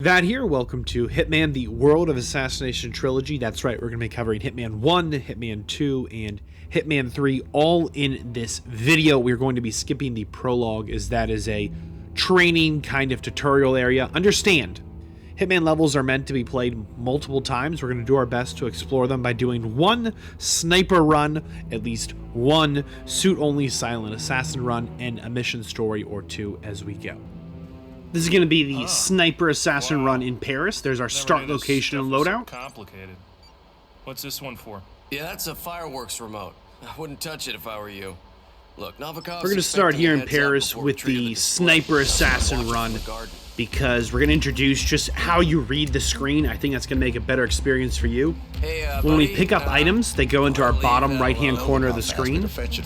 Vadd here, welcome to Hitman, the World of Assassination Trilogy. That's right, we're going to be covering Hitman 1, Hitman 2, and Hitman 3 all in this video. We're going to be skipping the prologue as that is a training kind of tutorial area. Understand, Hitman levels are meant to be played multiple times. We're going to do our best to explore them by doing one sniper run, at least one suit-only silent assassin run, and a mission story or two as we go. This is going to be the sniper assassin run in Paris. There's our start location and loadout. Complicated. What's this one for? Yeah, that's a fireworks remote. I wouldn't touch it if I were you. Look, Novikov's We're going to start here in Paris with the sniper assassin run because we're going to introduce just how you read the screen. I think that's going to make a better experience for you. When we pick up items, they go into our bottom right-hand corner of the screen.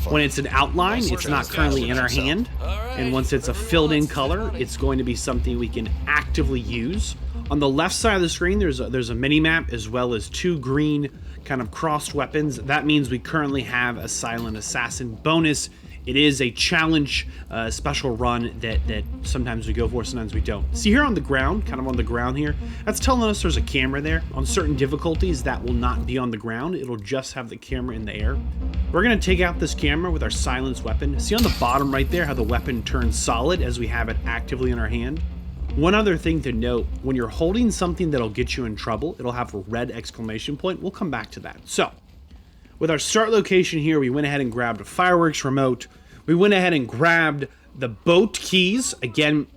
When it's an outline, it's not currently in our hand. And once it's a filled-in color, it's going to be something we can actively use. On the left side of the screen, there's a mini-map as well as two green kind of crossed weapons. That means we currently have a silent assassin bonus. It is a challenge special run that sometimes we go for, sometimes we don't. See here on the ground, kind of on the ground here, that's telling us there's a camera there. On certain difficulties, that will not be on the ground. It'll just have the camera in the air. We're going to take out this camera with our silenced weapon. See on the bottom right there how the weapon turns solid as we have it actively in our hand? One other thing to note, when you're holding something that'll get you in trouble, it'll have a red exclamation point. We'll come back to that. So, with our start location here, we went ahead and grabbed a fireworks remote. We went ahead and grabbed the boat keys. Again,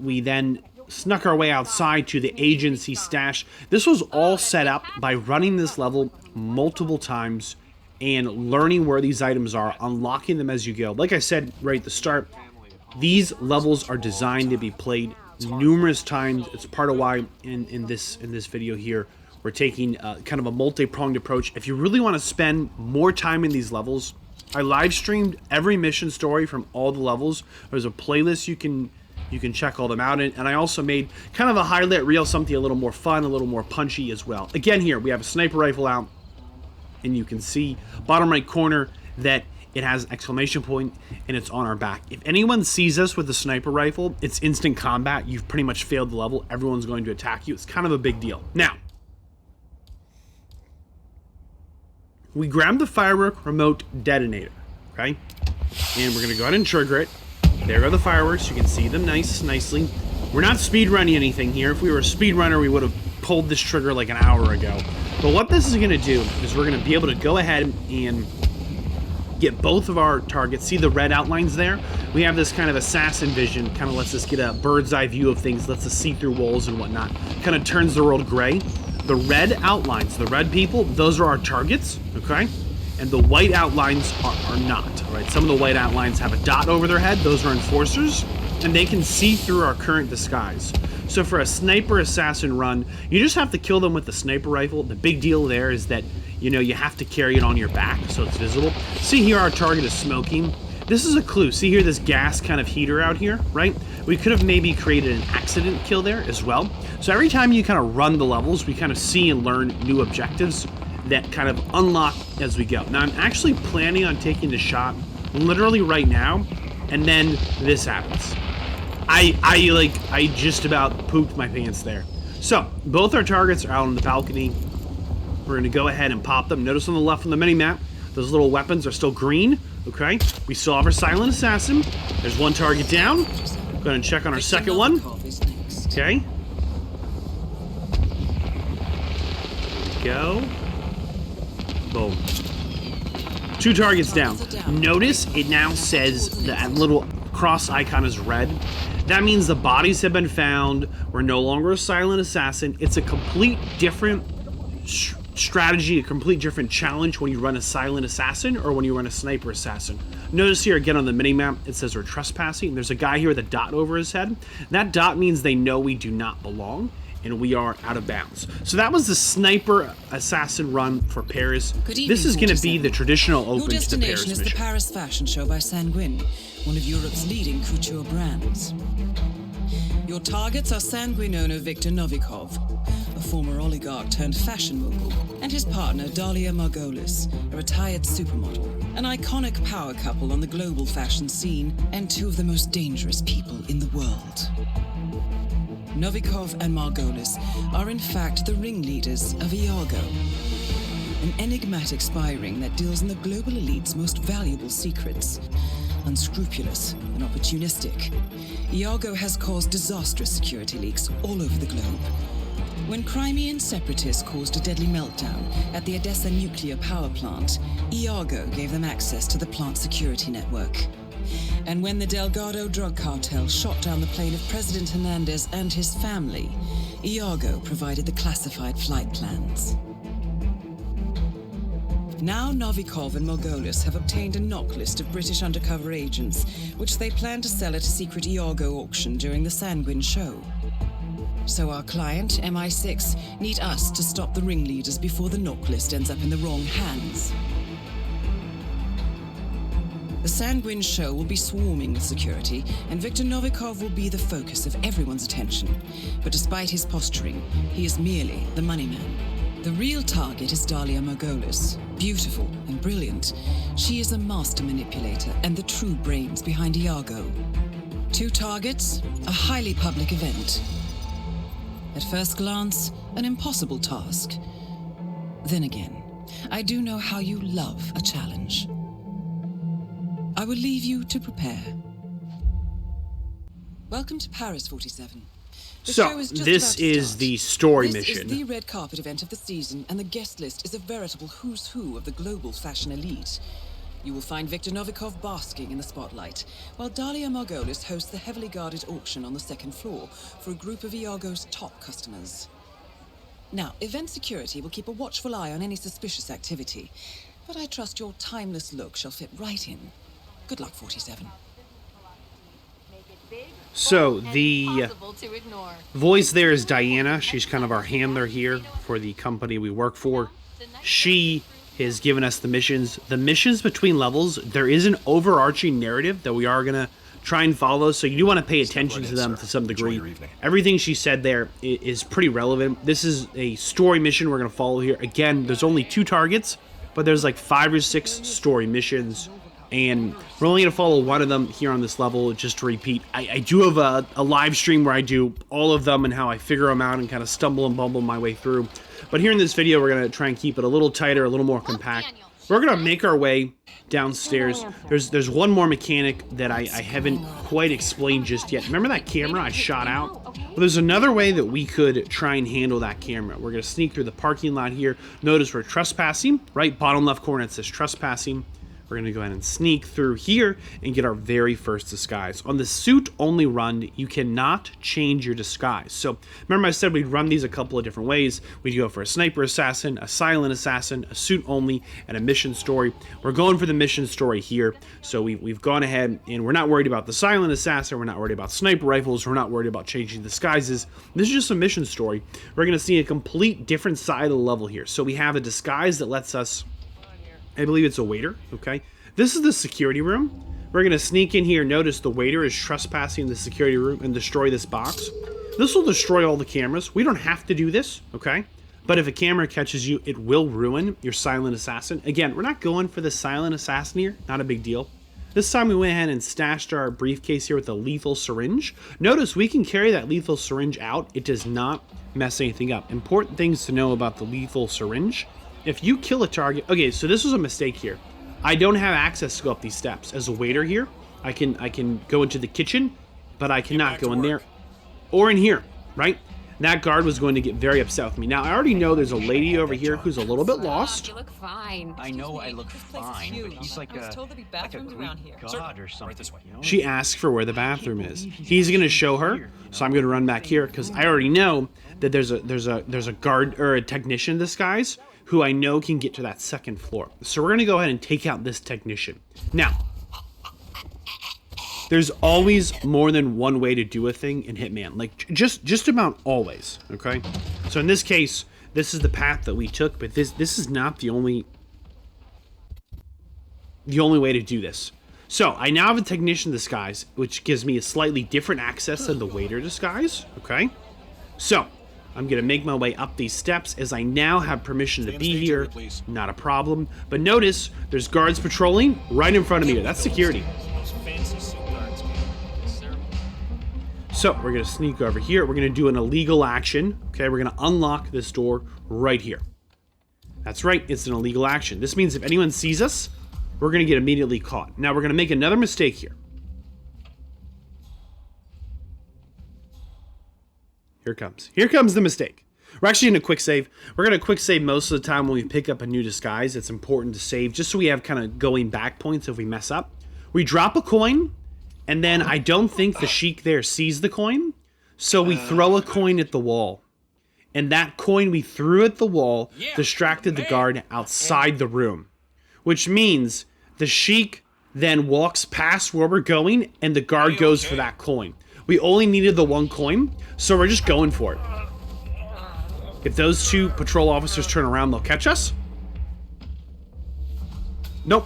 we then snuck our way outside to the agency stash. This was all set up by running this level multiple times and learning where these items are, unlocking them as you go. Like I said right at the start, these levels are designed to be played numerous times. It's part of why in this video here, we're taking kind of a multi-pronged approach. If you really want to spend more time in these levels, I live streamed every mission story from all the levels. There's a playlist you can check all them out in, and I also made kind of a highlight reel, something a little more fun, a little more punchy as well. Again, here we have a sniper rifle out, and you can see bottom right corner that it has an exclamation point and it's on our back. If anyone sees us with a sniper rifle, it's instant combat. You've pretty much failed the level. Everyone's going to attack you. It's kind of a big deal. Now, we grab the firework remote detonator, okay? And we're going to go ahead and trigger it. There are the fireworks. You can see them nicely. We're not speed running anything here. If we were a speed runner, we would have pulled this trigger like an hour ago. But what this is going to do is we're going to be able to go ahead and get both of our targets. See the red outlines there? We have this kind of assassin vision, kind of lets us get a bird's eye view of things, lets us see through walls and whatnot, kind of turns the world gray. The red outlines, the red people, those are our targets, okay? And the white outlines are not, right? Some of the white outlines have a dot over their head. Those are enforcers, and they can see through our current disguise. So for a sniper assassin run, you just have to kill them with the sniper rifle. The big deal there is that, you know, you have to carry it on your back so it's visible. See here, our target is smoking. This is a clue. See here, this gas kind of heater out here, right? We could have maybe created an accident kill there as well. So every time you kind of run the levels, we kind of see and learn new objectives that kind of unlock as we go. Now, I'm actually planning on taking the shot literally right now, and then this happens. I just about pooped my pants there. So, both our targets are out on the balcony. We're going to go ahead and pop them. Notice on the left on the mini-map, those little weapons are still green. Okay, we still have our silent assassin. There's one target down. Go ahead and check on our second one. Okay. Go. Boom. Two targets down. Notice it now says that little cross icon is red. That means the bodies have been found. We're no longer a silent assassin. It's a complete different strategy, a complete different challenge when you run a silent assassin or when you run a sniper assassin. Notice here again on the mini-map, it says we're trespassing. There's a guy here with a dot over his head. That dot means they know we do not belong and we are out of bounds. So that was the sniper assassin run for Paris. This is going to be the traditional opens to Paris mission. Your destination is the Paris Fashion Show by Sanguine, one of Europe's leading couture brands. Your targets are Sanguine owner Viktor Novikov, a former oligarch turned fashion mogul, and his partner Dalia Margolis, a retired supermodel, an iconic power couple on the global fashion scene, and two of the most dangerous people in the world. Novikov and Margolis are in fact the ringleaders of Iago, an enigmatic spy ring that deals in the global elite's most valuable secrets. Unscrupulous and opportunistic, Iago has caused disastrous security leaks all over the globe. When Crimean separatists caused a deadly meltdown at the Odessa nuclear power plant, Iago gave them access to the plant's security network. And when the Delgado drug cartel shot down the plane of President Hernandez and his family, Iago provided the classified flight plans. Now Novikov and Margolis have obtained a knock list of British undercover agents, which they plan to sell at a secret Iago auction during the Sanguine show. So our client, MI6, need us to stop the ringleaders before the knock list ends up in the wrong hands. The Sanguine show will be swarming with security, and Viktor Novikov will be the focus of everyone's attention. But despite his posturing, he is merely the money man. The real target is Dalia Margolis. Beautiful and brilliant, she is a master manipulator and the true brains behind Iago. 2 targets, a highly public event. At first glance, an impossible task. Then again, I do know how you love a challenge. I will leave you to prepare. Welcome to Paris, 47. So, this is the story mission. This is the red carpet event of the season, and the guest list is a veritable who's who of the global fashion elite. You will find Viktor Novikov basking in the spotlight, while Dalia Margolis hosts the heavily guarded auction on the 2nd floor for a group of Iago's top customers. Now, event security will keep a watchful eye on any suspicious activity, but I trust your timeless look shall fit right in. Good luck, 47. So, the voice there is Diana. She's kind of our handler here for the company we work for. She has given us the missions. The missions between levels, there is an overarching narrative that we are going to try and follow, so you do want to pay attention to them to some degree. Everything she said there is pretty relevant. This is a story mission we're going to follow here. Again, there's only 2 targets, but there's like 5 or 6 story missions. And we're only going to follow one of them here on this level, just to repeat. I do have a live stream where I do all of them and how I figure them out and kind of stumble and bumble my way through. But here in this video, we're going to try and keep it a little tighter, a little more compact. We're going to make our way downstairs. There's one more mechanic that I haven't quite explained just yet. Remember that camera I shot out? Well, there's another way that we could try and handle that camera. We're going to sneak through the parking lot here. Notice we're trespassing. Right bottom left corner, it says trespassing. We're going to go ahead and sneak through here and get our very first disguise. On the suit-only run, you cannot change your disguise. So, remember I said we'd run these a couple of different ways. We'd go for a sniper assassin, a silent assassin, a suit-only, and a mission story. We're going for the mission story here. So, we've gone ahead, and we're not worried about the silent assassin. We're not worried about sniper rifles. We're not worried about changing disguises. This is just a mission story. We're going to see a complete different side of the level here. So, we have a disguise that lets us... I believe it's a waiter, okay? This is the security room. We're going to sneak in here. Notice the waiter is trespassing the security room and destroy this box. This will destroy all the cameras. We don't have to do this, okay? But if a camera catches you, it will ruin your silent assassin. Again, we're not going for the silent assassin here. Not a big deal. This time we went ahead and stashed our briefcase here with a lethal syringe. Notice we can carry that lethal syringe out. It does not mess anything up. Important things to know about the lethal syringe. If you kill a target... Okay, so this was a mistake here. I don't have access to go up these steps. As a waiter here, I can go into the kitchen, but I cannot go in there. Or in here, right? That guard was going to get very upset with me. Now, I already know there's a lady over here who's a little bit lost. You look fine. I know I look fine, but he's like a Greek god or something. You know? She asked for where the bathroom is. He's going to show her, so I'm going to run back here because I already know that there's a guard or a technician disguise who I know can get to that 2nd floor. So we're going to go ahead and take out this technician. Now, there's always more than one way to do a thing in Hitman. Like, just about always, okay? So in this case, this is the path that we took, but this is not the only way to do this. So, I now have a technician disguise, which gives me a slightly different access than the waiter disguise, okay? So, I'm going to make my way up these steps as I now have permission to be here. Not a problem. But notice, there's guards patrolling right in front of me here. That's security. So we're going to sneak over here. We're going to do an illegal action. Okay, we're going to unlock this door right here. That's right, it's an illegal action. This means if anyone sees us, we're going to get immediately caught. Now we're going to make another mistake here. Here comes the mistake. We're actually in a quick save. We're going to quick save most of the time when we pick up a new disguise. It's important to save just so we have kind of going back points if we mess up. We drop a coin, and then I don't think the sheik there sees the coin, so we throw a coin at the wall. And that coin we threw at the wall distracted the guard outside the room, which means the sheik then walks past where we're going, and the guard goes for that coin. We only needed the one coin, so we're just going for it. If those two patrol officers turn around, they'll catch us. Nope.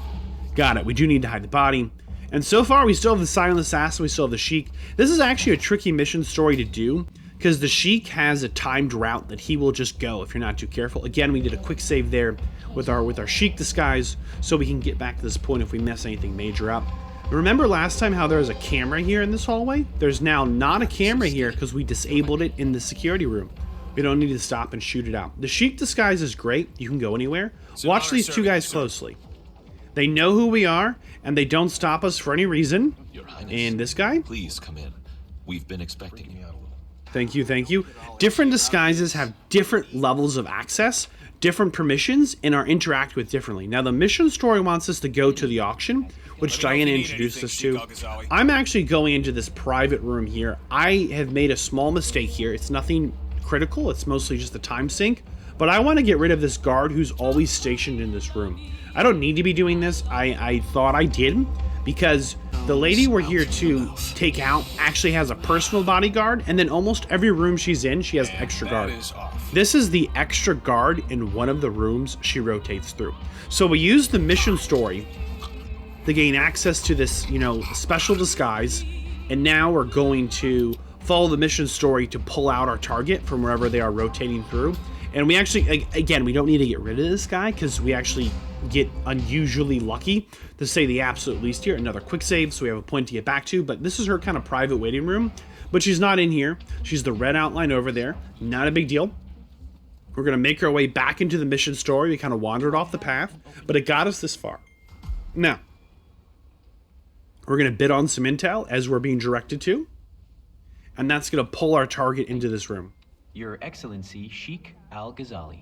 Got it. We do need to hide the body. And so far, we still have the silent assassin. We still have the sheik. This is actually a tricky mission story to do, because the sheik has a timed route that he will just go if you're not too careful. Again, we did a quick save there with our sheik disguise, so we can get back to this point if we mess anything major up. Remember last time how there was a camera here in this hallway? There's now not a camera here because we disabled it in the security room. We don't need to stop and shoot it out. The sheik disguise is great. You can go anywhere. Watch these two guys closely. They know who we are, and they don't stop us for any reason. Your Highness, and this guy? Please come in. We've been expecting you. Thank you, thank you. Different disguises have different levels of access, different permissions, and are interacted with differently. Now, the mission story wants us to go to the auction, which Diana introduced us to. I'm actually going into this private room here. I have made a small mistake here. It's nothing critical. It's mostly just a time sink. But I want to get rid of this guard who's always stationed in this room. I don't need to be doing this. I thought I did, because the lady we're here to take out actually has a personal bodyguard, and then almost every room she's in, she has an extra guard. This is the extra guard in one of the rooms she rotates through. So we use the mission story to gain access to this, special disguise, and now we're going to follow the mission story to pull out our target from wherever they are rotating through. And we actually, again, we don't need to get rid of this guy because we actually get unusually lucky, to say the absolute least here. Another quick save, so we have a point to get back to, but this is her kind of private waiting room, but she's not in here. She's the red outline over there. Not a big deal. We're going to make our way back into the mission story. We kind of wandered off the path, but it got us this far. Now, we're going to bid on some intel as we're being directed to, and that's going to pull our target into this room. Your Excellency, Sheikh Al-Ghazali.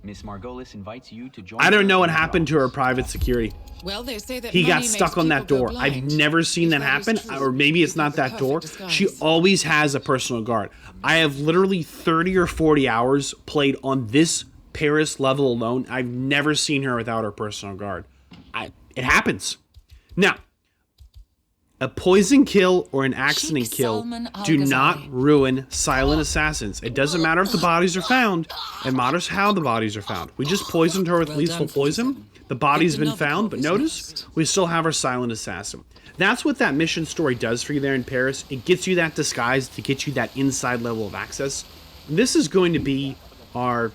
Miss Margolis invites you to join. I don't know what happened to her private security. Well, they say that he got stuck on that door. I've never seen that happen, or maybe it's not that door. She always has a personal guard. I have literally 30 or 40 hours played on this Paris level alone. I've never seen her without her personal guard. It happens. Now, a poison kill or an accident kill do not ruin silent assassins. It doesn't matter if the bodies are found. It matters how the bodies are found. We just poisoned her with lethal poison. The body's been found, but notice we still have our silent assassin. That's what that mission story does for you there in Paris. It gets you that disguise to get you that inside level of access. This is going to be our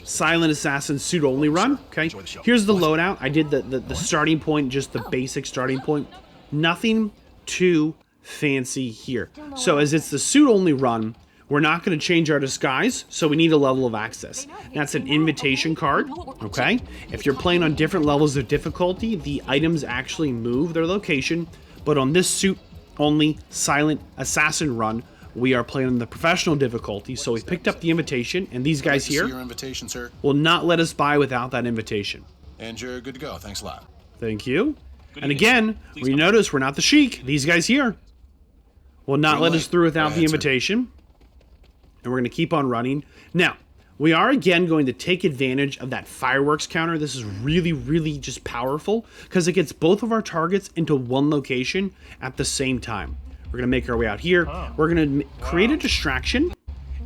silent assassin suit only run. Okay, here's the loadout. I did the starting point, just the basic starting point. Nothing too fancy here. So as it's the suit only run, we're not going to change our disguise, so we need a level of access. That's an invitation card, okay? If you're playing on different levels of difficulty, the items actually move their location, but on this suit only silent assassin run, we are playing on the professional difficulty, so we picked up the invitation, and these guys here your invitation, sir. Will not let us by without that invitation. And you're good to go. Thanks a lot. Thank you. And again, we notice we're not the Sheik. These guys here will not let us through without the invitation. And we're going to keep on running. Now, we are again going to take advantage of that fireworks counter. This is really, really just powerful because it gets both of our targets into one location at the same time. We're going to make our way out here. We're going to create a distraction,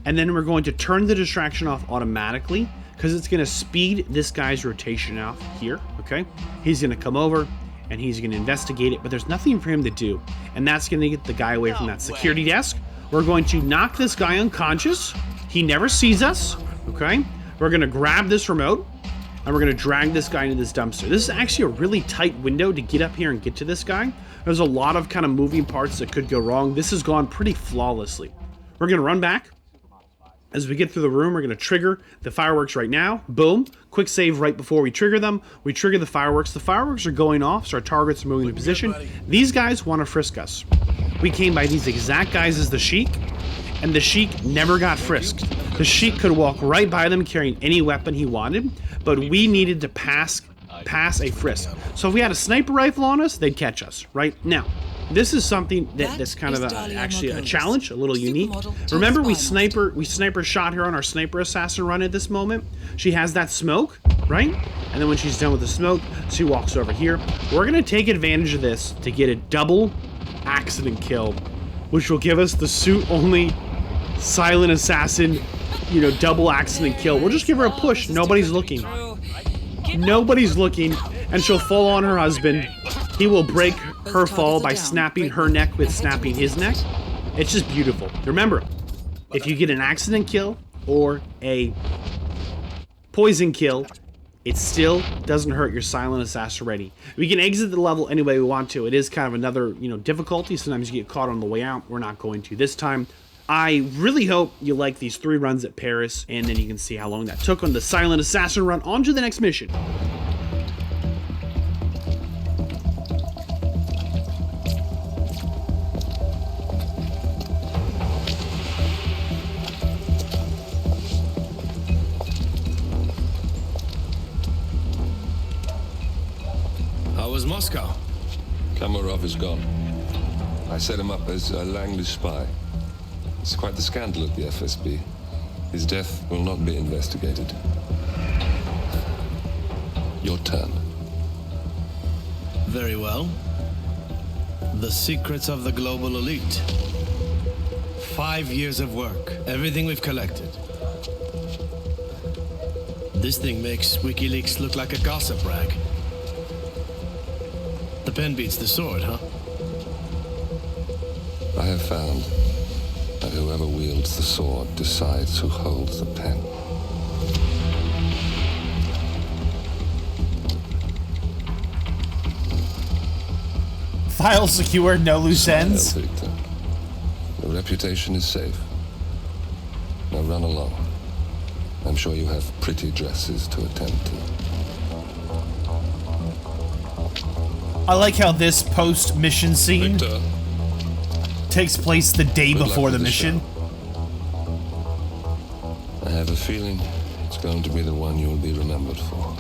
and then we're going to turn the distraction off automatically because it's going to speed this guy's rotation off here, okay? He's going to come over, and he's going to investigate it, but there's nothing for him to do. And that's going to get the guy away from that security desk. We're going to knock this guy unconscious. He never sees us, okay? We're going to grab this remote, and we're going to drag this guy into this dumpster. This is actually a really tight window to get up here and get to this guy. There's a lot of kind of moving parts that could go wrong. This has gone pretty flawlessly. We're going to run back. As we get through the room, we're going to trigger the fireworks right now. Boom. Quick save right before we trigger them. We trigger the fireworks. The fireworks are going off, so our targets are moving into position. These guys want to frisk us. We came by these exact guys as the Sheik, and the Sheik never got frisked. The Sheik could walk right by them carrying any weapon he wanted, but we needed to pass a frisk. So if we had a sniper rifle on us, they'd catch us, right? Now, this is something that's kind of actually a challenge, a little unique. Remember, we sniper shot her on our sniper assassin run at this moment. She has that smoke, right? And then when she's done with the smoke, she walks over here. We're going to take advantage of this to get a double accident kill, which will give us the suit-only silent assassin, you know, double accident kill. We'll just give her a push. Nobody's looking. Nobody's looking, and she'll fall on her husband. He will break her fall by snapping her neck with snapping his neck. It's just beautiful. Remember, if you get an accident kill or a poison kill, it still doesn't hurt your silent assassin already. We can exit the level any way we want to. It is kind of another, you know, difficulty. Sometimes you get caught on the way out. We're not going to this time. I really hope you like these 3 runs at Paris, and then you can see how long that took on the silent assassin run. On to the next mission. How was Moscow? Kamarov is gone. I set him up as a Langley spy. It's quite the scandal at the FSB. His death will not be investigated. Your turn. Very well. The secrets of the global elite. 5 years of work. Everything we've collected. This thing makes WikiLeaks look like a gossip rag. The pen beats the sword, huh? I have found that whoever wields the sword decides who holds the pen. File secure, no loose ends. Victor. Your reputation is safe. Now run along. I'm sure you have pretty dresses to attend to. I like how this post-mission scene Victor, takes place the day good luck before with the the mission. show. I have a feeling it's going to be the one you'll be remembered for.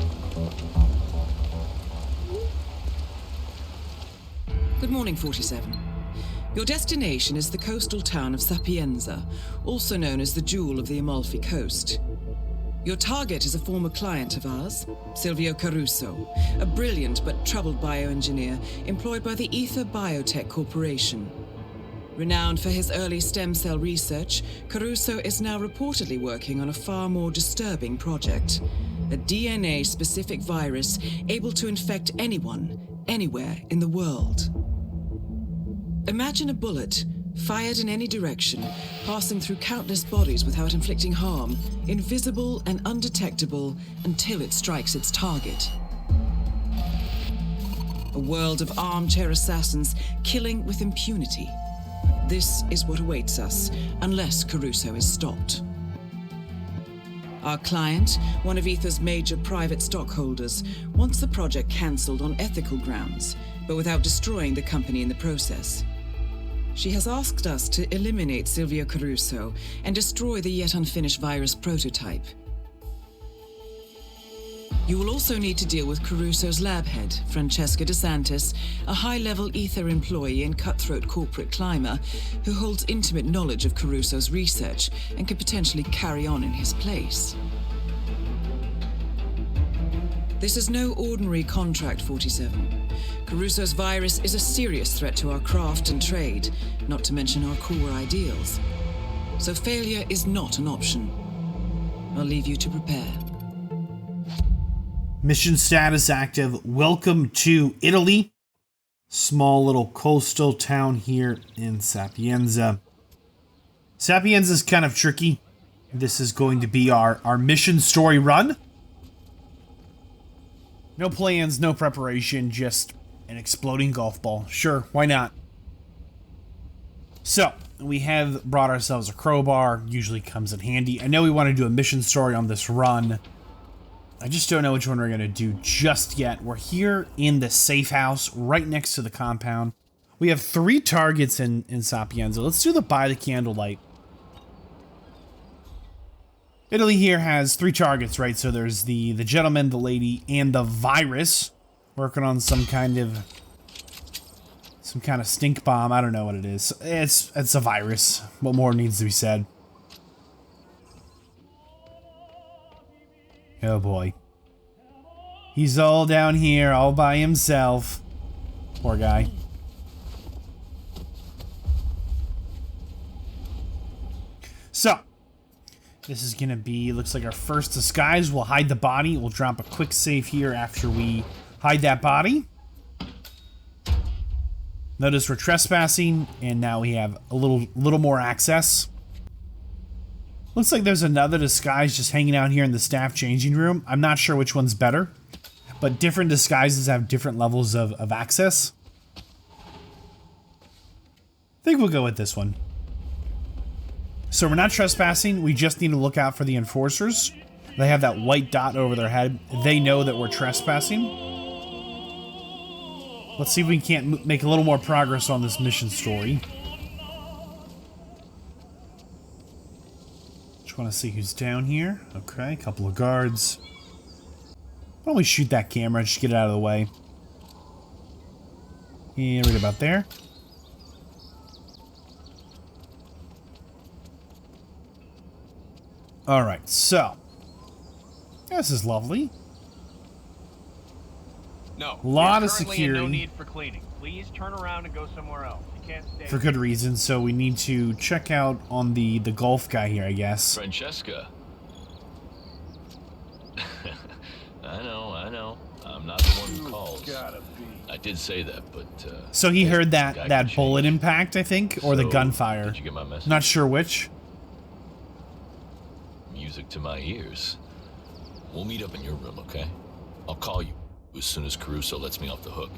Good morning, 47. Your destination is the coastal town of Sapienza, also known as the Jewel of the Amalfi Coast. Your target is a former client of ours, Silvio Caruso, a brilliant but troubled bioengineer employed by the Ether Biotech Corporation. Renowned for his early stem cell research, Caruso is now reportedly working on a far more disturbing project, a DNA-specific virus able to infect anyone, anywhere in the world. Imagine a bullet, fired in any direction, passing through countless bodies without inflicting harm, invisible and undetectable until it strikes its target. A world of armchair assassins killing with impunity. This is what awaits us, unless Caruso is stopped. Our client, one of Ether's major private stockholders, wants the project cancelled on ethical grounds, but without destroying the company in the process. She has asked us to eliminate Silvio Caruso and destroy the yet unfinished virus prototype. You will also need to deal with Caruso's lab head, Francesca DeSantis, a high-level Ether employee and cutthroat corporate climber who holds intimate knowledge of Caruso's research and could potentially carry on in his place. This is no ordinary contract, 47. Caruso's virus is a serious threat to our craft and trade, not to mention our core ideals. So failure is not an option. I'll leave you to prepare. Mission status active. Welcome to Italy. Small little coastal town here in Sapienza. Sapienza is kind of tricky. This is going to be our mission story run. No plans, no preparation, just an exploding golf ball. Sure, why not? So, we have brought ourselves a crowbar, usually comes in handy. I know we want to do a mission story on this run. I just don't know which one we're going to do just yet. We're here in the safe house, right next to the compound. We have 3 targets in Sapienza. Let's do the by the candlelight. Italy here has 3 targets, right? So there's the gentleman, the lady, and the virus. Working on some kind of stink bomb. I don't know what it is. It's a virus. What more needs to be said? Oh boy. He's all down here, all by himself. Poor guy. So, this is gonna be, looks like our first disguise. We'll hide the body. We'll drop a quick save here after we hide that body. Notice we're trespassing, and now we have a little more access. Looks like there's another disguise just hanging out here in the staff changing room. I'm not sure which one's better, but different disguises have different levels of access. I think we'll go with this one. So we're not trespassing, we just need to look out for the enforcers. They have that white dot over their head. They know that we're trespassing. Let's see if we can't make a little more progress on this mission story. Just want to see who's down here. Okay, a couple of guards. Why don't we shoot that camera, just get it out of the way. Yeah, right about there. Alright, so. This is lovely. No. A lot of currently security. No need for cleaning. Please turn around and go somewhere else. You can't stay. For good reason, so we need to check out on the golf guy here, I guess. Francesca. I know. I'm not the one who calls. I did say that, but So he heard guy that can bullet change. impact, I think, or the So, gunfire. Did you get my message? Not sure which. Music to my ears. We'll meet up in your room, okay? I'll call you as soon as Caruso lets me off the hook.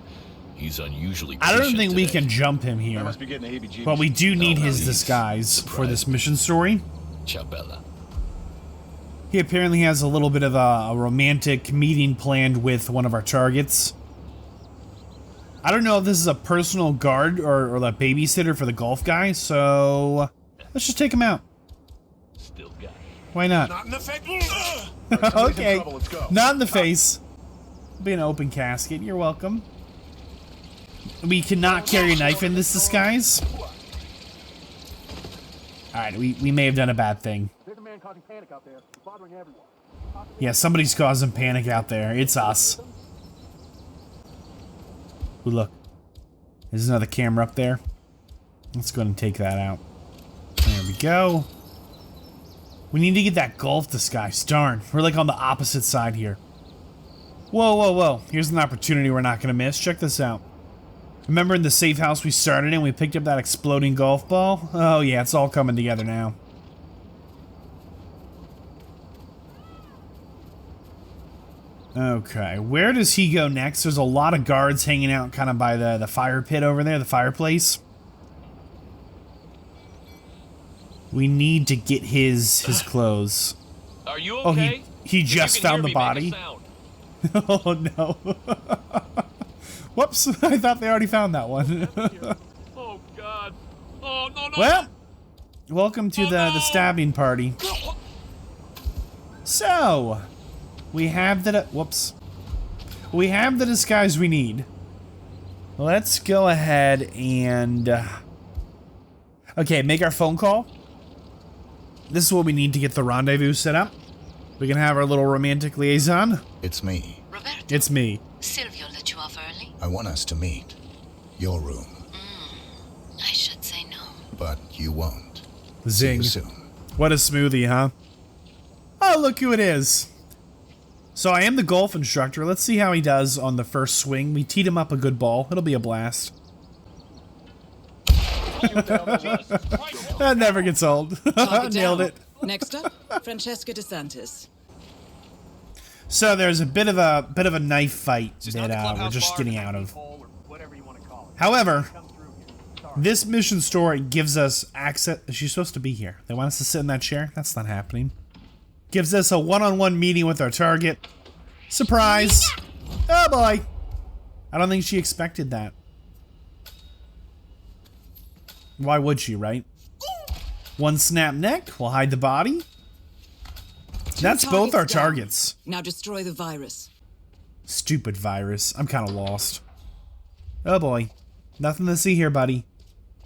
He's unusually I don't patient think we today. can jump him here. Must be getting the heebie-jeebies. But we do need No, his he's disguise for this surprised. mission story. Ciao, Bella. He apparently has a little bit of a romantic meeting planned with one of our targets. I don't know if this is a personal guard or a babysitter for the golf guy, so let's just take him out. Still got it. Why not? Not in the face. Okay, Let's go. not in the face. Be an open casket. You're welcome. We cannot carry a knife in this disguise. Alright, we may have done a bad thing. There's a man causing panic out there. It's bothering everyone. Yeah, somebody's causing panic out there. It's us. Ooh, look. There's another camera up there. Let's go ahead and take that out. There we go. We need to get that golf disguise. Darn, we're like on the opposite side here. Whoa, whoa, whoa. Here's an opportunity we're not going to miss. Check this out. Remember in the safe house we started in, we picked up that exploding golf ball? Oh yeah, it's all coming together now. Okay, where does he go next? There's a lot of guards hanging out kind of by the fire pit over there, the fireplace. We need to get his clothes. Are you Oh, okay? he just If you can found the hear me, body. make a sound. Oh no. Whoops, I thought they already found that one. Oh God. Oh no. Well, welcome to the stabbing party. So, we have the whoops. We have the disguise we need. Let's go ahead and okay, make our phone call. This is what we need to get the rendezvous set up. We can have our little romantic liaison. It's me. Roberto. It's me. Silvio let you off early? I want us to meet. Your room. I should say no. But you won't. Zing. See you soon. What a smoothie, huh? Oh, look who it is. So I am the golf instructor. Let's see how he does on the first swing. We teed him up a good ball. It'll be a blast. That never gets old. Target Nailed down. it. Next up, Francesca DeSantis. So there's a bit of a knife fight that we're just getting out of. However, this mission story gives us access. She's supposed to be here. They want us to sit in that chair? That's not happening. Gives us a one-on-one meeting with our target. Surprise! Oh boy! I don't think she expected that. Why would she, right? One snap neck, we'll hide the body. That's both our targets. Now destroy the virus. Stupid virus. I'm kind of lost. Oh boy. Nothing to see here, buddy.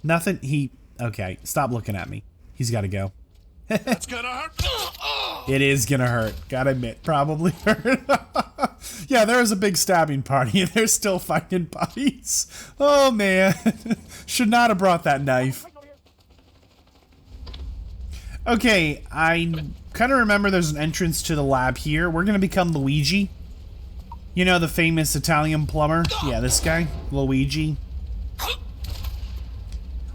Nothing. Okay, stop looking at me. He's got to go. That's gonna hurt. It is gonna hurt. Gotta admit, probably hurt. Yeah, there was a big stabbing party and they're still fighting bodies. Oh man. Should not have brought that knife. Okay, I kind of remember there's an entrance to the lab here. We're gonna become Luigi. You know, the famous Italian plumber? Yeah, this guy, Luigi.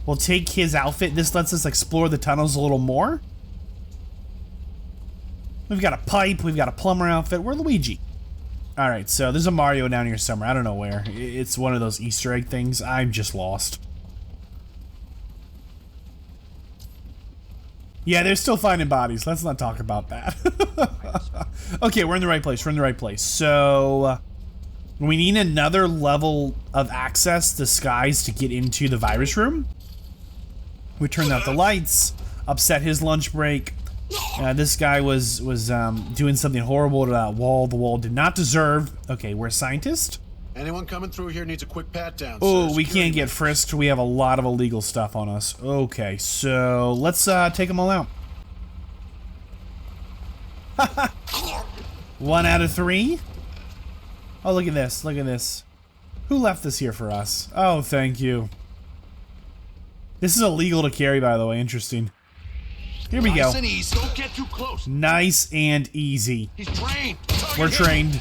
We'll take his outfit. This lets us explore the tunnels a little more. We've got a pipe, we've got a plumber outfit. We're Luigi. Alright, so there's a Mario down here somewhere. I don't know where. It's one of those Easter egg things. I'm just lost. Yeah, they're still finding bodies. Let's not talk about that. Okay, we're in the right place. We're in the right place. So, we need another level of access to Sgàil to get into the virus room. We turned out the lights, upset his lunch break. This guy was doing something horrible to that wall. The wall did not deserve. Okay, we're a scientist. Anyone coming through here needs a quick pat down. Oh, we can't get frisked. We have a lot of illegal stuff on us. Okay, so let's take them all out. 1 out of 3. Oh, look at this. Look at this. Who left this here for us? Oh, thank you. This is illegal to carry, by the way. Interesting. Here we go. Nice and easy. Don't get too close. Nice and easy. He's trained. We're trained.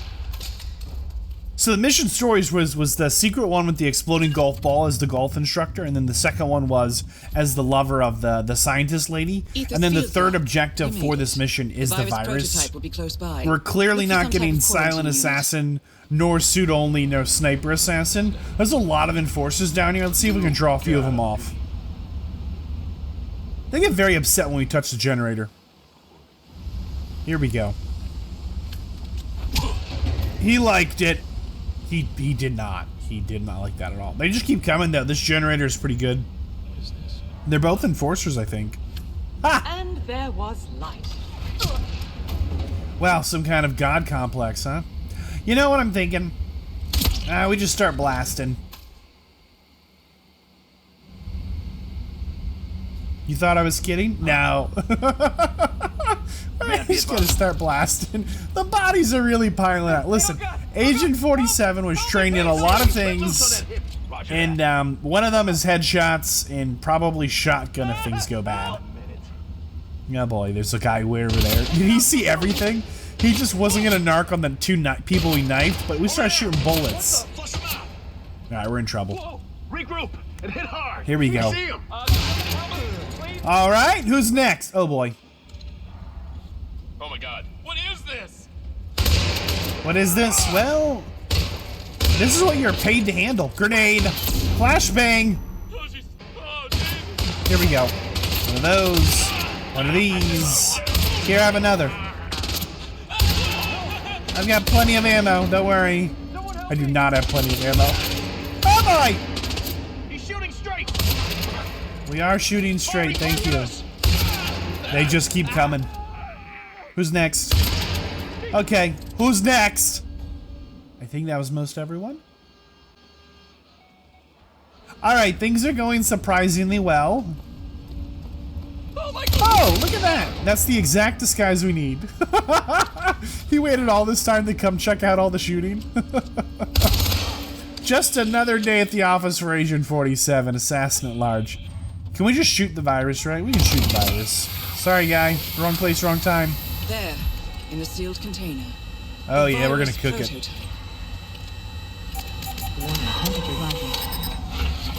So the mission stories was the secret one with the exploding golf ball as the golf instructor, and then the second one was as the lover of the scientist lady, and then the third objective for this mission is the virus. Will be close by. We're clearly not getting silent assassin, nor suit only, nor sniper assassin. There's a lot of enforcers down here. Let's see if we can draw a few of them off. They get very upset when we touch the generator. Here we go. He liked it. He did not. He did not like that at all. They just keep coming though. This generator is pretty good. They're both enforcers, I think. Ha! And there was light. Wow, some kind of god complex, huh? You know what I'm thinking? We just start blasting. You thought I was kidding? No. We're just gonna start blasting. The bodies are really piling out. Listen, Agent 47 was trained in a lot of things, and one of them is headshots and probably shotgun if things go bad. Oh boy, there's a guy way over there. Did he see everything? He just wasn't gonna narc on the two people we knifed, but we started shooting bullets. Alright, we're in trouble. Regroup and hit hard. Here we go. Alright, who's next? Oh boy. Oh my god. What is this? What is this? Well, this is what you're paid to handle. Grenade. Flashbang. Here we go. One of those. One of these. Here, I have another. I've got plenty of ammo. Don't worry. I do not have plenty of ammo. Oh boy! He's shooting straight. We are shooting straight. Thank you. They just keep coming. Who's next? Okay, who's next? I think that was most everyone. Alright, things are going surprisingly well. Oh, look at that! That's the exact disguise we need. He waited all this time to come check out all the shooting. Just another day at the office for Agent 47, assassin at large. Can we just shoot the virus, right? We can shoot the virus. Sorry, guy. Wrong place, wrong time. There, in a sealed container. Oh yeah, we're gonna cook it.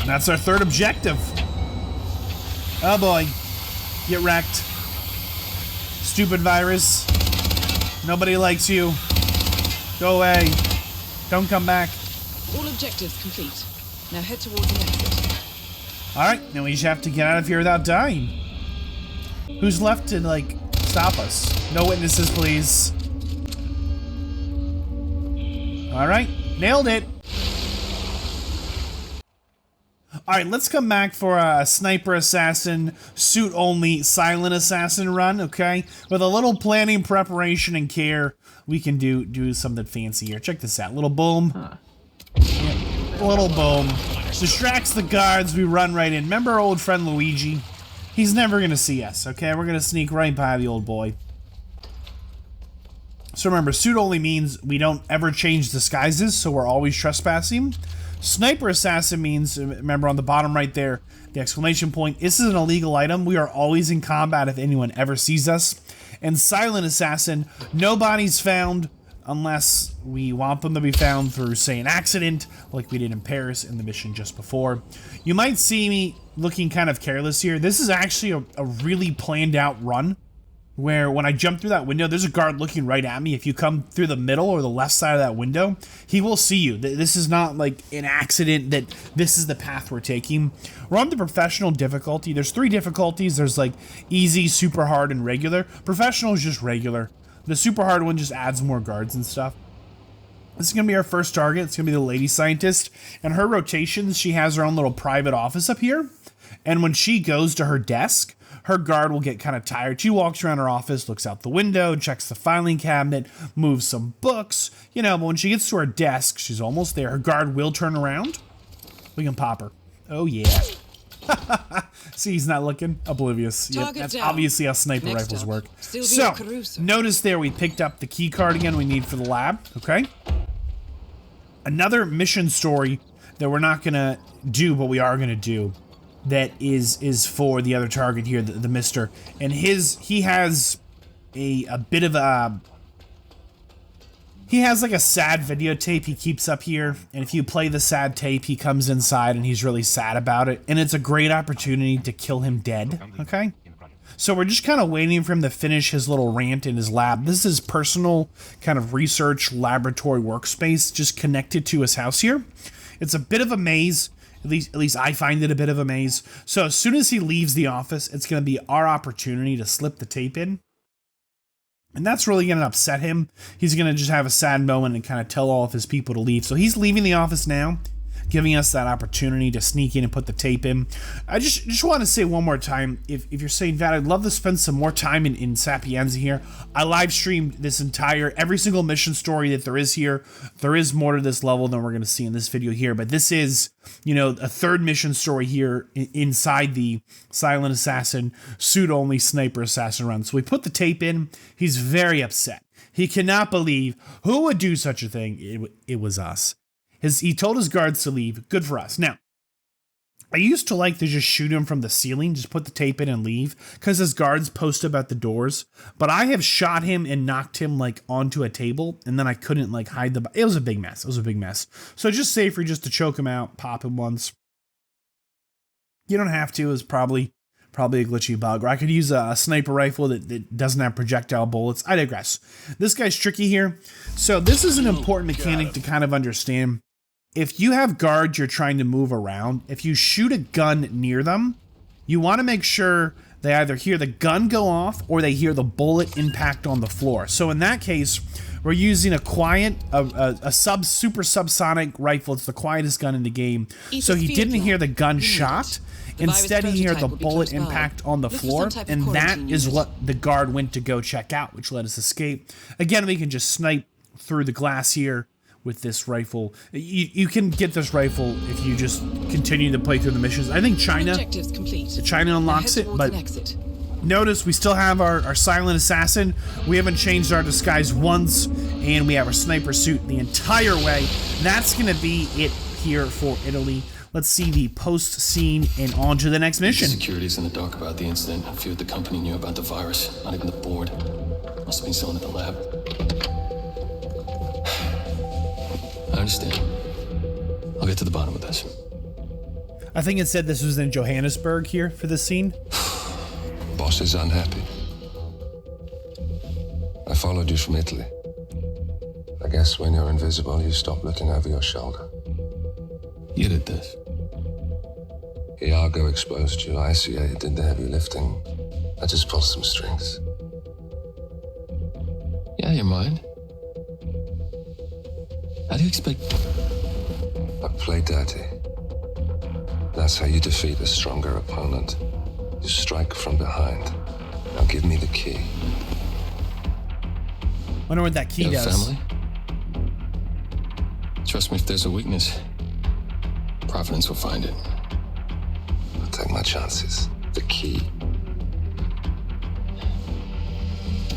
And that's our third objective. Oh boy. Get wrecked. Stupid virus. Nobody likes you. Go away. Don't come back. All objectives complete. Now head towards an exit. Alright, now we just have to get out of here without dying. Who's left to, like, stop us? No witnesses, please. Alright, nailed it. Alright, let's come back for a sniper assassin, suit only, silent assassin run, okay? With a little planning, preparation, and care, we can do something fancy here. Check this out. Little boom. Yep. Little boom. Distracts the guards, we run right in. Remember our old friend Luigi? He's never gonna see us, okay? We're gonna sneak right by the old boy. So remember, suit only means we don't ever change disguises, so we're always trespassing. Sniper assassin means, remember on the bottom right there, the exclamation point, this is an illegal item. We are always in combat if anyone ever sees us. And silent assassin, no bodies found unless we want them to be found through, say, an accident, like we did in Paris in the mission just before. You might see me looking kind of careless here. This is actually a really planned out run, where when I jump through that window, there's a guard looking right at me. If you come through the middle or the left side of that window, he will see you. This is not like an accident that this is the path we're taking. We're on the professional difficulty. There's 3 difficulties. There's like easy, super hard, and regular. Professional is just regular. The super hard one just adds more guards and stuff. This is going to be our first target. It's going to be the lady scientist. And her rotations, she has her own little private office up here. And when she goes to her desk, her guard will get kind of tired. She walks around her office, looks out the window, checks the filing cabinet, moves some books. You know, but when she gets to her desk, she's almost there. Her guard will turn around. We can pop her. Oh, yeah. See, he's not looking. Oblivious. Yep, that's obviously how sniper rifles work. So, notice there we picked up the key card again we need for the lab. Okay. Another mission story that we're not going to do, but we are going to do, that is for the other target here, the mister. And he has a bit of a... He has like a sad videotape he keeps up here, and if you play the sad tape, he comes inside and he's really sad about it, and it's a great opportunity to kill him dead, okay? So we're just kind of waiting for him to finish his little rant in his lab. This is his personal kind of research laboratory workspace just connected to his house here. It's a bit of a maze. At least I find it a bit of a maze. So as soon as he leaves the office, it's going to be our opportunity to slip the tape in. And that's really going to upset him. He's going to just have a sad moment and kind of tell all of his people to leave. So he's leaving the office now, giving us that opportunity to sneak in and put the tape in. I just want to say one more time, if you're saying, Vadd, I'd love to spend some more time in Sapienza here. I live streamed this every single mission story that there is here. There is more to this level than we're going to see in this video here, but this is, you know, a third mission story here inside the Silent Assassin, suit-only sniper assassin run. So we put the tape in. He's very upset. He cannot believe who would do such a thing. It was us. He told his guards to leave. Good for us. Now, I used to like to just shoot him from the ceiling, just put the tape in and leave, because his guards post up at the doors. But I have shot him and knocked him like onto a table, and then I couldn't like hide the... It was a big mess. It was a big mess. So just safer just to choke him out, pop him once. You don't have to. It's probably a glitchy bug. Or I could use a sniper rifle that doesn't have projectile bullets. I digress. This guy's tricky here. So this is an important mechanic to kind of understand. If you have guards you're trying to move around, if you shoot a gun near them, you want to make sure they either hear the gun go off or they hear the bullet impact on the floor. So in that case, we're using a super subsonic rifle. It's the quietest gun in the game. So he didn't hear the gun shot. Instead, he heard the bullet impact on the floor, and that is what the guard went to go check out, which let us escape. Again, we can just snipe through the glass here with this rifle. You can get this rifle if you just continue to play through the missions. I think China unlocks it, but notice we still have our silent assassin. We haven't changed our disguise once, and we have our sniper suit the entire way. That's going to be it here for Italy. Let's see the post scene and on to the next mission. Security's in the dark about the incident. A few of the company knew about the virus. Not even the board. Must have been someone at the lab. I understand. I'll get to the bottom of this. I think it said this was in Johannesburg here for this scene. Boss is unhappy. I followed you from Italy. I guess when you're invisible, you stop looking over your shoulder. You did this. Iago exposed you. ICA did the heavy lifting. I just pulled some strings. Yeah, you mind? How do you expect... I play dirty. That's how you defeat a stronger opponent. You strike from behind. Now give me the key. Wonder what that key You have does. family? Trust me, if there's a weakness, Providence will find it. I'll take my chances. The key.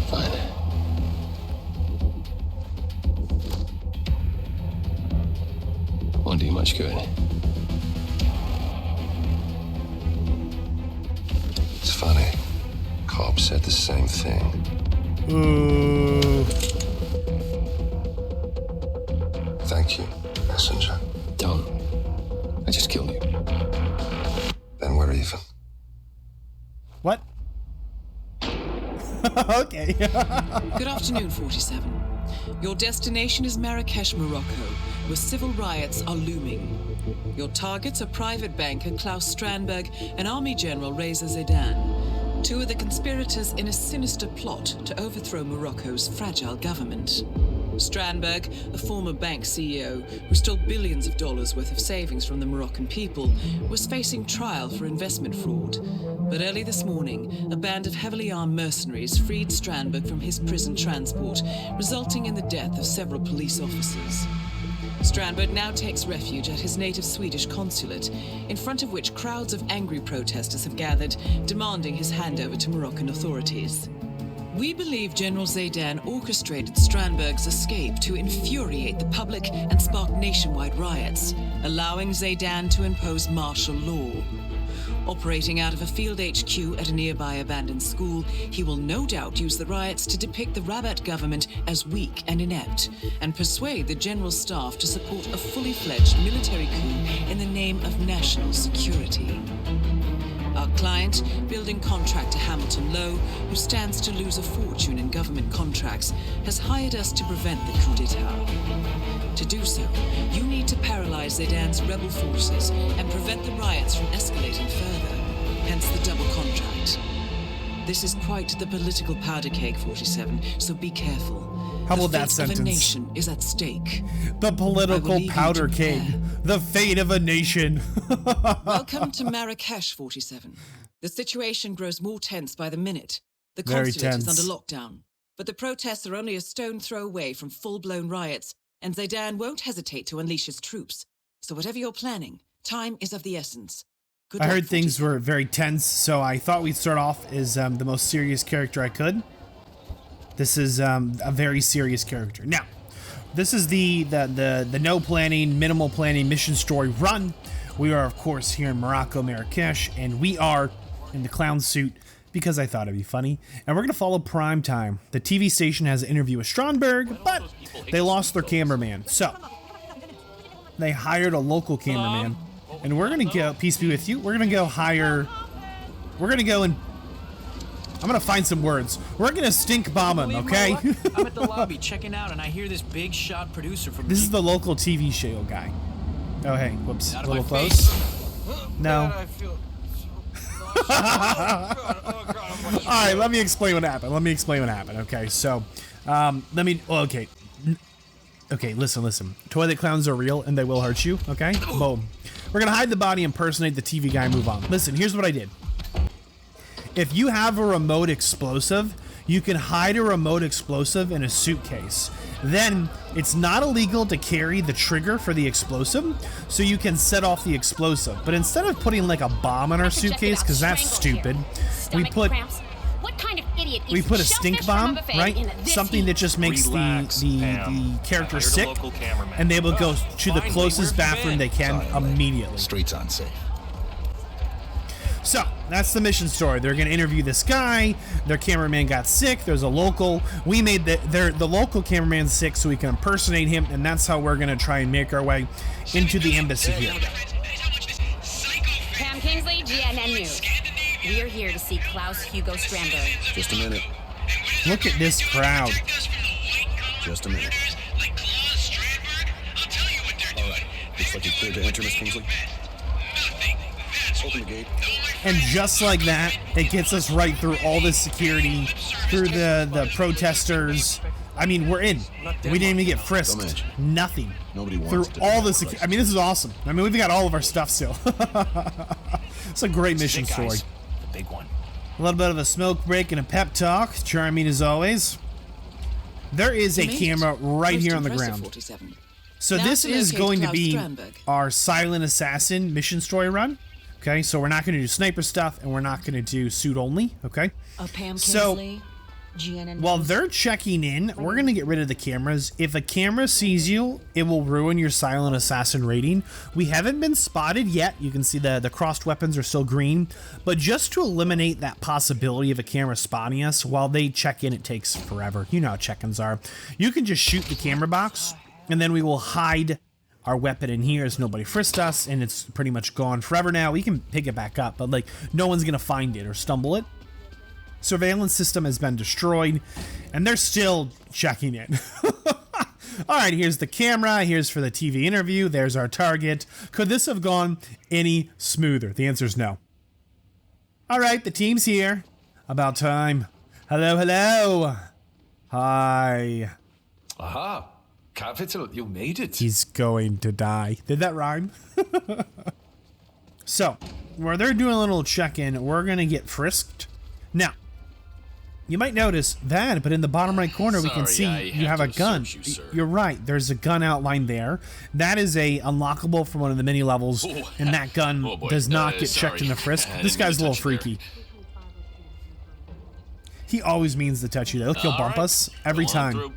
Fine. Won't do you much good. It's funny. Cobb said the same thing. Ooh. Thank you, messenger. Don't. I just killed you. Then we're even. What? Okay. Good afternoon, 47. Your destination is Marrakesh, Morocco, where civil riots are looming. Your targets are private banker Klaus Strandberg and Army General Reza Zaidan, two of the conspirators in a sinister plot to overthrow Morocco's fragile government. Strandberg, a former bank CEO who stole billions of dollars worth of savings from the Moroccan people, was facing trial for investment fraud. But early this morning, a band of heavily armed mercenaries freed Strandberg from his prison transport, resulting in the death of several police officers. Strandberg now takes refuge at his native Swedish consulate, in front of which crowds of angry protesters have gathered, demanding his handover to Moroccan authorities. We believe General Zaidan orchestrated Strandberg's escape to infuriate the public and spark nationwide riots, allowing Zaidan to impose martial law. Operating out of a field HQ at a nearby abandoned school, he will no doubt use the riots to depict the Rabat government as weak and inept, and persuade the general staff to support a fully fledged military coup in the name of national security. Our client, building contractor Hamilton Lowe, who stands to lose a fortune in government contracts, has hired us to prevent the coup d'etat. To do so, you need to paralyze Zaidan's rebel forces and prevent the riots from escalating further, hence the double contract. This is quite the political powder keg, 47, so be careful. How about that sentence? The fate of a nation is at stake. The political powder keg. The fate of a nation. Welcome to Marrakesh, 47. The situation grows more tense by the minute. The Very consulate is tense. under lockdown, but the protests are only a stone throw away from full-blown riots, and Zaidan won't hesitate to unleash his troops. So whatever you're planning, time is of the essence. Good I luck, heard things 47. were very tense, so I thought we'd start off as the most serious character I could. This is a very serious character. Now, this is the no planning, minimal planning mission story run. We are, of course, here in Morocco, Marrakesh, and we are in the clown suit because I thought it'd be funny. And we're going to follow Prime Time. The TV station has an interview with Strandberg, but they lost their cameraman. So, they hired a local cameraman. And we're going to go, peace be with you, we're going to go hire, we're going to go and, I'm going to find some words. We're going to stink bomb him, okay? I'm at the lobby checking out, and I hear this big shot producer from... This is the local TV show guy. Oh, hey, whoops, a little close. No. Alright, let me explain what happened. Okay, so, okay, listen. Toilet clowns are real, and they will hurt you, okay? Boom. We're gonna hide the body, impersonate the TV guy, move on. Listen, here's what I did. If you have a remote explosive, you can hide a remote explosive in a suitcase. Then, it's not illegal to carry the trigger for the explosive, so you can set off the explosive. But instead of putting like a bomb in our suitcase, because that's stupid, we put a stink bomb, right? Something that just makes the character sick, and they will go to the closest bathroom they can immediately. Streets unsafe. So, that's the mission story. They're going to interview this guy. Their cameraman got sick. There's a local. We made the local cameraman sick so we can impersonate him, and that's how we're going to try and make our way into the embassy here. Pam Kingsley, GNN News. We are here to see Klaus Hugo Strandberg. Just a minute. Look at this crowd. Just a minute. like you're cleared to enter, Miss Kingsley. Open the gate. And just like that, it gets us right through all this security, through the protesters. I mean, we're in. We didn't even get frisked. Nothing. Nobody wants through to all the security. I mean, this is awesome. I mean, we've got all of our stuff still. It's a great mission story. The big one. A little bit of a smoke break and a pep talk. Charming as always. There is a camera right here on the ground. 47. So Now this to is locate going to Klaus be Strandberg. our Silent Assassin mission story run. Okay, so we're not going to do sniper stuff, and we're not going to do suit only. Okay. Pam So Kingsley, GNN while they're checking in, we're going to get rid of the cameras. If a camera sees you, it will ruin your Silent Assassin rating. We haven't been spotted yet. You can see the crossed weapons are still green. But just to eliminate that possibility of a camera spotting us, while they check in, it takes forever. You know how check-ins are. You can just shoot the camera box, and then we will hide our weapon in here as nobody frisked us, and it's pretty much gone forever now. We can pick it back up, but like no one's gonna find it or stumble it. Surveillance system has been destroyed, and they're still checking in. All right, here's the camera. Here's for the TV interview. There's our target. Could this have gone any smoother? The answer is no. All right, the team's here. About time. Hello, hello. Hi. Aha. Capital, you made it. He's going to die. Did that rhyme? So, where they're doing a little check-in, we're going to get frisked. Now, you might notice that, but in the bottom right corner, we can see you have a gun. You're right. There's a gun outlined there. That is a unlockable from one of the mini levels, and that gun does not get checked in the frisk. This guy's a little freaky. He always means to touch you, though. He'll bump us every time.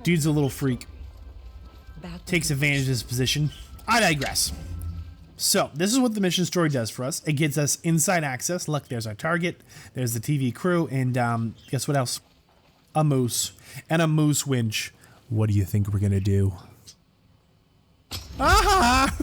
Dude's a little freak. Takes advantage of his position. I digress. So, this is what the mission story does for us. It gets us inside access. Look, there's our target. There's the TV crew. And guess what else? A moose. And a moose winch. What do you think we're going to do? Aha!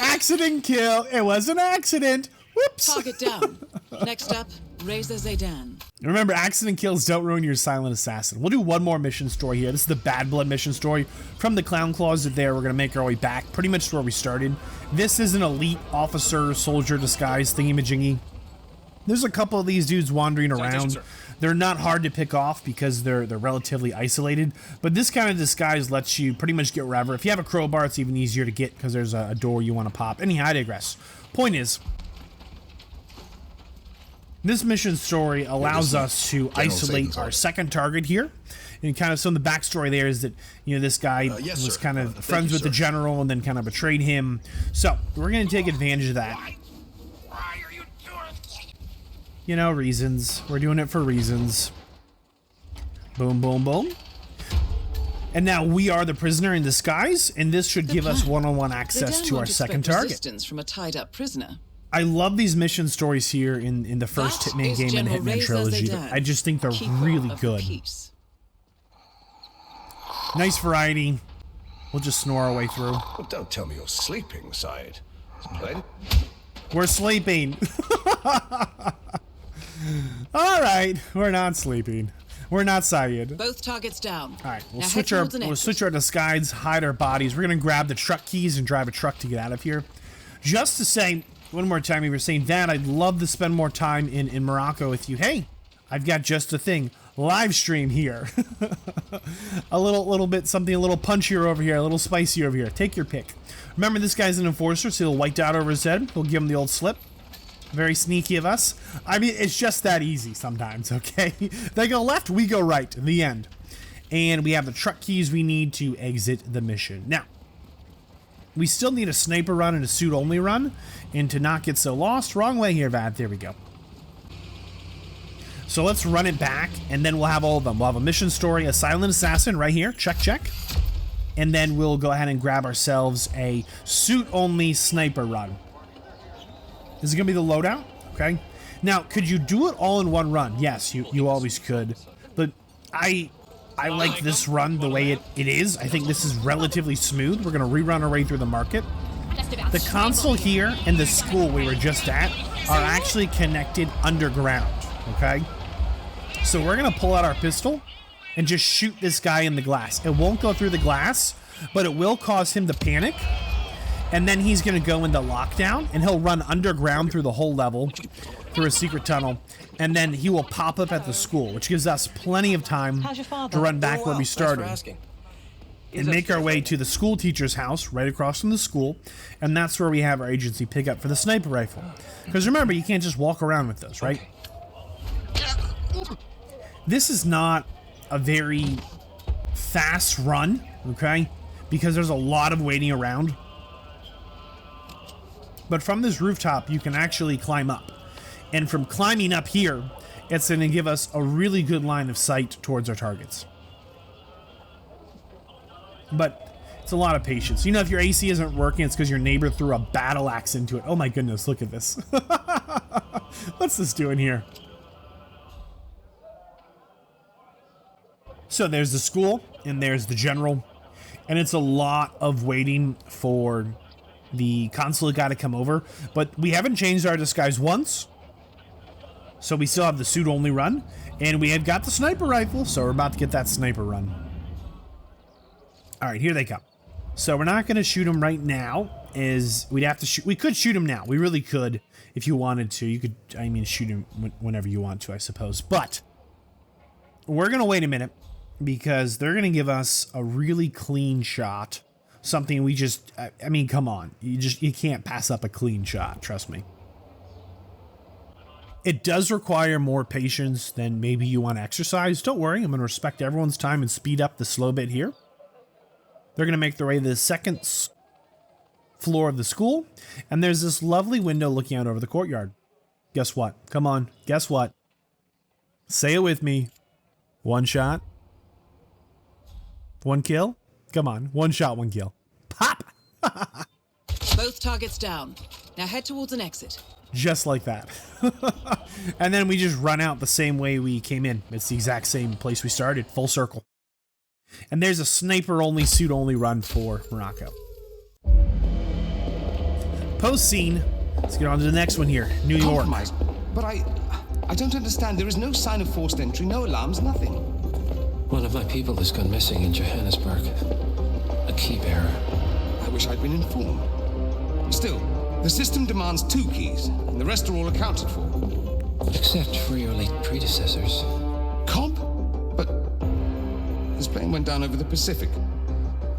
Accident kill. It was an accident. Whoops. Target down. Next up, raise the Zaydan. Remember, accident kills don't ruin your Silent Assassin. We'll do one more mission story here. This is the Bad Blood mission story. From the clown closet there, we're going to make our way back, pretty much to where we started. This is an elite officer, soldier disguise thingy-majingy. There's a couple of these dudes wandering around. They're not hard to pick off because they're relatively isolated. But this kind of disguise lets you pretty much get wherever. If you have a crowbar, it's even easier to get because there's a door you want to pop. Anyhow, I digress. Point is, this mission story allows us to isolate our second target here. And kind of some of the backstory there is that, you know, this guy was kind of friends with the general and then kind of betrayed him. So we're going to take advantage of that. Why are you doing? You know, reasons. We're doing it for reasons. Boom, boom, boom. And now we are the prisoner in disguise, and this should give us one-on-one access to our second target. Resistance from a tied-up prisoner. I love these mission stories here in the first Hitman game and Hitman Trilogy. I just think they're really good. Nice variety. We'll just snore our way through. Well, don't tell me you're sleeping, Syed. We're sleeping. All right, we're not sleeping. We're not Syed. Both targets down. All right, we'll switch our disguise, hide our bodies. We're gonna grab the truck keys and drive a truck to get out of here. Just to say one more time, you were saying, Dad, I'd love to spend more time in Morocco with you. Hey, I've got just a thing. Live stream here. a little bit something a little punchier over here, a little spicier over here. Take your pick. Remember, this guy's an enforcer, so he'll white dot over his head. We'll give him the old slip. Very sneaky of us. I mean, it's just that easy sometimes, okay? They go left, we go right. The end. And we have the truck keys we need to exit the mission. Now, we still need a sniper run and a suit only run. And to not get so lost, wrong way here, Vadd. There we go. So let's run it back, and then we'll have all of them. We'll have a mission story, a Silent Assassin right here. Check, check. And then we'll go ahead and grab ourselves a suit only sniper run. This is going to be the loadout, okay? Now, could you do it all in one run? Yes, you always could. But I like this run the way it is. I think this is relatively smooth. We're going to rerun our way through the market. The console here and the school we were just at are actually connected underground, okay? So we're going to pull out our pistol and just shoot this guy in the glass. It won't go through the glass, but it will cause him to panic. And then he's going to go into lockdown, and he'll run underground through the whole level, through a secret tunnel, and then he will pop up at the school, which gives us plenty of time to run back where we started and make our way to the school teacher's house right across from the school, and that's where we have our agency pick up for the sniper rifle. Because remember, you can't just walk around with those, right? This is not a very fast run, okay? Because there's a lot of waiting around. But from this rooftop, you can actually climb up. And from climbing up here, it's going to give us a really good line of sight towards our targets. But it's a lot of patience. You know, if your AC isn't working, it's because your neighbor threw a battle axe into it. Oh my goodness, look at this. What's this doing here? So there's the school, and there's the general. And it's a lot of waiting for the consulate guy to come over, but we haven't changed our disguise once, so we still have the suit only run, and we have got the sniper rifle, so we're about to get that sniper run. All right, here they come. So we're not going to shoot them right now, as we'd have to shoot. We could shoot them now. We really could if you wanted to. You could, I mean, shoot them whenever you want to, I suppose. But we're going to wait a minute because they're going to give us a really clean shot. Something we just, I mean, come on. You can't pass up a clean shot, trust me. It does require more patience than maybe you want to exercise. Don't worry, I'm going to respect everyone's time and speed up the slow bit here. They're going to make their way to the second floor of the school, and there's this lovely window looking out over the courtyard. Guess what? Come on, guess what? Say it with me. One shot. One kill. Come on, one shot, one kill. Pop! Both targets down. Now head towards an exit. Just like that. And then we just run out the same way we came in. It's the exact same place we started, full circle. And there's a sniper-only, suit-only run for Morocco. Post-scene. Let's get on to the next one here, New York. Compromise. But I don't understand. There is no sign of forced entry, no alarms, nothing. One of my people has gone missing in Johannesburg. A key bearer. I wish I'd been informed. Still, the system demands 2 keys, and the rest are all accounted for. Except for your late predecessors. Comp? But his plane went down over the Pacific.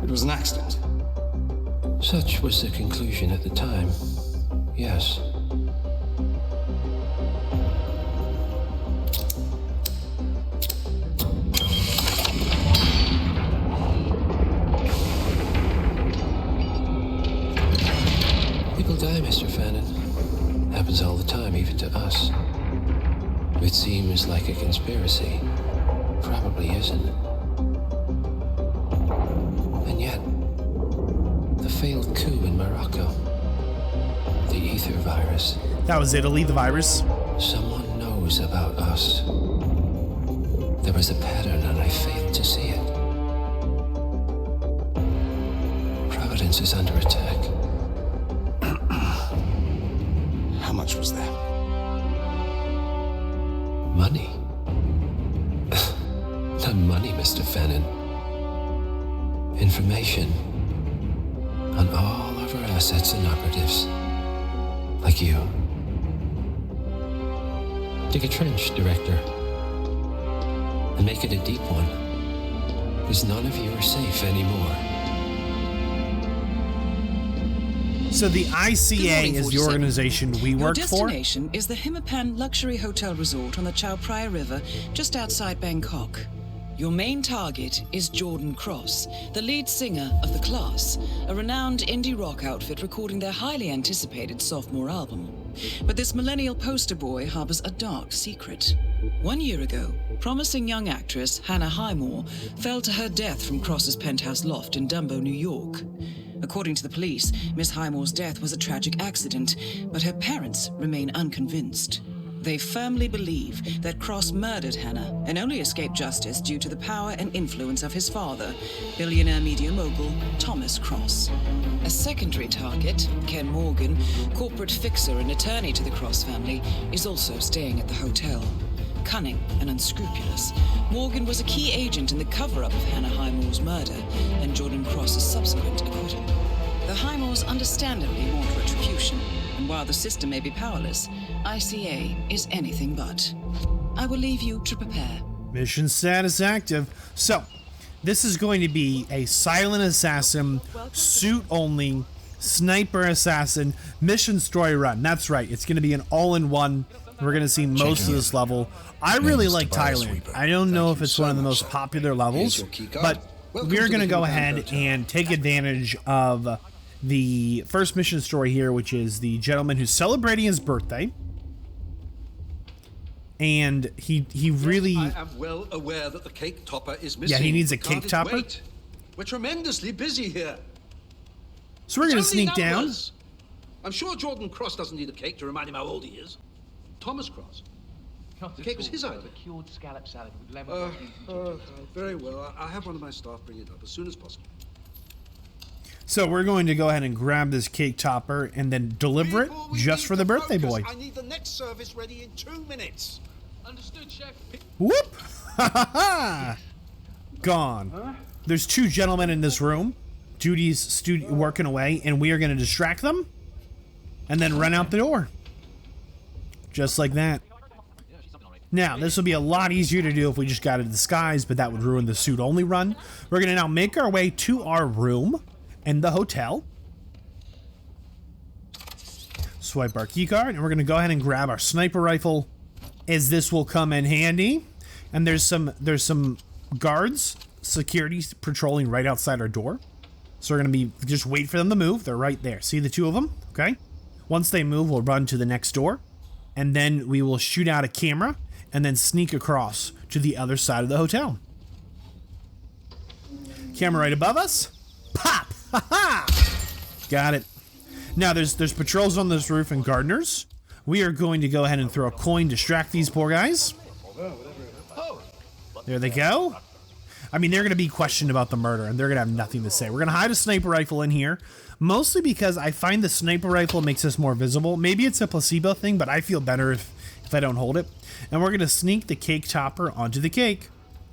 It was an accident. Such was the conclusion at the time. Yes. Die, Mr. Fannin. Happens all the time, even to us. It seems like a conspiracy. Probably isn't. And yet, the failed coup in Morocco, the ether virus. That was Italy, the virus. Someone knows about us. There was a pattern and I failed to see it. Providence is under attack. How much was there? Money. Not money, Mr. Fannin. Information on all of our assets and operatives. Like you. Dig a trench, Director. And make it a deep one. Because none of you are safe anymore. So the ICA is the organization we work for. Your destination is the Himapan Luxury Hotel Resort on the Chao Phraya River, just outside Bangkok. Your main target is Jordan Cross, the lead singer of The Class, a renowned indie rock outfit recording their highly anticipated sophomore album. But this millennial poster boy harbors a dark secret. 1 year ago, promising young actress Hannah Highmore fell to her death from Cross's penthouse loft in Dumbo, New York. According to the police, Miss Highmore's death was a tragic accident, but her parents remain unconvinced. They firmly believe that Cross murdered Hannah and only escaped justice due to the power and influence of his father, billionaire media mogul Thomas Cross. A secondary target, Ken Morgan, corporate fixer and attorney to the Cross family, is also staying at the hotel. cunning and unscrupulous, Morgan was a key agent in the cover-up of Hannah Highmore's murder and Jordan Cross's subsequent acquittal. The Highmores understandably want retribution, and while the system may be powerless, ICA is anything but. I will leave you to prepare. Mission status active. So, this is going to be a silent assassin, suit-only, sniper assassin, mission story run. That's right. It's going to be an all-in-one. We're going to see most of this level. I really like Thailand. I don't know if it's one of the most popular levels, but we're going to go ahead and take advantage of the first mission story here, which is the gentleman who's celebrating his birthday. And he really... I am well aware that the cake topper is missing. Yeah, he needs a cake topper. Wait. We're tremendously busy here. So we're going to sneak down. I'm sure Jordan Cross doesn't need a cake to remind him how old he is. Thomas Cross. The cake was his idea. Cured scallop salad with lemon. Very well. I'll have one of my staff bring it up as soon as possible. So we're going to go ahead and grab this cake topper and then deliver it just for the birthday boy. I need the next service ready in 2 minutes. Understood, Chef. Whoop! Ha ha ha! Gone. There's 2 gentlemen in this room. Judy's working away, and we are going to distract them and then run out the door. Just like that. Now, this will be a lot easier to do if we just got a disguise, but that would ruin the suit-only run. We're going to now make our way to our room in the hotel. Swipe our keycard, and we're going to go ahead and grab our sniper rifle, as this will come in handy. And there's some guards, security patrolling right outside our door. So we're going to be just wait for them to move. They're right there. See the 2 of them? Okay. Once they move, we'll run to the next door, and then we will shoot out a camera and then sneak across to the other side of the hotel. Camera right above us. Pop! Ha ha! Got it. Now there's patrols on this roof and gardeners. We are going to go ahead and throw a coin, distract these poor guys. There they go. I mean, they're going to be questioned about the murder, and they're going to have nothing to say. We're going to hide a sniper rifle in here, mostly because I find the sniper rifle makes us more visible. Maybe it's a placebo thing, but I feel better if I don't hold it. And we're going to sneak the cake topper onto the cake.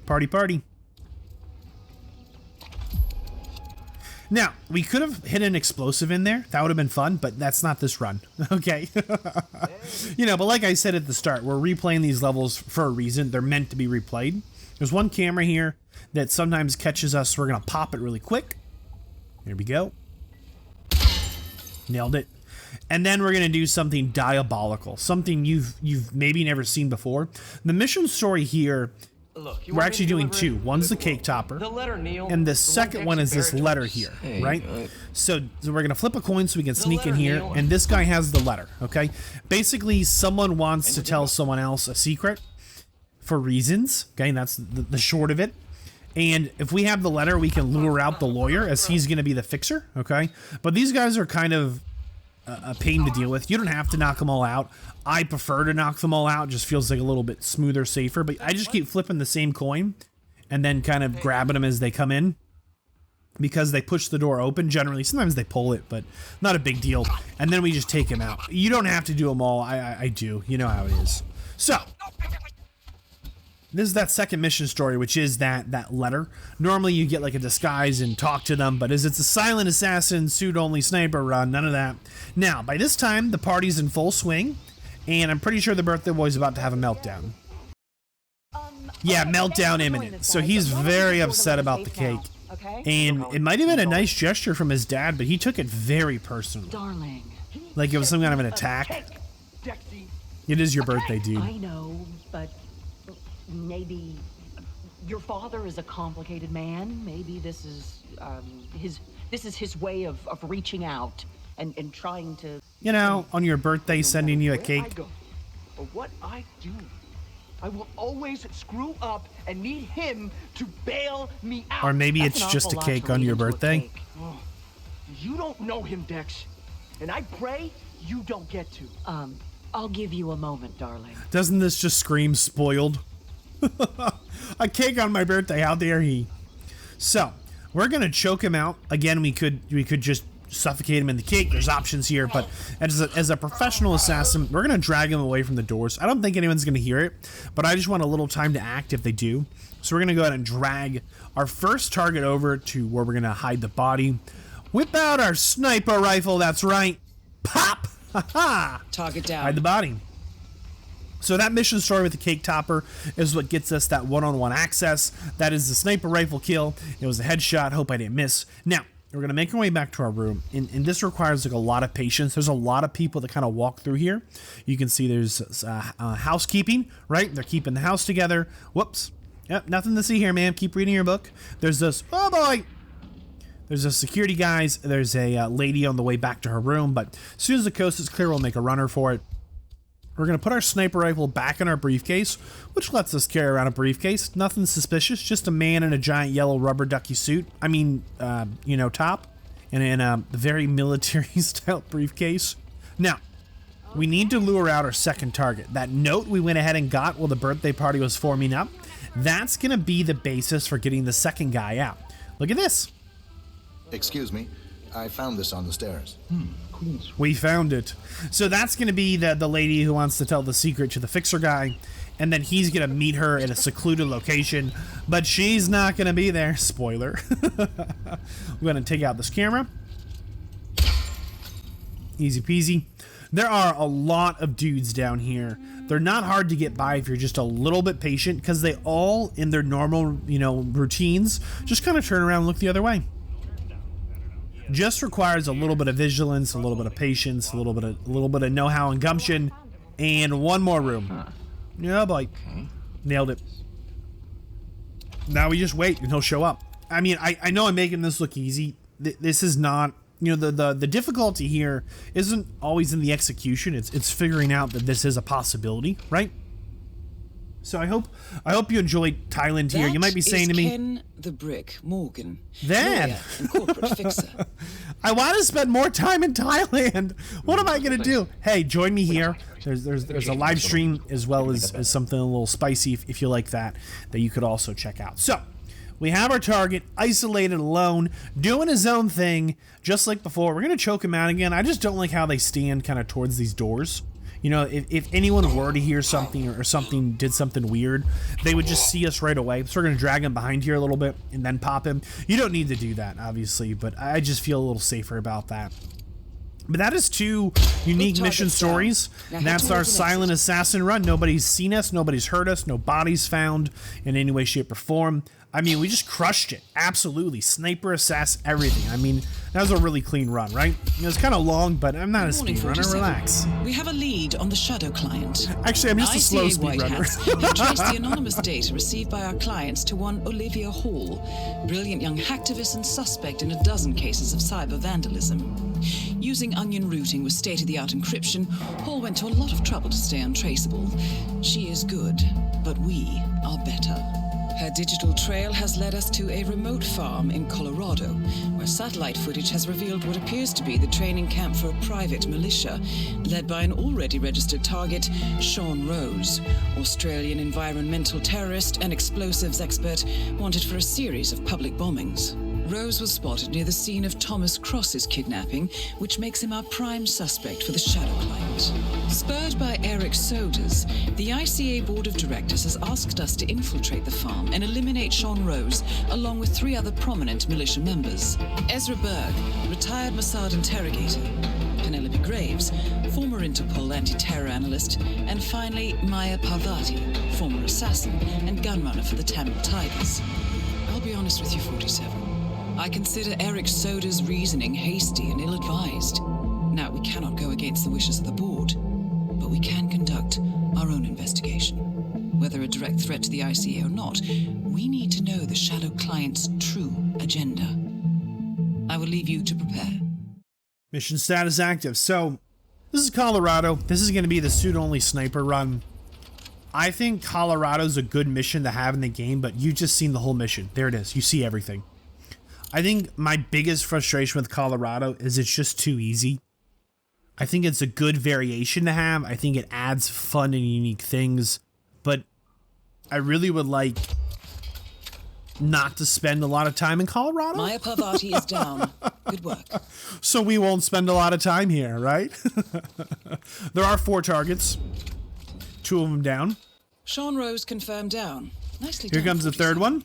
Party, party. Now, we could have hit an explosive in there. That would have been fun, but that's not this run. Okay. You know, but like I said at the start, we're replaying these levels for a reason. They're meant to be replayed. There's one camera here that sometimes catches us. So we're going to pop it really quick. Here we go. Nailed it. And then we're going to do something diabolical. Something you've maybe never seen before. The mission story here... Look, we're actually doing 2. One's the cake topper, and the second one is this letter here, right? So we're going to flip a coin so we can sneak in here, and this guy has the letter, okay? Basically, someone wants to tell someone else a secret for reasons, okay? And that's the short of it. And if we have the letter, we can lure out the lawyer, as he's going to be the fixer, okay? But these guys are kind of a pain to deal with. You don't have to knock them all out. I prefer to knock them all out. It just feels like a little bit smoother, safer. But I just keep flipping the same coin and then kind of grabbing them as they come in, because they push the door open generally. Sometimes they pull it, but not a big deal. And then we just take them out. You don't have to do them all. I do. You know how it is. So this is that second mission story, which is that letter. Normally you get like a disguise and talk to them, but as it's a silent assassin, suit-only sniper run, none of that. Now, by this time, the party's in full swing, and I'm pretty sure the birthday boy's about to have a meltdown. Yeah, meltdown imminent. So he's very upset about the cake. And it might have been a nice gesture from his dad, but he took it very personally. Darling. Like it was some kind of an attack. It is your birthday, dude. I know, but... maybe your father is a complicated man. Maybe this is his way of reaching out and trying to, you know, on your birthday, sending you a cake. Or what I do, I will always screw up and need him to bail me out. Or maybe it's just a cake on your birthday. Oh, you don't know him, Dex, and I pray you don't get to. I'll give you a moment, darling. Doesn't this just scream spoiled? A cake on my birthday, how dare he? So we're gonna choke him out again. We could just suffocate him in the cake. There's options here, but as a professional assassin, we're going to drag him away from the doors. I don't think anyone's going to hear it, but I just want a little time to act if they do. So we're going to go ahead and drag our first target over to where we're going to hide the body. Whip out our sniper rifle, that's right. Pop! Ha-ha! Target down. Hide the body. So that mission story with the cake topper is what gets us that one-on-one access. That is the sniper rifle kill. It was a headshot. Hope I didn't miss. Now, we're going to make our way back to our room. And this requires like a lot of patience. There's a lot of people that kind of walk through here. You can see there's housekeeping, right? They're keeping the house together. Whoops. Yep, nothing to see here, man. Keep reading your book. There's this, oh boy. There's a security guys. There's a lady on the way back to her room. But as soon as the coast is clear, we'll make a runner for it. We're going to put our sniper rifle back in our briefcase, which lets us carry around a briefcase. Nothing suspicious, just a man in a giant yellow rubber ducky suit. I mean, top, and in a very military-style briefcase. Now, we need to lure out our second target. That note we went ahead and got while the birthday party was forming up, that's going to be the basis for getting the second guy out. Look at this. Excuse me, I found this on the stairs. We found it. So that's going to be the lady who wants to tell the secret to the fixer guy, and then he's going to meet her at a secluded location, but she's not going to be there. Spoiler. We're going to take out this camera. Easy peasy. There are a lot of dudes down here. They're not hard to get by if you're just a little bit patient, because they all, in their normal, routines, just kind of turn around and look the other way. Just requires a little bit of vigilance, a little bit of patience, a little bit of know-how and gumption, and one more room. Yeah, boy. Nailed it. Now we just wait and he'll show up. I mean, I know I'm making this look easy. This is not, the difficulty here isn't always in the execution. It's figuring out that this is a possibility, right? So I hope you enjoyed Thailand here. You might be saying to me, Ken the Brick Morgan, That lawyer and corporate fixer. I want to spend more time in Thailand. What am I gonna do? Hey, join me here. There's a live stream as well as something a little spicy if you like that you could also check out. So we have our target isolated, alone, doing his own thing, just like before. We're gonna choke him out again. I just don't like how they stand kind of towards these doors. If anyone were to hear something or something did something weird, they would just see us right away. So we're going to drag him behind here a little bit and then pop him. You don't need to do that, obviously, but I just feel a little safer about that. But that is two unique mission stories. That's our silent assassin run. Nobody's seen us, nobody's heard us, no bodies found in any way, shape, or form. I mean, we just crushed it. Absolutely. Sniper, assassin, everything. I mean, that was a really clean run, right? It was kind of long, but I'm not a speedrunner. Relax. We have a lead on the Shadow client. Actually, I'm just a slow speedrunner. Have traced the anonymous data received by our clients to one Olivia Hall, brilliant young hacktivist and suspect in a dozen cases of cyber vandalism. Using onion routing with state-of-the-art encryption, Hall went to a lot of trouble to stay untraceable. She is good, but we are better. Her digital trail has led us to a remote farm in Colorado, where satellite footage has revealed what appears to be the training camp for a private militia, led by an already registered target, Sean Rose, Australian environmental terrorist and explosives expert wanted for a series of public bombings. Rose was spotted near the scene of Thomas Cross's kidnapping, which makes him our prime suspect for the Shadow client. Spurred by Eric Soders, the ICA Board of Directors has asked us to infiltrate the farm and eliminate Sean Rose, along with 3 other prominent militia members. Ezra Berg, retired Mossad interrogator, Penelope Graves, former Interpol anti-terror analyst, and finally Maya Parvati, former assassin and gunrunner for the Tamil Tigers. I'll be honest with you, 47. I consider Eric Soda's reasoning hasty and ill-advised. Now, we cannot go against the wishes of the board, but we can conduct our own investigation. Whether a direct threat to the ICA or not, we need to know the Shadow client's true agenda. I will leave you to prepare. Mission status active. So, this is Colorado. This is going to be the suit-only sniper run. I think Colorado's a good mission to have in the game, but you've just seen the whole mission. There it is. You see everything. I think my biggest frustration with Colorado is it's just too easy. I think it's a good variation to have. I think it adds fun and unique things, but I really would like not to spend a lot of time in Colorado. Maya Parvati is down. Good work. So we won't spend a lot of time here, right? There are 4 targets. 2 of them down. Sean Rose confirmed down. Nicely Here done, comes the 3rd one.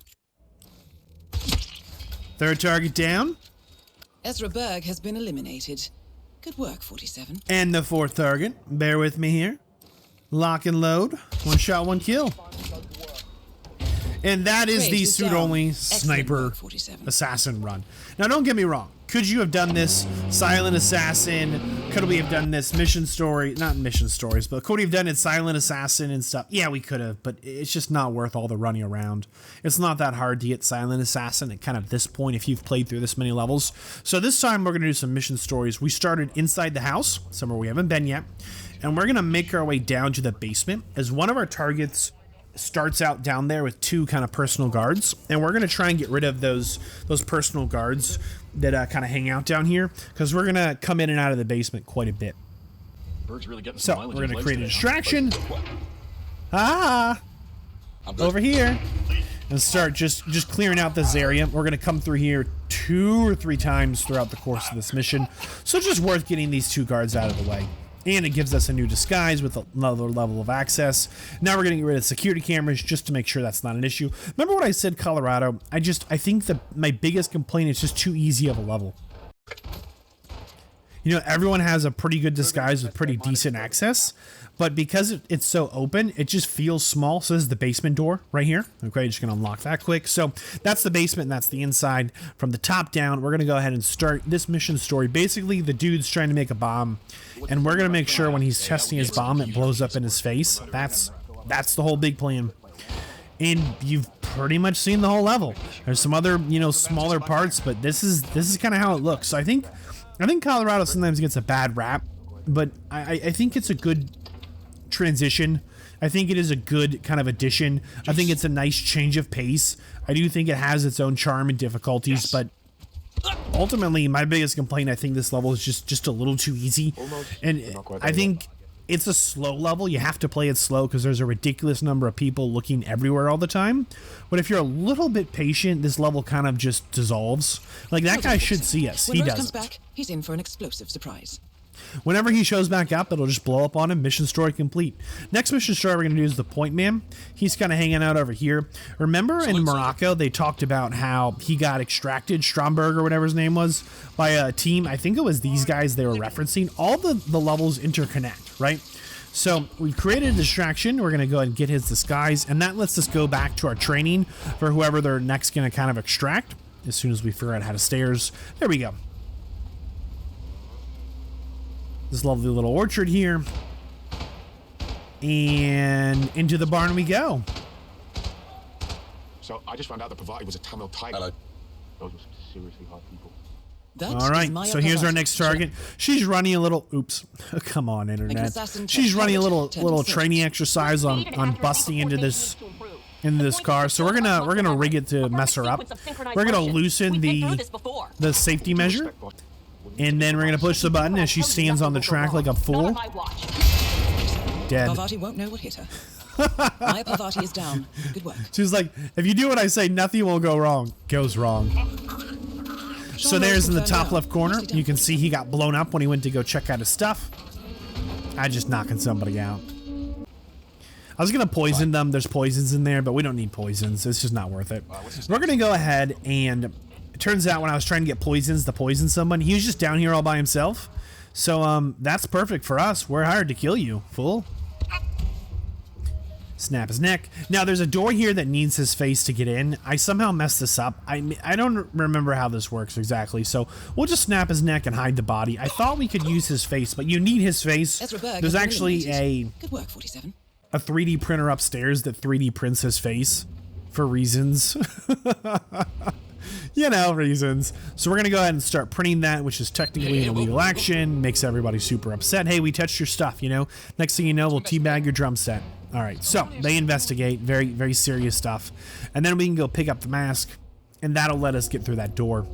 3rd target down. Ezra Berg has been eliminated. Good work, 47. And the 4th target. Bear with me here. Lock and load. 1 shot, 1 kill. And that is the suit-only sniper assassin run. Now, don't get me wrong. Could you have done this silent assassin? Could we have done this mission story? Not mission stories, but could we have done it silent assassin and stuff? Yeah, we could have, but it's just not worth all the running around. It's not that hard to get silent assassin at kind of this point if you've played through this many levels. So this time we're going to do some mission stories. We started inside the house, somewhere we haven't been yet, and we're going to make our way down to the basement as one of our targets starts out down there with 2 kind of personal guards, and we're going to try and get rid of those personal guards that kind of hang out down here, because we're going to come in and out of the basement quite a bit. Bird's really getting So we're going to create a distraction. Over here, and start just clearing out this area. We're going to come through here 2 or 3 times throughout the course of this mission, so it's just worth getting these 2 guards out of the way. And it gives us a new disguise with another level of access. Now we're going to get rid of security cameras just to make sure that's not an issue. Remember what I said, Colorado? I think my biggest complaint is just too easy of a level. You know, everyone has a pretty good disguise with pretty decent access, but because it's so open, it just feels small. So this is the basement door right here. Okay, just gonna unlock that quick. So that's the basement and that's the inside. From the top down, we're gonna go ahead and start this mission story. Basically, the dude's trying to make a bomb, and we're gonna make sure when he's testing his bomb, it blows up in his face. That's the whole big plan. And you've pretty much seen the whole level. There's some other, you know, smaller parts, but this is kind of how it looks. So I think Colorado sometimes gets a bad rap, but I think it's a good transition. I think it is a good kind of addition. I think it's a nice change of pace. I do think it has its own charm and difficulties, but ultimately my biggest complaint, I think this level is just a little too easy. And I think it's a slow level. You have to play it slow because there's a ridiculous number of people looking everywhere all the time. But if you're a little bit patient, this level kind of just dissolves. Like, that guy should see us. He When Rose doesn't. comes back, he's in for an explosive surprise. Whenever he shows back up, it'll just blow up on him. Mission story complete. Next mission story we're going to do is the Point Man. He's kind of hanging out over here. Remember in Morocco, they talked about how he got extracted, Stromberg or whatever his name was, by a team. I think it was these guys they were referencing. All the levels interconnect, right? So we've created a distraction. We're going to go ahead and get his disguise, and that lets us go back to our training for whoever they're next going to kind of extract as soon as we figure out how to stairs. There we go. This lovely little orchard here. And into the barn we go. So I just found out that Parvati was a Tamil tiger. Hello. Those were some seriously hard people. All right, so here's our next target. She's running a little, oops, come on, internet. She's running a little training exercise on busting into this car. So we're gonna rig it to mess her up. We're gonna loosen the safety measure, and then we're gonna push the button as she stands on the track like a fool. Dead. Parvati won't know what hit her. Maya Parvati is down. Good work. She's like, if you do what I say, nothing will go wrong. Goes wrong. So there's in the top left corner, you can see he got blown up when he went to go check out his stuff. I just knocking somebody out. I was gonna poison them. There's poisons in there, but we don't need poisons. It's just not worth it. We're gonna go ahead, and it turns out when I was trying to get poisons to poison someone, he was just down here all by himself. So that's perfect for us. We're hired to kill you, fool. Snap his neck. Now there's a door here that needs his face to get in. I somehow messed this up. I don't remember how this works exactly, so we'll just snap his neck and hide the body. I thought we could use his face, but you need his face. There's actually Good work, 47. a 3D printer upstairs that 3D prints his face for reasons. You know, reasons. So we're gonna go ahead and start printing that, which is technically an illegal action. Makes everybody super upset. Hey, we touched your stuff, you know? Next thing you know, we'll teabag your drum set. All right, so they investigate. Very, very serious stuff. And then we can go pick up the mask, and that'll let us get through that door.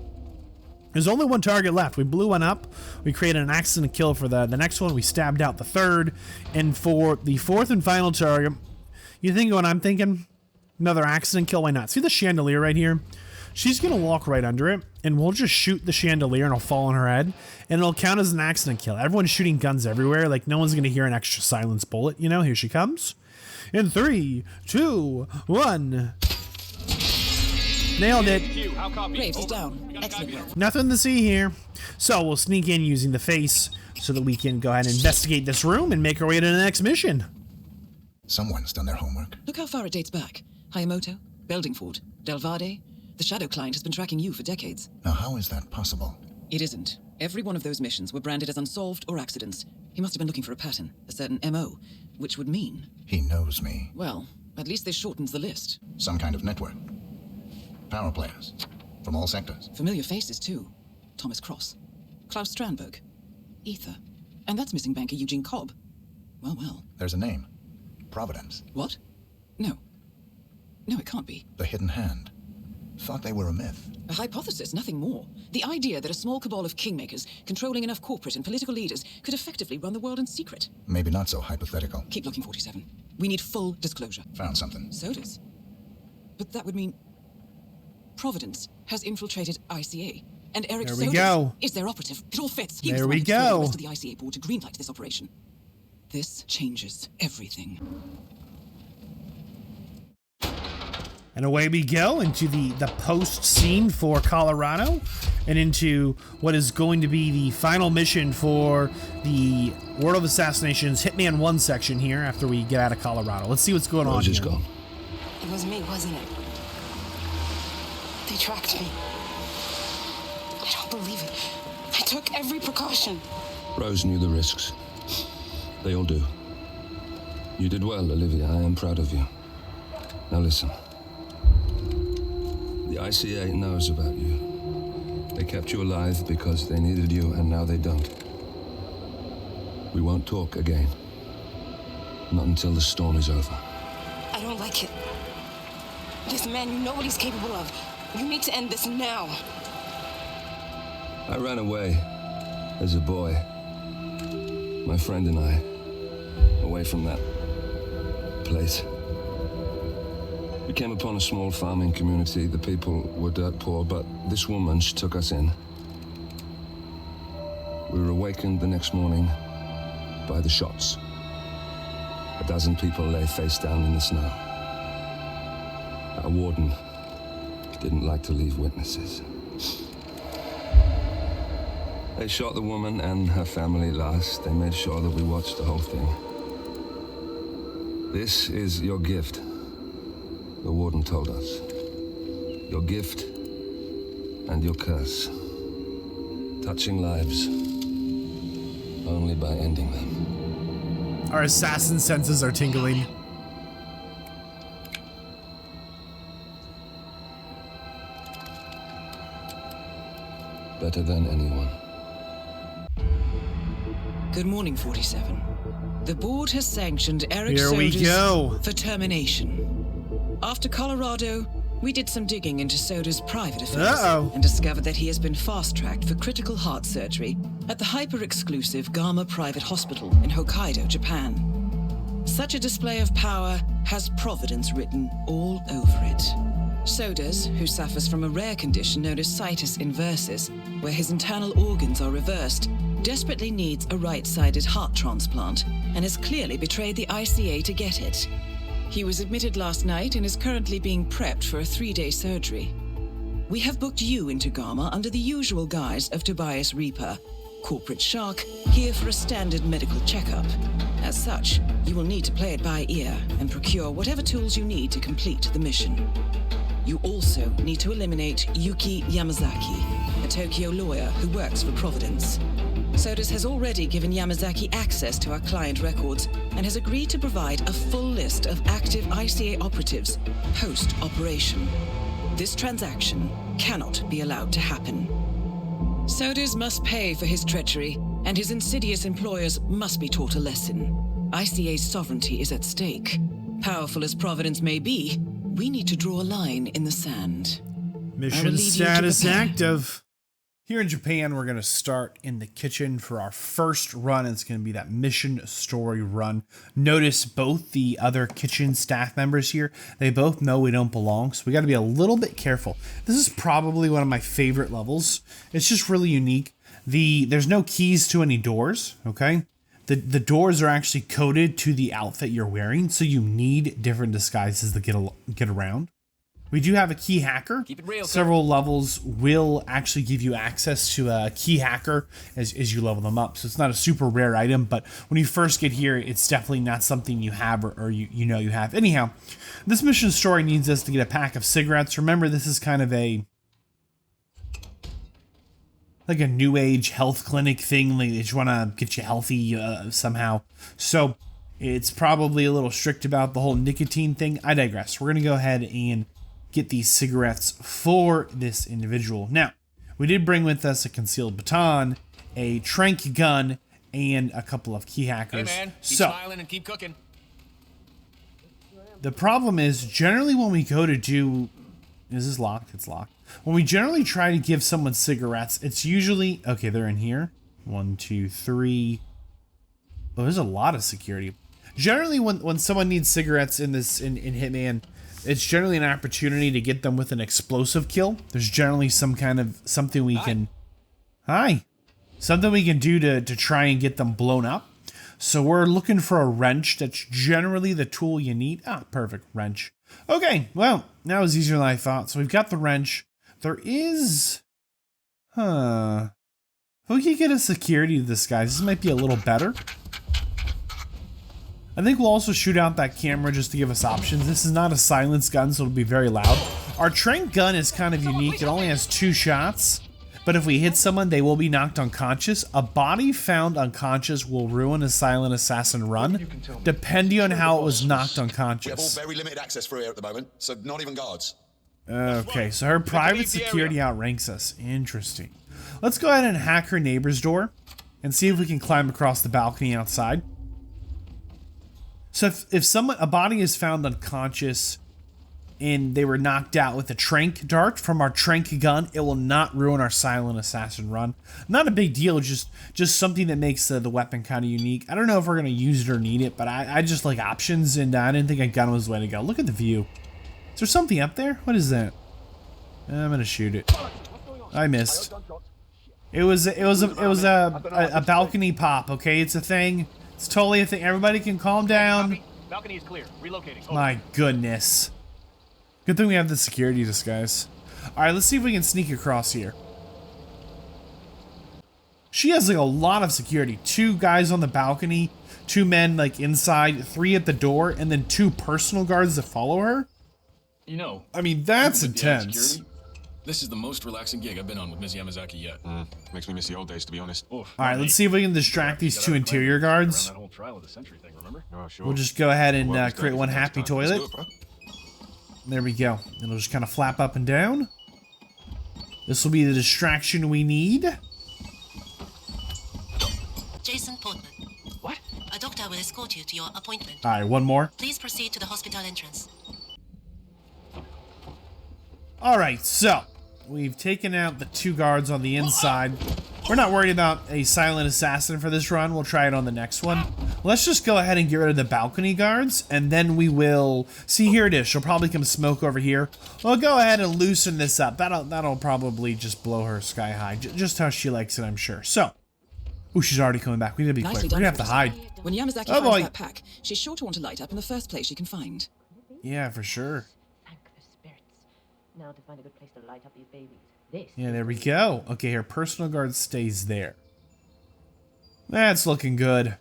There's only one target left. We blew one up. We created an accident kill for the next one. We stabbed out the third. And for the fourth and final target, you think what I'm thinking? Another accident kill, why not? See the chandelier right here? She's gonna walk right under it, and we'll just shoot the chandelier and it'll fall on her head, and it'll count as an accident kill. Everyone's shooting guns everywhere, like no one's gonna hear an extra silence bullet, you know? Here she comes. In 3, 2, 1. Nailed it. Graves is down. Excellent work. Nothing to see here. So we'll sneak in using the face so that we can go ahead and investigate this room and make our way to the next mission. Someone's done their homework. Look how far it dates back. Hayamoto, Beldingford, Del Valle. The Shadow client has been tracking you for decades. Now, how is that possible? It isn't. Every one of those missions were branded as unsolved or accidents. He must have been looking for a pattern, a certain MO, which would mean... He knows me. Well, at least this shortens the list. Some kind of network. Power players. From all sectors. Familiar faces, too. Thomas Cross. Klaus Strandberg. Ether. And that's missing banker Eugene Cobb. Well, well. There's a name. Providence. What? No. No, it can't be. The Hidden Hand. Thought they were a myth. A hypothesis, nothing more. The idea that a small cabal of kingmakers, controlling enough corporate and political leaders, could effectively run the world in secret. Maybe not so hypothetical. Keep looking, 47. We need full disclosure. Found something. Sodas. But that would mean... Providence has infiltrated ICA. And Eric There we Sodas go. is their operative. It all fits. He There was we the one who told go. the rest of the ICA board to greenlight this operation. This changes everything. And away we go into the post scene for Colorado and into what is going to be the final mission for the World of Assassinations Hitman 1 section here after we get out of Colorado. Let's see what's going on here. Gone. It was me, wasn't it? They tracked me. I don't believe it. I took every precaution. Rose knew the risks. They all do. You did well, Olivia. I am proud of you. Now listen. The ICA knows about you. They kept you alive because they needed you, and now they don't. We won't talk again. Not until the storm is over. I don't like it. This man, you know what he's capable of. You need to end this now. I ran away as a boy. My friend and I. Away from that place. We came upon a small farming community. The people were dirt poor, but this woman, she took us in. We were awakened the next morning by the shots. A dozen people lay face down in the snow. Our warden didn't like to leave witnesses. They shot the woman and her family last. They made sure that we watched the whole thing. This is your gift. The warden told us. Your gift and your curse. Touching lives only by ending them. Our assassin senses are tingling. Better than anyone. Good morning, 47. The board has sanctioned Eric Here we Sodas go. for termination. After Colorado, we did some digging into Soda's private affairs and discovered that he has been fast-tracked for critical heart surgery at the hyper-exclusive Gama Private Hospital in Hokkaido, Japan. Such a display of power has Providence written all over it. Sodas, who suffers from a rare condition known as situs inversus, where his internal organs are reversed, desperately needs a right-sided heart transplant and has clearly betrayed the ICA to get it. He was admitted last night and is currently being prepped for a 3-day surgery. We have booked you into Gama under the usual guise of Tobias Reaper, corporate shark, here for a standard medical checkup. As such, you will need to play it by ear and procure whatever tools you need to complete the mission. You also need to eliminate Yuki Yamazaki, a Tokyo lawyer who works for Providence. Sodas has already given Yamazaki access to our client records and has agreed to provide a full list of active ICA operatives post-operation. This transaction cannot be allowed to happen. Sodas must pay for his treachery, and his insidious employers must be taught a lesson. ICA's sovereignty is at stake. Powerful as Providence may be, we need to draw a line in the sand. Mission status active. Here in Japan, we're going to start in the kitchen for our first run. It's going to be that mission story run. Notice both the other kitchen staff members here, they both know we don't belong, so we got to be a little bit careful. This is probably one of my favorite levels. It's just really unique. There's no keys to any doors, okay? The doors are actually coded to the outfit you're wearing, so you need different disguises to get around. We do have a key hacker. Keep it real, Several levels will actually give you access to a key hacker as you level them up. So it's not a super rare item, but when you first get here, it's definitely not something you have or you know you have. Anyhow, this mission story needs us to get a pack of cigarettes. Remember, this is kind of like a new age health clinic thing. Like they just want to get you healthy somehow. So it's probably a little strict about the whole nicotine thing. I digress. We're going to go ahead and get these cigarettes for this individual. Now, we did bring with us a concealed baton, a trank gun, and a couple of key hackers. Hey man, keep smiling and keep cooking. The problem is, generally when we go to do... Is this locked? It's locked. When we generally try to give someone cigarettes, it's usually... Okay, they're in here. 1, 2, 3... Oh, there's a lot of security. Generally, when someone needs cigarettes in Hitman, it's generally an opportunity to get them with an explosive kill. There's generally something we can do to try and get them blown up. So we're looking for a wrench. That's generally the tool you need. Ah, perfect, wrench. Okay, well, that was easier than I thought. So we've got the wrench. There is... If we could get a security disguise, this might be a little better. I think we'll also shoot out that camera just to give us options. This is not a silenced gun, so it'll be very loud. Our trank gun is kind of unique. It only has 2 shots, but if we hit someone, they will be knocked unconscious. A body found unconscious will ruin a silent assassin run, depending on how it was knocked unconscious. We have all very limited access through here at the moment, so not even guards. Okay, so her private security outranks us. Interesting. Let's go ahead and hack her neighbor's door and see if we can climb across the balcony outside. So if a body is found unconscious and they were knocked out with a trank dart from our trank gun, it will not ruin our silent assassin run. Not a big deal, just something that makes the weapon kind of unique. I don't know if we're going to use it or need it, but I just like options, and I didn't think a gun was the way to go. Look at the view. Is there something up there? What is that? I'm going to shoot it. I missed. It was a balcony pop, okay? It's a thing. It's totally a thing. Everybody can calm down. Balcony is clear. Relocating. Over. My goodness. Good thing we have the security disguise. Alright, let's see if we can sneak across here. She has like a lot of security. 2 guys on the balcony, 2 men like inside, 3 at the door, and then 2 personal guards that follow her. You know, I mean, that's intense. This is the most relaxing gig I've been on with Ms. Yamazaki yet. Makes me miss the old days, to be honest. Alright, let's see if we can distract these 2 interior guards. That whole trial of the century thing, remember? Oh, sure. We'll just go ahead and create one happy toilet. There we go. It'll just kind of flap up and down. This will be the distraction we need. Jason Portman. What? A doctor will escort you to your appointment. Alright, one more. Please proceed to the hospital entrance. Alright, so we've taken out the 2 guards on the inside. We're not worried about a silent assassin for this run. We'll try it on the next one. Let's just go ahead and get rid of the balcony guards, and then we will... See, here it is. She'll probably come smoke over here. We'll go ahead and loosen this up. That'll probably just blow her sky high. Just how she likes it, I'm sure. So... Ooh, she's already coming back. We need to be quick. We're gonna have to hide. When Yamazaki finds that pack, she's sure to want to light up in the first place she can find. Yeah, for sure. Now to find a good place to light up these babies. Yeah, there we go. Okay, her personal guard stays there. That's looking good.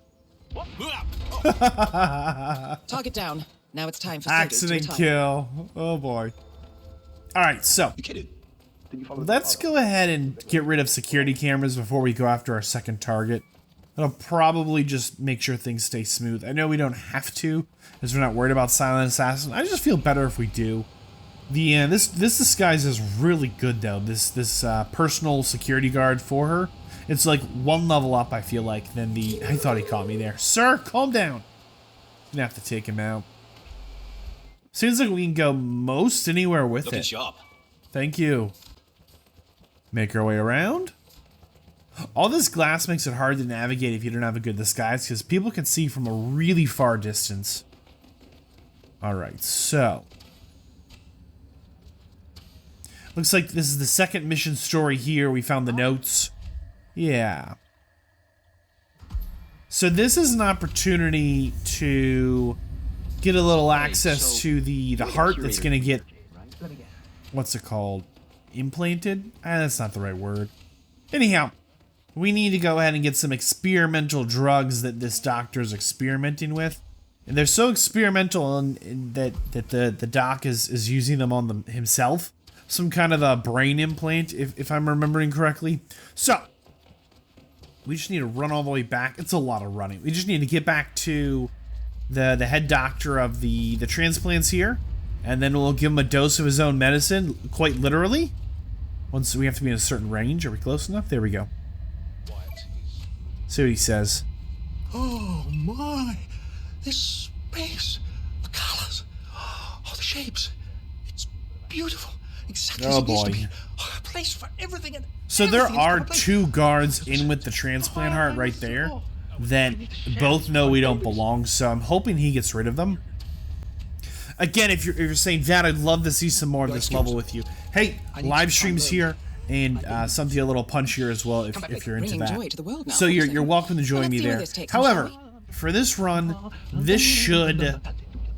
Target down. Now it's time for accident kill. Oh boy. Alright, so let's go ahead and get rid of security cameras before we go after our second target. That'll probably just make sure things stay smooth. I know we don't have to, as we're not worried about silent assassin. I just feel better if we do. This disguise is really good though. This personal security guard for her. It's like 1 level up, I feel like, than the... I thought he caught me there. Sir, calm down. Gonna have to take him out. Seems like we can go most anywhere with it. Looking sharp. Thank you. Make our way around. All this glass makes it hard to navigate if you don't have a good disguise, because people can see from a really far distance. Alright, so. Looks like this is the second mission story here. We found the notes. Yeah. So this is an opportunity to get a little access to the heart that's going to get, what's it called? Implanted? That's not the right word. Anyhow, we need to go ahead and get some experimental drugs that this doctor is experimenting with. And they're so experimental that the doc is using them on them himself. Some kind of a brain implant, if I'm remembering correctly. So, we just need to run all the way back. It's a lot of running. We just need to get back to the head doctor of the transplants here. And then we'll give him a dose of his own medicine, quite literally. Once we have to be in a certain range. Are we close enough? There we go. See what he says. Oh my! This space, the colors, the shapes. It's beautiful. Exactly as it needs to be. A place for everything and so there are two guards in with the transplant heart right there that both know we don't belong, so I'm hoping he gets rid of them. Again, if you're saying, Vadd, I'd love to see some more of this level with you. Hey, live streams here, and something a little punchier as well if you're into that. So you're welcome to join me there. However, for this run, this should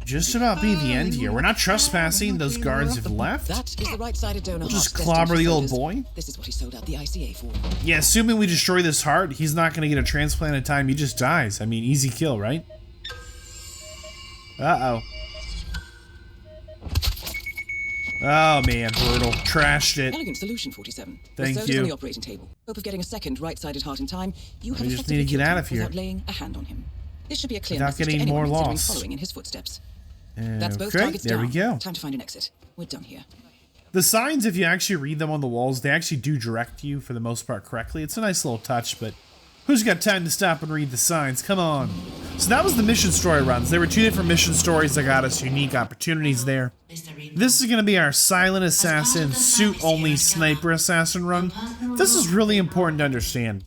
just about be the end here. We're not trespassing. Those guards have left. That is the right-sided donor. We'll just clobber the old boy. This is what he sold out the ICA for. Yeah, assuming we destroy this heart, he's not going to get a transplant in time. He just dies. I mean, easy kill, right? Uh-oh. Oh, man, brutal. Trashed it. Elegant solution, 47. Thank you. On the operating table. Hope of getting a second right-sided heart in time. You have just need to get out of here without laying a hand on him. This should be a clear without message getting to anyone more considering loss. following in his footsteps. That's both okay, targets there down. we go. Time to find an exit. We're done here. The signs, if you actually read them on the walls, they actually do direct you for the most part correctly. It's a nice little touch, but who's got time to stop and read the signs? Come on. So that was the mission story runs. There were two different mission stories that got us unique opportunities there. This is going to be our silent assassin, suit-only sniper assassin run. This is really important to understand.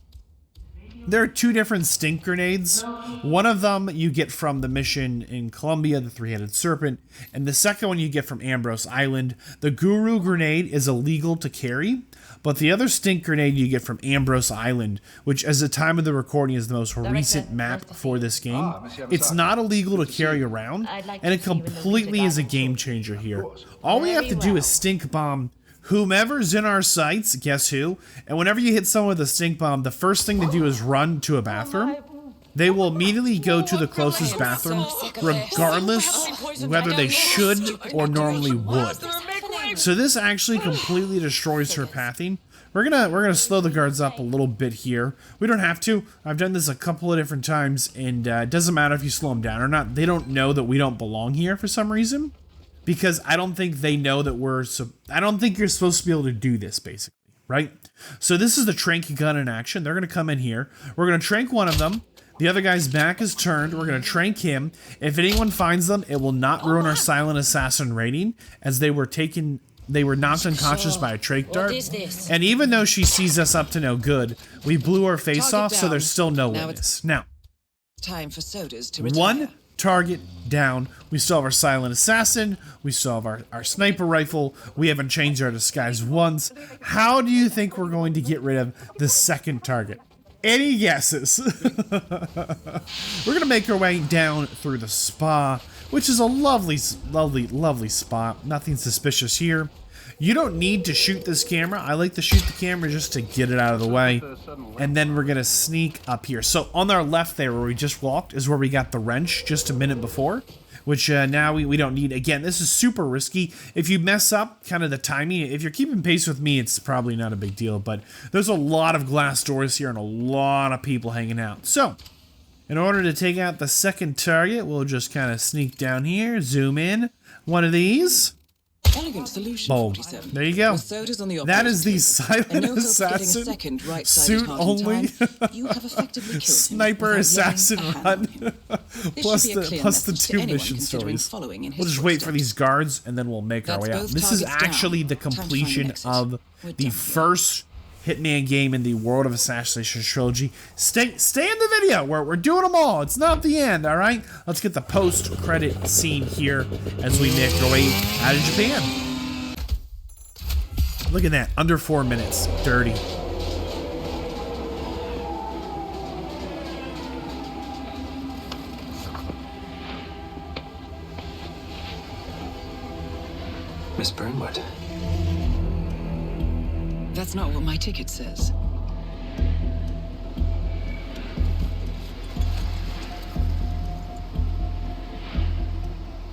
There are two different stink grenades. One of them you get from the mission in Colombia, the three-headed serpent, and the second one you get from Ambrose Island. The Guru grenade is illegal to carry, but the other stink grenade you get from Ambrose Island, which as the time of the recording is the most recent map for this game. It's not illegal to carry around, and it completely is a game changer here. All we have to do is stink bomb whomever's in our sights, guess who? And whenever you hit someone with a stink bomb, the first thing to do is run to a bathroom. They will immediately go to the closest bathroom, regardless whether they should or normally would. So this actually completely destroys her pathing. We're gonna slow the guards up a little bit here. We don't have to. I've done this a couple of different times, and it doesn't matter if you slow them down or not. They don't know that we don't belong here for some reason. Because I don't think they know that I don't think you're supposed to be able to do this, basically, right? So this is the trank gun in action. They're going to come in here. We're going to trank one of them. The other guy's back is turned. We're going to trank him. If anyone finds them, it will not ruin our silent assassin rating, as they were knocked unconscious by a trank dart. And even though she sees us up to no good, we blew our face off, so there's still no witness. Now, time for sodas to retire. One target down. We still have our silent assassin. We still have our sniper rifle. We haven't changed our disguise once. How do you think we're going to get rid of the second target? Any guesses? We're going to make our way down through the spa, which is a lovely, lovely, lovely spot. Nothing suspicious here. You don't need to shoot this camera. I like to shoot the camera just to get it out of the way. And then we're going to sneak up here. So on our left there where we just walked is where we got the wrench just a minute before. Which now we don't need. Again, this is super risky. If you mess up kind of the timing, if you're keeping pace with me, it's probably not a big deal. But there's a lot of glass doors here and a lot of people hanging out. So in order to take out the second target, we'll just kind of sneak down here, zoom in. One of these. Elegant solution, boom. 47. There you go. The that is the silent assassin suit only sniper assassin run. plus the two mission stories. We'll just wait for these guards and then we'll make our way out. This is actually the completion of the first Hitman game in the world of Assassination Trilogy. Stay in the video. We're doing them all. It's not the end, all right? Let's get the post-credit scene here as we make our way out of Japan. Look at that. Under 4 minutes. Dirty. Miss Burnwood. That's not what my ticket says.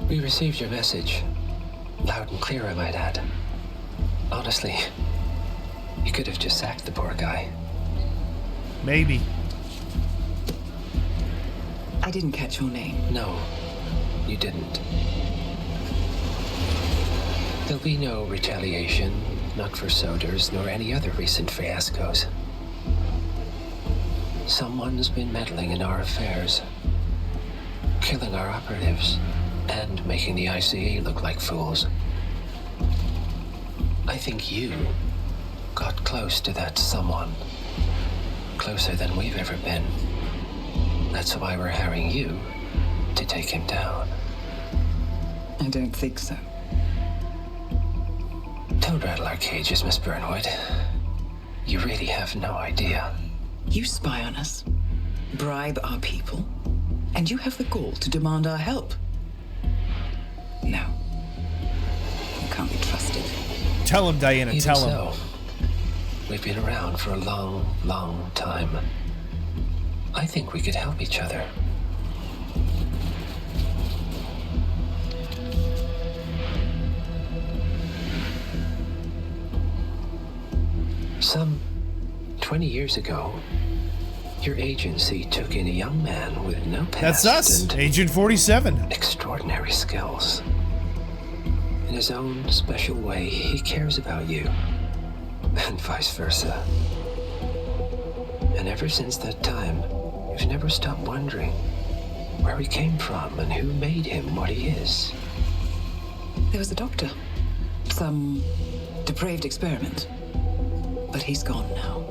We received your message. Loud and clear, I might add. Honestly, you could have just sacked the poor guy. Maybe. I didn't catch your name. No, you didn't. There'll be no retaliation, not for Soders, nor any other recent fiascos. Someone's been meddling in our affairs, killing our operatives, and making the ICA look like fools. I think you got close to that someone. Closer than we've ever been. That's why we're hiring you to take him down. I don't think so. Don't rattle our cages, Miss Burnwood. You really have no idea. You spy on us, bribe our people, and you have the gall to demand our help. No. You can't be trusted. Tell him, Diana, Even tell him. so, we've been around for a long, long time. I think we could help each other. Some 20 years ago, your agency took in a young man with no past. That's us, Agent 47. Extraordinary skills. In his own special way, he cares about you, and vice versa. And ever since that time, you've never stopped wondering where he came from and who made him what he is. There was a doctor. Some depraved experiment. But he's gone now.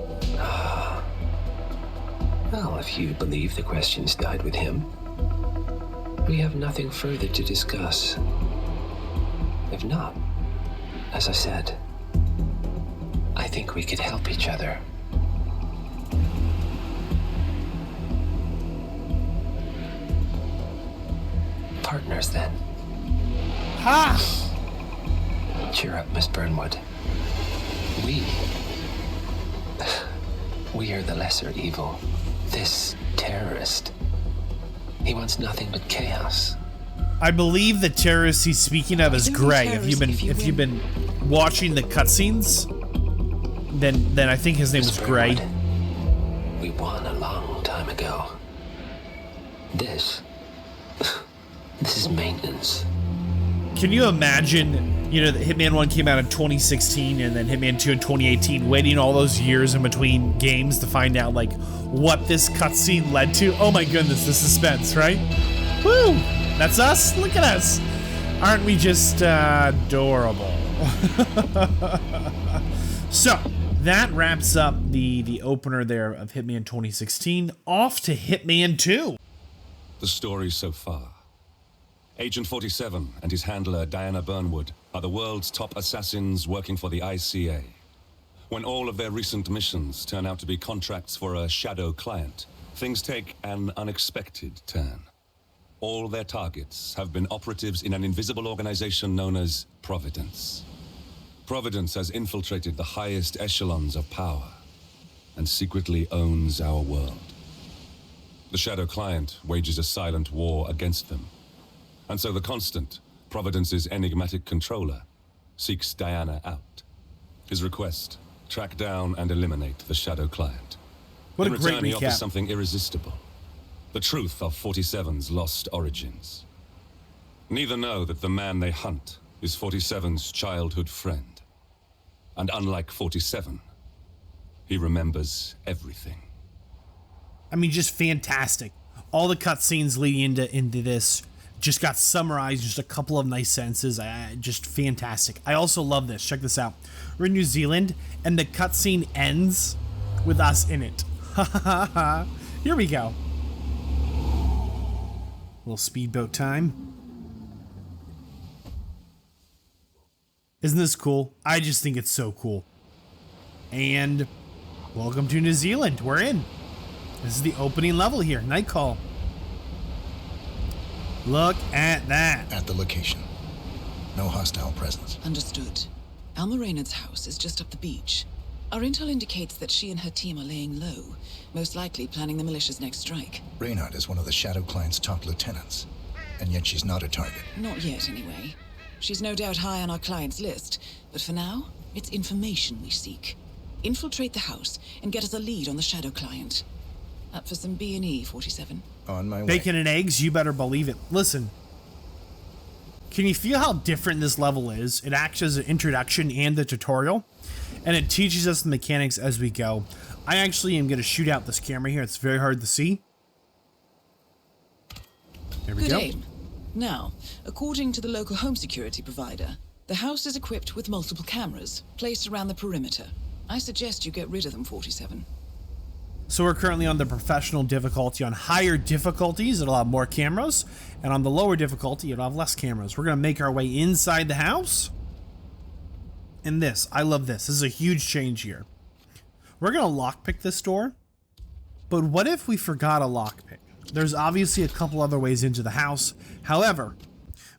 Well, if you believe the questions died with him, we have nothing further to discuss. If not, as I said, I think we could help each other. Partners, then. Ha! Cheer up, Miss Burnwood. We are the lesser evil. This terrorist. He wants nothing but chaos. I believe the terrorist he's speaking of is Gray. If you've been watching the cutscenes, then I think his name is Gray. We won a long time ago. This is maintenance. Can you imagine, you know, that Hitman 1 came out in 2016 and then Hitman 2 in 2018, waiting all those years in between games to find out, like, what this cutscene led to? Oh my goodness, the suspense, right? Woo! That's us? Look at us! Aren't we just adorable? So, that wraps up the opener there of Hitman 2016. Off to Hitman 2. The story so far. Agent 47 and his handler Diana Burnwood are the world's top assassins working for the ICA. When all of their recent missions turn out to be contracts for a shadow client, things take an unexpected turn. All their targets have been operatives in an invisible organization known as Providence. Providence has infiltrated the highest echelons of power and secretly owns our world. The shadow client wages a silent war against them. And so the Constant, Providence's enigmatic controller, seeks Diana out. His request, track down and eliminate the shadow client. What a In great return, he recap. offers something irresistible. The truth of 47's lost origins. Neither know that the man they hunt is 47's childhood friend. And unlike 47, he remembers everything. I mean, just fantastic. All the cutscenes leading into this, just got summarized, just a couple of nice sentences, just fantastic. I also love this. Check this out. We're in New Zealand, and the cutscene ends with us in it. Here we go. Little speedboat time. Isn't this cool? I just think it's so cool. And welcome to New Zealand. We're in. This is the opening level here. Night Call. Look at that. At the location. No hostile presence. Understood. Alma Reynard's house is just up the beach. Our intel indicates that she and her team are laying low, most likely planning the militia's next strike. Reynard is one of the Shadow Client's top lieutenants, and yet she's not a target. Not yet, anyway. She's no doubt high on our client's list, but for now, it's information we seek. Infiltrate the house and get us a lead on the Shadow Client. Up for some B&E, 47. On my way. Bacon and eggs, you better believe it. Listen. Can you feel how different this level is? It acts as an introduction and a tutorial, and it teaches us the mechanics as we go. I actually am going to shoot out this camera here. It's very hard to see. There we Good go. aim. Now, according to the local home security provider, the house is equipped with multiple cameras placed around the perimeter. I suggest you get rid of them, 47. So we're currently on the professional difficulty. On higher difficulties, it'll have more cameras, and on the lower difficulty, it'll have less cameras. We're going to make our way inside the house. And this, I love this. This is a huge change here. We're going to lockpick this door, but what if we forgot a lockpick? There's obviously a couple other ways into the house. However,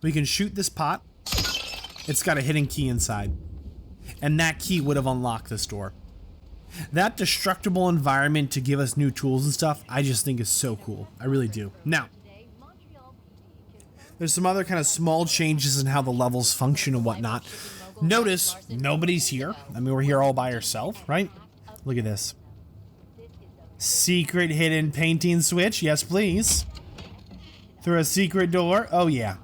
we can shoot this pot. It's got a hidden key inside, and that key would have unlocked this door. That destructible environment to give us new tools and stuff, I just think is so cool. I really do. Now, there's some other kind of small changes in how the levels function and whatnot. Notice, nobody's here. I mean, we're here all by ourselves, right? Look at this. Secret hidden painting switch. Yes, please. Through a secret door. Oh, yeah.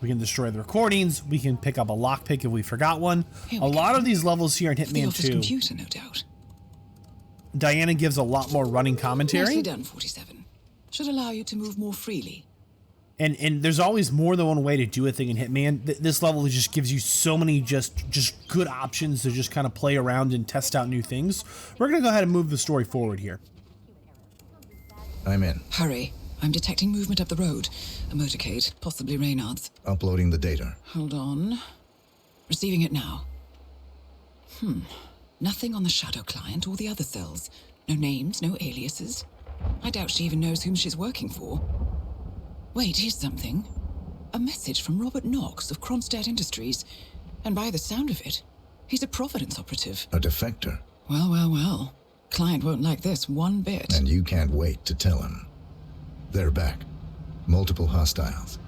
We can destroy the recordings. We can pick up a lockpick if we forgot one. A lot of these levels here in Hitman 2. Computer, no doubt. Diana gives a lot more running commentary. Nicely done, 47. Should allow you to move more freely. And there's always more than one way to do a thing in Hitman. This level just gives you so many just good options to just kind of play around and test out new things. We're going to go ahead and move the story forward here. I'm in. Hurry. I'm detecting movement up the road. A motorcade, possibly Reynard's. Uploading the data. Hold on. Receiving it now. Nothing on the Shadow Client or the other cells. No names, no aliases. I doubt she even knows whom she's working for. Wait, here's something. A message from Robert Knox of Kronstadt Industries. And by the sound of it, he's a Providence operative. A defector. Well, well, well. Client won't like this one bit. And you can't wait to tell him. They're back. Multiple hostiles.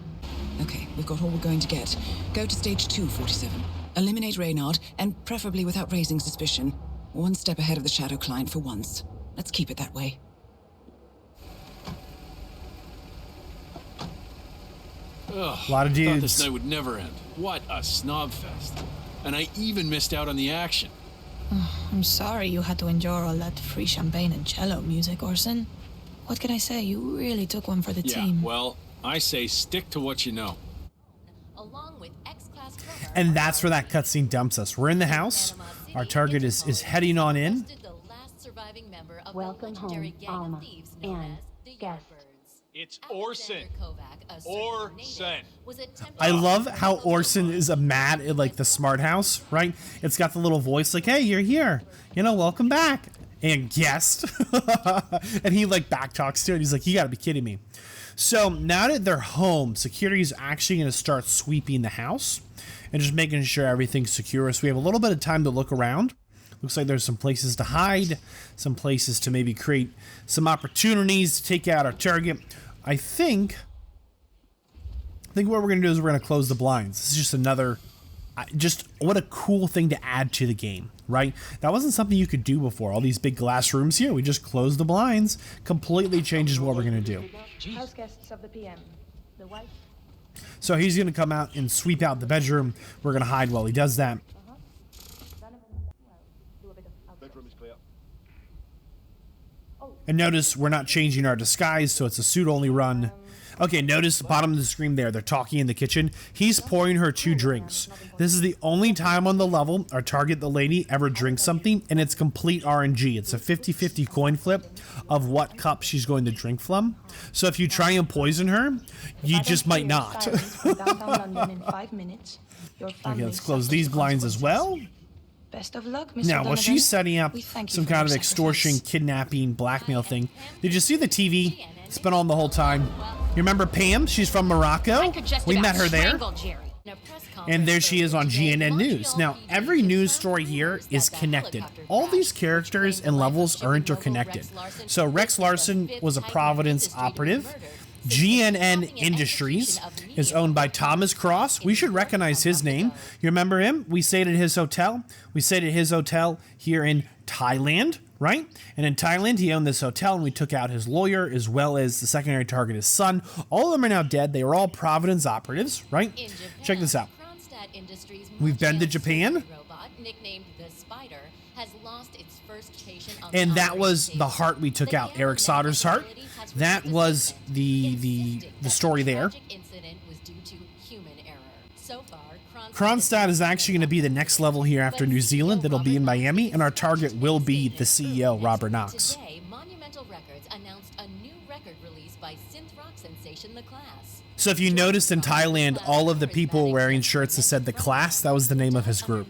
Okay, we've got all we're going to get. Go to stage 2, 47. Eliminate Reynard, and preferably without raising suspicion. One step ahead of the Shadow Client for once. Let's keep it that way. Ugh, A lot of dudes. Thought this night would never end. What a snob fest. And I even missed out on the action. I'm sorry you had to endure all that free champagne and cello music, Orson. What can I say? You really took one for the team. Yeah, well, I say stick to what you know. And that's where that cutscene dumps us. We're in the house. Our target is heading on in. Welcome home, Alma, and guest. It's Orson. Orson. I love how Orson is a mad at like the smart house, right? It's got the little voice like, hey, you're here. You know, welcome back. And guest. And he like backtalks to it. He's like, you gotta be kidding me. So now that they're home, security is actually going to start sweeping the house and just making sure everything's secure. So we have a little bit of time to look around. Looks like there's some places to hide, some places to maybe create some opportunities to take out our target. I think what we're going to do is we're going to close the blinds. This is just another, just what a cool thing to add to the game, right? That wasn't something you could do before. All these big glass rooms here, we just close the blinds. Completely changes what we're going to do. House guests of the PM. The wife. So he's going to come out and sweep out the bedroom. We're going to hide while he does that. Bedroom is clear. And notice we're not changing our disguise, so it's a suit-only run. Okay, notice the bottom of the screen there. They're talking in the kitchen. He's pouring her 2 drinks. This is the only time on the level our target, the lady, ever drinks something, and it's complete RNG. It's a 50-50 coin flip of what cup she's going to drink from. So if you try and poison her, you just might not. Okay, let's close these blinds as well. Best of luck, Mr. Now, while Donovan. she's setting up We thank you some for kind of your extortion, sacrifice. kidnapping, blackmail thing, did you see the TV? It's been on the whole time. You remember Pam? She's from Morocco. We met her there. And there she is on GNN News. Now, every news story here is connected. All these characters and levels are interconnected. So Rex Larson was a Providence operative. GNN Industries is owned by Thomas Cross. We should recognize his name. You remember him? We stayed at his hotel. We stayed at his hotel here in Thailand, right? And in Thailand, he owned this hotel, and we took out his lawyer as well as the secondary target, his son. All of them are now dead. They were all Providence operatives, right? Check this out. We've been to Japan. And that was the heart we took out, Eric Sauter's heart. That was the story there. Kronstadt is actually going to be the next level here after New Zealand. That'll be in Miami, and our target will be the CEO, Robert Knox. So if you noticed in Thailand, all of the people were wearing shirts that said The Class. That was the name of his group.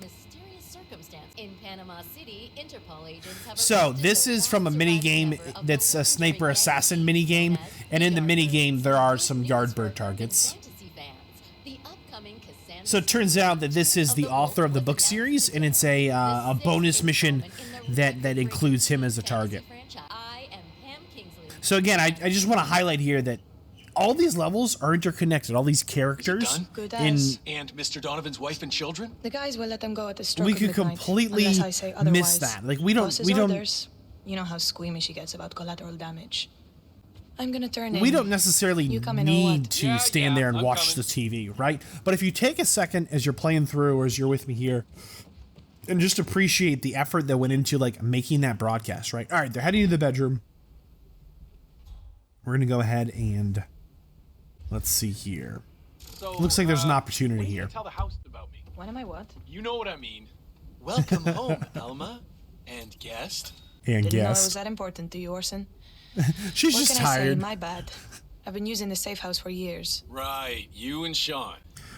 So this is from a mini game that's a sniper assassin mini game, and in the mini game there are some Yardbird targets. So it turns out that this is the author of the book series, and it's a bonus mission that includes him as a target. So again, I just want to highlight here that all these levels are interconnected. All these characters and Mr. Donovan's wife and children. The guys will let them go at the stroke we of could midnight, completely unless I say miss otherwise. that. Like Boss's orders. You know how squeamish he gets about collateral damage. I'm gonna turn in. We don't necessarily You come in or need what? to stand there and watch the TV, right? But if you take a second as you're playing through or as you're with me here and just appreciate the effort that went into like making that broadcast, right? All right, they're heading to the bedroom. We're gonna go ahead and let's see here. So, looks like there's an opportunity here. Tell the house about me. When am I what? You know what I mean. Welcome home, Elma. And guest. And Didn't know it guest. was that important to you, Orson. She's what just can I say? tired. My bad. I've been using the safe house for years. Right, you and Sean.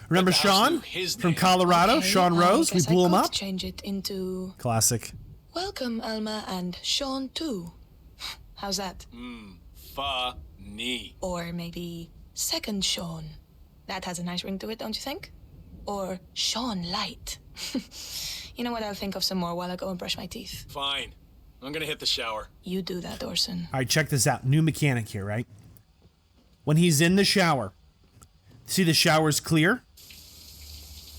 Remember But the house Sean knew his from name. Colorado? Okay, Sean I Rose? We guess I blew him could up. Change it into Classic. welcome, Alma, and Sean too. How's that? Funny. Or maybe second Sean. That has a nice ring to it, don't you think? Or Sean Light. You know what? I'll think of some more while I go and brush my teeth. Fine. I'm gonna hit the shower. You do that, Orson. All right, check this out. New mechanic here, right? When he's in the shower, see the shower's clear?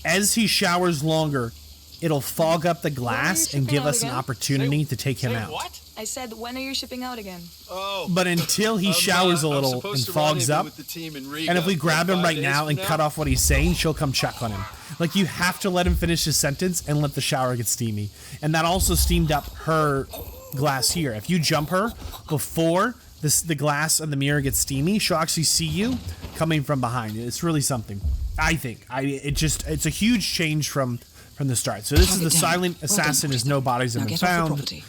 As he showers longer, it'll fog up the glass and give us an opportunity to take him out. What? I said, when are you shipping out again? Oh. But until he showers a little and fogs up, and if we grab him right now and cut off what he's saying, she'll come check on him. Like, you have to let him finish his sentence and let the shower get steamy. And that also steamed up her glass here. If you jump her before the glass and the mirror gets steamy, she'll actually see you coming from behind. It's really something. I think. It's a huge change from the start. So this is the silent assassin as no bodies have been found.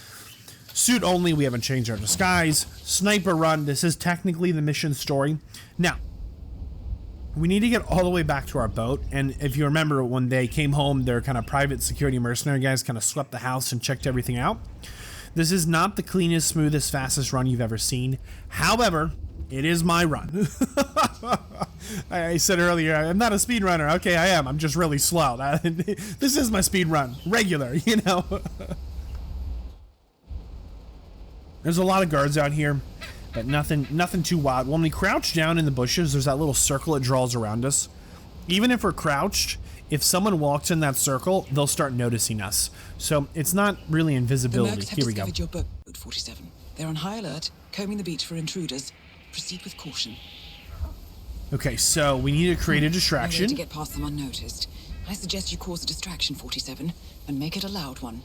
Suit only, we haven't changed our disguise. Sniper run, this is technically the mission story. Now, we need to get all the way back to our boat, and if you remember when they came home, their kind of private security mercenary guys kind of swept the house and checked everything out. This is not the cleanest, smoothest, fastest run you've ever seen. However, it is my run. I said earlier, I'm not a speed runner. Okay, I am. I'm just really slow. This is my speed run. Regular, you know. There's a lot of guards out here, but nothing too wild. When we crouch down in the bushes, there's that little circle it draws around us. Even if we're crouched, if someone walks in that circle, they'll start noticing us. So it's not really invisibility. Here we go. Your boat, 47. They're on high alert, combing the beach for intruders. Proceed with caution. Okay, so we need to create a distraction. No way to get past them unnoticed. I suggest you cause a distraction, 47, and make it a loud one.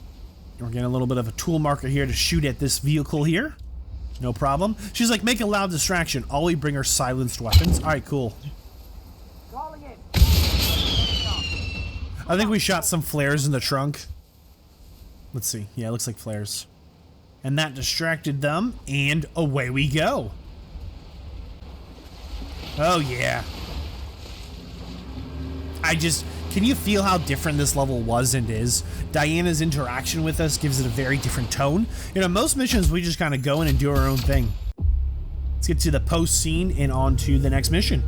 We're getting a little bit of a tool marker here to shoot at this vehicle here. No problem. She's like, make a loud distraction. All we bring are silenced weapons. All right, cool. I think we shot some flares in the trunk. Let's see. Yeah, it looks like flares. And that distracted them, and away we go. Oh, yeah. Can you feel how different this level was and is? Diana's interaction with us gives it a very different tone. You know, most missions, we just kind of go in and do our own thing. Let's get to the post scene and on to the next mission.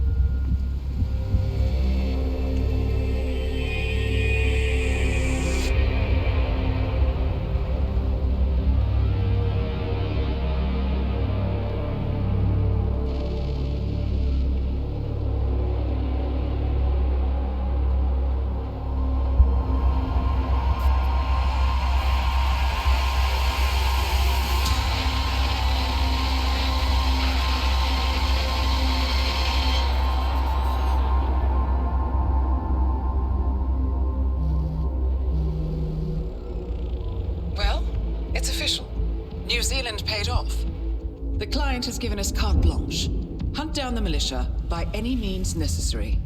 Has given us carte blanche. Hunt down the militia by any means necessary.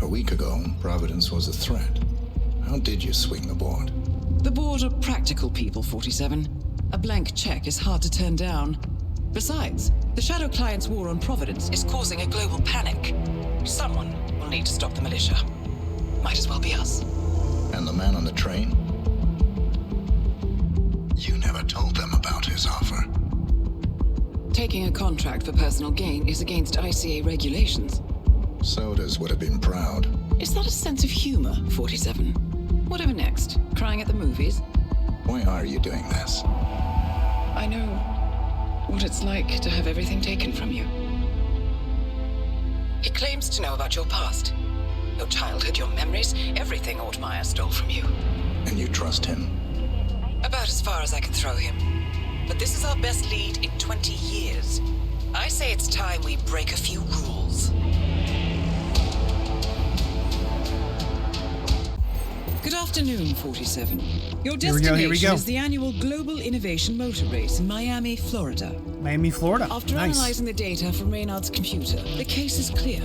A week ago, Providence was a threat. How did you swing the board? The board are practical people, 47. A blank check is hard to turn down. Besides, the Shadow Client's war on Providence is causing a global panic. Someone will need to stop the militia. Might as well be us. And the man on the train? You never told them about his offer. Taking a contract for personal gain is against ICA regulations. Sodas would have been proud. Is that a sense of humor, 47? Whatever next? Crying at the movies? Why are you doing this? I know what it's like to have everything taken from you. He claims to know about your past. Your childhood, your memories, everything Ortmeyer stole from you. And you trust him? About as far as I can throw him. But this is our best lead in 20 years. I say it's time we break a few rules. Good afternoon, 47. Your destination is the annual Global Innovation Motor Race in Miami, Florida. Miami, Florida. After analyzing the data from Reynard's computer, the case is clear.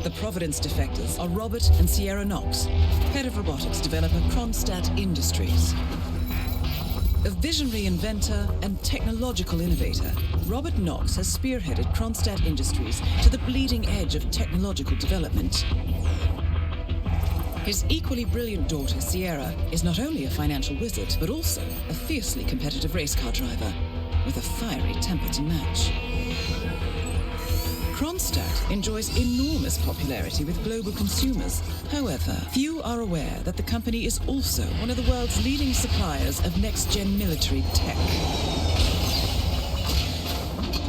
The Providence defectors are Robert and Sierra Knox, head of robotics developer Kronstadt Industries. A visionary inventor and technological innovator, Robert Knox has spearheaded Kronstadt Industries to the bleeding edge of technological development. His equally brilliant daughter, Sierra, is not only a financial wizard, but also a fiercely competitive race car driver, with a fiery temper to match. Kronstadt enjoys enormous popularity with global consumers. However, few are aware that the company is also one of the world's leading suppliers of next-gen military tech.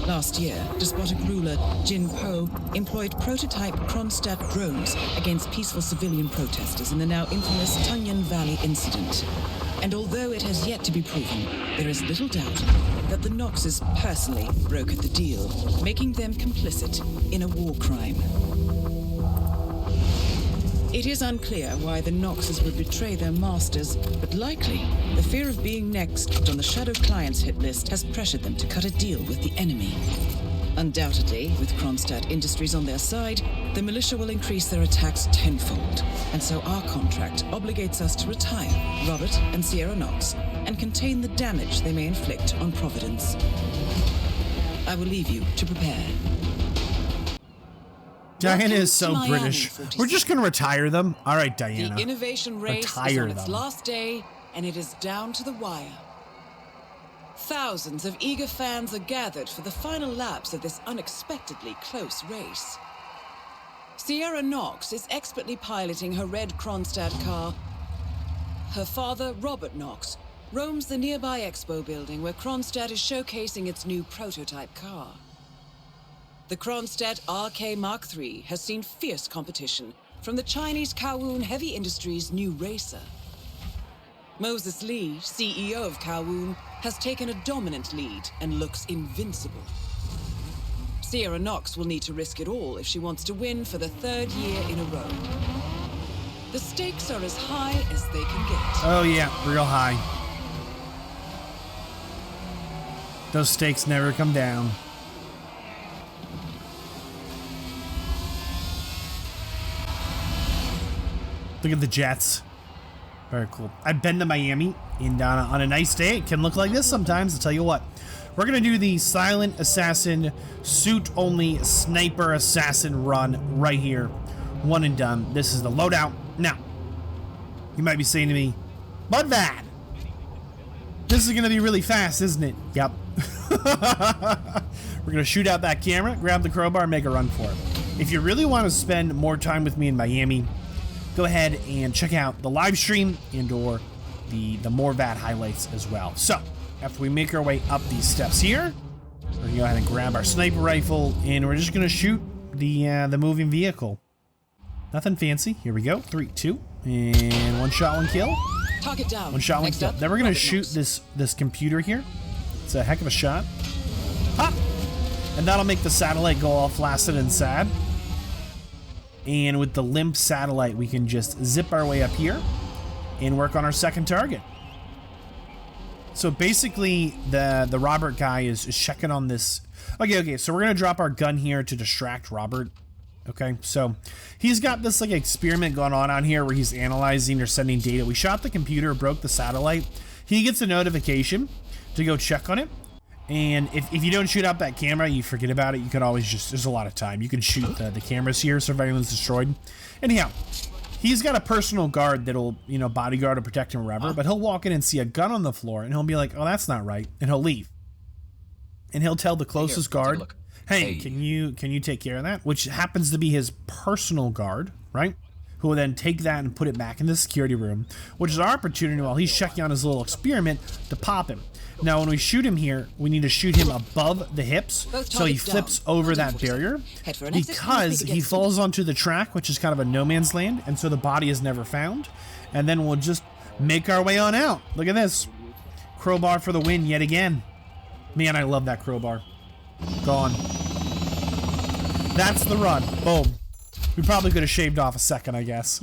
Last year, despotic ruler Jin Po employed prototype Kronstadt drones against peaceful civilian protesters in the now infamous Tunyon Valley incident. And although it has yet to be proven, there is little doubt that the Knoxes personally brokered the deal, making them complicit in a war crime. It is unclear why the Knoxes would betray their masters, but likely the fear of being next on the Shadow Client's hit list has pressured them to cut a deal with the enemy. Undoubtedly, with Kronstadt Industries on their side, the militia will increase their attacks tenfold, and so our contract obligates us to retire Robert and Sierra Knox and contain the damage they may inflict on Providence. I will leave you to prepare. Diana is so British. We're just going to retire them. All right, Diana. The innovation race is on its last day, and it is down to the wire. Thousands of eager fans are gathered for the final laps of this unexpectedly close race. Sierra Knox is expertly piloting her red Kronstadt car. Her father, Robert Knox, roams the nearby expo building where Kronstadt is showcasing its new prototype car. The Kronstadt RK Mark III has seen fierce competition from the Chinese Kowloon Heavy Industries' new racer. Moses Lee, CEO of Kowloon, has taken a dominant lead and looks invincible. Sierra Knox will need to risk it all if she wants to win for the third year in a row. The stakes are as high as they can get. Oh yeah, real high. Those stakes never come down. Look at the jets. Very cool. I've been to Miami, and on a nice day, it can look like this sometimes. I'll tell you what. We're going to do the Silent Assassin, suit-only sniper assassin run right here. One and done. This is the loadout. Now, you might be saying to me, but Vadd, this is going to be really fast, isn't it? Yep. We're going to shoot out that camera, grab the crowbar, and make a run for it. If you really want to spend more time with me in Miami, go ahead and check out the live stream and or the more Vadd highlights as well. So, after we make our way up these steps here, we're going to go ahead and grab our sniper rifle, and we're just going to shoot the moving vehicle. Nothing fancy. Here we go. 3, 2, and one shot, one kill. Target down. One shot, one kill. Then we're going to shoot this computer here. It's a heck of a shot. Pop! And that'll make the satellite go all flaccid and sad. And with the limp satellite, we can just zip our way up here and work on our second target. So basically, the Robert guy is checking on this. Okay, so we're going to drop our gun here to distract Robert. Okay, so he's got this like experiment going on out here where he's analyzing or sending data. We shot the computer, broke the satellite. He gets a notification to go check on it. And if you don't shoot out that camera, you forget about it. You can always just, there's a lot of time. You can shoot the cameras here, surveillance destroyed. Anyhow, he's got a personal guard that'll, you know, bodyguard or protect him wherever, but he'll walk in and see a gun on the floor and he'll be like, oh, that's not right. And he'll leave. And he'll tell the closest guard, hey, can you take care of that? Which happens to be his personal guard, right? Who will then take that and put it back in the security room, which is our opportunity while he's checking on his little experiment to pop him. Now, when we shoot him here, we need to shoot him above the hips, so he flips over that barrier, because he falls onto the track, which is kind of a no man's land, and so the body is never found. And then we'll just make our way on out. Look at this. Crowbar for the win yet again. Man, I love that crowbar. Gone. That's the run. Boom. We probably could have shaved off a second, I guess.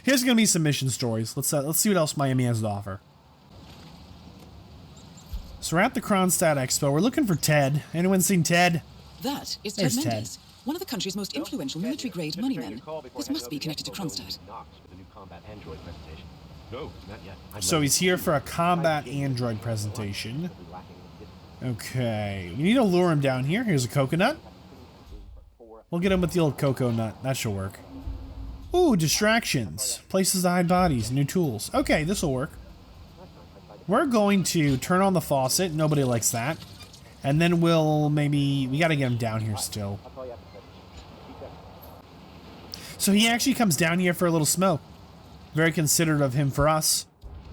Here's going to be some mission stories. Let's see what else Miami has to offer. So we're at the Kronstadt Expo. We're looking for Ted. Anyone seen Ted? That is Ted Mendes, one of the country's most influential military-grade money men. This must be connected to Kronstadt. So he's here for a combat android presentation. Okay. We need to lure him down here. Here's a coconut. We'll get him with the old cocoa nut. That should work. Ooh, distractions. Places to hide bodies. New tools. Okay, this will work. We're going to turn on the faucet. Nobody likes that. And then we'll maybe... We got to get him down here still. So he actually comes down here for a little smoke. Very considerate of him for us.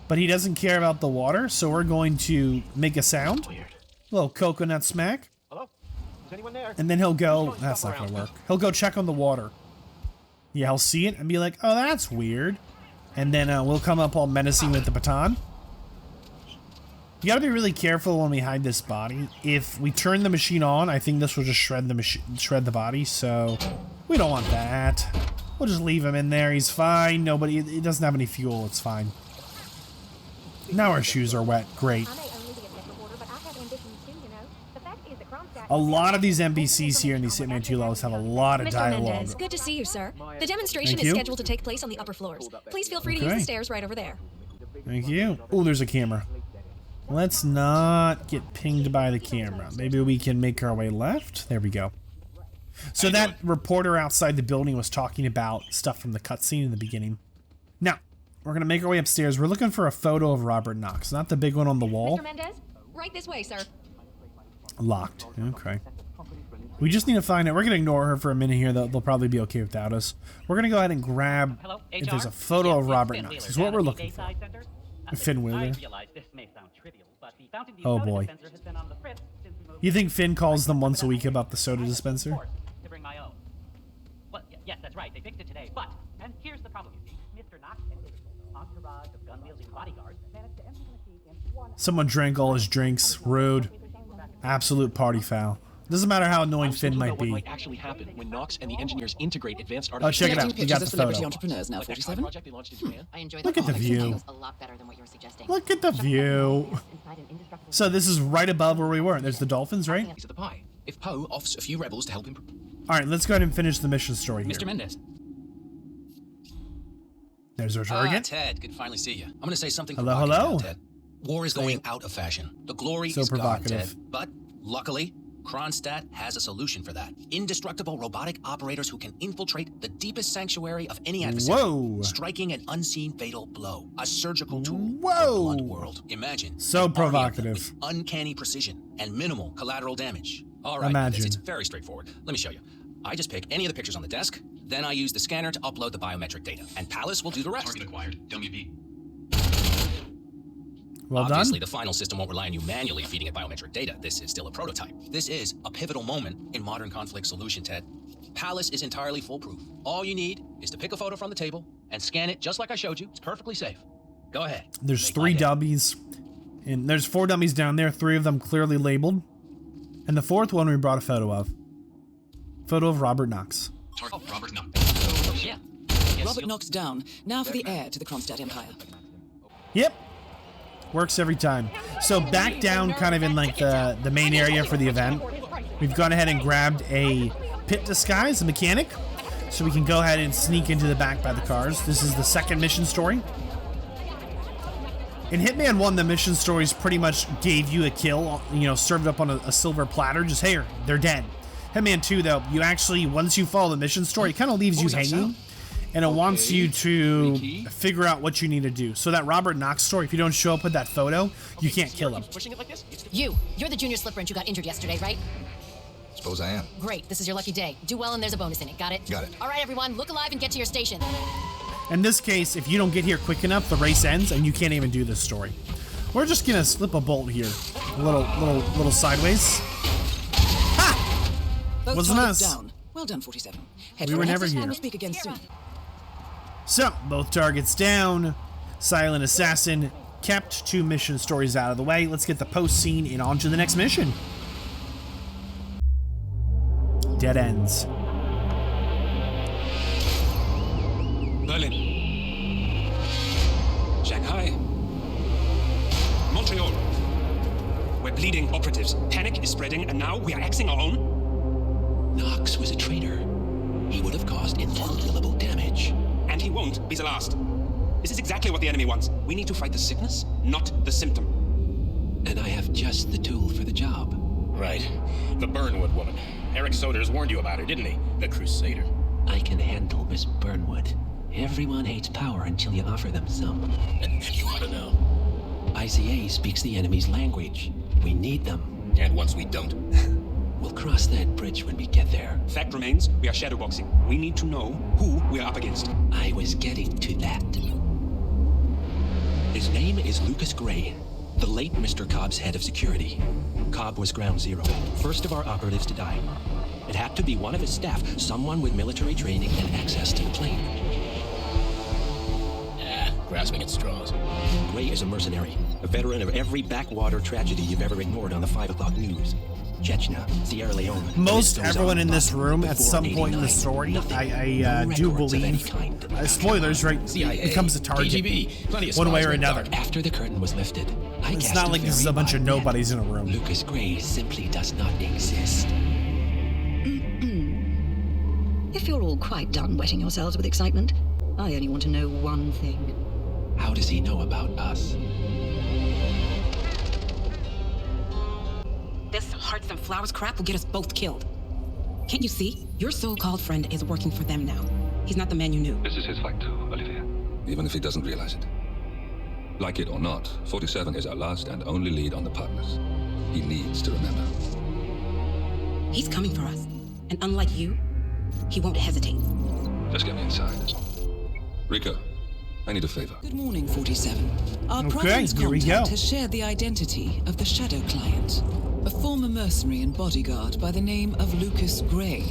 But he doesn't care about the water, so we're going to make a sound. A little coconut smack. Hello? Is anyone there? And then he'll go... That's not going to work. He'll go check on the water. Yeah, he'll see it and be like, oh, that's weird. And then we'll come up all menacing with the baton. You gotta be really careful when we hide this body. If we turn the machine on, I think this will just shred the body, so we don't want that. We'll just leave him in there. He's fine. Nobody, he doesn't have any fuel. It's fine. Now our shoes are wet. Great. A lot of these NPCs here in these Hitman 2 levels have a lot of dialogue. Mr. Mendez, good to see you, sir. The demonstration is scheduled to take place on the upper floors. Please feel free to use the stairs right over there. Thank you. Oh, there's a camera. Let's not get pinged by the camera. Maybe we can make our way left. There we go. So that reporter outside the building was talking about stuff from the cutscene in the beginning. Now, we're going to make our way upstairs. We're looking for a photo of Robert Knox, not the big one on the wall. Mr. Mendez, right this way, sir. Locked. Okay. We just need to find it. We're going to ignore her for a minute here. They'll probably be okay without us. We're going to go ahead and grab if there's a photo of Robert Knox. Is what we're looking for. Finn Wheeler. Oh boy. You think Finn calls them once a week about the soda dispenser? Well, yes, that's right. They fixed it today. But, and here's the problem, you see. Mr. Knox and his entourage of gun-wielding bodyguards managed to empty the machine in one... Someone drank all his drinks. Rude. Absolute party foul. Doesn't matter how annoying Finn might be. What might actually happen when Knox and the engineers integrate advanced artificial... Oh, check it out. We got the photo. Entrepreneurs now 47. Look at the view. Look at the view. So this is right above where we were. There's the dolphins, right? Piece of the pie. If Poe offs a few rebels to help him. All right, let's go ahead and finish the mission story here. Mr. Mendez. There's our target. Ted, good to finally see you. I'm going to say something Hello, provocative hello. now, Ted. War is going out of fashion. The glory So is gone, provocative. Ted. But luckily, Kronstadt has a solution for that. Indestructible robotic operators who can infiltrate the deepest sanctuary of any adversary. Whoa. Striking an unseen fatal blow. A surgical tool Whoa. for a blunt world. Imagine. So an army of them provocative. with uncanny precision and minimal collateral damage. All right, Imagine. it's very straightforward. Let me show you. I just pick any of the pictures on the desk, then I use the scanner to upload the biometric data, and Palace will do the rest. Target acquired. WB. Well Obviously, done. the final system won't rely on you manually feeding it biometric data. This is still a prototype. This is a pivotal moment in modern conflict solution, Ted. Palace is entirely foolproof. All you need is to pick a photo from the table and scan it just like I showed you. It's perfectly safe. Go ahead. There's Make 3 my day. dummies, and there's 4 dummies down there. 3 of them clearly labeled, and the 4th one we brought a photo of. Photo of Robert Knox. Target Robert Knox. Yeah. Robert Knox down. Now for the heir to the Kronstadt Empire. Yep. Works every time. So back down kind of in like the main area for the event. We've gone ahead and grabbed a pit disguise, a mechanic, so we can go ahead and sneak into the back by the cars. This is the second mission story. In Hitman 1, the mission stories pretty much gave you a kill, you know, served up on a silver platter, just, hey, they're dead. Hitman 2, though, you actually, once you follow the mission story, it kind of leaves you hanging. And it wants you to figure out what you need to do. So that Robert Knox story, if you don't show up with that photo, you can't kill him. You're the junior slip wrench who got injured yesterday, right? Suppose I am. Great, this is your lucky day. Do well and there's a bonus in it, got it? Got it. All right, everyone, look alive and get to your station. In this case, if you don't get here quick enough, the race ends and you can't even do this story. We're just gonna slip a bolt here. A little sideways. Ha! Both Wasn't targets us. down. Well done, 47. We were never here. We'll speak again soon. So, both targets down. Silent Assassin kept 2 mission stories out of the way. Let's get the post scene and on to the next mission. Dead ends. Berlin. Shanghai. Montreal. We're bleeding operatives. Panic is spreading, and now we are axing our own. Knox was a traitor. He would have caused incalculable damage. And he won't be the last. This is exactly what the enemy wants. We need to fight the sickness, not the symptom. And I have just the tool for the job. Right. The Burnwood woman. Eric Soders warned you about her, didn't he? The Crusader. I can handle Miss Burnwood. Everyone hates power until you offer them some. You ought to know. ICA speaks the enemy's language. We need them. And once we don't? We'll cross that bridge when we get there. Fact remains, we are shadowboxing. We need to know who we are up against. I was getting to that. His name is Lucas Gray, the late Mr. Cobb's head of security. Cobb was ground zero, first of our operatives to die. It had to be one of his staff, someone with military training and access to the plane. Grasping at straws. Gray is a mercenary, a veteran of every backwater tragedy you've ever ignored on the 5 o'clock news. Chechnya, Sierra Leone. Most everyone in this room at some point in the story, I do believe, spoilers, right, becomes a target one way or another. After the curtain was lifted, It's not like this is a bunch of nobodies in a room. Lucas Gray simply does not exist. If you're all quite done wetting yourselves with excitement, I only want to know one thing. How does he know about us? This hearts and flowers crap will get us both killed. Can't you see? Your so-called friend is working for them now. He's not the man you knew. This is his fight too, Olivia. Even if he doesn't realize it. Like it or not, 47 is our last and only lead on the partners. He needs to remember. He's coming for us. And unlike you, he won't hesitate. Just get me inside. Rico, I need a favor. Good morning, 47. Our Okay, Providence here we contact go. has shared the identity of the Shadow Client, a former mercenary and bodyguard by the name of Lucas Gray.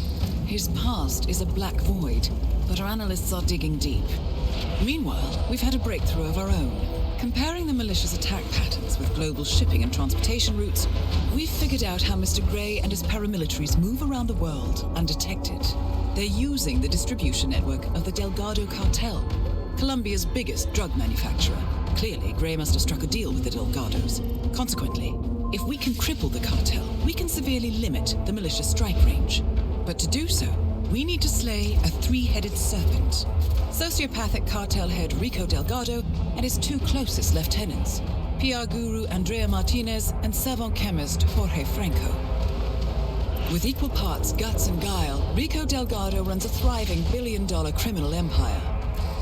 His past is a black void, but our analysts are digging deep. Meanwhile, we've had a breakthrough of our own. Comparing the malicious attack patterns with global shipping and transportation routes, we've figured out how Mr. Gray and his paramilitaries move around the world undetected. They're using the distribution network of the Delgado Cartel, Colombia's biggest drug manufacturer, Clearly, Gray must have struck a deal with the Delgados. Consequently, if we can cripple the cartel, we can severely limit the militia's strike range. But to do so, we need to slay a three-headed serpent. Sociopathic cartel head Rico Delgado and his two closest lieutenants, PR guru Andrea Martinez and savant chemist Jorge Franco. With equal parts guts and guile, Rico Delgado runs a thriving billion-dollar criminal empire.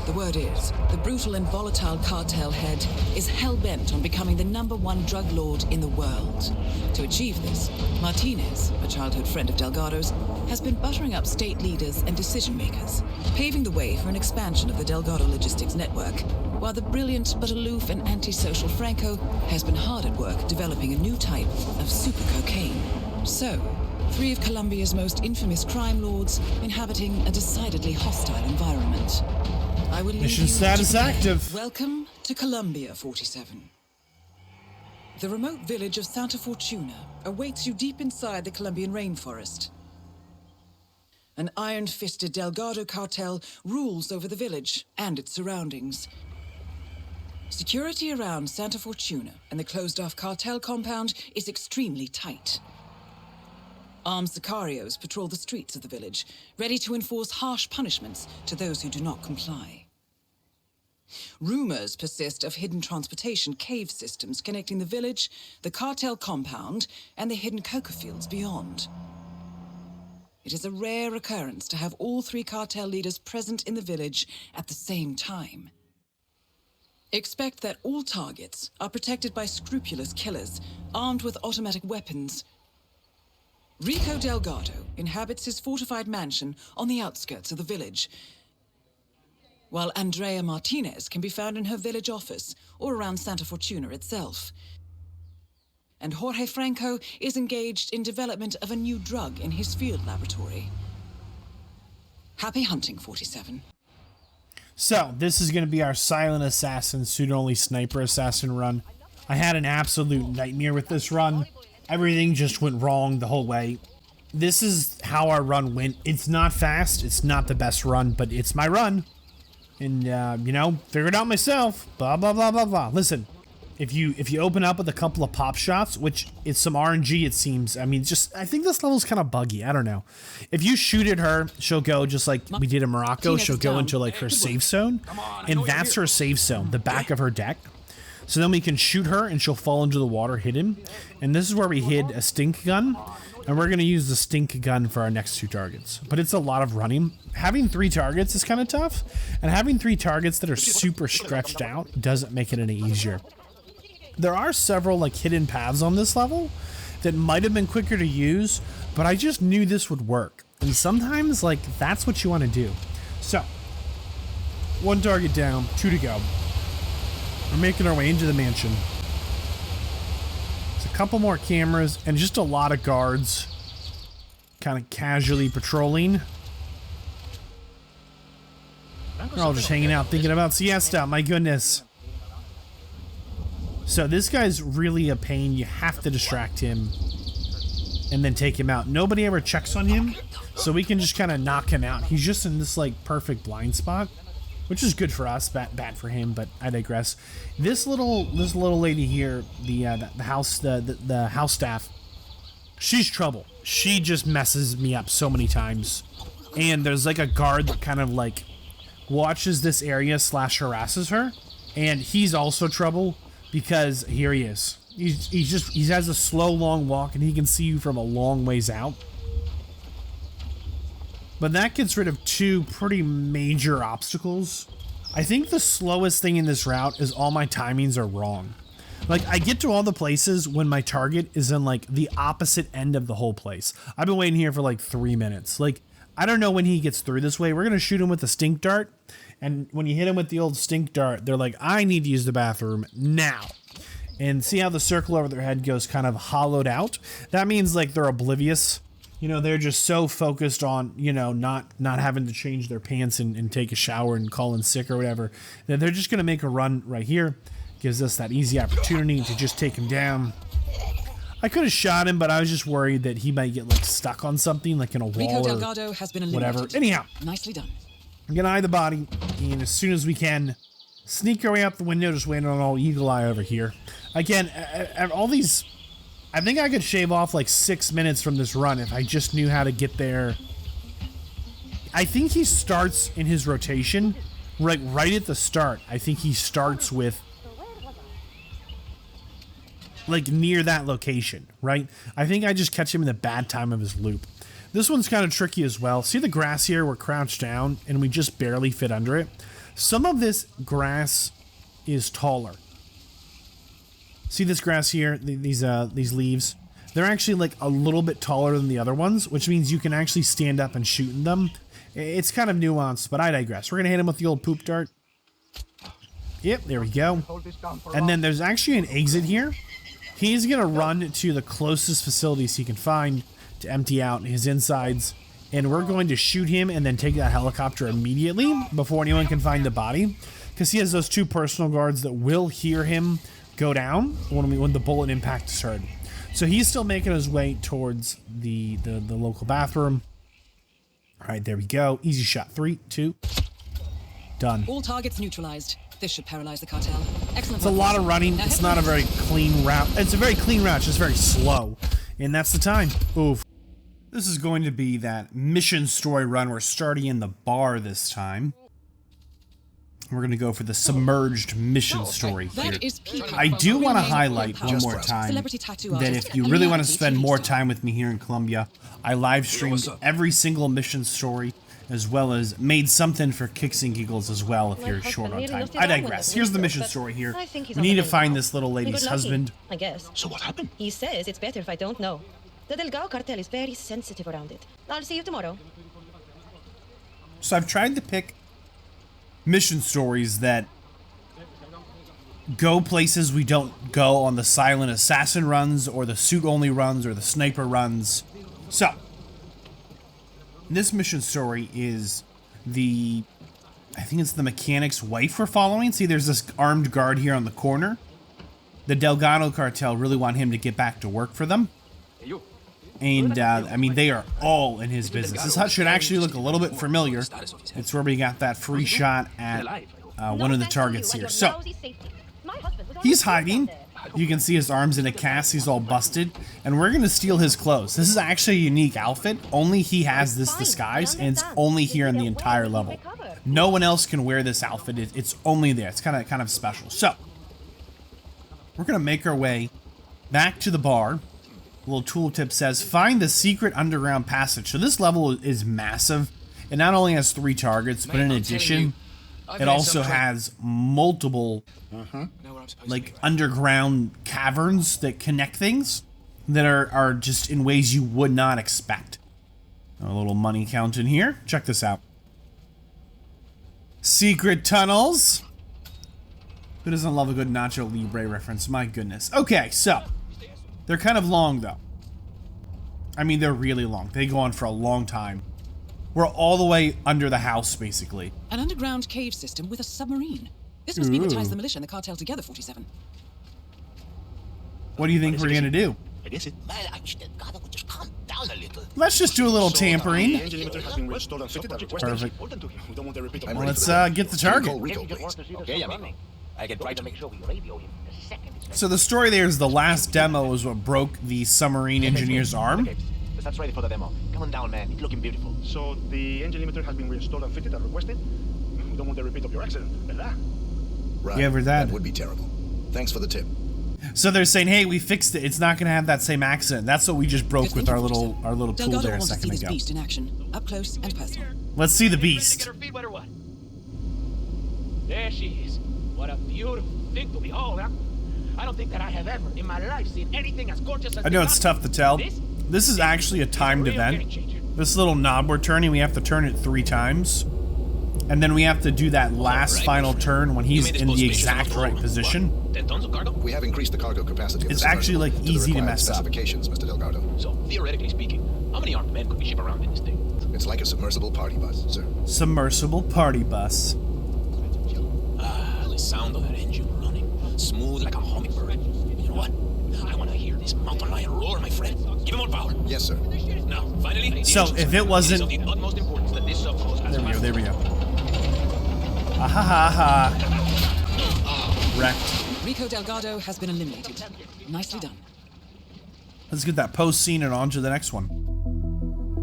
The word is, the brutal and volatile cartel head is hell-bent on becoming the #1 drug lord in the world. To achieve this, Martinez, a childhood friend of Delgado's, has been buttering up state leaders and decision-makers, paving the way for an expansion of the Delgado logistics network, while the brilliant but aloof and antisocial Franco has been hard at work developing a new type of super cocaine. So, 3 of Colombia's most infamous crime lords inhabiting a decidedly hostile environment. I will leave Mission you status to active. Welcome to Colombia, 47. The remote village of Santa Fortuna awaits you deep inside the Colombian rainforest. An iron-fisted Delgado cartel rules over the village and its surroundings. Security around Santa Fortuna and the closed-off cartel compound is extremely tight. Armed sicarios patrol the streets of the village, ready to enforce harsh punishments to those who do not comply. Rumors persist of hidden transportation cave systems connecting the village, the cartel compound, and the hidden coca fields beyond. It is a rare occurrence to have all 3 cartel leaders present in the village at the same time. Expect that all targets are protected by scrupulous killers, armed with automatic weapons. Rico Delgado inhabits his fortified mansion on the outskirts of the village, while Andrea Martinez can be found in her village office or around Santa Fortuna itself. And Jorge Franco is engaged in development of a new drug in his field laboratory. Happy hunting, 47. So, this is going to be our silent assassin, suit-only sniper assassin run. I had an absolute nightmare with this run. Everything just went wrong the whole way. This is how our run went. It's not fast, it's not the best run, but it's my run. And, you know, figured it out myself. Blah, blah, blah, blah, blah. Listen, if you open up with a couple of pop shots, which is some RNG, it seems. I mean, I think this level's kind of buggy. I don't know. If you shoot at her, she'll go just like we did in Morocco. She'll go into like her safe zone. And that's her safe zone, the back of her deck. So then we can shoot her and she'll fall into the water hidden. And this is where we hid a stink gun. And we're going to use the stink gun for our next 2 targets. But it's a lot of running. Having 3 targets is kind of tough. And having 3 targets that are super stretched out doesn't make it any easier. There are several like hidden paths on this level that might have been quicker to use, but I just knew this would work. And sometimes like that's what you want to do. So 1 target down, 2 to go. We're making our way into the mansion. There's a couple more cameras and just a lot of guards kind of casually patrolling. They're all just hanging out thinking about siesta, my goodness. So this guy's really a pain. You have to distract him and then take him out. Nobody ever checks on him, so we can just kind of knock him out. He's just in this like perfect blind spot, which is good for us, bad for him, but I digress. This little lady here, the house staff, she's trouble. She just messes me up so many times. And there's like a guard that kind of like watches this area / harasses her, and he's also trouble because here he is. He has a slow long walk and he can see you from a long ways out. But that gets rid of 2 pretty major obstacles. I think the slowest thing in this route is all my timings are wrong. Like, I get to all the places when my target is in, like, the opposite end of the whole place. I've been waiting here for, like, 3 minutes. Like, I don't know when he gets through this way. We're going to shoot him with the stink dart. And when you hit him with the old stink dart, they're like, I need to use the bathroom now. And see how the circle over their head goes kind of hollowed out? That means, like, they're oblivious. You know, they're just so focused on, you know, not having to change their pants and take a shower and call in sick or whatever, that they're just going to make a run right here. Gives us that easy opportunity to just take him down. I could have shot him, but I was just worried that he might get, like, stuck on something, like in a wall Rico or Delgado has been eliminated. whatever. Anyhow. Nicely done. I'm going to eye the body, and as soon as we can, Sneak our way out the window, just waiting on all Eagle Eye over here. Again, all these... I think I could shave off like 6 minutes from this run if I just knew how to get there. I think he starts in his rotation, right at the start. I think he starts with... like near that location, right? I think I just catch him in the bad time of his loop. This one's kind of tricky as well. See the grass here? We're crouched down and we just barely fit under it. Some of this grass is taller. See this grass here? These leaves? They're actually like a little bit taller than the other ones, which means you can actually stand up and shoot in them. It's kind of nuanced, but I digress. We're going to hit him with the old poop dart. Yep, there we go. And then there's actually an exit here. He's going to run to the closest facilities he can find to empty out his insides. And we're going to shoot him and then take that helicopter immediately before anyone can find the body. Because he has those 2 personal guards that will hear him go down when the bullet impact is heard. So he's still making his way towards the local bathroom. All right, there we go. Easy shot. 3, 2. Done. All targets neutralized. This should paralyze the cartel. Excellent. It's a lot of running. It's not a very clean route. It's a very clean route, just very slow. And that's the time. Oof. This is going to be that mission story run. We're starting in the bar this time. We're going to go for the submerged mission story here. I do want to highlight one more time that if you really want to spend more time with me here in Colombia, I live streamed every single mission story as well as made something for kicks and giggles as well if you're short on time. I digress. Here's the mission story here. We need to find this little lady's husband. I guess. So what happened? He says it's better if I don't know. The Delgado cartel is very sensitive around it. I'll see you tomorrow. So I've tried to pick mission stories that go places we don't go on the silent assassin runs or the suit only runs or the sniper runs. So this mission story is I think it's the mechanic's wife we're following. See, there's this armed guard here on the corner. The Delgado cartel really want him to get back to work for them. And, I mean, they are all in his business. This hut should actually look a little bit familiar. It's where we got that free shot at one of the targets here. So, he's hiding. You can see his arms in a cast. He's all busted. And we're going to steal his clothes. This is actually a unique outfit. Only he has this disguise, and it's only here in the entire level. No one else can wear this outfit. It's only there. It's kind of special. So, we're going to make our way back to the bar. Little tooltip says, find the secret underground passage. So this level is massive. It not only has 3 targets, but in addition, it also has multiple like underground caverns that connect things that are just in ways you would not expect. A little money count in here. Check this out. Secret tunnels. Who doesn't love a good Nacho Libre reference? My goodness. Okay, so they're kind of long, though. I mean, they're really long. They go on for a long time. We're all the way under the house, basically. An underground cave system with a submarine. This must be what ties the militia and the cartel together, 47. What do you think we're going to do? Let's just do a little tampering. Perfect. Well, let's get the target. So the story there is the last demo is what broke the submarine engineer's arm. That's ready for the demo. Come on down, man. It's looking beautiful. So the engine limiter has been reinstalled and fitted as requested? We don't want a repeat of your accident, ¿verdad? Right. Yeah, that would be terrible. Thanks for the tip. So they're saying, hey, we fixed it. It's not going to have that same accident. That's what we just broke with our little tool there a second ago. Beast in action, up close and personal. Let's see the beast. There she is. What a beautiful thing to behold, huh? I don't think that I have ever in my life seen anything as gorgeous as I know it's tough to tell. This is actually a timed event. This little knob we're turning, we have to turn it 3 times. And then we have to do that last final turn when he's in the exact right position. We have increased the cargo capacity. It's actually like easy to mess up. Specifications, Mr. Delgado. So, theoretically speaking, how many armed men could we ship around in this thing? It's like a submersible party bus, sir. Submersible party bus. The sound of that engine running, smooth like a hummingbird. You know what? I want to hear this mountain lion roar, my friend. Give him more power. Yes, sir. Now, finally. So, if it wasn't... There we go. Ah ha ha ha. Wrecked. Rico Delgado has been eliminated. Nicely done. Let's get that post scene and on to the next one.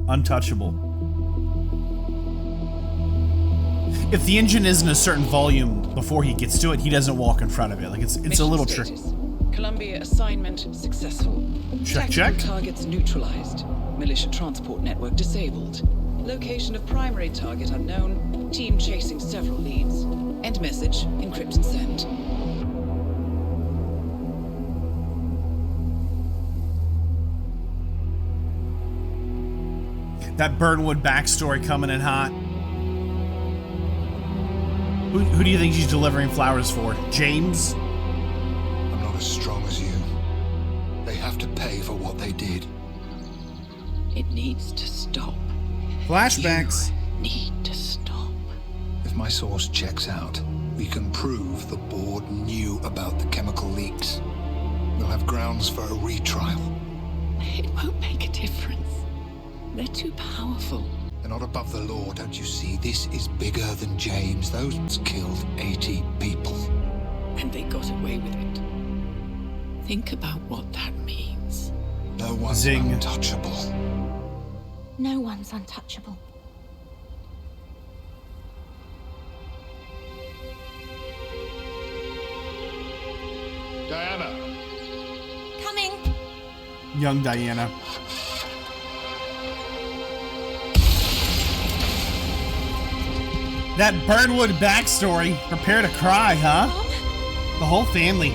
Untouchable. If the engine isn't a certain volume before he gets to it, he doesn't walk in front of it. Like it's a little tricky. Colombia assignment successful. Check, Tactical check. Targets neutralized. Militia transport network disabled. Location of primary target unknown. Team chasing several leads. End message. Encrypt and send. That Burnwood backstory coming in hot. Who do you think she's delivering flowers for? James? I'm not as strong as you. They have to pay for what they did. It needs to stop. Flashbacks. You need to stop. If my source checks out, we can prove the board knew about the chemical leaks. We'll have grounds for a retrial. It won't make a difference. They're too powerful. They're not above the law, don't you see? This is bigger than James. Those killed 80 people. And they got away with it. Think about what that means. No one's Zing. untouchable. No one's untouchable. Diana. Coming. Young Diana. That Burnwood backstory. Prepare to cry, huh? Mom? The whole family.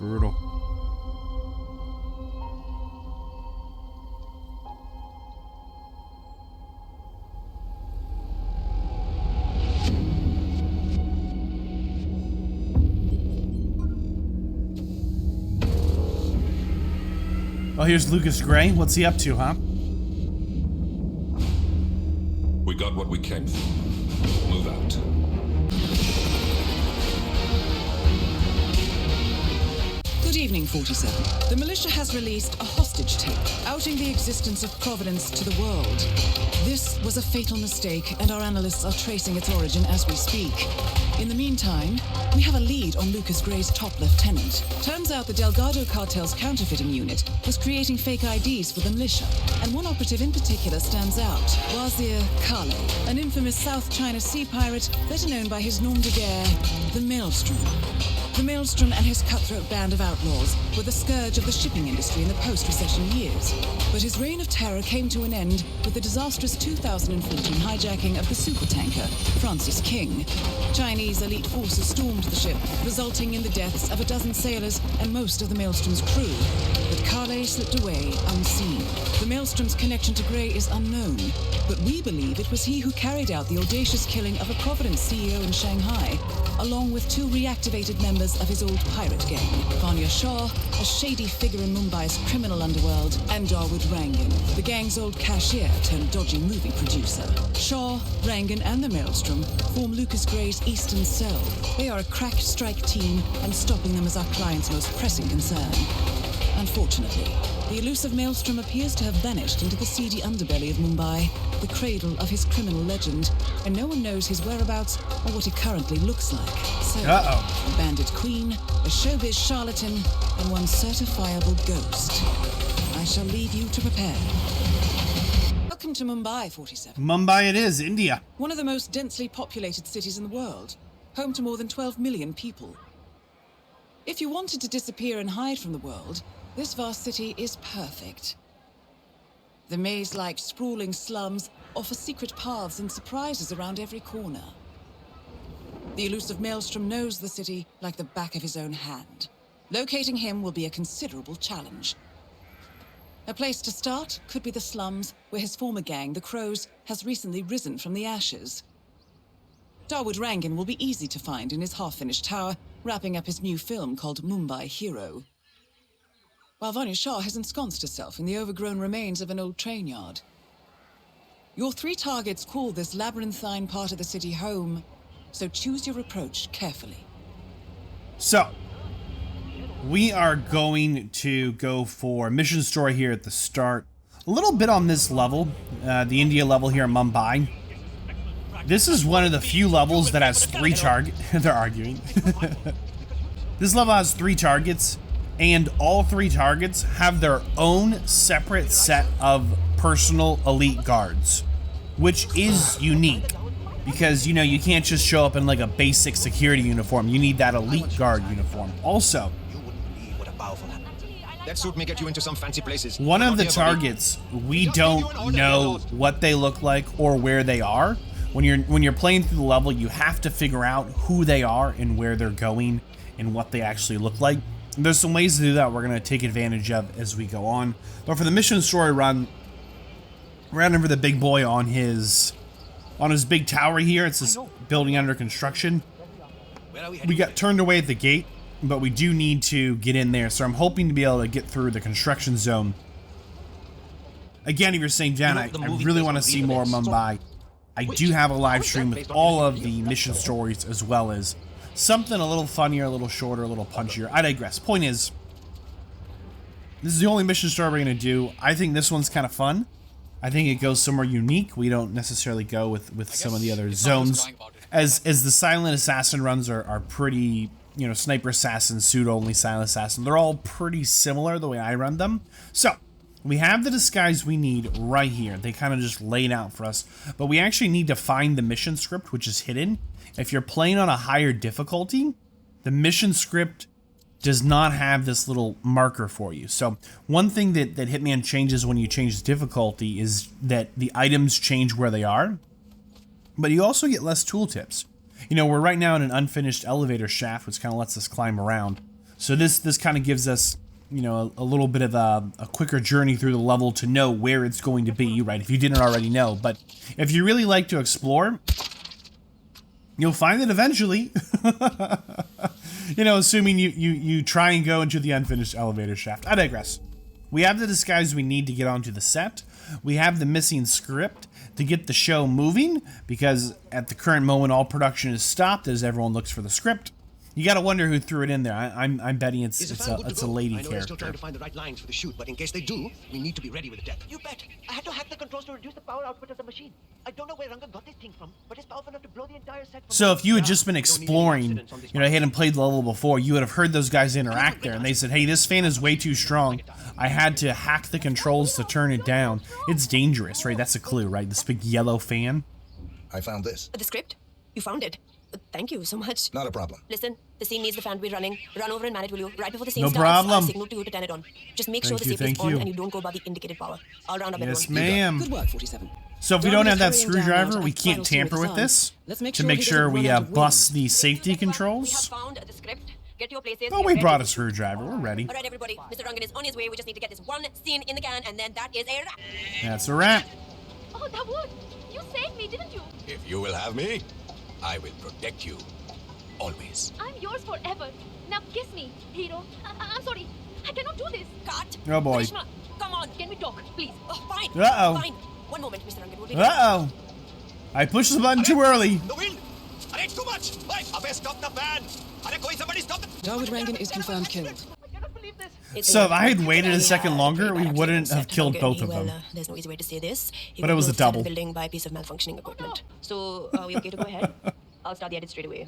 Brutal. Oh, here's Lucas Gray. What's he up to, huh? We got what we came for. Move out. Good evening, 47. The militia has released a hostage tape, outing the existence of Providence to the world. This was a fatal mistake, and our analysts are tracing its origin as we speak. In the meantime, we have a lead on Lucas Gray's top lieutenant. Turns out the Delgado cartel's counterfeiting unit was creating fake IDs for the militia, and one operative in particular stands out, Wazir Kale, an infamous South China Sea pirate better known by his nom de guerre, the Maelstrom. The Maelstrom and his cutthroat band of outlaws were the scourge of the shipping industry in the post-recession years. But his reign of terror came to an end with the disastrous 2014 hijacking of the supertanker, Francis King. Chinese elite forces stormed the ship, resulting in the deaths of a dozen sailors and most of the Maelstrom's crew. But Kale slipped away unseen. The Maelstrom's connection to Gray is unknown, but we believe it was he who carried out the audacious killing of a Providence CEO in Shanghai, along with two reactivated members of his old pirate gang, Vanya Shah, a shady figure in Mumbai's criminal underworld, and Dawood Rangan, the gang's old cashier turned dodgy movie producer. Shah, Rangan, and the Maelstrom form Lucas Gray's Eastern Cell. They are a crack strike team, and stopping them is our client's most pressing concern. Unfortunately, the elusive Maelstrom appears to have vanished into the seedy underbelly of Mumbai, the cradle of his criminal legend, and no one knows his whereabouts or what he currently looks like. So, a bandit queen, a showbiz charlatan, and one certifiable ghost. I shall leave you to prepare. Welcome to Mumbai, 47. Mumbai it is, India. One of the most densely populated cities in the world, home to more than 12 million people. If you wanted to disappear and hide from the world, this vast city is perfect. The maze-like sprawling slums offer secret paths and surprises around every corner. The elusive Maelstrom knows the city like the back of his own hand. Locating him will be a considerable challenge. A place to start could be the slums, where his former gang, the Crows, has recently risen from the ashes. Dawood Rangan will be easy to find in his half-finished tower, wrapping up his new film called Mumbai Hero. While Vanya Shah has ensconced herself in the overgrown remains of an old train yard. Your 3 targets call this labyrinthine part of the city home, so choose your approach carefully. So, we are going to go for mission story here at the start. A little bit on this level, the India level here in Mumbai. This is one of the few levels that has 3 targets. They're arguing. This level has 3 targets, and all 3 targets have their own separate set of personal elite guards, which is unique because, you know, you can't just show up in like a basic security uniform. You need that elite guard uniform. Also, that suit may get you into some fancy places. one of the targets, we don't know what they look like or where they are. When you're playing through the level, you have to figure out who they are and where they're going and what they actually look like. There's some ways to do that we're going to take advantage of as we go on. But for the mission story run, we're heading over the big boy on his big tower here. It's this building under construction. We got turned away at the gate, but we do need to get in there. So I'm hoping to be able to get through the construction zone. Again, if you're saying, Jan, I really want to see more Mumbai. I do have a live stream with all of the mission stories, as well as something a little funnier, a little shorter, a little punchier. I digress. Point is, this is the only mission story we're going to do. I think this one's kind of fun. I think it goes somewhere unique. We don't necessarily go with some of the other zones. As the silent assassin runs are pretty, you know, sniper assassin, suit only, silent assassin. They're all pretty similar the way I run them. So, we have the disguise we need right here. They kind of just laid out for us. But we actually need to find the mission script, which is hidden. If you're playing on a higher difficulty, the mission script does not have this little marker for you. So one thing that Hitman changes when you change the difficulty is that the items change where they are. But you also get less tooltips. You know, we're right now in an unfinished elevator shaft, which kind of lets us climb around. So this kind of gives us, you know, a little bit of a quicker journey through the level to know where it's going to be, right? If you didn't already know. But if you really like to explore, you'll find it eventually. You know, assuming you try and go into the unfinished elevator shaft. I digress. We have the disguise we need to get onto the set. We have the missing script to get the show moving, because at the current moment, all production is stopped as everyone looks for the script. You gotta wonder who threw it in there. I'm betting it's a lady character. I know they're still trying to find the right lines for the shoot, but in case they do, we need to be ready with the depth. You bet. I had to hack the controls to reduce the power output of the machine. I don't know where Ranga got this thing from, but it's powerful enough to blow the entire set. So if you had just been exploring, you know, hadn't played the level before, you would have heard those guys interact there, and they said, hey, this fan is way too strong. I had to hack the controls to turn it down. It's dangerous, right? That's a clue, right? This big yellow fan. I found this. The script? You found it? Thank you so much. Not a problem. Listen, the scene needs the fan to be running. Run over and man it, will you? Right before the scene No starts, problem. I'll signal to you to turn it on. Just make sure the safety is on and you don't go above the indicated power. I'll round up everyone. Yes, ma'am. Good work, 47. So if we don't have that screwdriver, we can't tamper with this to make sure we bust the safety controls. Get to your places. Oh, we brought a screwdriver. We're ready. All right, everybody. Mr. Rangan is on his way. We just need to get this one scene in the can, and then that is a wrap. That's a wrap. Oh, that worked. You saved me, didn't you? If you will have me, I will protect you. Always. I'm yours forever. Now kiss me, hero. I'm sorry. I cannot do this. Cut. Oh, boy. Karishma, come on. Can we talk, please? Oh, fine. Uh-oh. Fine. One moment, Mr. Rangan. We'll be Uh-oh. I pushed the button too early. The wind! It's too much! Abbe, stop the fan! Somebody stop the... Dawood Rangan is confirmed killed. So if I had waited a second longer, we wouldn't have killed both of them. There's no easy way to say this. But it was a double. Building by a piece of malfunctioning equipment. So, are we okay to go ahead? I'll start the edit straight away.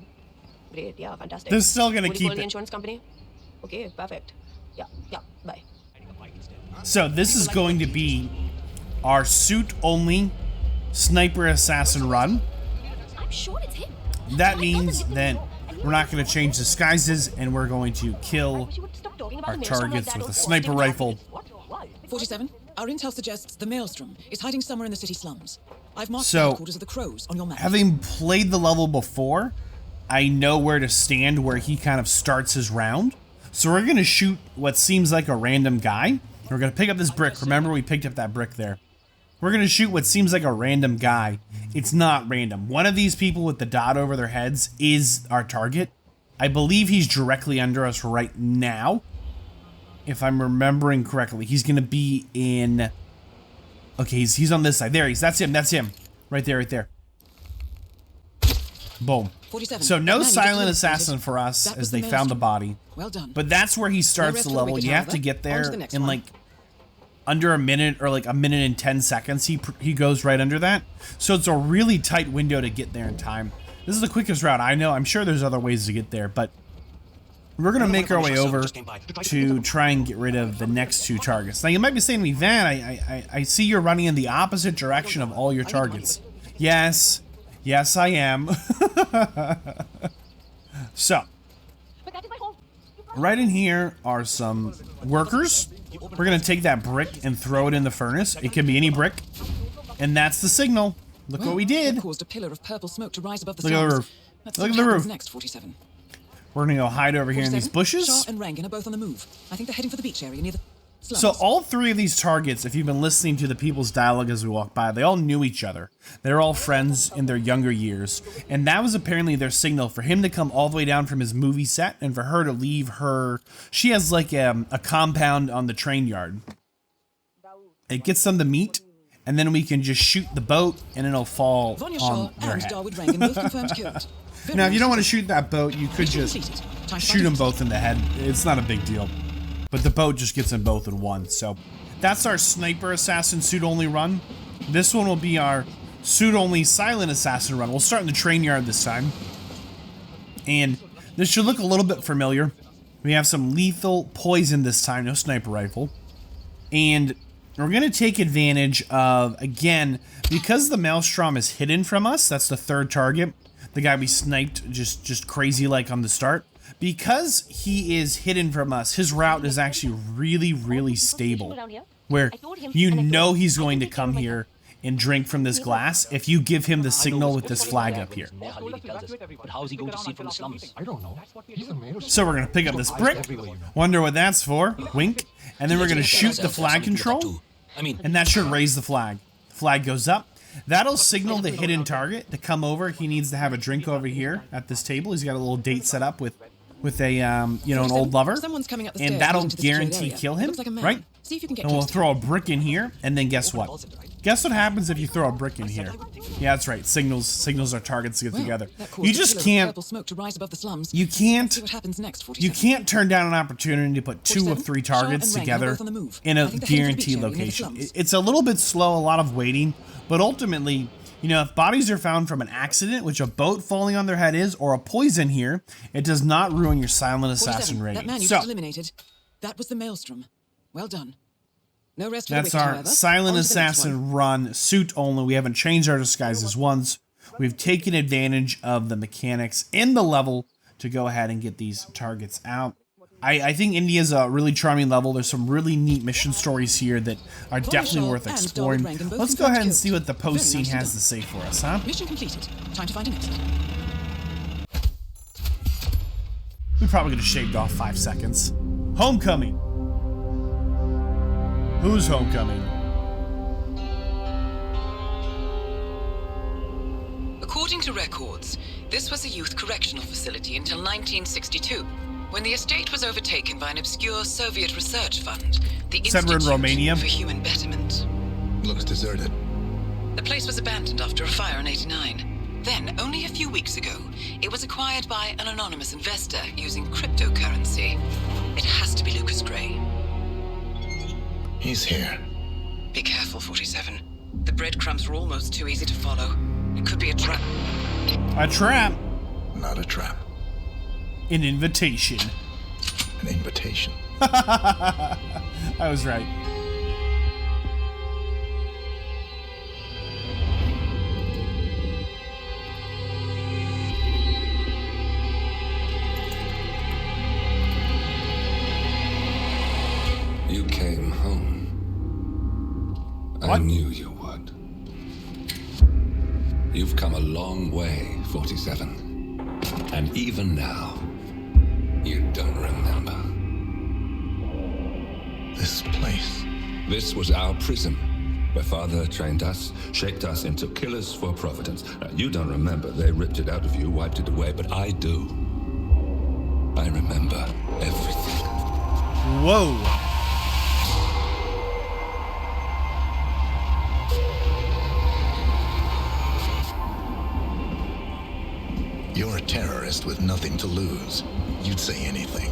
Great, yeah, fantastic. They're still gonna keep the it. Insurance company? Okay, perfect. Yeah, bye. So this is going to be our suit-only sniper assassin run. I'm sure it's him. That means that we're not going to change disguises, and we're going to kill our targets with a sniper rifle. 47. Our intel suggests the Maelstrom is hiding somewhere in the city slums. I've marked the So, headquarters of the Crows on your map. having played the level before, I know where to stand where he kind of starts his round. So we're going to shoot what seems like a random guy. We're going to pick up this brick. Remember, we picked up that brick there. We're going to shoot what seems like a random guy. It's not random. One of these people with the dot over their heads is our target. I believe he's directly under us right now. If I'm remembering correctly, he's going to be in Okay, he's on this side. There that's him. Right there. Boom. 47. So no That man you silent just assassin illustrated. for us That as was they the found the maelstrom. body. Well done. But that's where he starts rest the for the level. wicked, You have to however. get On to there the next in one. like under a minute or like a minute and 10 seconds. He goes right under that. So it's a really tight window to get there in time. This is the quickest route I know. I'm sure there's other ways to get there, but we're going to make our way over to try and get rid of the next two targets. Now, you might be saying to me, Van, I see you're running in the opposite direction of all your targets. Yes, I am. So, right in here are some workers. We're going to take that brick and throw it in the furnace. It can be any brick. And that's the signal. Look what we did. That caused a pillar of purple smoke to rise above the Look at the slums. roof. Let's Look see at what the happens roof. Next, 47. We're going to go hide over here in these 47, bushes. Shaw and Rangan are both on the move. I think they're heading for the beach area near the slums. So all three of these targets, if you've been listening to the people's dialogue as we walk by, they all knew each other. They're all friends in their younger years. And that was apparently their signal for him to come all the way down from his movie set and for her to leave her. She has like a compound on the train yard. It gets them to meet, and then we can just shoot the boat and it'll fall Vanya on Shaw their and head. Darwood Rangan both confirmed killed. Now, if you don't want to shoot that boat, you could just shoot them both in the head. It's not a big deal. But the boat just gets them both in one. So that's our sniper assassin suit only run. This one will be our suit only silent assassin run. We'll start in the train yard this time. And this should look a little bit familiar. We have some lethal poison this time, no sniper rifle. And we're going to take advantage of, again, because the Maelstrom is hidden from us, that's the third target, the guy we sniped just crazy like on the start. Because he is hidden from us, his route is actually really stable, where you know he's going to come here and drink from this glass if you give him the signal with this flag up here. But how is he going to see it from the slums? I don't know. So we're going to pick up this brick, wonder what that's for, wink, and then we're going to shoot the flag control, and that should raise the flag. The flag goes up. That'll signal the hidden target to come over. He needs to have a drink over here at this table. He's got a little date set up with a an old lover, and that'll guarantee kill him, right? And we'll throw a brick in here, and then guess what? Guess what happens if you throw a brick in here? Yeah, that's right. Signals our targets to get together. You just can't. You can't turn down an opportunity to put 2 of 3 targets together in a guaranteed location. It's a little bit slow, a lot of waiting, but ultimately, you know, if bodies are found from an accident, which a boat falling on their head is, or a poison here, it does not ruin your silent assassin rating. That man you So, just eliminated. That was the Maelstrom. Well done. No rest for the that's wicked, our however. silent On to the next assassin one. run, suit only. We haven't changed our disguises once. We've taken advantage of the mechanics in the level to go ahead and get these targets out. I think India's a really charming level. There's some really neat mission stories here that are definitely worth exploring. Let's go ahead and see what the post scene has to say for us, huh? Mission completed. Time to find an exit. We probably could have shaved off 5 seconds. Homecoming. Who's homecoming? According to records, this was a youth correctional facility until 1962, when the estate was overtaken by an obscure Soviet research fund, the Said we're in Institute Romania. for Human Betterment. Looks deserted. The place was abandoned after a fire in '89. Then, only a few weeks ago, it was acquired by an anonymous investor using cryptocurrency. It has to be Lucas Gray. He's here. Be careful, 47. The breadcrumbs are almost too easy to follow. It could be a trap. A trap. Not a trap. An invitation. An invitation. I was right. You came home. I knew you would. You've come a long way, 47. And even now, you don't remember. This place. This was our prison, where Father trained us, shaped us into killers for Providence. Now, you don't remember. They ripped it out of you, wiped it away, but I do. I remember everything. Whoa. terrorist with nothing to lose, you'd say anything.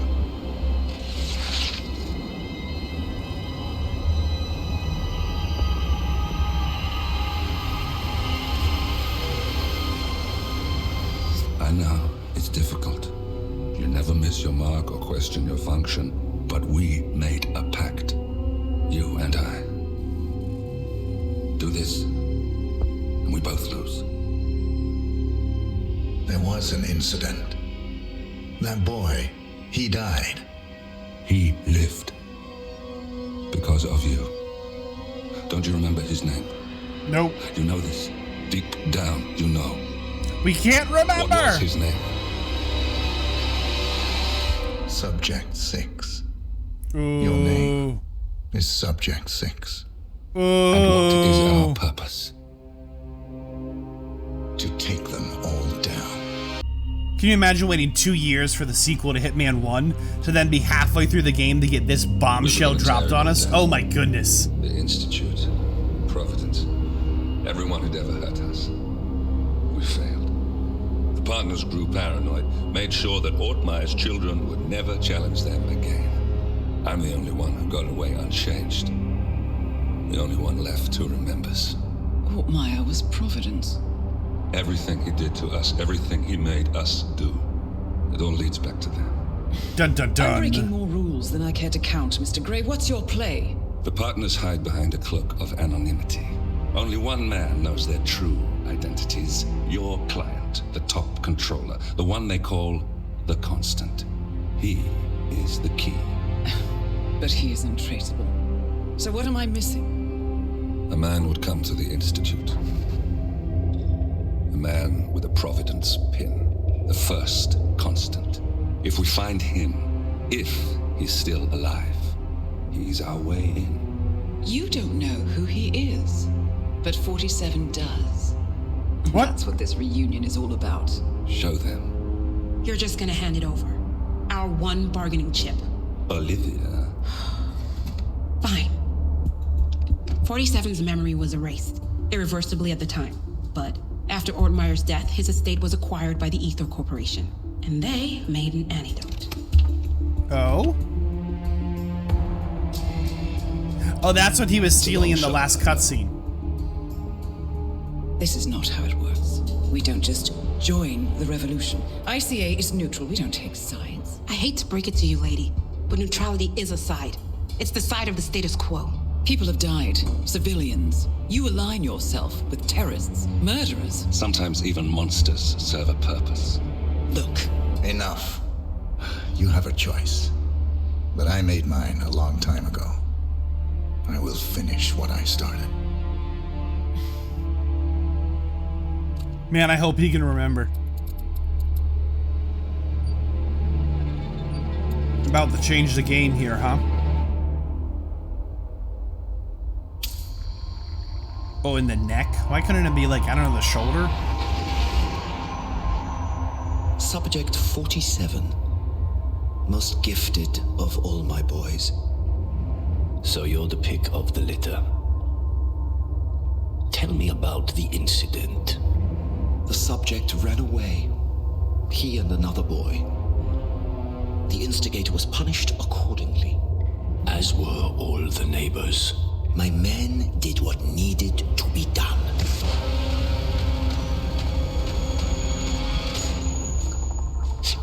I know, it's difficult. You never miss your mark or question your function, but we made a pact. You and I. Do this, and we both lose. There was an incident. That boy, he died. He lived. Because of you. Don't you remember his name? Nope. You know this. Deep down, you know. We can't remember! What was his name? Subject 6. Ooh. Your name is Subject 6. Ooh. And what is our purpose? To take them all down. Can you imagine waiting 2 years for the sequel to Hitman 1 to then be halfway through the game to get this bombshell dropped on us? Oh my goodness. The Institute. Providence. Everyone had ever hurt us. We failed. The partners grew paranoid, made sure that Ortmeyer's children would never challenge them again. I'm the only one who got away unchanged. The only one left who remembers. Ortmeyer was Providence. Everything he did to us, everything he made us do, it all leads back to them. Dun dun dun. I'm breaking more rules than I care to count, Mr. Grey. What's your play? The partners hide behind a cloak of anonymity. Only one man knows their true identities. Your client, the top controller, the one they call the Constant. He is the key. But he is untraceable. So what am I missing? A man would come to the Institute. A man with a Providence pin. The first Constant. If we find him, if he's still alive, he's our way in. You don't know who he is, but 47 does. What? That's what this reunion is all about. Show them. You're just gonna hand it over. Our one bargaining chip. Olivia. Fine. 47's memory was erased, irreversibly at the time. But after Ortmeyer's death, his estate was acquired by the Ether Corporation. And they made an antidote. Oh? Oh, that's what he was stealing in the last cutscene. This is not how it works. We don't just join the revolution. ICA is neutral. We don't take sides. I hate to break it to you, lady, but neutrality is a side. It's the side of the status quo. People have died. Civilians. You align yourself with terrorists, murderers. Sometimes even monsters serve a purpose. Look. Enough. You have a choice. But I made mine a long time ago. I will finish what I started. Man, I hope he can remember. About to change the game here, huh? Oh, in the neck? Why couldn't it be like, I don't know, the shoulder? Subject 47. Most gifted of all my boys. So you're the pick of the litter. Tell me about the incident. The subject ran away. He and another boy. The instigator was punished accordingly. As were all the neighbors. My men did what needed to be done.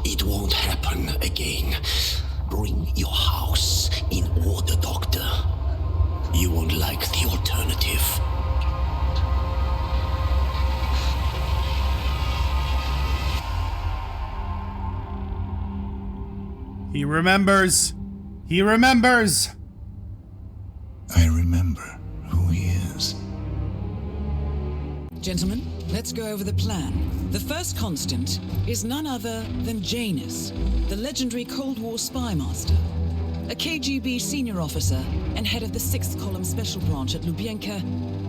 It won't happen again. Bring your house in order, Doctor. You won't like the alternative. He remembers. He remembers. I remember who he is. Gentlemen, let's go over the plan. The first constant is none other than Janus, the legendary Cold War spy master. A KGB senior officer and head of the 6th Column Special Branch at Lubyanka,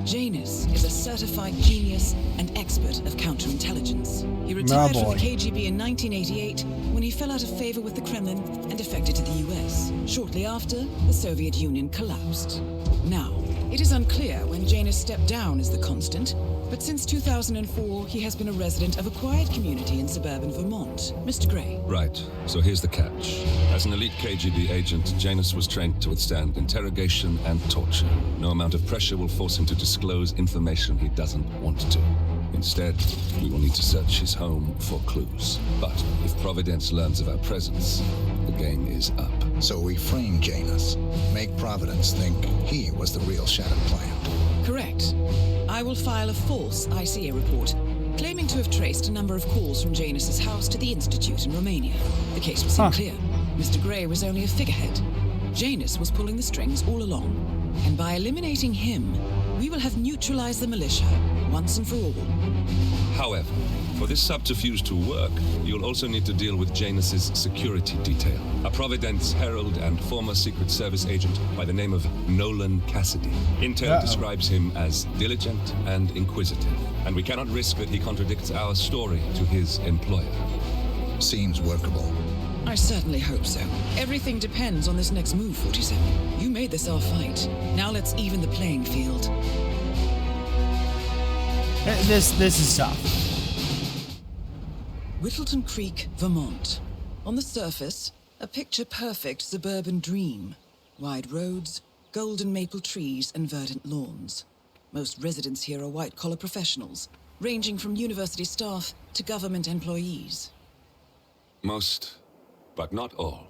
Janus is a certified genius and expert of counterintelligence. He retired from the KGB in 1988 when he fell out of favor with the Kremlin and defected to the US. Shortly after, the Soviet Union collapsed. Now, It is unclear when Janus stepped down as the Constant, but since 2004, he has been a resident of a quiet community in suburban Vermont. Mr. Gray. Right. So here's the catch. As an elite KGB agent, Janus was trained to withstand interrogation and torture. No amount of pressure will force him to disclose information he doesn't want to. Instead, we will need to search his home for clues. But if Providence learns of our presence, the game is up. So we frame Janus. Make Providence think he was the real Shattered Plant. Correct. I will file a false ICA report, claiming to have traced a number of calls from Janus's house to the Institute in Romania. The case will seem clear. Mr. Gray was only a figurehead. Janus was pulling the strings all along. And by eliminating him, we will have neutralized the militia once and for all. However, for this subterfuge to work, you'll also need to deal with Janus's security detail. A Providence herald and former Secret Service agent by the name of Nolan Cassidy. Intel describes him as diligent and inquisitive, and we cannot risk that he contradicts our story to his employer. Seems workable. I certainly hope so. Everything depends on this next move, 47. You made this our fight. Now let's even the playing field. This is tough. Whittleton Creek, Vermont. On the surface, a picture-perfect suburban dream. Wide roads, golden maple trees, and verdant lawns. Most residents here are white-collar professionals, ranging from university staff to government employees. Most, but not all.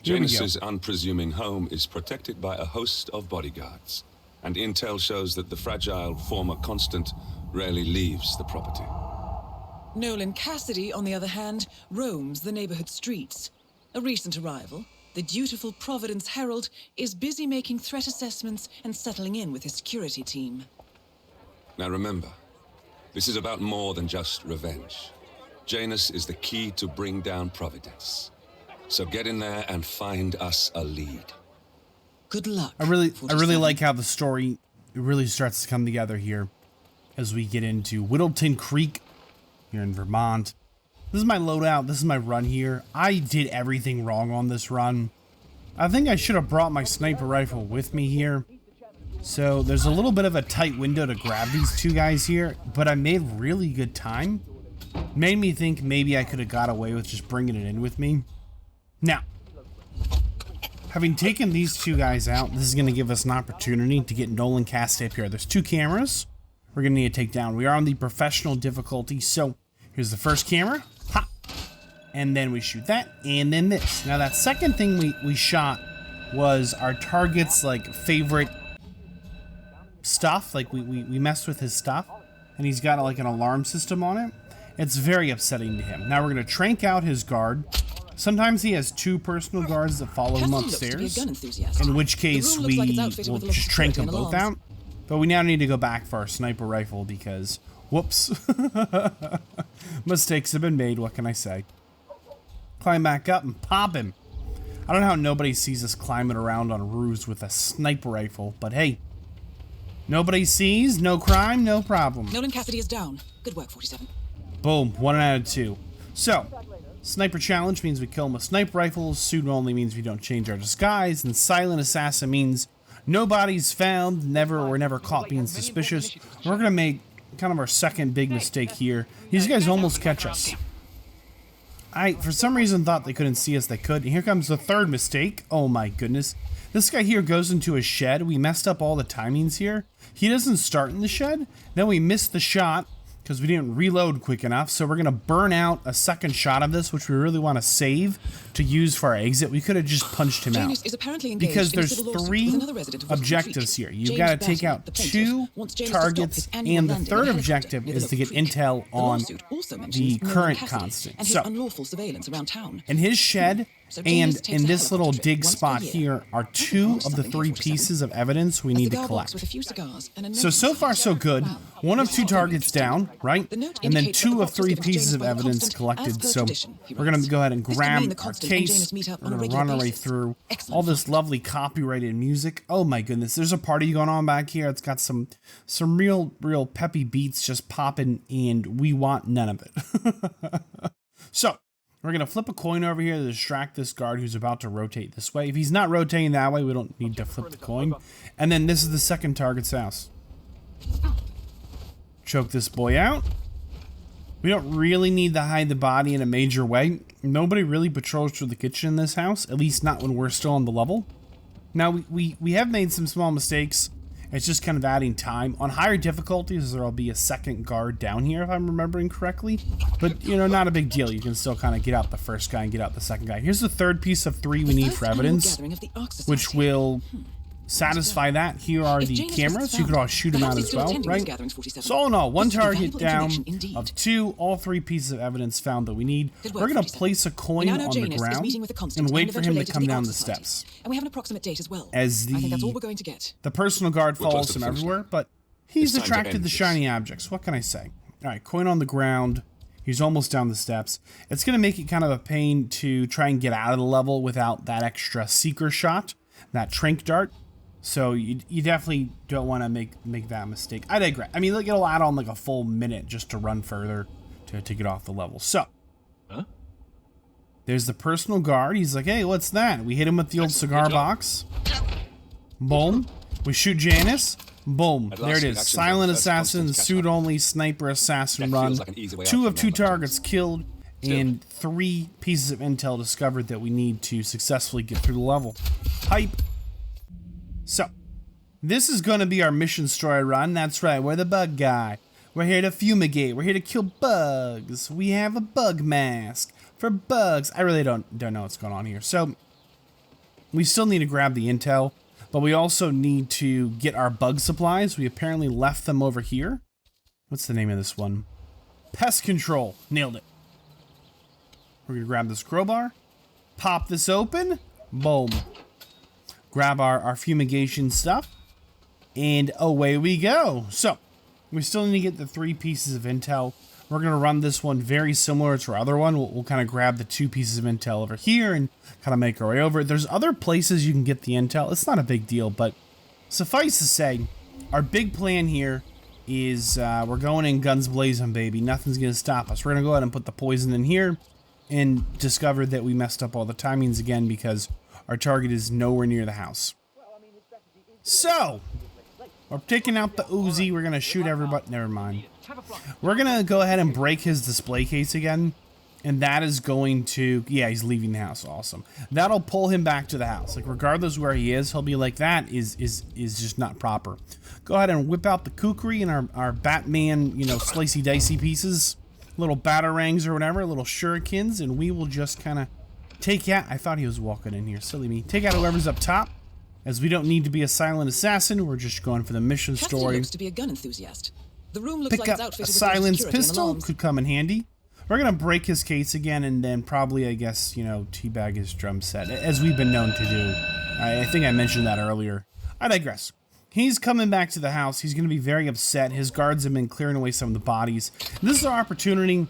Janus's unpresuming home is protected by a host of bodyguards, and intel shows that the fragile former Constant rarely leaves the property. Nolan Cassidy, on the other hand, roams the neighborhood streets. A recent arrival, the dutiful Providence Herald is busy making threat assessments and settling in with his security team. Now remember, this is about more than just revenge. Janus is the key to bring down Providence. So get in there and find us a lead. Good luck. I really like how the story really starts to come together here as we get into Whittleton Creek here in Vermont. This is my loadout. This is my run here. I did everything wrong on this run. I think I should have brought my sniper rifle with me here. So there's a little bit of a tight window to grab these two guys here, but I made really good time. Made me think maybe I could have got away with just bringing it in with me. Now, having taken these two guys out, this is going to give us an opportunity to get Nolan Cassidy up here. There's two cameras we're going to need to take down. We are on the professional difficulty, so here's the first camera. Ha! And then we shoot that, and then this. Now, that second thing we shot was our target's, like, favorite stuff. Like, we messed with his stuff, and he's got, like, an alarm system on it. It's very upsetting to him. Now, we're going to trank out his guard. Sometimes he has two personal guards that follow him upstairs, in which case we will just trank them both out. But we now need to go back for our sniper rifle because, whoops, mistakes have been made, what can I say? Climb back up and pop him. I don't know how nobody sees us climbing around on roofs with a sniper rifle, but hey, nobody sees, no crime, no problem. Nolan Cassidy is down. Good work, 47. Boom, 1 out of 2. So, sniper challenge means we kill him with sniper rifles, suit only means we don't change our disguise, and silent assassin means nobody's found, we're never caught being suspicious. We're gonna make kind of our second big mistake here. These guys almost catch us. I, for some reason, thought they couldn't see us. They could. And here comes the third mistake. Oh my goodness. This guy here goes into a shed. We messed up all the timings here. He doesn't start in the shed. Then we missed the shot because we didn't reload quick enough. So we're going to burn out a second shot of this, which we really want to save to use for our exit. We could have just punched him out. Because there's 3 objectives here. You've got to take out 2 targets, and the third objective is to get intel on the current constant. So, in his shed and in this little dig spot here are 2 of the 3 pieces of evidence we need to collect. So far so good. 1 of 2 targets down, right? And then 2 of 3 pieces of evidence collected. So we're going to go ahead and grab our case. We're going to run our way through all this lovely copyrighted music. Oh my goodness, there's a party going on back here. It's got some real peppy beats just popping, and we want none of it. So, We're going to flip a coin over here to distract this guard who's about to rotate this way. If he's not rotating that way, we don't need to flip the coin. And then this is the second target's house. Choke this boy out. We don't really need to hide the body in a major way. Nobody really patrols through the kitchen in this house, at least not when we're still on the level. Now, we have made some small mistakes. It's just kind of adding time. On higher difficulties, there'll be a second guard down here, if I'm remembering correctly. But, you know, not a big deal. You can still kind of get out the first guy and get out the second guy. Here's the third piece of 3 we need for evidence, which will satisfy that. Here are the cameras. You could all shoot them out as well, right? So all in all, 1 target down of 2, all 3 pieces of evidence found that we need. We're going to place a coin on the ground and wait for him to come down the steps. And we have an approximate date as well. As I think that's all we're going to get. The personal guard follows him everywhere, but he's attracted to shiny objects. What can I say? All right, coin on the ground. He's almost down the steps. It's going to make it kind of a pain to try and get out of the level without that extra seeker shot, that trank dart. So you definitely don't want to make that mistake. I digress. I mean, look, it'll add on like a full minute just to run further to get off the level. So, there's the personal guard. He's like, hey, what's that? We hit him with the old cigar box. Boom. We shoot Janice. Boom. There it is. Silent assassin, suit only, sniper assassin run. 2 of 2 targets killed, and 3 pieces of intel discovered that we need to successfully get through the level. Hype. So, this is going to be our mission story run. That's right, we're the bug guy. We're here to fumigate. We're here to kill bugs. We have a bug mask for bugs. I really don't know what's going on here. So, we still need to grab the intel, but we also need to get our bug supplies. We apparently left them over here. What's the name of this one? Pest control. Nailed it. We're going to grab this crowbar, pop this open, boom. Grab our fumigation stuff, and away we go. So, we still need to get the 3 pieces of intel. We're going to run this one very similar to our other one. We'll kind of grab the 2 pieces of intel over here and kind of make our way over. There's other places you can get the intel. It's not a big deal, but suffice to say, our big plan here is we're going in guns blazing, baby. Nothing's going to stop us. We're going to go ahead and put the poison in here and discover that we messed up all the timings again because our target is nowhere near the house. So, we're taking out the Uzi. We're going to shoot everybody. Never mind. We're going to go ahead and break his display case again. And that is going to... Yeah, he's leaving the house. Awesome. That'll pull him back to the house. Like, regardless where he is, he'll be like, that is just not proper. Go ahead and whip out the kukri and our Batman, you know, slicey dicey pieces. Little batarangs or whatever. Little shurikens. And we will just kind of... take out, I thought he was walking in here, silly me. Take out whoever's up top, as we don't need to be a silent assassin. We're just going for the mission story. Looks to be a gun enthusiast. The room looks Pick like up it's outfitted a with silence security and pistol, alarms. could come in handy. We're gonna break his case again, and then probably, I guess, you know, teabag his drum set, as we've been known to do. I think I mentioned that earlier. I digress. He's coming back to the house. He's gonna be very upset. His guards have been clearing away some of the bodies. This is our opportunity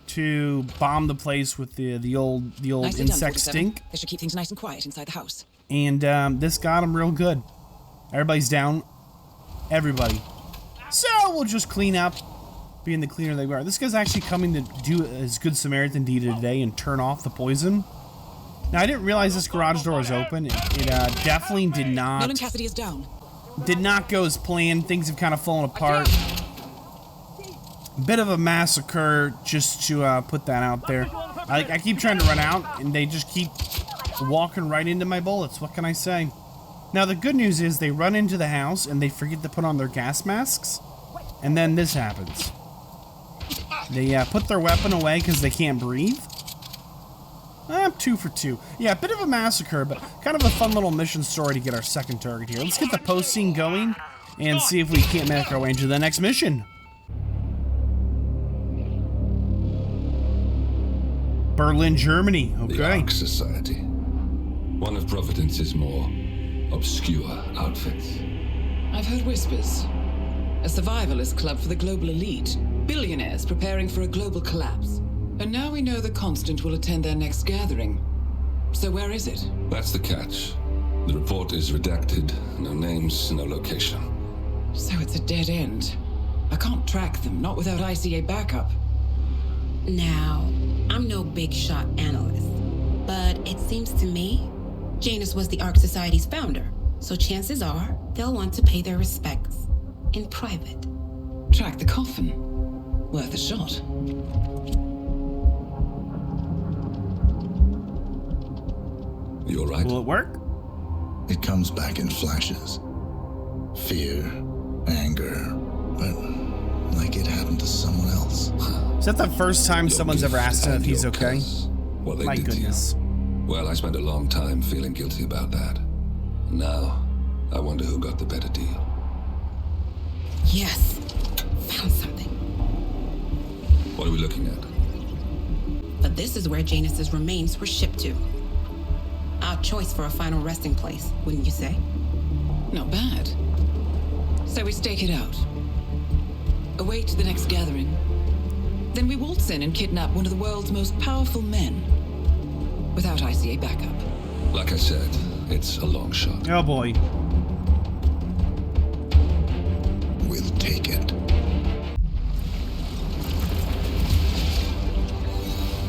to bomb the place with the old Nicely insect done, 47. stink. They should keep things nice and quiet inside the house. And this got him real good. Everybody's down. Everybody. So we'll just clean up, being the cleaner they are. This guy's actually coming to do his Good Samaritan deed today and turn off the poison. Now, I didn't realize this garage door was open. It definitely did not... Nolan Cassidy is down. Did not go as planned. Things have kind of fallen apart. Bit of a massacre, just to put that out there. I keep trying to run out, and they just keep walking right into my bullets. What can I say? Now, the good news is they run into the house, and they forget to put on their gas masks, and then this happens. They put their weapon away because they can't breathe. 2 for 2. Yeah, a bit of a massacre, but kind of a fun little mission story to get our second target here. Let's get the post scene going and see if we can't make our way into the next mission. Berlin, Germany. Okay. The Ark Society. One of Providence's more obscure outfits. I've heard whispers. A survivalist club for the global elite. Billionaires preparing for a global collapse. And now we know the Constant will attend their next gathering. So where is it? That's the catch. The report is redacted. No names, no location. So, So it's a dead end. I can't track them, not without ICA backup. But if we can get the Constant to Now, I'm no big shot analyst, but it seems to me Janus was the Ark Society's founder, so chances are they'll want to pay their respects in private. Track the coffin. Worth a shot. You all right? Will it work? It comes back in flashes. Fear, anger, but like it happened to someone else. Is that the first time someone's ever asked him if he's okay? What they My did to you. goodness. Well, I spent a long time feeling guilty about that. Now, I wonder who got the better deal. Yes, found something. What are we looking at? But this is where Janus's remains were shipped to. Our choice for a final resting place, wouldn't you say? Not bad. So we stake it out. Await the next gathering. Then we waltz in and kidnap one of the world's most powerful men. Without ICA backup. Like I said, it's a long shot. Oh boy. We'll take it.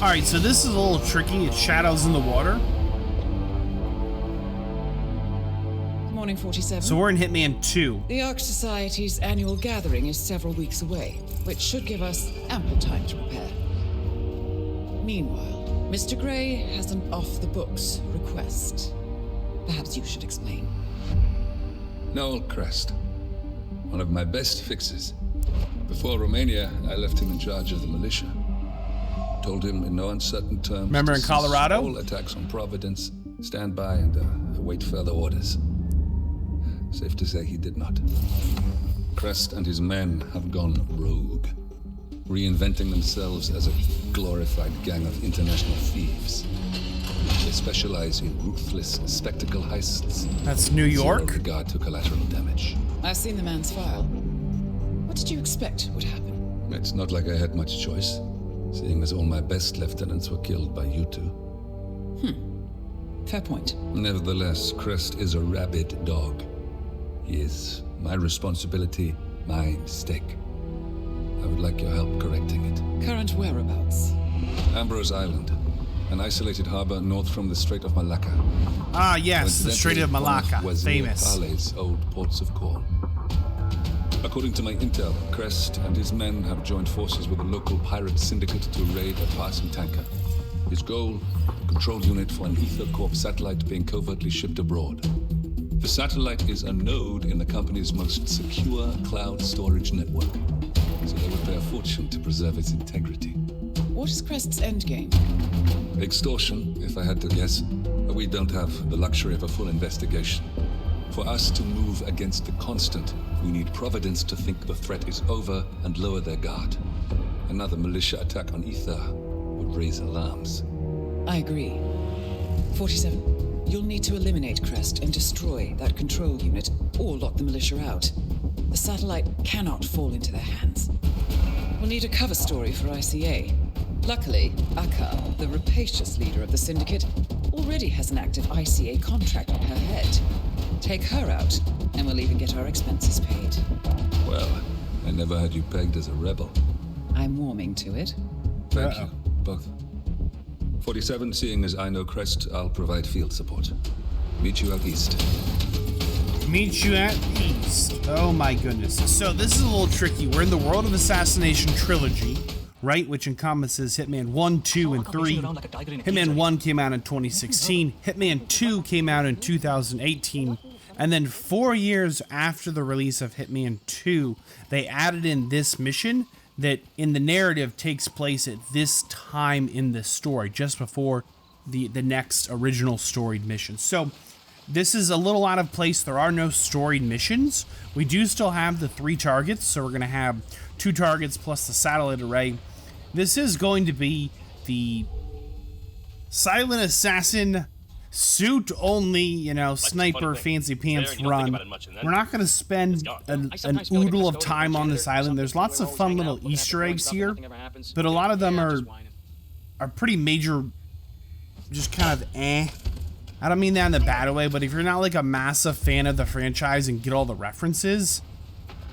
Alright, so this is a little tricky. It's shadows in the water. Morning 47. So we're in Hitman 2. The Ark Society's annual gathering is several weeks away, which should give us ample time to prepare. Meanwhile, Mr. Gray has an off-the-books request. Perhaps you should explain. Noel Crest. One of my best fixes. Before Romania, I left him in charge of the militia. Told him in no uncertain terms. Remember to in cease Colorado? all attacks on Providence, stand by and await further orders. Safe to say he did not. Crest and his men have gone rogue, reinventing themselves as a glorified gang of international thieves. They specialize in ruthless spectacle heists. That's New York? Zero regard to collateral damage. I've seen the man's file. What did you expect would happen? It's not like I had much choice, seeing as all my best lieutenants were killed by you two. Fair point. Nevertheless, Crest is a rabid dog. He is my responsibility, my mistake. I would like your help correcting it. Current whereabouts? Ambrose Island, an isolated harbor north from the Strait of Malacca. Ah, yes, the Strait of Malacca. Famous. Pale's old ports of call. According to my intel, Crest and his men have joined forces with a local pirate syndicate to raid a passing tanker. His goal, a control unit for an Ether Corp satellite being covertly shipped abroad. The satellite is a node in the company's most secure cloud storage network, so they would pay a fortune to preserve its integrity. What is Crest's endgame? Extortion, if I had to guess. But we don't have the luxury of a full investigation. For us to move against the constant, we need Providence to think the threat is over and lower their guard. Another militia attack on Ether would raise alarms. I agree. 47. You'll need to eliminate Crest and destroy that control unit, or lock the militia out. The satellite cannot fall into their hands. We'll need a cover story for ICA. Luckily, Akka, the rapacious leader of the syndicate, already has an active ICA contract on her head. Take her out, and we'll even get our expenses paid. Well, I never had you pegged as a rebel. I'm warming to it. Thank you, both. 47, seeing as I know Crest, I'll provide field support. Meet you out east. Meet you at east. Oh my goodness. So this is a little tricky. We're in the world of Assassination Trilogy, right? Which encompasses Hitman 1, 2, and 3. Hitman 1 came out in 2016. Hitman 2 came out in 2018. And then 4 years after the release of Hitman 2, they added in this mission that in the narrative takes place at this time in the story, just before the next original storied mission. So this is a little out of place. There are no storied missions. We do still have the 3 targets, so we're going to have 2 targets plus the satellite array. This is going to be the silent assassin suit only, you know, sniper fancy pants run. We're not going to spend an oodle of time on this island. There's lots of fun little Easter eggs here, but a lot of them are pretty major, just kind of eh. I don't mean that in the bad way, but if you're not like a massive fan of the franchise and get all the references,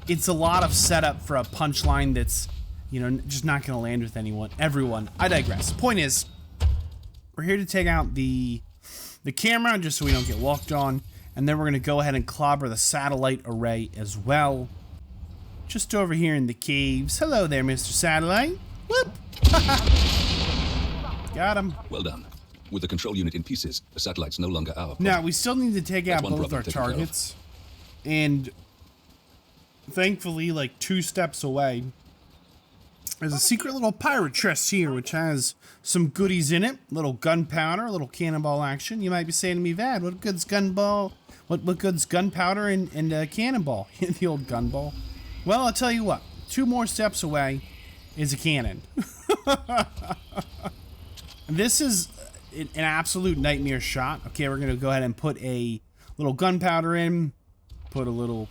it's a lot of setup for a punchline that's you know, just not going to land with everyone. I digress. Point is, we're here to take out the camera just so we don't get walked on, and then we're going to go ahead and clobber the satellite array as well. Just over here in the caves. Hello there, Mr. Satellite. Whoop! Got him. Well done. With the control unit in pieces, the satellite's no longer our problem. Now, we still need to take out both our targets. And thankfully, like 2 steps away, there's a secret little pirate chest here, which has some goodies in it. Little gunpowder, a little cannonball action. You might be saying to me, Vadd, what good's gunball? What good's gunpowder and cannonball? The old gunball. Well, I'll tell you what. 2 more steps away is a cannon. This is an absolute nightmare shot. Okay, we're going to go ahead and put a little gunpowder in. Put a little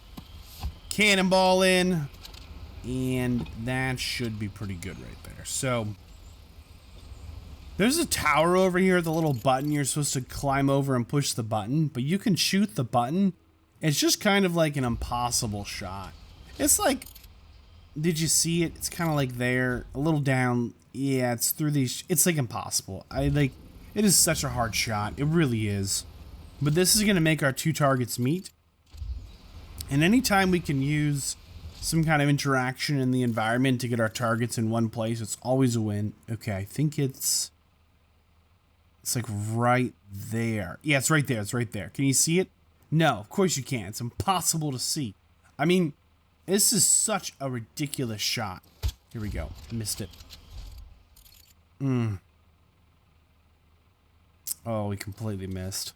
cannonball in. And that should be pretty good right there. So, there's a tower over here with a little button. You're supposed to climb over and push the button. But you can shoot the button. It's just kind of like an impossible shot. It's like, did you see it? It's kind of like there, a little down. Yeah, it's through these. It's like impossible. It is such a hard shot. It really is. But this is going to make our 2 targets meet. And anytime we can use some kind of interaction in the environment to get our targets in one place, it's always a win. Okay, I think it's like right there. Yeah, it's right there. It's right there. Can you see it? No, of course you can't. It's impossible to see. I mean, this is such a ridiculous shot. Here we go. Missed it. Oh, we completely missed.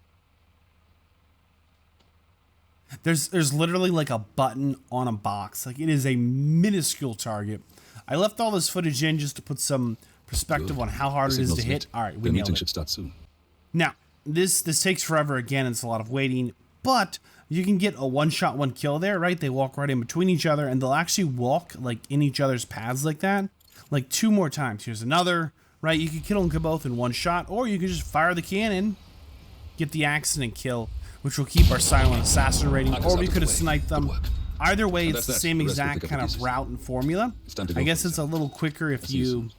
There's literally like a button on a box. Like, it is a minuscule target. I left all this footage in just to put some perspective on how hard it is to hit. All right, we nailed it. Should start soon. Now, this takes forever again. It's a lot of waiting, but you can get a one-shot, one kill there, right? They walk right in between each other, and they'll actually walk like in each other's paths like that, like 2 more times. Here's another, right? You can kill them both in one shot, or you can just fire the cannon, get the accident kill, which will keep our silent assassin rating, or we could have sniped them. Either way, it's the same exact kind of route and formula. I guess it's a little quicker if you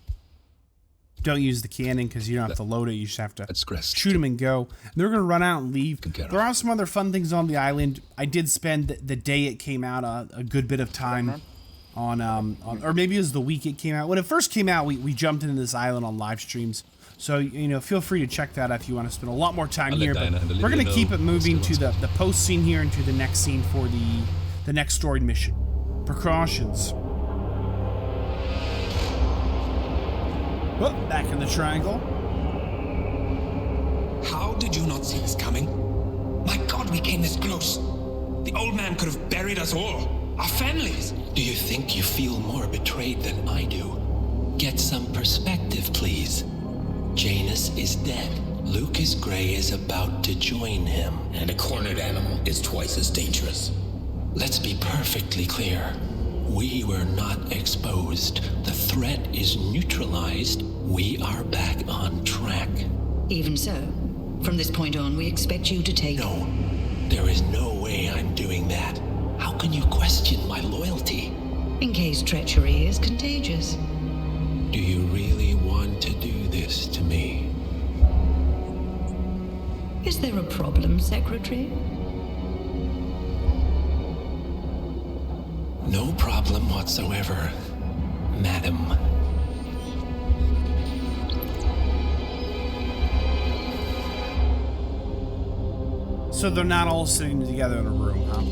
don't use the cannon, because you don't have to load it. You just have to shoot them and go. And they're going to run out and leave. There are some other fun things on the island. I did spend the day it came out a good bit of time on or maybe it was the week it came out. When it first came out, we jumped into this island on live streams. So, you know, feel free to check that if you want to spend a lot more time here. But we're going to keep it moving to the post scene here and to the next scene for the next storied mission. Precautions. Oh, back in the triangle. How did you not see this coming? My God, we came this close. The old man could have buried us all. Our families. Do you think you feel more betrayed than I do? Get some perspective, please. Janus is dead. Lucas Gray is about to join him. And a cornered animal is twice as dangerous. Let's be perfectly clear. We were not exposed. The threat is neutralized. We are back on track. Even so, from this point on, we expect you to take... No, there is no way I'm doing that. How can you question my loyalty? In case treachery is contagious. Do you really want to do this to me? Is there a problem, Secretary? No problem whatsoever, Madam. So they're not all sitting together in a room, huh?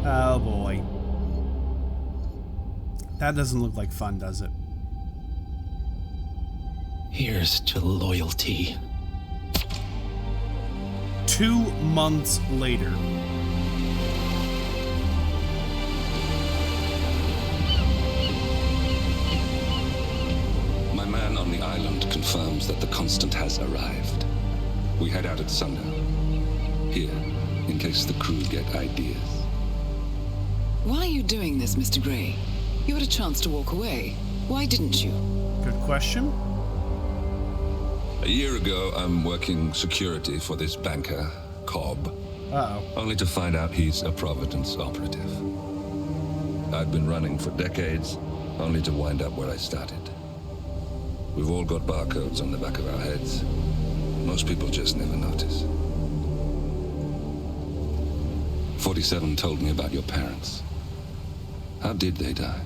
Oh boy. That doesn't look like fun, does it? Here's to loyalty. 2 months later. My man on the island confirms that the Constant has arrived. We head out at sundown. Here, in case the crew get ideas. Why are you doing this, Mr. Gray? You had a chance to walk away. Why didn't you? Good question. A year ago, I'm working security for this banker, Cobb. Uh-oh. Only to find out he's a Providence operative. I'd been running for decades, only to wind up where I started. We've all got barcodes on the back of our heads. Most people just never notice. 47 told me about your parents. How did they die?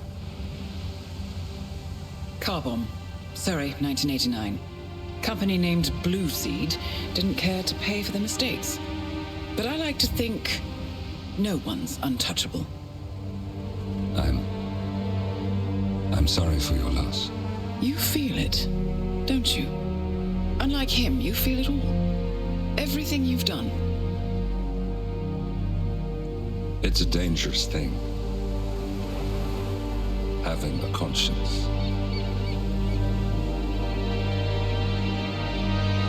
Car bomb. Surrey, 1989. Company named Blue Seed didn't care to pay for the mistakes. But I like to think no one's untouchable. I'm sorry for your loss. You feel it, don't you? Unlike him, you feel it all. Everything you've done. It's a dangerous thing. Having a conscience.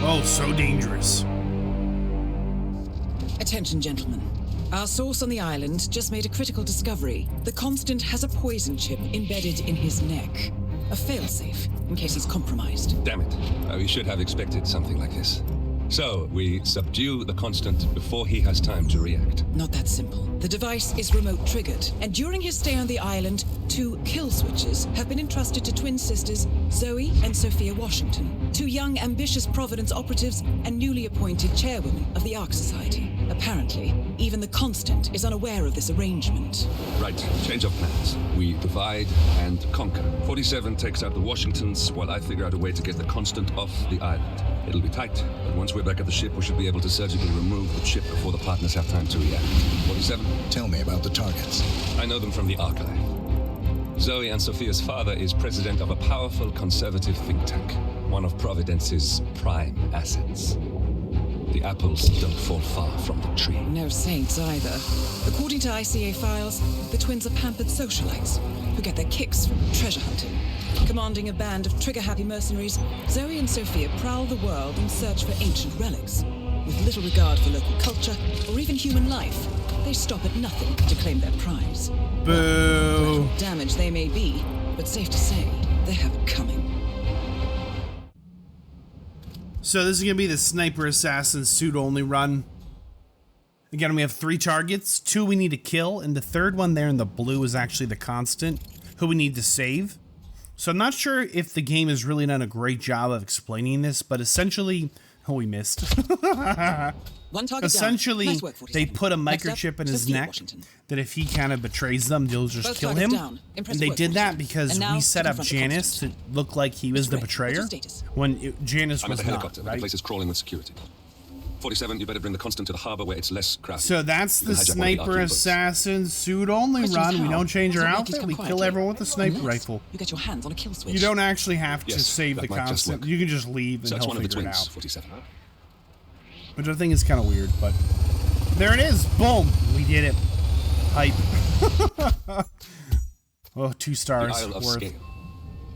Oh, so dangerous. Attention, gentlemen. Our source on the island just made a critical discovery. The Constant has a poison chip embedded in his neck. A failsafe, in case he's compromised. Damn it. We should have expected something like this. So, we subdue the Constant before he has time to react. Not that simple. The device is remote triggered, and during his stay on the island, 2 kill switches have been entrusted to twin sisters Zoe and Sophia Washington, 2 young, ambitious Providence operatives and newly appointed chairwomen of the Ark Society. Apparently, even the Constant is unaware of this arrangement. Right, change of plans. We divide and conquer. 47 takes out the Washingtons while I figure out a way to get the Constant off the island. It'll be tight, but once we're back at the ship, we should be able to surgically remove the chip before the partners have time to react. 47? Tell me about the targets. I know them from the archive. Zoe and Sophia's father is president of a powerful conservative think tank, one of Providence's prime assets. The apples don't fall far from the tree. No saints either. According to ICA files, the twins are pampered socialites who get their kicks from treasure hunting. Commanding a band of trigger-happy mercenaries, Zoe and Sophia prowl the world in search for ancient relics. With little regard for local culture or even human life, they stop at nothing to claim their prize. Boo! Damage they may be, but safe to say, they have it coming. So this is going to be the Sniper Assassin suit-only run. Again, we have 3 targets. 2 we need to kill, and the third one there in the blue is actually the Constant, who we need to save. So I'm not sure if the game has really done a great job of explaining this, but essentially... Oh, we missed. One target essentially, down. Nice work, they put a microchip in his neck that if he kind of betrays them, they'll just kill him. And they did that because we set up Janice to look like he was the betrayer when Janice was not, right? The place is crawling with security. 47, you better bring the Constant to the harbor where it's less crowded. So that's the Sniper Assassin suit-only run. We don't change our outfit. We kill everyone with a sniper rifle. You get your hands on a kill switch. You don't actually have to save the Constant. You can just leave and he'll figure it out. 47. Which I think is kind of weird, but there it is. Boom. We did it. Hype. Oh, 2 stars worth.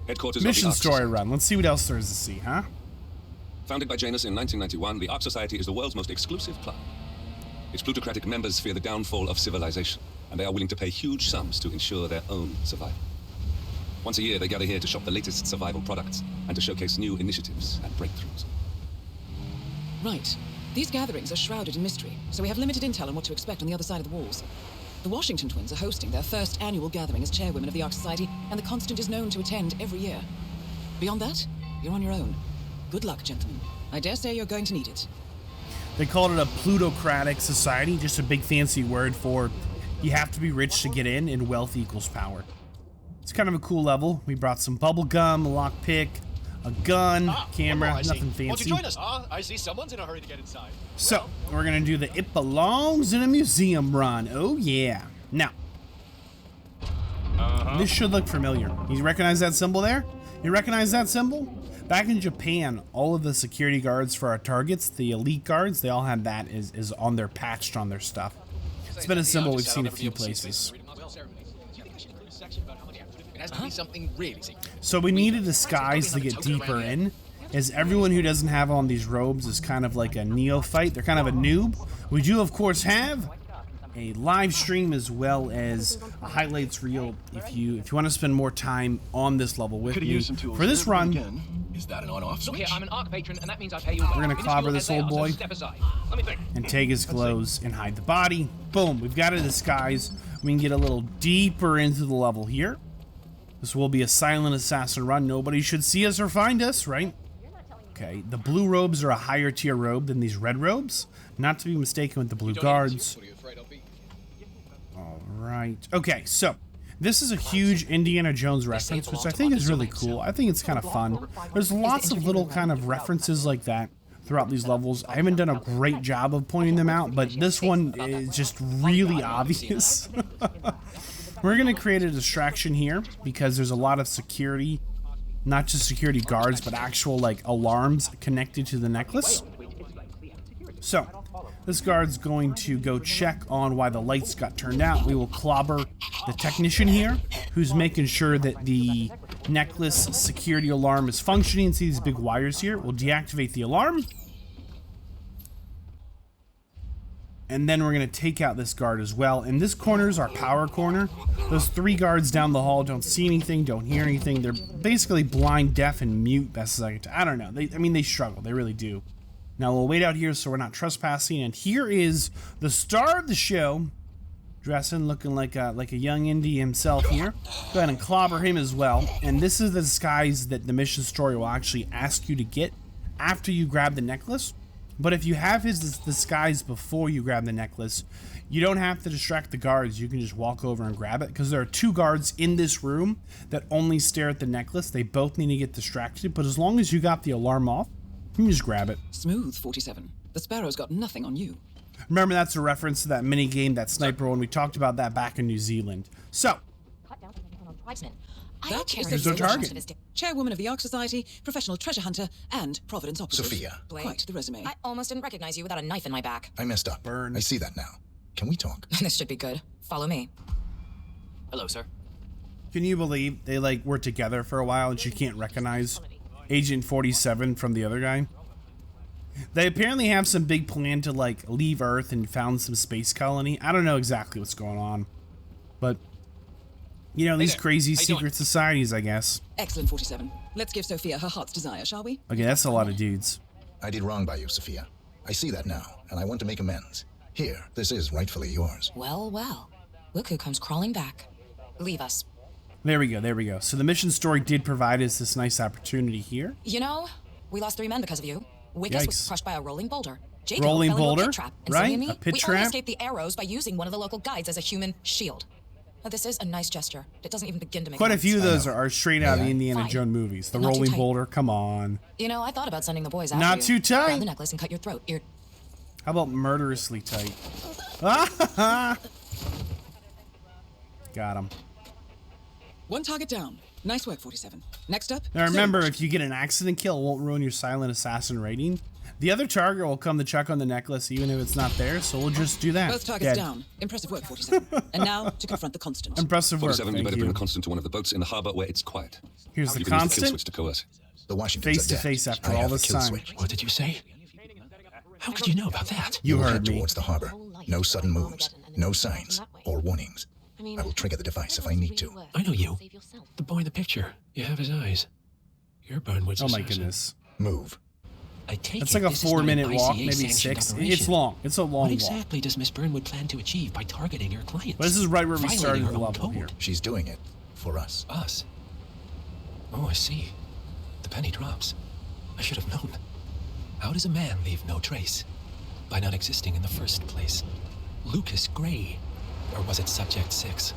Headquarters Mission of the story run. Let's see what else there is to see, huh? Founded by Janus in 1991, the Ark Society is the world's most exclusive club. Its plutocratic members fear the downfall of civilization, and they are willing to pay huge sums to ensure their own survival. Once a year, they gather here to shop the latest survival products and to showcase new initiatives and breakthroughs. Right. These gatherings are shrouded in mystery, so we have limited intel on what to expect on the other side of the walls. The Washington twins are hosting their first annual gathering as chairwomen of the Ark Society, and the Constant is known to attend every year. Beyond that, you're on your own. Good luck, gentlemen. I dare say you're going to need it. They called it a plutocratic society, just a big fancy word for you have to be rich to get in and wealth equals power. It's kind of a cool level. We brought some bubble gum, a lockpick, a gun, camera, nothing fancy. Won't you join us? I see someone's in a hurry to get inside. So, we're going to do the It Belongs in a Museum run. Oh, yeah. Now, this should look familiar. You recognize that symbol there? You recognize that symbol? Back in Japan, all of the security guards for our targets, the elite guards, they all had that is on their patched on their stuff. It's been a symbol we've seen a few places. So we need a disguise to get deeper in, as everyone who doesn't have on these robes is kind of like a neophyte. They're kind of a noob. We do, of course, have a live stream as well as a highlights reel if you want to spend more time on this level with me. For this run, is that an on-off switch? Look here, I'm an Ark patron, and that means I pay you. We're gonna clobber this old boy and take his clothes and hide the body. Boom, we've got a disguise. We can get a little deeper into the level here. This will be a silent assassin run. Nobody should see us or find us, right? Okay, the blue robes are a higher tier robe than these red robes. Not to be mistaken with the blue guards. Alright. Okay, so this is a huge Indiana Jones reference, which I think is really cool. I think it's kind of fun. There's lots of little kind of references like that throughout these levels. I haven't done a great job of pointing them out, but this one is just really obvious. We're going to create a distraction here because there's a lot of security, not just security guards, but actual like alarms connected to the necklace. So this guard's going to go check on why the lights got turned out. We will clobber the technician here who's making sure that the necklace security alarm is functioning. See these big wires here? We'll deactivate the alarm. And then we're going to take out this guard as well. And this corner is our power corner. Those 3 guards down the hall don't see anything, don't hear anything. They're basically blind, deaf, and mute, best as I can tell. I don't know. I mean, they struggle. They really do. Now, we'll wait out here so we're not trespassing. And here is the star of the show, dressing, looking like a young Indy himself here. Go ahead and clobber him as well. And this is the disguise that the mission story will actually ask you to get after you grab the necklace. But if you have his disguise before you grab the necklace, you don't have to distract the guards. You can just walk over and grab it, because there are 2 guards in this room that only stare at the necklace. They both need to get distracted, but as long as you got the alarm off, you can just grab it. Smooth, 47. The Sparrow's got nothing on you. Remember, that's a reference to that mini game, that sniper one. We talked about that back in New Zealand. So, That is here's our target. Chairwoman of the Ark Society, professional treasure hunter, and Providence operative. Sophia. Quite the resume. I almost didn't recognize you without a knife in my back. I messed up. Burn. I see that now. Can we talk? This should be good. Follow me. Hello, sir. Can you believe they like were together for a while and she can't recognize Agent 47 from the other guy? They apparently have some big plan to like leave Earth and found some space colony. I don't know exactly what's going on, but you know, these crazy secret societies, I guess. Excellent, 47. Let's give Sophia her heart's desire, shall we? Okay, that's a lot of dudes. I did wrong by you, Sophia. I see that now, and I want to make amends. Here, this is rightfully yours. Well, well. Look who comes crawling back. Leave us. There we go, there we go. So the mission story did provide us this nice opportunity here. You know, we lost 3 men because of you. Wickus was crushed by a rolling boulder. Jacob rolling fell into boulder, a pit trap. And right? Zoe and me, A pit we trap? only escaped the arrows by using one of the local guides as a human shield. Now, this is a nice gesture. It doesn't even begin to make Quite a sense. few of those are straight out of the Indiana Fine. Jones movies. The Not too rolling tight. boulder, come on. You know, I thought about sending the boys after Not you. too tight. Grab the necklace and cut your throat. How about murderously tight? Got him. One target down. Nice work, 47. Next up. Now remember, if you get an accident kill, it won't ruin your silent assassin rating. The other target will come to check on the necklace even if it's not there, so we'll just do that. Both targets down. Impressive work, 47. And now to confront the constant. Impressive work, 47, you thank better you. bring the constant to one of the boats in the harbor where it's quiet. Here's the You can use the kill constant. switch to coerce. The Washingtons Face to are dead. face after I all have the this kill time. switch. What did you say? How could you know about that? You will heard head me. towards the harbor. No sudden moves, no signs or warnings. I will trigger the device if I need to. I know you. The boy in the picture. You have his eyes. You're Burnwood's Oh my assassin. goodness. Move. I take It's it like a this is not 4-minute an walk, ICA maybe sanctioned 6. operation. It's long. It's a long What walk. exactly does Miss Burnwood plan to achieve by targeting her clients? Well, this is right where we Violating started her the own level code. here. She's doing it for us. Us? Oh, I see. The penny drops. I should have known. How does a man leave no trace? By not existing in the first place. Lucas Gray. Or was it Subject 6?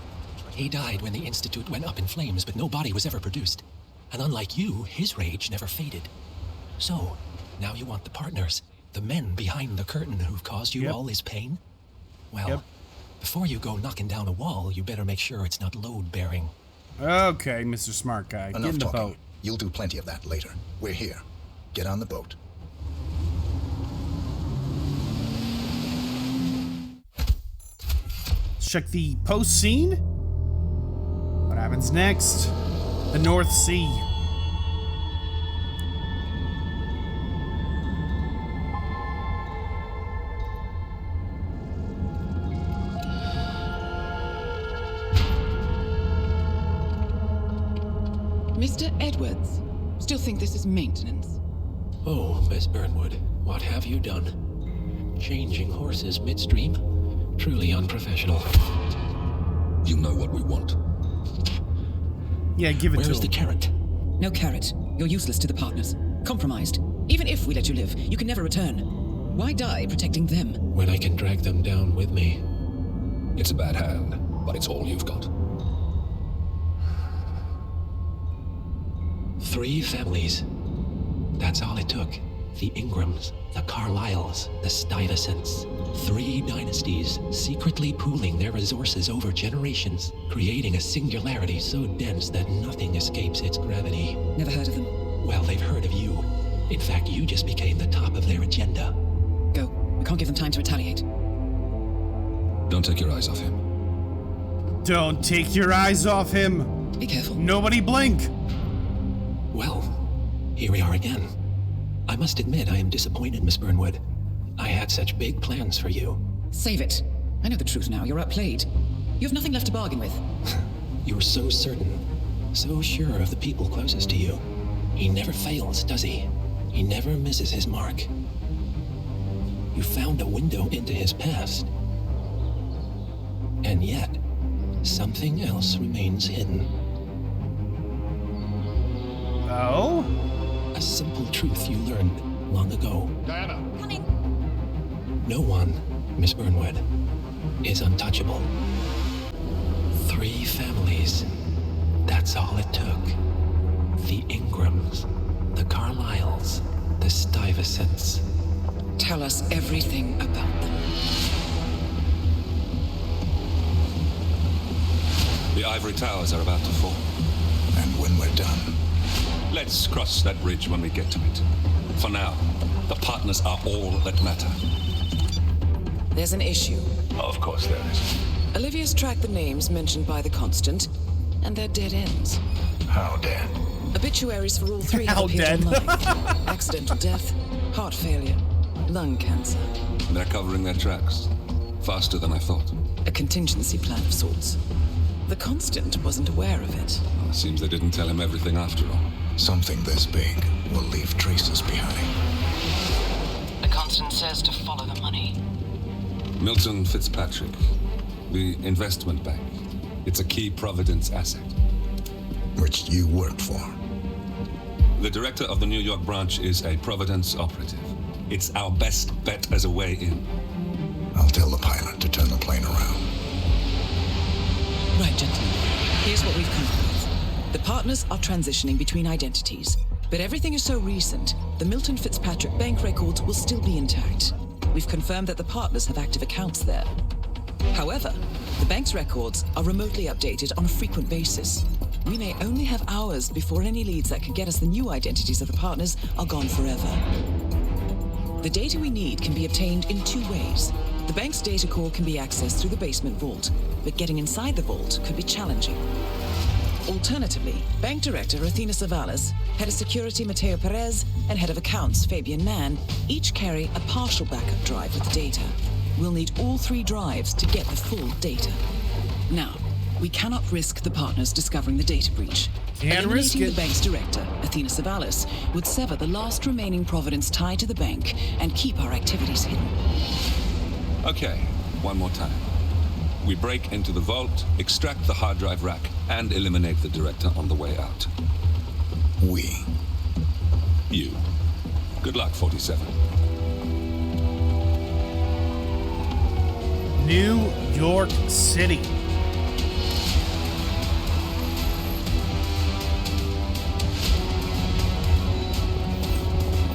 He died when the Institute went up in flames, but no body was ever produced. And unlike you, his rage never faded. So, now you want the partners, the men behind the curtain who've caused you all this pain? Well, before you go knocking down a wall, you better make sure it's not load-bearing. Okay, Mr. Smart Guy. Get Enough in the talking. boat. You'll do plenty of that later. We're here. Get on the boat. Let's check the post scene. What happens next? The North Sea. Mr. Edwards, still think this is maintenance? Oh, Miss Burnwood, what have you done? Changing horses midstream? Truly unprofessional. You know what we want. Yeah, give it Where to is him. the carrot? No carrot. You're useless to the partners. Compromised. Even if we let you live, you can never return. Why die protecting them? When I can drag them down with me. It's a bad hand, but it's all you've got. 3 families. That's all it took. The Ingrams, the Carlyles, the Stuyvesants. 3 dynasties, secretly pooling their resources over generations, creating a singularity so dense that nothing escapes its gravity. Never heard of them. Well, they've heard of you. In fact, you just became the top of their agenda. Go. We can't give them time to retaliate. Don't take your eyes off him. Don't take your eyes off him. Be careful. Nobody blink. Well, here we are again. I must admit I am disappointed, Miss Burnwood. I had such big plans for you. Save it. I know the truth now. You're outplayed. You have nothing left to bargain with. You're so certain, so sure of the people closest to you. He never fails, does he? He never misses his mark. You found a window into his past. And yet, something else remains hidden. Oh? A simple truth you learned long ago. Diana. Coming. No one, Miss Burnwood, is untouchable. 3 families. That's all it took. The Ingrams, the Carlyles, the Stuyvesants. Tell us everything about them. The ivory towers are about to fall. And when we're done, let's cross that bridge when we get to it. For now, the partners are all that matter. There's an issue. Of course there is. Olivia's tracked the names mentioned by the Constant, and they're dead ends. How dead? Obituaries for all 3 have appeared online. Accidental death, heart failure, lung cancer. They're covering their tracks. Faster than I thought. A contingency plan of sorts. The Constant wasn't aware of it. Well, it seems they didn't tell him everything after all. Something this big will leave traces behind. The Constant says to follow the money. Milton Fitzpatrick, the investment bank. It's a key Providence asset. Which you work for. The director of the New York branch is a Providence operative. It's our best bet as a way in. I'll tell the pilot to turn the plane around. Right, gentlemen. Here's what we've come up with. The partners are transitioning between identities, but everything is so recent, the Milton Fitzpatrick bank records will still be intact. We've confirmed that the partners have active accounts there. However, the bank's records are remotely updated on a frequent basis. We may only have hours before any leads that could get us the new identities of the partners are gone forever. The data we need can be obtained in 2 ways. The bank's data core can be accessed through the basement vault, but getting inside the vault could be challenging. Alternatively, Bank Director Athena Savalas, Head of Security Mateo Perez, and Head of Accounts Fabian Mann each carry a partial backup drive with the data. We'll need all 3 drives to get the full data. Now, we cannot risk the partners discovering the data breach. Can't risk it. The bank's director, Athena Savalas, would sever the last remaining Providence tie to the bank and keep our activities hidden. Okay, one more time. We break into the vault, extract the hard drive rack, and eliminate the director on the way out. We. You. Good luck, 47. New York City.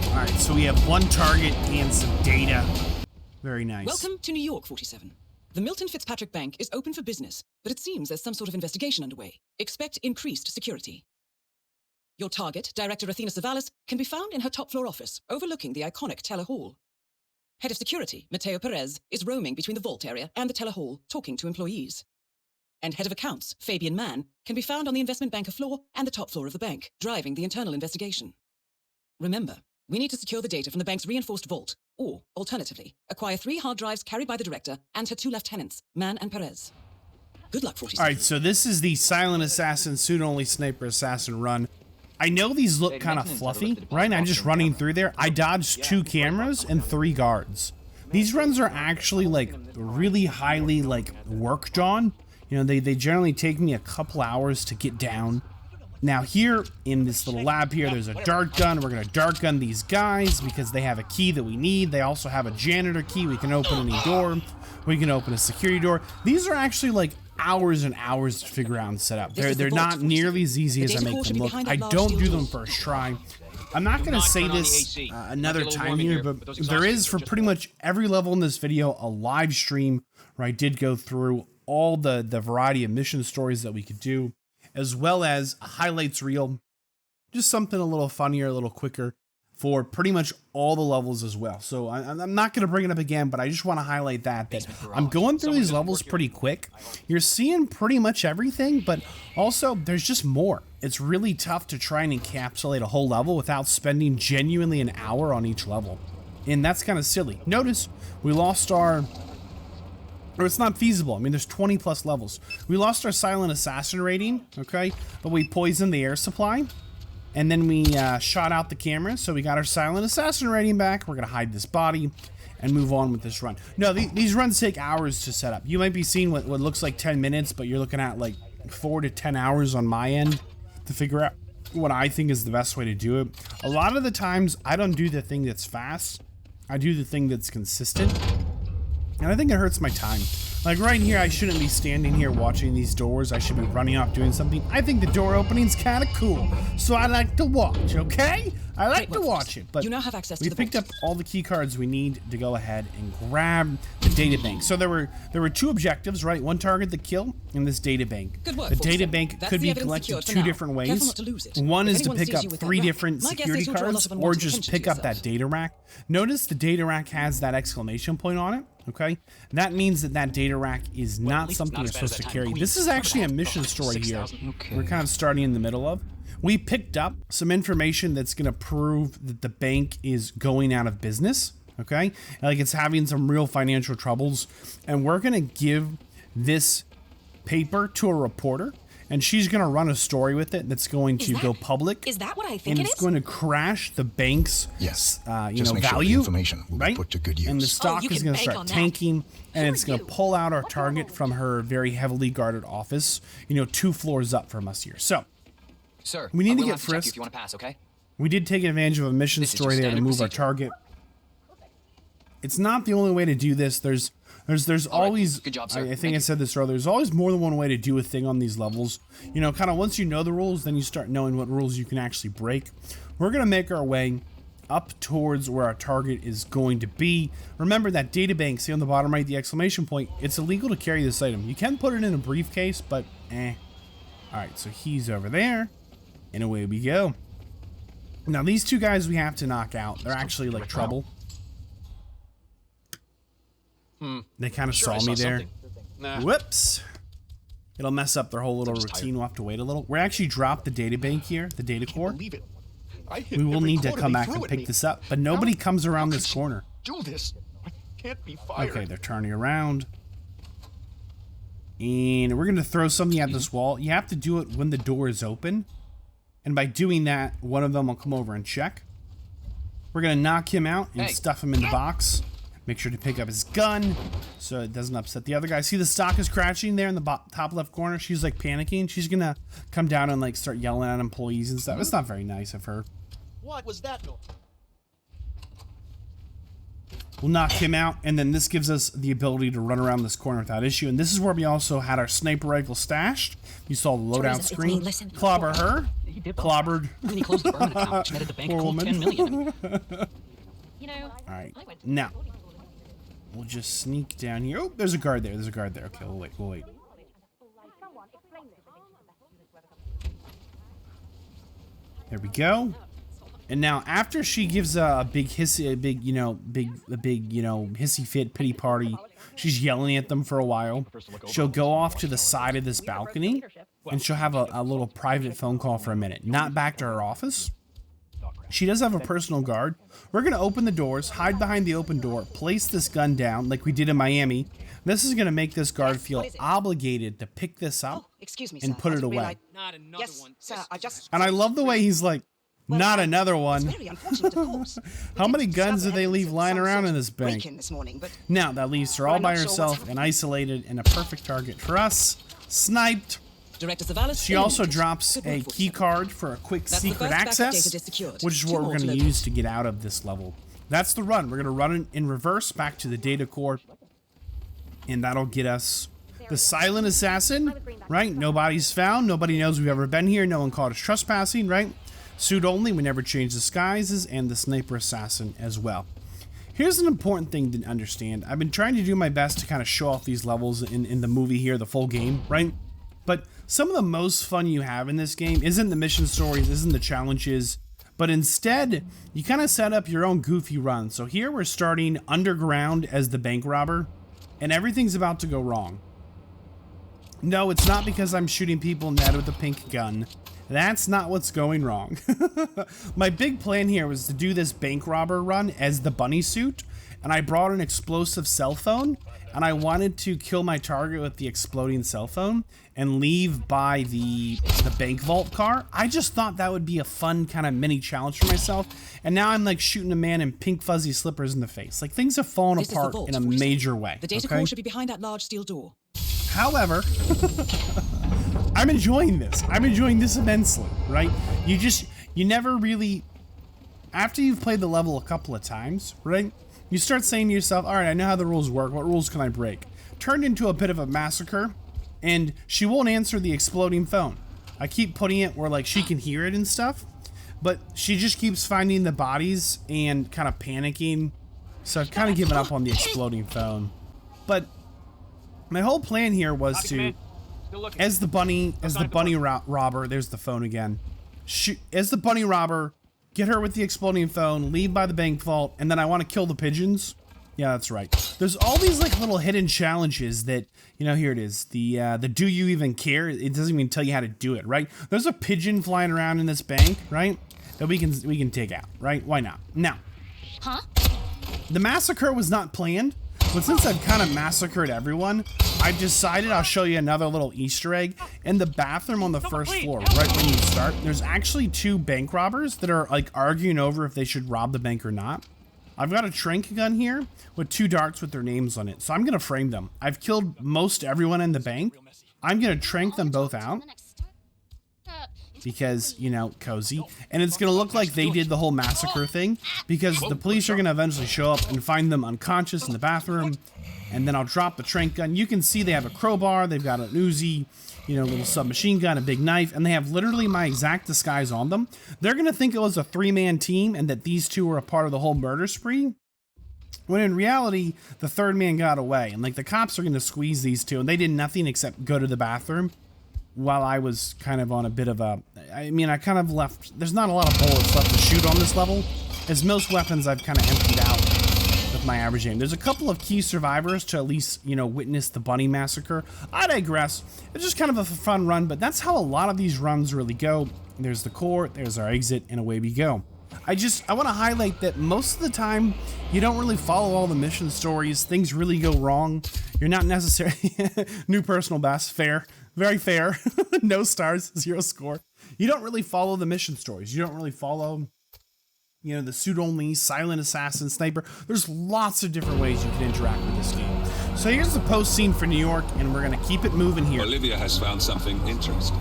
All right, so we have 1 target and some data. Very nice. Welcome to New York, 47. The Milton Fitzpatrick Bank is open for business, but it seems there's some sort of investigation underway. Expect increased security. Your target, Director Athena Savalas, can be found in her top-floor office, overlooking the iconic Teller Hall. Head of Security, Mateo Perez, is roaming between the vault area and the Teller Hall, talking to employees. And Head of Accounts, Fabian Mann, can be found on the investment banker floor and the top floor of the bank, driving the internal investigation. Remember, we need to secure the data from the bank's reinforced vault, or, alternatively, acquire 3 hard drives carried by the director and her 2 lieutenants, Mann and Perez. Good luck, 47. All right, so this is the Silent Assassin, Suit-Only Sniper Assassin run. I know these look kind of fluffy, right? I'm just running through there. I dodged 2 cameras and 3 guards. These runs are actually, like, really highly, like, worked on. You know, they generally take me a couple hours to get down. Now here in this little lab here, there's a dart gun. We're gonna dart gun these guys because they have a key that we need. They also have a janitor key. We can open any door. We can open a security door. These are actually like hours and hours to figure out and set up. They're not nearly as easy as I make them look. I don't do them first try. I'm not gonna say this another time here, but there is for pretty much every level in this video a live stream where I did go through all the variety of mission stories that we could do, as well as a highlights reel, just something a little funnier, a little quicker for pretty much all the levels as well. So I'm not going to bring it up again, but I just want to highlight that I'm going through these levels pretty quick. You're seeing pretty much everything, but also there's just more. It's really tough to try and encapsulate a whole level without spending genuinely an hour on each level. And that's kind of silly. Notice we lost our... or it's not feasible. I mean, there's 20 plus levels. We lost our silent assassin rating, okay? But we poisoned the air supply. And then we shot out the camera, so we got our silent assassin rating back. We're gonna hide this body and move on with this run. No, these runs take hours to set up. You might be seeing what looks like 10 minutes, but you're looking at like 4 to 10 hours on my end to figure out what I think is the best way to do it. A lot of the times, I don't do the thing that's fast. I do the thing that's consistent. And I think it hurts my time. Like right here, I shouldn't be standing here watching these doors. I should be running off doing something. I think the door opening's kind of cool, so I like to watch, okay? I like to watch it, but you now have access to we the picked up all the key cards we need to go ahead and grab the data bank. So there were 2 objectives, right? One target to kill in this data bank. Good work, the data bank could be collected 2 different ways. One is to pick up 3 different security cards, or just pick up that data rack. Notice the data rack has that exclamation point on it. Okay, that means that data rack is not something you're supposed to carry. This is actually a mission story here. We're kind of starting in the middle of. We picked up some information that's going to prove that the bank is going out of business. Okay, like it's having some real financial troubles, and we're going to give this paper to a reporter. And she's going to run a story with it that's going to go public. Is that what I think and it it's is? going to crash the bank's value, sure the information will right? be put to good use. And the stock is going to start tanking, and it's going to pull out our target from her very heavily guarded office, 2 floors up from us here. So, Sir, we need to we'll get have to check you frisked. if you want to pass, okay? We did take advantage of a mission This is story your there to standard move our procedure. target. It's not the only way to do this. There's always, Good job, sir. I think I said this earlier, there's always more than one way to do a thing on these levels. Kind of once you know the rules, then you start knowing what rules you can actually break. We're going to make our way up towards where our target is going to be. Remember that data bank, see on the bottom right, the exclamation point, it's illegal to carry this item. You can put it in a briefcase, but Alright, so he's over there, and away we go. Now these 2 guys we have to knock out. They're actually like trouble. They kind of saw me there. Nah. Whoops. It'll mess up their whole little routine. We'll have to wait a little. We're actually dropped the data bank here, the data core. We will need to come back and pick this up, but nobody comes around this corner. Do this. I can't be fired. Okay, they're turning around. And we're going to throw something at this wall. You have to do it when the door is open. And by doing that, one of them will come over and check. We're going to knock him out and stuff him in the box. Make sure to pick up his gun so it doesn't upset the other guy. See the stock is crashing there in the top left corner? She's like panicking. She's going to come down and like start yelling at employees and stuff. It's not very nice of her. What was that noise? We'll knock him out, and then this gives us the ability to run around this corner without issue. And this is where we also had our sniper rifle stashed. You saw the loadout screen. Clobber her. Clobbered. When he closed the Vermont account, she netted the bank a cool 10 million. Alright, now we'll just sneak down here. Oh, there's a guard there. There's a guard there. Okay, we'll wait. We'll wait. There we go. And now, after she gives a big hissy, big hissy fit, pity party, she's yelling at them for a while. She'll go off to the side of this balcony, and she'll have a little private phone call for a minute. Not back to her office. She does have a personal guard. We're going to open the doors, hide behind the open door, place this gun down like we did in Miami. This is going to make this guard feel obligated to pick this up and put it away. Not another one. Sir, I just... And I love the way he's like, not another one. How many guns do they leave lying around in this bank? Now, that leaves her all by herself and isolated and a perfect target for us. Sniped. Director Savalas. She also drops a key card for a quick secret access, which is what we're going to use to get out of this level. That's the run. We're going to run it in reverse back to the data core, and that'll get us the silent assassin, right? Nobody's found. Nobody knows we've ever been here. No one caught us trespassing, right? Suit only. We never change disguises, and the sniper assassin as well. Here's an important thing to understand. I've been trying to do my best to kind of show off these levels in the movie here, the full game, right? But some of the most fun you have in this game isn't the mission stories, isn't the challenges, but instead, you kind of set up your own goofy run. So here we're starting underground as the bank robber, and everything's about to go wrong. No, it's not because I'm shooting people in the head with a pink gun. That's not what's going wrong. My big plan here was to do this bank robber run as the bunny suit, and I brought an explosive cell phone, and I wanted to kill my target with the exploding cell phone and leave by the bank vault car. I just thought that would be a fun kind of mini challenge for myself, and now I'm like shooting a man in pink fuzzy slippers in the face. Like, things have fallen apart in a major way. The data core should be behind that large steel door. However, I'm enjoying this. I'm enjoying this immensely, right? You never really, after you've played the level a couple of times, right? You start saying to yourself, all right, I know how the rules work. What rules can I break? Turned into a bit of a massacre, and she won't answer the exploding phone. I keep putting it where like she can hear it and stuff, but she just keeps finding the bodies and kind of panicking. So I've kind of given up on the exploding phone. But my whole plan here was to, as the bunny robber, there's the phone again. As the bunny robber, get her with the exploding phone, leave by the bank vault, and then I want to kill the pigeons. Yeah, that's right. There's all these like little hidden challenges that, you know, here it is. The do you even care? It doesn't even tell you how to do it, right? There's a pigeon flying around in this bank, right? That we can take out, right? Why not? Now, the massacre was not planned, but since I've kind of massacred everyone, I decided I'll show you another little Easter egg. In the bathroom on the first floor, right when you start, there's actually two bank robbers that are like arguing over if they should rob the bank or not. I've got a tranq gun here with two darts with their names on it, so I'm gonna frame them. I've killed most everyone in the bank. I'm gonna tranq them both out because, you know, cozy, and it's gonna look like they did the whole massacre thing because the police are gonna eventually show up and find them unconscious in the bathroom, and then I'll drop the tranq gun. You can see they have a crowbar, they've got an Uzi, you know, a little submachine gun, a big knife, and they have literally my exact disguise on them. They're gonna think it was a three-man team and that these two were a part of the whole murder spree, when in reality, the third man got away, and like the cops are gonna squeeze these two, and they did nothing except go to the bathroom while I was kind of on a bit of a, I mean, I kind of left, there's not a lot of bullets left to shoot on this level, as most weapons I've kind of emptied out with my average aim. There's a couple of key survivors to at least, you know, witness the bunny massacre. I digress. It's just kind of a fun run, but that's how a lot of these runs really go. There's the core, there's our exit, and away we go. I want to highlight that most of the time, you don't really follow all the mission stories. Things really go wrong. You're not necessarily new personal best, fair. Very fair. No stars, 0 score. You don't really follow the mission stories. You don't really follow, you know, the suit only, silent assassin, sniper. There's lots of different ways you can interact with this game. So here's the post scene for New York, and we're going to keep it moving here. Olivia has found something interesting.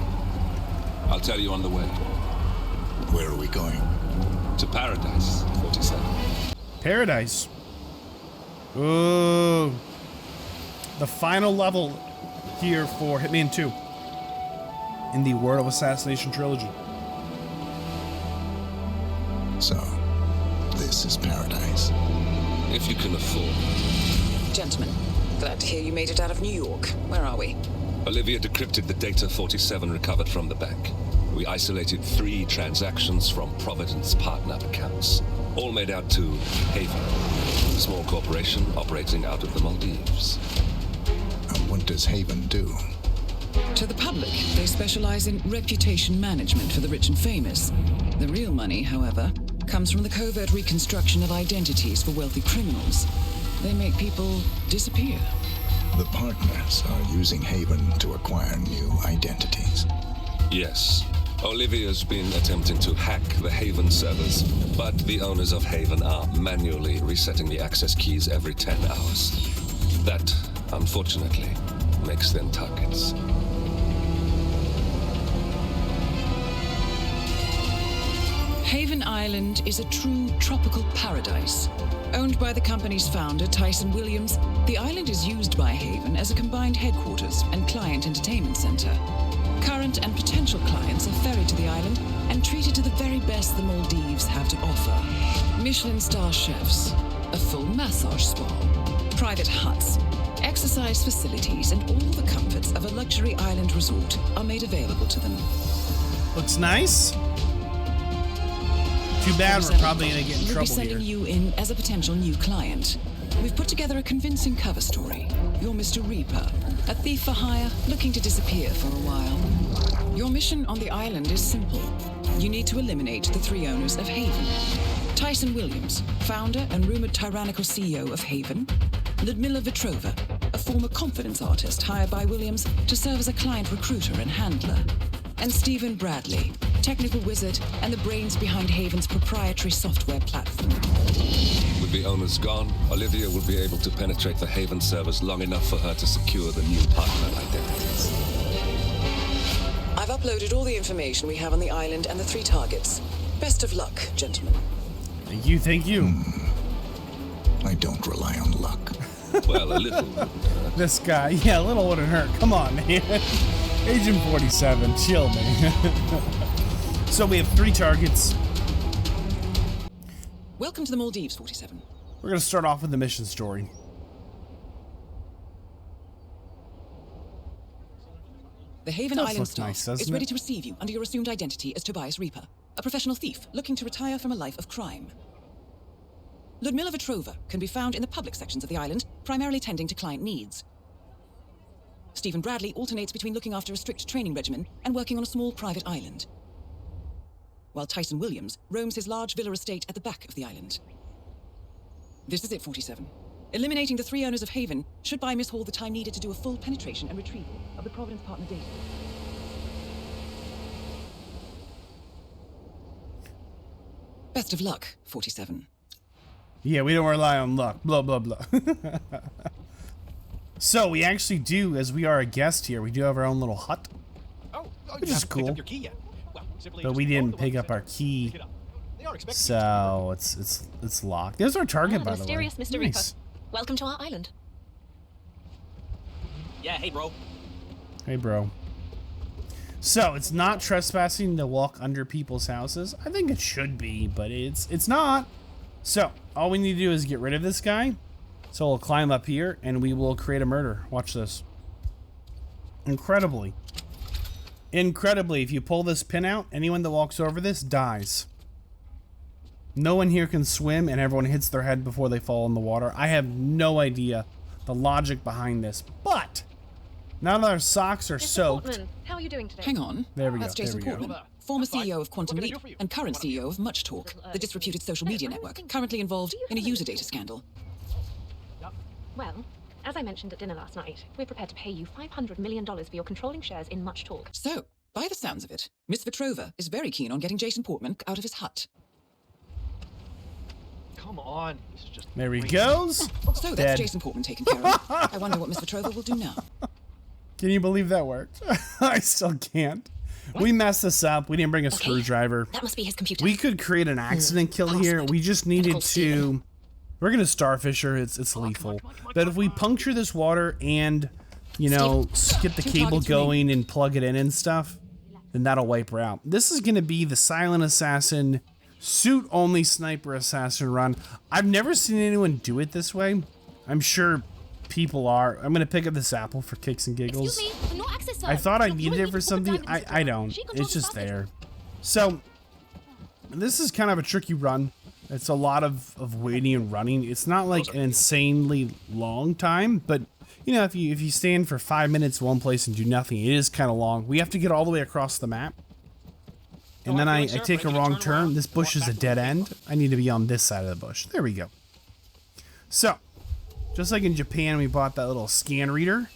I'll tell you on the way. Where are we going? To Paradise 47. Paradise. Ooh. The final level here for Hitman 2 in the World of Assassination Trilogy. So, this is Paradise. If you can afford. Gentlemen, glad to hear you made it out of New York. Where are we? Olivia decrypted the data 47 recovered from the bank. We isolated 3 transactions from Providence partner accounts, all made out to Haven, a small corporation operating out of the Maldives. And what does Haven do? To the public, they specialize in reputation management for the rich and famous. The real money, however, comes from the covert reconstruction of identities for wealthy criminals. They make people disappear. The partners are using Haven to acquire new identities. Yes. Olivia's been attempting to hack the Haven servers, but the owners of Haven are manually resetting the access keys every 10 hours. That, unfortunately, makes them targets. Haven Island is a true tropical paradise. Owned by the company's founder, Tyson Williams, the island is used by Haven as a combined headquarters and client entertainment center. Current and potential clients are ferried to the island and treated to the very best the Maldives have to offer. Michelin star chefs, a full massage spa, private huts, exercise facilities, and all the comforts of a luxury island resort are made available to them. Looks nice. Too bad we're probably going to get in We'll trouble be sending here. you in as a potential new client. We've put together a convincing cover story. You're Mr. Reaper, a thief for hire looking to disappear for a while. Your mission on the island is simple. You need to eliminate the 3 owners of Haven. Tyson Williams, founder and rumored tyrannical CEO of Haven. Ludmila Vetrova, a former confidence artist hired by Williams to serve as a client recruiter and handler. And Stephen Bradley, technical wizard and the brains behind Haven's proprietary software platform. With the owners gone, Olivia will be able to penetrate the Haven servers long enough for her to secure the new partner identities. I've uploaded all the information we have on the island and the 3 targets. Best of luck, gentlemen. Thank you, thank you. I don't rely on luck. Well, a little. This guy, yeah, a little wouldn't hurt. Come on, man. Agent 47, chill, man. So we have 3 targets. Welcome to the Maldives, 47. We're going to start off with the mission story. The Haven Does Island look staff nice, is doesn't ready it? to receive you under your assumed identity as Tobias Reaper, a professional thief looking to retire from a life of crime. Ludmila Vetrova can be found in the public sections of the island, primarily tending to client needs. Stephen Bradley alternates between looking after a strict training regimen and working on a small private island, while Tyson Williams roams his large villa estate at the back of the island. This is it, 47. Eliminating the 3 owners of Haven should buy Miss Hall the time needed to do a full penetration and retrieval of the Providence partner data. Best of luck, 47. Yeah, we don't rely on luck. Blah, blah, blah. So we actually do, as we are a guest here, we do have our own little hut. Which is cool. But we didn't pick up our key. So it's locked. There's our target, by the way. Mysterious Mr. Nice. Reaper. Welcome to our island. Yeah, hey, bro. Hey, bro. So it's not trespassing to walk under people's houses. I think it should be, but it's not. So all we need to do is get rid of this guy. So we'll climb up here and we will create a murder. Watch this. Incredibly, if you pull this pin out, anyone that walks over this dies. No one here can swim and everyone hits their head before they fall in the water. I have no idea the logic behind this, but now that our socks are soaked. Portman, how are you doing today? Hang on. There we go. That's Jason there we Portman, go. former CEO of Quantum Leap and current CEO of Much Talk, the disreputed social media network, currently involved in a user data scandal. Well, as I mentioned at dinner last night, we're prepared to pay you $500 million for your controlling shares in Much Talk. So, by the sounds of it, Miss Vetrova is very keen on getting Jason Portman out of his hut. Come on. This is just There he goes. So Dead. that's Jason Portman taken care of. I wonder what Miss Vetrova will do now. Can you believe that worked? I still can't. We messed this up. We didn't bring a screwdriver. That must be his computer. We could create an accident kill here. We just needed to. We're gonna starfish her. It's lethal. But if we puncture this water and, you know, get the cable going and plug it in and stuff, then that'll wipe her out. This is gonna be the silent assassin, suit only sniper assassin run. I've never seen anyone do it this way. I'm sure people are. I'm gonna pick up this apple for kicks and giggles. Excuse me, no access, sir. I thought I Look, you needed will it need for to put the something. diamond I in the don't. She controls It's just the passage. there. So this is kind of a tricky run. It's a lot of waiting and running. It's not like an insanely long time, but you know, if you stand for 5 minutes in one place and do nothing, it is kind of long. We have to get all the way across the map. And then I take a wrong turn. This bush is a dead end. I need to be on this side of the bush. There we go. So, just like in Japan, we bought that little scan reader.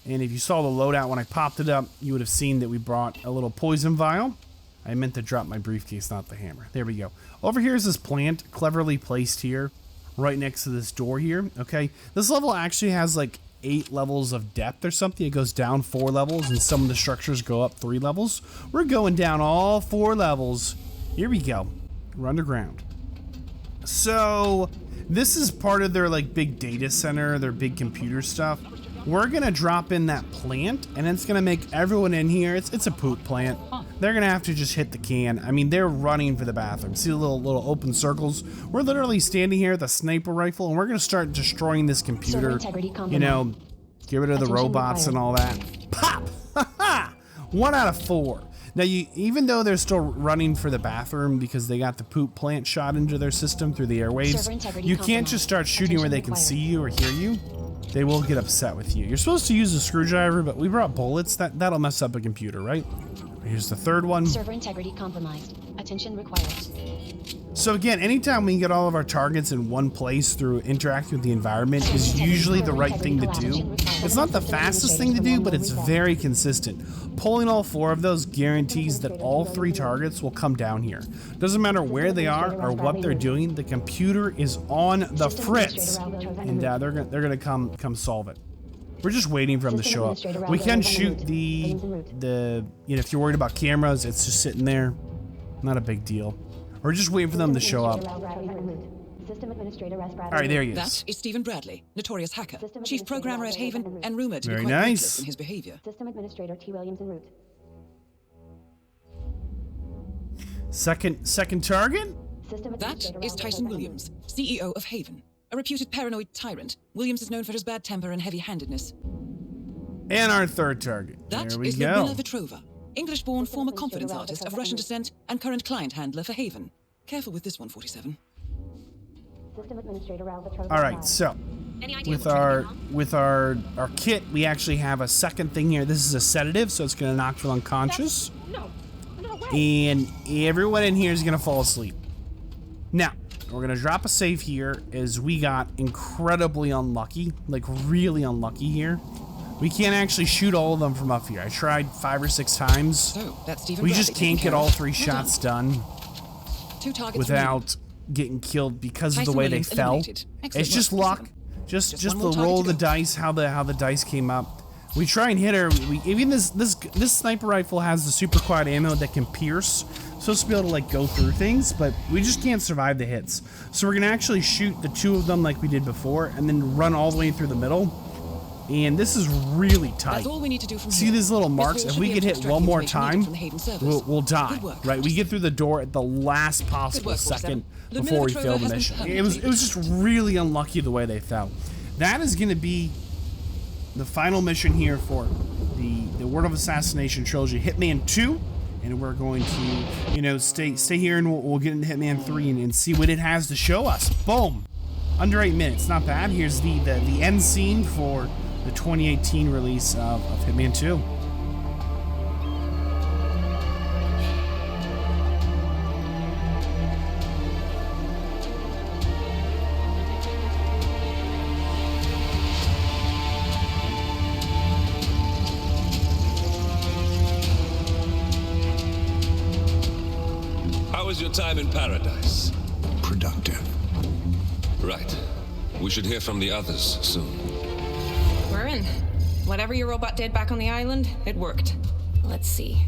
And if you saw the loadout when I popped it up, you would have seen that we brought a little poison vial. I meant to drop my briefcase, not the hammer. There we go. Over here is this plant, cleverly placed here, right next to this door here, okay? This level actually has like 8 levels of depth or something. It goes down 4 levels, and some of the structures go up 3 levels. We're going down all 4 levels. Here we go. We're underground. So this is part of their like big data center, their big computer stuff. We're gonna drop in that plant, and it's gonna make everyone in here. It's a poop plant. They're gonna have to just hit the can. I mean, they're running for the bathroom. See the little open circles? We're literally standing here with a sniper rifle, and we're gonna start destroying this computer. You know, get rid of the robots and all that. Pop! Ha ha! 1 out of 4. Now, even though they're still running for the bathroom because they got the poop plant shot into their system through the airwaves, you can't just start shooting where they can see you or hear you. They will get upset with you. You're supposed to use a screwdriver, but we brought bullets. That'll mess up a computer, right? Here's the third one. Server integrity compromised. Attention required. So again, anytime we can get all of our targets in one place through interacting with the environment is usually the right thing to do. It's not the fastest thing to do, but it's very consistent. Pulling all 4 of those guarantees that all 3 targets will come down here. Doesn't matter where they are or what they're doing, the computer is on the fritz, and they're gonna come solve it. We're just waiting for them to show up. We can shoot the you know, if you're worried about cameras, it's just sitting there. Not a big deal. We're just waiting for them to show up. All right, there he is. That is Stephen Bradley, notorious hacker, chief programmer at Haven, and rumored to be Very quite nice. reckless in his behavior. System Administrator T. Williams en route. Second target? That is Tyson Williams, CEO of Haven. A reputed paranoid tyrant, Williams is known for his bad temper and heavy-handedness. And our third target. That There we is go. Ludmila Vetrova, English-born former confidence artist of Russian descent and current client handler for Haven. Careful with this one, 47. System Administrator Vetrova. All right, so with our kit, we actually have a second thing here. This is a sedative, so it's going to knock them unconscious. And everyone in here is going to fall asleep. Now, we're going to drop a save here as we got incredibly unlucky, like really unlucky here. We can't actually shoot all of them from up here. I tried 5 or 6 times. So, that's Stephen We Bradley just can't get all 3 Well shots done 2 targets without getting killed because of the Tyson way they Williams fell. eliminated. Excellent It's just work, luck. Just one the more target roll to of the go. dice, how the dice came up. We try and hit her. Even this sniper rifle has the super quad ammo that can pierce. Supposed to be able to like go through things, but we just can't survive the hits. So we're gonna actually shoot the 2 of them like we did before, and then run all the way through the middle. And this is really tight. That's all we need to do from See here. these little This marks? wall If should we be get able to hit extract one more information needed time, from the Haven servers. we'll die. Good work. Right? We get through the door at the last possible work, second 47. before we Ludmila fail the Vetrova has mission. been It was just really unlucky the way they fell. That is going to be the final mission here for the World of Assassination Trilogy, Hitman 2. And we're going to, you know, stay here, and we'll get into Hitman 3 and see what it has to show us. Boom! Under 8 minutes, not bad. Here's the end scene for the 2018 release of Hitman 2. How was your time in paradise? Productive. Right. We should hear from the others soon. We're in. Whatever your robot did back on the island, it worked. Let's see.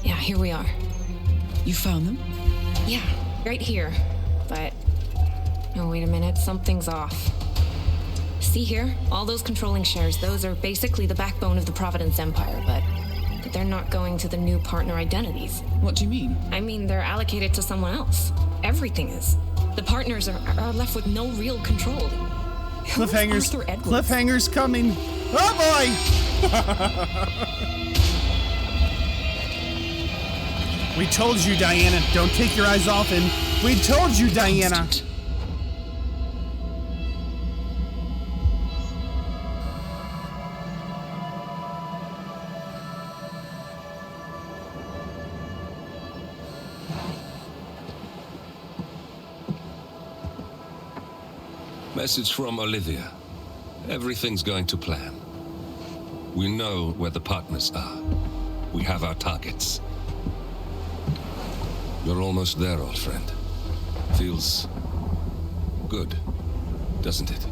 Yeah, here we are. You found them? Yeah, right here. But... oh, wait a minute. Something's off. See here? All those controlling shares, those are basically the backbone of the Providence Empire, but they're not going to the new partner identities. What do you mean? I mean, they're allocated to someone else. Everything is. The partners are left with no real control. Cliffhangers. Cliffhangers coming. Oh boy! We told you, Diana. Don't take your eyes off him. We told you, Diana. Message from Olivia. Everything's going to plan. We know where the partners are. We have our targets. You're almost there, old friend. Feels good, doesn't it?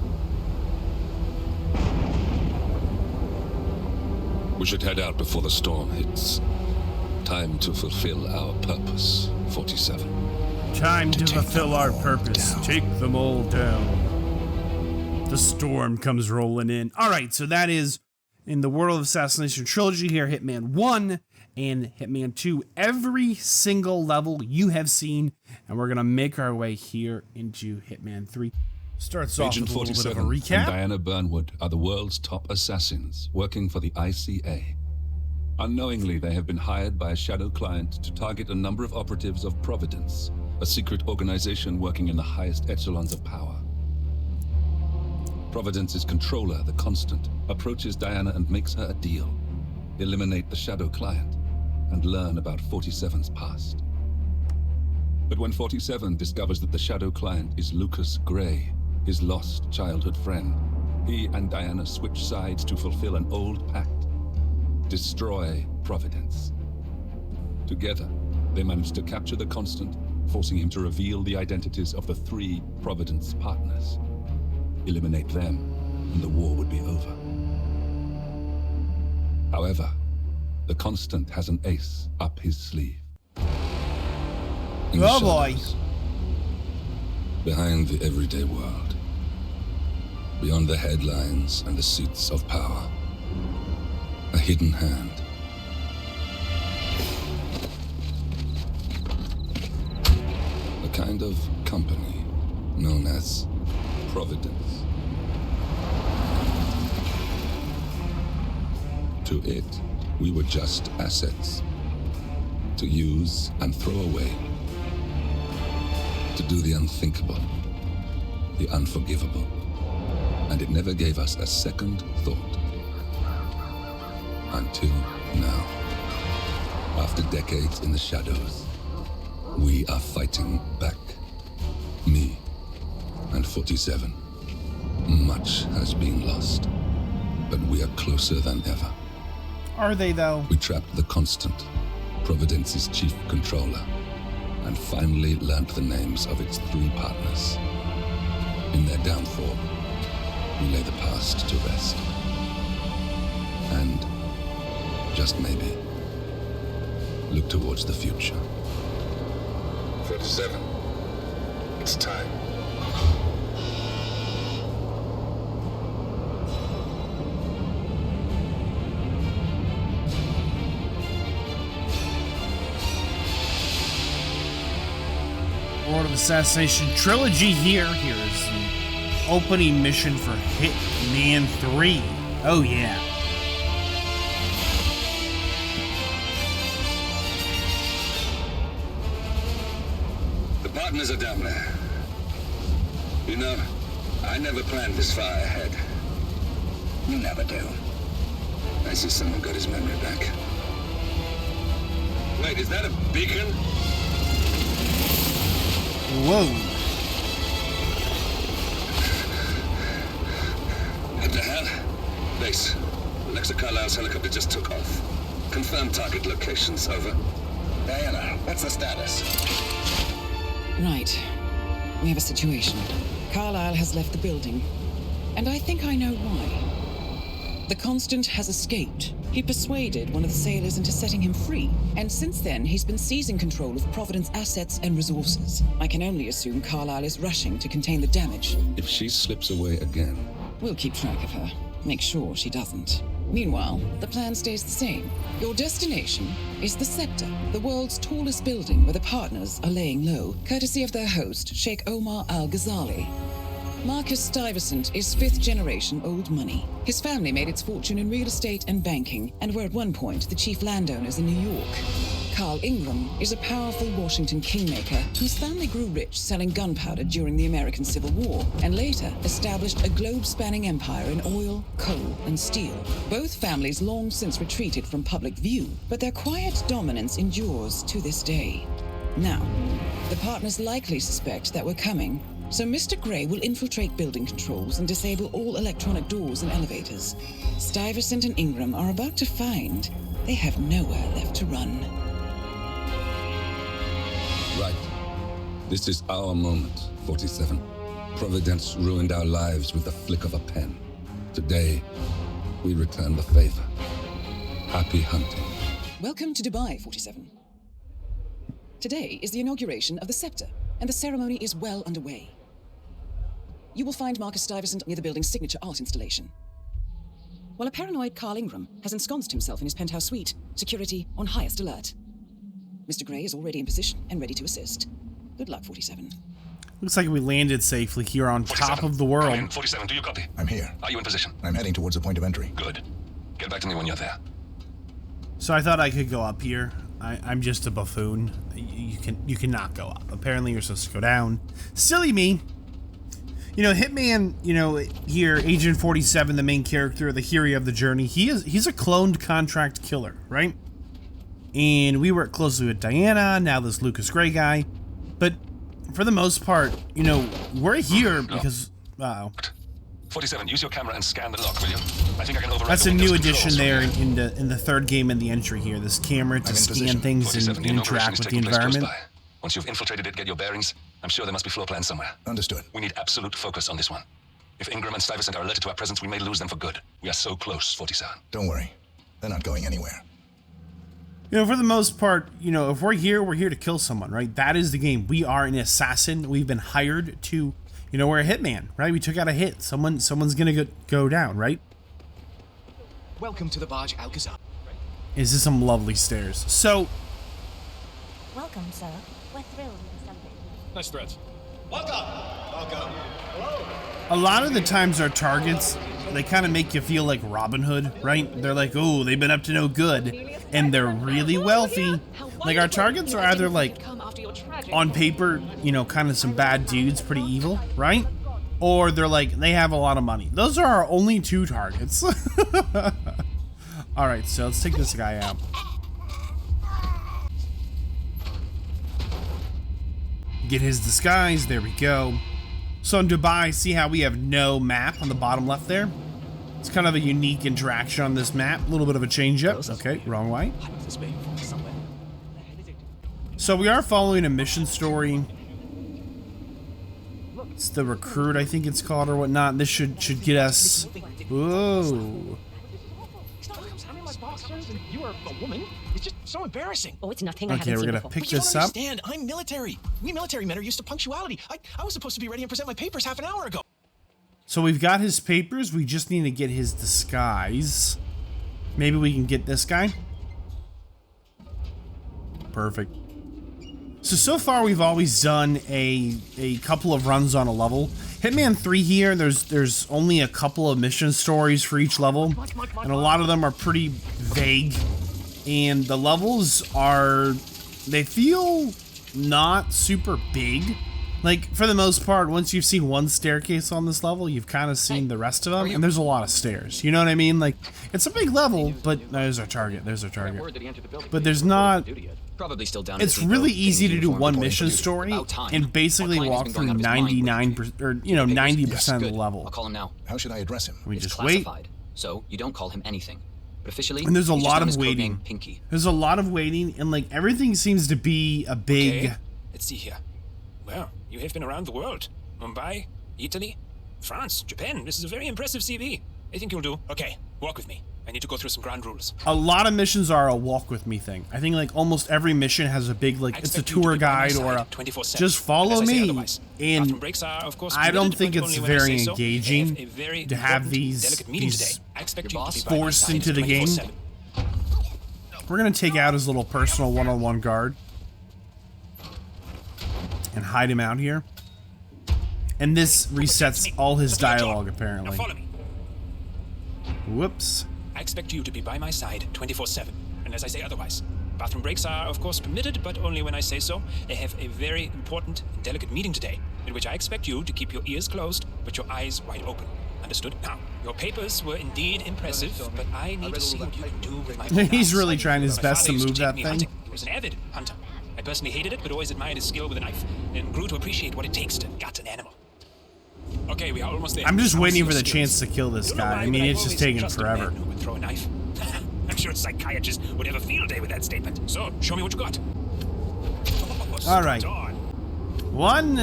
We should head out before the storm hits. Time to fulfill our purpose 47. Time to fulfill our purpose. Take them all down. The storm comes rolling in. All right, so that is in the world of Assassination Trilogy here, Hitman 1 and Hitman 2. Every single level you have seen, and we're going to make our way here into Hitman 3. Starts off Agent with a little bit of a 47 recap. and Diana Burnwood are the world's top assassins working for the ICA. Unknowingly, they have been hired by a shadow client to target a number of operatives of Providence, a secret organization working in the highest echelons of power. Providence's controller, the Constant, approaches Diana and makes her a deal. Eliminate the shadow client and learn about 47's past. But when 47 discovers that the shadow client is Lucas Gray, his lost childhood friend, he and Diana switch sides to fulfill an old pact. Destroy Providence. Together, they manage to capture the Constant, forcing him to reveal the identities of the 3 Providence partners. Eliminate them, and the war would be over. However, the Constant has an ace up his sleeve. In the shadows, behind the everyday world, beyond the headlines and the seats of power, a hidden hand. A kind of company known as Providence. To it, we were just assets. To use and throw away. To do the unthinkable. The unforgivable. And it never gave us a second thought. Until now. After decades in the shadows, we are fighting back. Me and 47. Much has been lost, but we are closer than ever. Are they, though? We trapped the Constant, Providence's chief controller, and finally learnt the names of its 3 partners. In their downfall, we lay the past to rest. And, just maybe, look towards the future. 47. It's time. World of Assassination Trilogy here. Here is the opening mission for Hitman 3. Oh yeah. The partners are down there. You know, I never planned this far ahead. You never do. I see someone got his memory back. Wait, is that a beacon? Whoa. What the hell? Base. Alexa Carlisle's helicopter just took off. Confirm target locations, over. Diana, what's the status? Right. We have a situation. Carlisle has left the building. And I think I know why. The Constant has escaped. He persuaded one of the sailors into setting him free. And since then, he's been seizing control of Providence assets and resources. I can only assume Carlisle is rushing to contain the damage. If she slips away again... We'll keep track of her. Make sure she doesn't. Meanwhile, the plan stays the same. Your destination is the Scepter, the world's tallest building where the partners are laying low, courtesy of their host, Sheikh Omar Al-Ghazali. Marcus Stuyvesant is 5th-generation old money. His family made its fortune in real estate and banking, and were at one point the chief landowners in New York. Carl Ingram is a powerful Washington kingmaker whose family grew rich selling gunpowder during the American Civil War, and later established a globe-spanning empire in oil, coal, and steel. Both families long since retreated from public view, but their quiet dominance endures to this day. Now, the partners likely suspect that we're coming, so Mr. Gray will infiltrate building controls and disable all electronic doors and elevators. Stuyvesant and Ingram are about to find they have nowhere left to run. Right. This is our moment, 47. Providence ruined our lives with the flick of a pen. Today, we return the favor. Happy hunting. Welcome to Dubai, 47. Today is the inauguration of the scepter, and the ceremony is well underway. You will find Marcus Stuyvesant near the building's signature art installation. While a paranoid Carl Ingram has ensconced himself in his penthouse suite, security on highest alert. Mr. Gray is already in position and ready to assist. Good luck, 47. Looks like we landed safely here on top of the world. Come in. 47, do you copy? I'm here. Are you in position? I'm heading towards the point of entry. Good. Get back to me when you're there. So I thought I could go up here. I'm just a buffoon. You cannot go up. Apparently you're supposed to go down. Silly me. You know, Hitman, you know, here, Agent 47, the main character, the hero of the journey, he's a cloned contract killer, right? And we work closely with Diana, now this Lucas Gray guy. But for the most part, you know, we're here because... Uh-oh. 47, use your camera and scan the lock, will you? I think I can override That's the a new Windows addition controls there in the third game in the entry here. This camera to scan things and interact with the environment. Once you've infiltrated it, get your bearings. I'm sure there must be floor plans somewhere. Understood. We need absolute focus on this one. If Ingram and Stuyvesant are alerted to our presence, we may lose them for good. We are so close, 47. Don't worry. They're not going anywhere. You know, for the most part, you know, if we're here to kill someone, right? That is the game. We are an assassin. We've been hired to, you know, we're a hitman, right? We took out a hit. Someone's gonna go down, right? Welcome to the barge Alcazar. Is this some lovely stairs? So... Welcome, sir. We're thrilled you've celebrated. Nice threads. Welcome! Welcome. Hello. A lot of the times our targets, they kind of make you feel like Robin Hood, right? They're like, oh, they've been up to no good, and they're really wealthy. Like, our targets are either, like, on paper, you know, kind of some bad dudes, pretty evil, right? Or they're like, they have a lot of money. Those are our only two targets. Alright, so let's take this guy out. Get his disguise, there we go. So in Dubai, see how we have no map on the bottom left there? It's kind of a unique interaction on this map. A little bit of a change up. Okay, wrong way. So we are following a mission story. It's the recruit, I think it's called, or whatnot. This should get us... Whoa. You are a woman? It's just so embarrassing. Oh, it's nothing. Okay, we're gonna pick this up. Understand? I'm military. We military men are used to punctuality. I was supposed to be ready and present my papers half an hour ago. So we've got his papers. We just need to get his disguise. Maybe we can get this guy. Perfect. So far we've always done a couple of runs on a level. Hitman 3 here, there's only a couple of mission stories for each level, and a lot of them are pretty vague. And the levels are, they feel not super big. Like, for the most part, once you've seen one staircase on this level, you've kind of seen the rest of them, and there's a lot of stairs. You know what I mean? Like, it's a big level, but there's our target, there's our target. But there's not... Probably still down. It's really easy to do one mission story and basically walk through 99% or 90% of the level. I'll call him now. How should I address him? We just wait. So you don't call him anything. But officially, and there's a he's lot just of known as waiting. codename Pinky. There's a lot of waiting, and like everything seems to be a big. Okay. Let's see here. Well, you have been around the world. Mumbai, Italy, France, Japan. This is a very impressive CV. I think you'll do. Okay, walk with me. I need to go through some ground rules. A lot of missions are a walk with me thing. I think like almost every mission has a big like it's a tour guide or a just follow me. And I don't think it's very engaging to have these forced into the game. We're gonna take out his little personal one-on-one guard and hide him out here. And this resets all his dialogue apparently. Whoops. I expect you to be by my side 24/7, unless I say otherwise. Bathroom breaks are, of course, permitted, but only when I say so. I have a very important and delicate meeting today, in which I expect you to keep your ears closed, but your eyes wide open. Understood? Now, your papers were indeed impressive, but I need to see what you can do with my He's really trying his best to move that thing. He was an avid hunter. I personally hated it, but always admired his skill with a knife, and grew to appreciate what it takes to gut an animal. Okay, we are almost there. I'm just waiting for the chance to kill this guy. I mean, it's just taking forever. Who would throw a knife? I'm sure a psychiatrist would have a field day with that statement. So, show me what you got. All right. 1,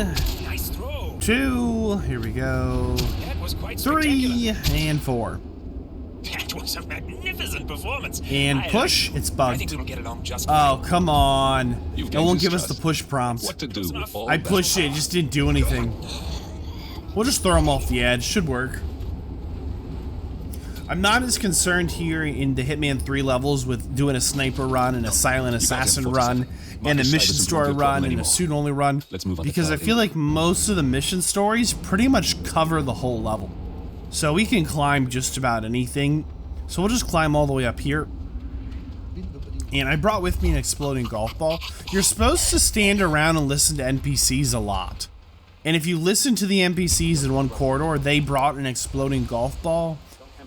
nice throw. 2, here we go. 3 and 4. It was a magnificent performance. And push. It's bugged. I think we will get along just Oh, come on. You've It gained won't his give us the trust. push prompts. What to do with all I that pushed it, it just didn't do anything. We'll just throw him off the edge. Should work. I'm not as concerned here in the Hitman 3 levels with doing a sniper run and a silent assassin run and a mission story run and a suit only run, because I feel like most of the mission stories pretty much cover the whole level. So we can climb just about anything. So we'll just climb all the way up here. And I brought with me an exploding golf ball. You're supposed to stand around and listen to NPCs a lot. And if you listen to the NPCs in one corridor, they brought an exploding golf ball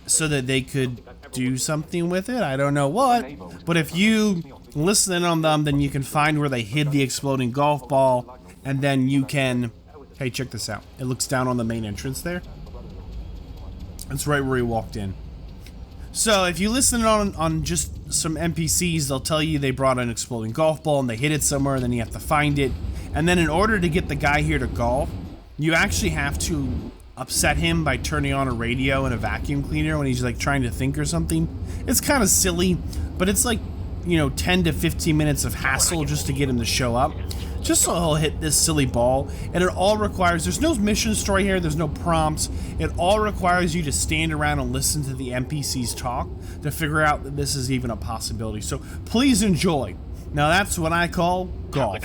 so that they could do something with it. I don't know what. But if you listen in on them, then you can find where they hid the exploding golf ball. And then you can... Hey, check this out. It looks down on the main entrance there. That's right where he walked in. So if you listen on just some NPCs, they'll tell you they brought an exploding golf ball and they hid it somewhere, and then you have to find it. And then in order to get the guy here to golf, you actually have to upset him by turning on a radio and a vacuum cleaner when he's like trying to think or something. It's kind of silly, but it's like, you know, 10 to 15 minutes of hassle just to get him to show up. Just so he'll hit this silly ball. And it all requires, there's no mission story here, there's no prompts. It all requires you to stand around and listen to the NPCs talk to figure out that this is even a possibility. So please enjoy. Now that's what I call golf.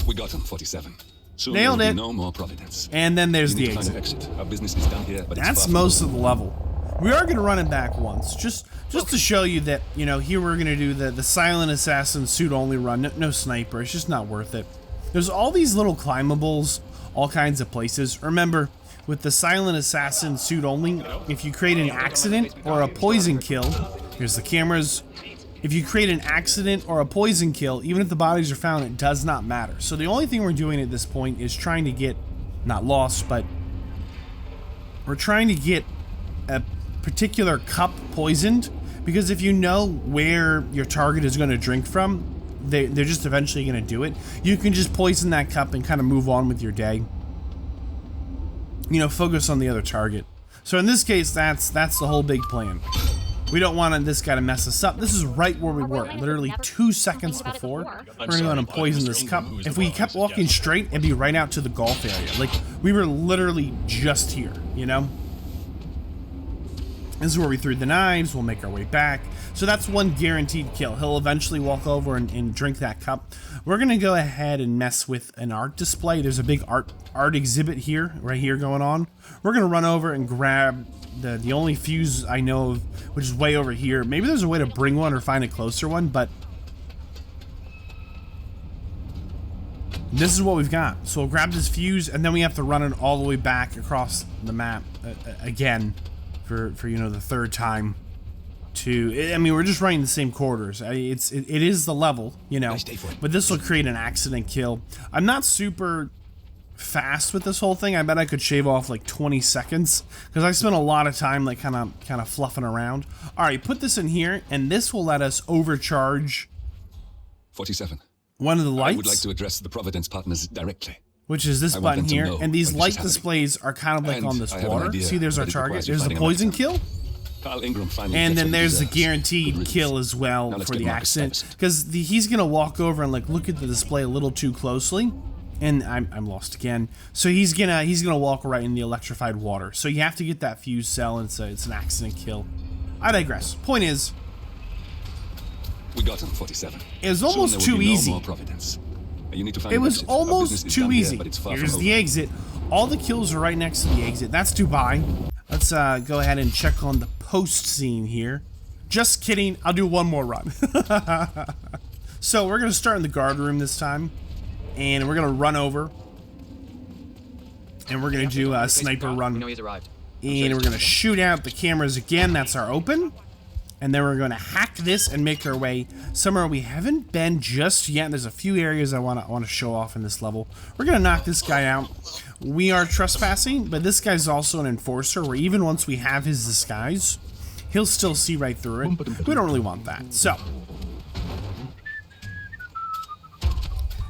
We got him, 47. Soon Nailed there will it. be no more Providence. And then there's You the need to find exit. an exit. Our business is done here, but it's That's far from most over. of the level. We are going to run it back once, just to show you that, you know, here we're going to do the silent assassin suit only run, no sniper. It's just not worth it. There's all these little climbables, all kinds of places. Remember, with the silent assassin suit only, if you create an accident or a poison kill, here's the cameras. If you create an accident or a poison kill, even if the bodies are found, it does not matter. So the only thing we're doing at this point is trying to get, not lost, but we're trying to get a particular cup poisoned, because if you know where your target is going to drink from, they're just eventually going to do it. You can just poison that cup and kind of move on with your day. You know, focus on the other target. So in this case, that's the whole big plan. We don't want this guy to mess us up. This is right where we were, literally 2 seconds before. We're going to go and poison this cup. If we kept walking straight, it'd be right out to the golf area. Like, we were literally just here, you know? This is where we threw the knives. We'll make our way back. So that's one guaranteed kill. He'll eventually walk over and drink that cup. We're going to go ahead and mess with an art display. There's a big art exhibit here, right here going on. We're going to run over and grab the only fuse I know of, which is way over here. Maybe there's a way to bring one or find a closer one, but this is what we've got. So we'll grab this fuse, and then we have to run it all the way back across the map again for you know, the third time. I mean, we're just running the same corridors. It is the level, you know, but this will create an accident kill. I'm not super fast with this whole thing. I bet I could shave off like 20 seconds because I spent a lot of time like kind of fluffing around. All right, put this in here, and this will let us overcharge 47. One of the lights. I would like to address the Providence partners directly. Which is this button here, and these light displays are kind of like on this water. See, there's our target. There's the poison kill. And then there's the guaranteed kill as well for the accident, because he's gonna walk over and like look at the display a little too closely, and I'm lost again. So he's gonna walk right in the electrified water. So you have to get that fuse cell, and it's an accident kill. I digress. Point is, we got him, 47. It was almost too easy. It was almost too easy. Here's the exit. All the kills are right next to the exit. That's Dubai. Let's go ahead and check on the post scene here. Just kidding. I'll do one more run. So we're going to start in the guard room this time. And we're going to run over. And we're going to do a sniper run. And we're going to shoot out the cameras again. That's our open. And then we're going to hack this and make our way somewhere we haven't been just yet. There's a few areas I want to show off in this level. We're going to knock this guy out. We are trespassing, but this guy's also an enforcer, where even once we have his disguise, he'll still see right through it. We don't really want that. So,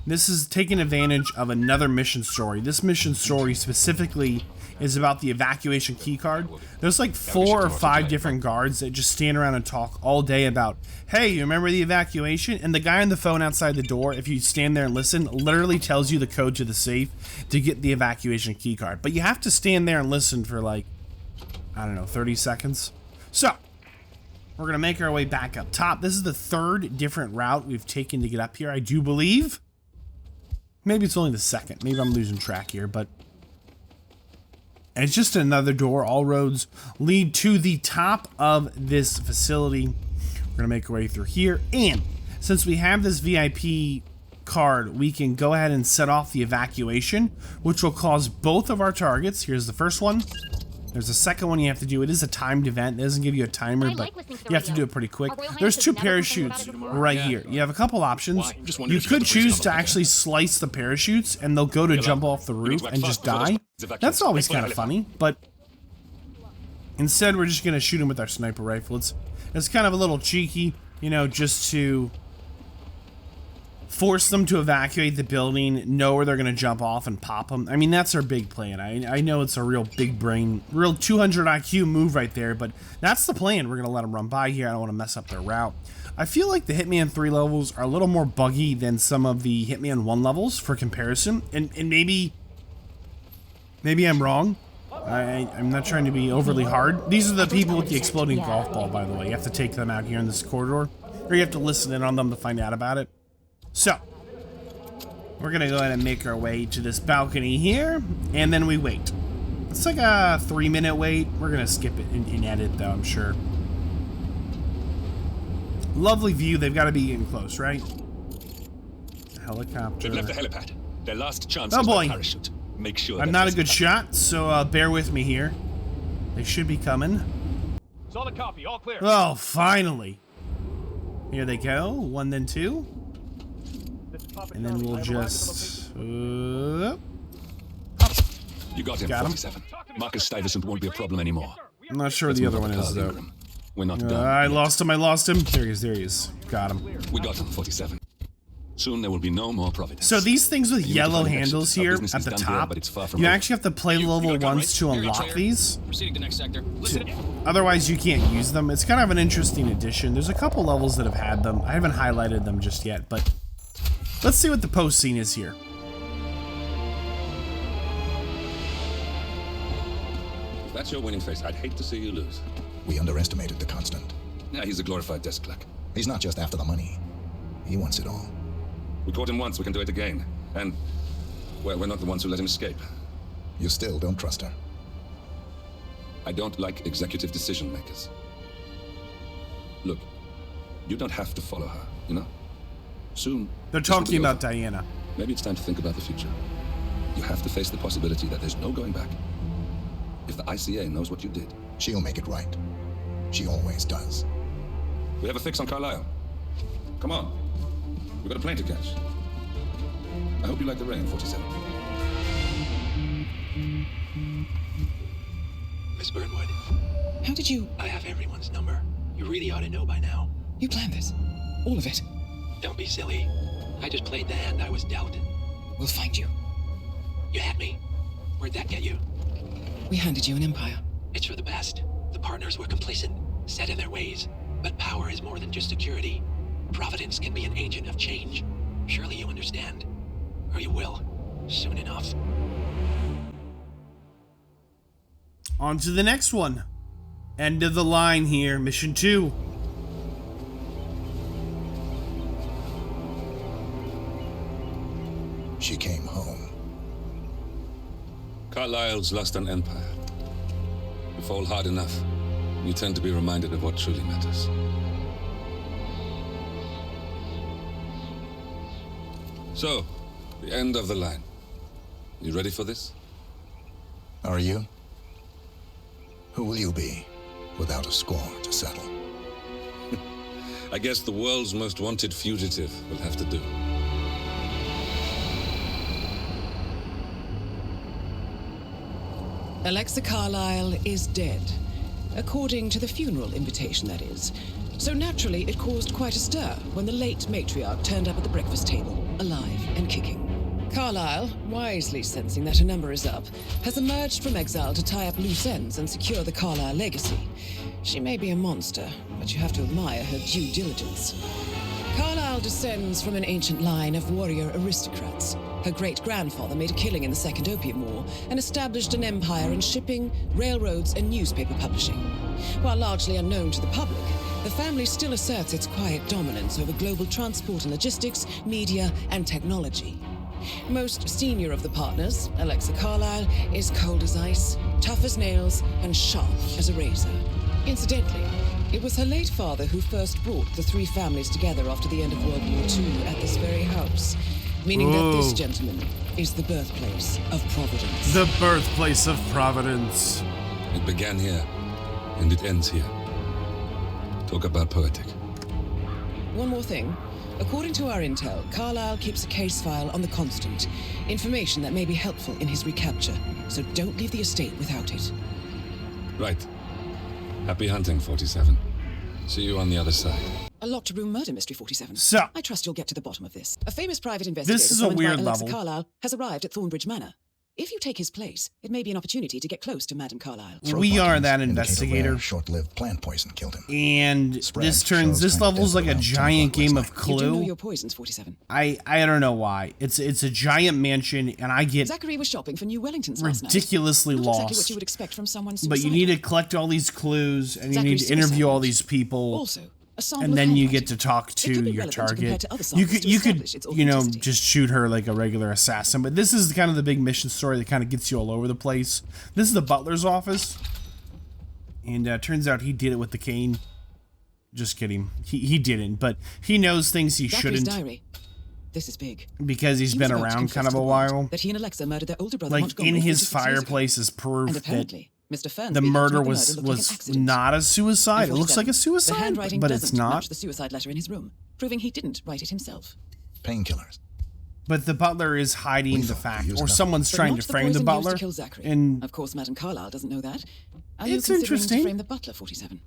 This is taking advantage of another mission story. This mission story specifically is about the evacuation keycard. There's like 4 or 5 different guards that just stand around and talk all day about, hey, you remember the evacuation? And the guy on the phone outside the door, if you stand there and listen, literally tells you the code to the safe to get the evacuation keycard. But you have to stand there and listen for like, I don't know, 30 seconds. So, we're going to make our way back up top. This is the 3rd different route we've taken to get up here, I do believe. Maybe it's only the 2nd. Maybe I'm losing track here, but it's just another door. All roads lead to the top of this facility. We're going to make our way through here. And since we have this VIP card, we can go ahead and set off the evacuation, which will cause both of our targets. Here's the first one. There's a second one you have to do. It is a timed event. It doesn't give you a timer, but you have to do it pretty quick. There's 2 parachutes right here. You have a couple options. You could choose to actually slice the parachutes, and they'll go to jump off the roof and just die. That's always kind of funny, but instead we're just going to shoot them with our sniper rifle. It's kind of a little cheeky, you know, just to force them to evacuate the building, know where they're going to jump off and pop them. I mean, that's our big plan. I know it's a real big brain, real 200 IQ move right there, but that's the plan. We're going to let them run by here. I don't want to mess up their route. I feel like the Hitman 3 levels are a little more buggy than some of the Hitman 1 levels for comparison, and maybe I'm wrong. I'm not trying to be overly hard. These are the people with the exploding golf ball, by the way. You have to take them out here in this corridor, or you have to listen in on them to find out about it. So, we're going to go ahead and make our way to this balcony here, and then we wait. It's like a 3-minute wait. We're going to skip it in edit, though, I'm sure. Lovely view. They've got to be getting close, right? Helicopter. They've left the helipad. Their last chance oh is boy. the parachute. Make sure I'm not a good shot, so bear with me here. They should be coming. Solid copy. All clear. Oh, finally. Here they go. 1, then 2. And then we'll just... You got him, 47. Marcus Stuyvesant won't be a problem anymore. I'm not sure the other one is, though. We're not done. I lost him. There he is. Got him. We got him, 47. Soon there will be no more Providence. So these things with yellow handles here at the top, you actually have to play level 1s to unlock these. Proceeding to next sector. Otherwise, you can't use them. It's kind of an interesting addition. There's a couple levels that have had them. I haven't highlighted them just yet, but let's see what the post scene is here. If that's your winning face, I'd hate to see you lose. We underestimated the Constant. Yeah, he's a glorified desk clerk. He's not just after the money. He wants it all. We caught him once, we can do it again. And, well, we're not the ones who let him escape. You still don't trust her? I don't like executive decision makers. Look, you don't have to follow her, you know? Soon... They're talking about Diana. Maybe it's time to think about the future. You have to face the possibility that there's no going back. If the ICA knows what you did... She'll make it right. She always does. We have a fix on Carlisle. Come on. We've got a plane to catch. I hope you like the rain, 47. Miss Burnwood. How did you... I have everyone's number. You really ought to know by now. You planned this? All of it? Don't be silly. I just played the hand I was dealt. We'll find you. You had me. Where'd that get you? We handed you an empire. It's for the best. The partners were complacent, set in their ways. But power is more than just security. Providence can be an agent of change. Surely you understand. Or you will. Soon enough. On to the next one. End of the line here. Mission 2. She came home. Carlisle's lost an empire. You fall hard enough, you tend to be reminded of what truly matters. So, the end of the line. You ready for this? Are you? Who will you be, without a score to settle? I guess the world's most wanted fugitive will have to do. Alexa Carlisle is dead. According to the funeral invitation, that is. So naturally, it caused quite a stir when the late matriarch turned up at the breakfast table. alive and kicking. Carlyle, wisely sensing that her number is up, has emerged from exile to tie up loose ends and secure the Carlyle legacy. She may be a monster, but you have to admire her due diligence. Carlyle descends from an ancient line of warrior aristocrats. Her great-grandfather made a killing in the Second Opium War and established an empire in shipping, railroads, and newspaper publishing. While largely unknown to the public, the family still asserts its quiet dominance over global transport and logistics, media, and technology. Most senior of the partners, Alexa Carlyle, is cold as ice, tough as nails, and sharp as a razor. Incidentally, it was her late father who first brought the three families together after the end of World War II at this very house, meaning that this gentleman is the birthplace of Providence. The birthplace of Providence. It began here, and it ends here. Talk about poetic. One more thing. According to our intel, Carlyle keeps a case file on the Constant, information that may be helpful in his recapture, so don't leave the estate without it. Right. Happy hunting, 47. See you on the other side. A locked room murder mystery, 47. So, I trust you'll get to the bottom of this. A famous private investigator this is a weird Alexa level. Carlyle has arrived at Thornbridge Manor. If you take his place, it may be an opportunity to get close to Madame Carlyle. We are that investigator. Short-lived plant poison killed him. And this level's like a giant game of Clue. You do know your poisons, 47. I don't know why. It's a giant mansion, and I get Zachary was shopping for new Wellingtons last night. ridiculously Not lost. exactly what you would expect from someone But you need to collect all these clues, and you need to interview all these people. Also, and then you get to talk to your target. You could, you know, just shoot her like a regular assassin. But this is kind of the big mission story that kind of gets you all over the place. This is the butler's office, and turns out he did it with the cane. Just kidding. He didn't, but he knows things he shouldn't. Diary. This is big. Because he's been around kind of a while. That he and Alexa murdered their older brother. Like in his fireplace is proof that Mr. Fernsby the murder was not a suicide. It looks like a suicide, but it's not. Match the suicide letter in his room, proving he didn't write it himself. Painkillers. But the butler is hiding the fact, or someone's trying to frame the butler. And of course, Madame Carlyle doesn't know that. Are it's you interesting. To frame the butler, 47?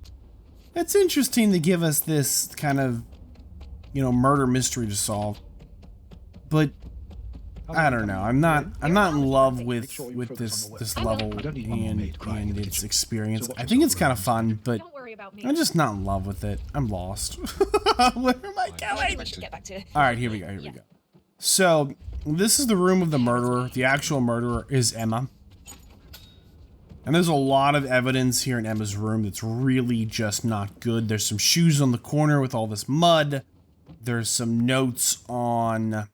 It's interesting to give us this kind of, you know, murder mystery to solve. But I don't know. I'm not in love with this level and its experience. I think it's kind of fun, but I'm just not in love with it. I'm lost. Where am I going? All right, here we go. So this is the room of the murderer. The actual murderer is Emma. And there's a lot of evidence here in Emma's room that's really just not good. There's some shoes on the corner with all this mud. There's some notes on...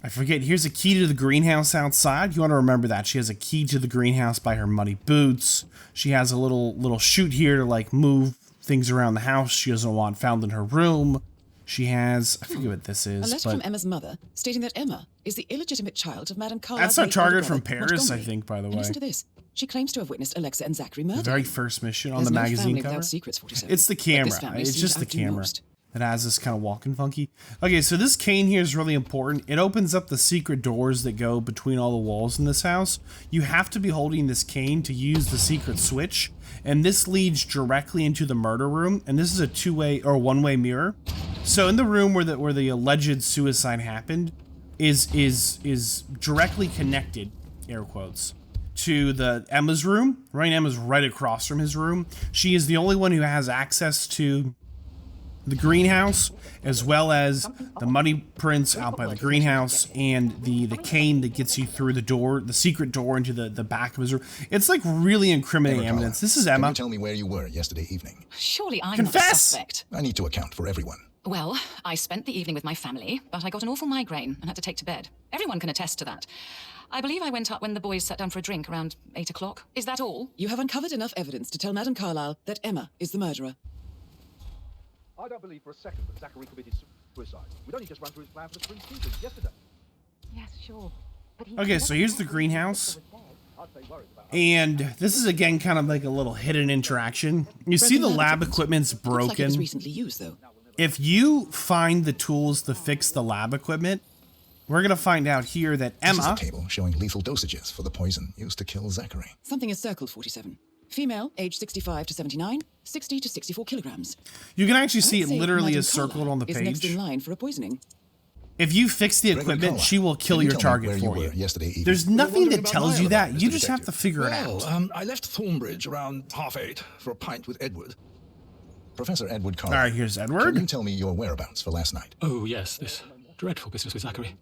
I forget, here's a key to the greenhouse outside. You want to remember that. She has a key to the greenhouse by her muddy boots. She has a little chute here to like move things around the house she doesn't want found in her room. She has, I forget what this is. A letter from Emma's mother stating that Emma is the illegitimate child of Madame Carlyle. That's our target from Paris, I think, by the way. And listen to this. She claims to have witnessed Alexa and Zachary murder. The very first mission on the magazine cover. Secrets, 47. It's the camera. It's just the camera that has this kind of walking funky. Okay, so this cane here is really important. It opens up the secret doors that go between all the walls in this house. You have to be holding this cane to use the secret switch, and this leads directly into the murder room, and this is a two-way or one-way mirror. So in the room where the alleged suicide happened is directly connected, air quotes, to the Emma's room. Right, Emma's right across from his room. She is the only one who has access to the greenhouse, as well as the muddy prints out by the greenhouse and the cane that gets you through the door, the secret door into the back of his room. It's like really incriminating evidence. This is Emma. Can you tell me where you were yesterday evening? Surely I'm Confess! not a suspect. I need to account for everyone. Well, I spent the evening with my family, but I got an awful migraine and had to take to bed. Everyone can attest to that. I believe I went up when the boys sat down for a drink around 8 o'clock. Is that all? You have uncovered enough evidence to tell Madame Carlyle that Emma is the murderer. I don't believe for a second that Zachary committed suicide. We'd only just run through his plan for the 3 seasons yesterday. Yes, sure. But Okay, so here's the greenhouse. And this is again kind of like a little hidden interaction. You see the lab equipment's broken. Looks like it was recently used, though. If you find the tools to fix the lab equipment, we're gonna find out here that Emma... This is a table showing lethal dosages for the poison used to kill Zachary. Something is circled, 47. Female, age 65 to 79, 60 to 64 kilograms. You can actually see it literally is circled on the is next page. in line for a poisoning. If you fix the equipment, she will kill your target for you. Yesterday evening? There's nothing that tells you that. You just have to figure it Well, out. I left Thornbridge around 8:30 for a pint with Edward. Professor Edward Carl. All right, here's Edward. Can you tell me your whereabouts for last night? Oh, yes, this dreadful business with Zachary.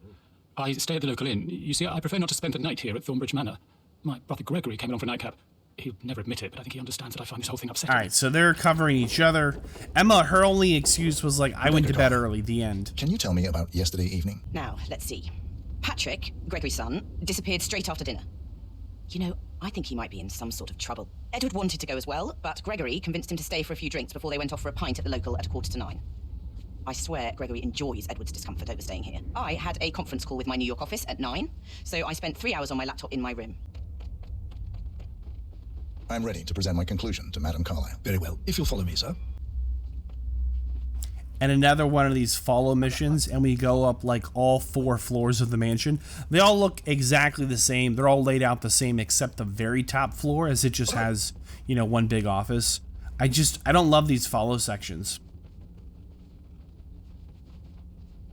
I stay at the local inn. You see, I prefer not to spend the night here at Thornbridge Manor. My brother Gregory came along for a nightcap. He'll never admit it, but I think he understands that I find this whole thing upsetting. All right, so they're covering each other. Emma, her only excuse was like, I went to bed early, the end. Can you tell me about yesterday evening? Now, let's see. Patrick, Gregory's son, disappeared straight after dinner. You know, I think he might be in some sort of trouble. Edward wanted to go as well, but Gregory convinced him to stay for a few drinks before they went off for a pint at the local at 9:15. I swear Gregory enjoys Edward's discomfort over staying here. I had a conference call with my New York office at 9, so I spent 3 hours on my laptop in my room. I'm ready to present my conclusion to Madame Carlyle. Very well. If you'll follow me, sir. And another one of these follow missions, and we go up like all 4 floors of the mansion. They all look exactly the same. They're all laid out the same except the very top floor, as it just has, you know, one big office. I don't love these follow sections.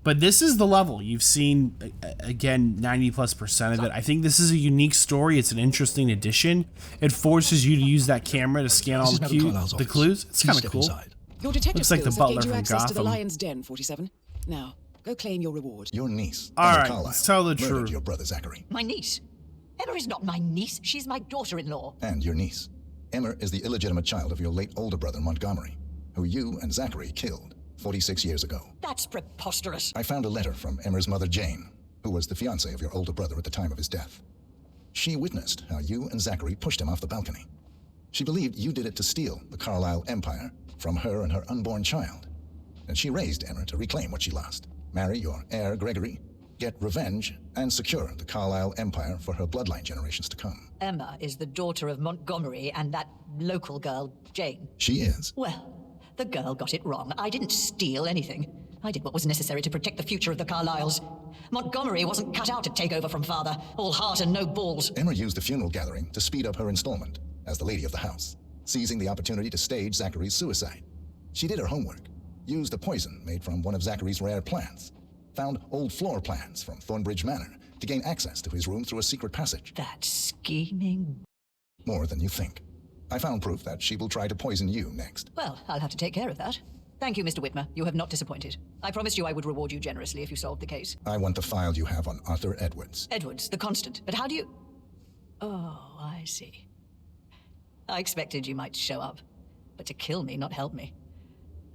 But this is the level. You've seen, again, 90+% of it. I think this is a unique story. It's an interesting addition. It forces you to use that camera to scan all the clues. It's kind of cool. Your detective Looks like the skills have butler gained you from access to the Gotham. Lion's Den, 47. Now, go claim your reward. Your niece, All Emma right, Carlyle, let's tell the murdered truth. your brother Zachary. My niece? Emma is not my niece. She's my daughter-in-law. And your niece. Emma is the illegitimate child of your late older brother Montgomery, who you and Zachary killed 46 years ago. That's preposterous. I found a letter from Emma's mother Jane, who was the fiancée of your older brother at the time of his death. She witnessed how you and Zachary pushed him off the balcony. She believed you did it to steal the Carlyle empire from her and her unborn child. And she raised Emma to reclaim what she lost, marry your heir Gregory, get revenge, and secure the Carlyle empire for her bloodline generations to come. Emma is the daughter of Montgomery and that local girl, Jane. She is. Well, the girl got it wrong. I didn't steal anything. I did what was necessary to protect the future of the Carlyles. Montgomery wasn't cut out to take over from father, all heart and no balls. Emma used the funeral gathering to speed up her installment as the lady of the house, seizing the opportunity to stage Zachary's suicide. She did her homework, used a poison made from one of Zachary's rare plants, found old floor plans from Thornbridge Manor to gain access to his room through a secret passage. That scheming... More than you think. I found proof that she will try to poison you next. Well, I'll have to take care of that. Thank you, Mr. Whitmer. You have not disappointed. I promised you I would reward you generously if you solved the case. I want the file you have on Arthur Edwards. Edwards, the Constant. But how do you... Oh, I see. I expected you might show up. But to kill me, not help me.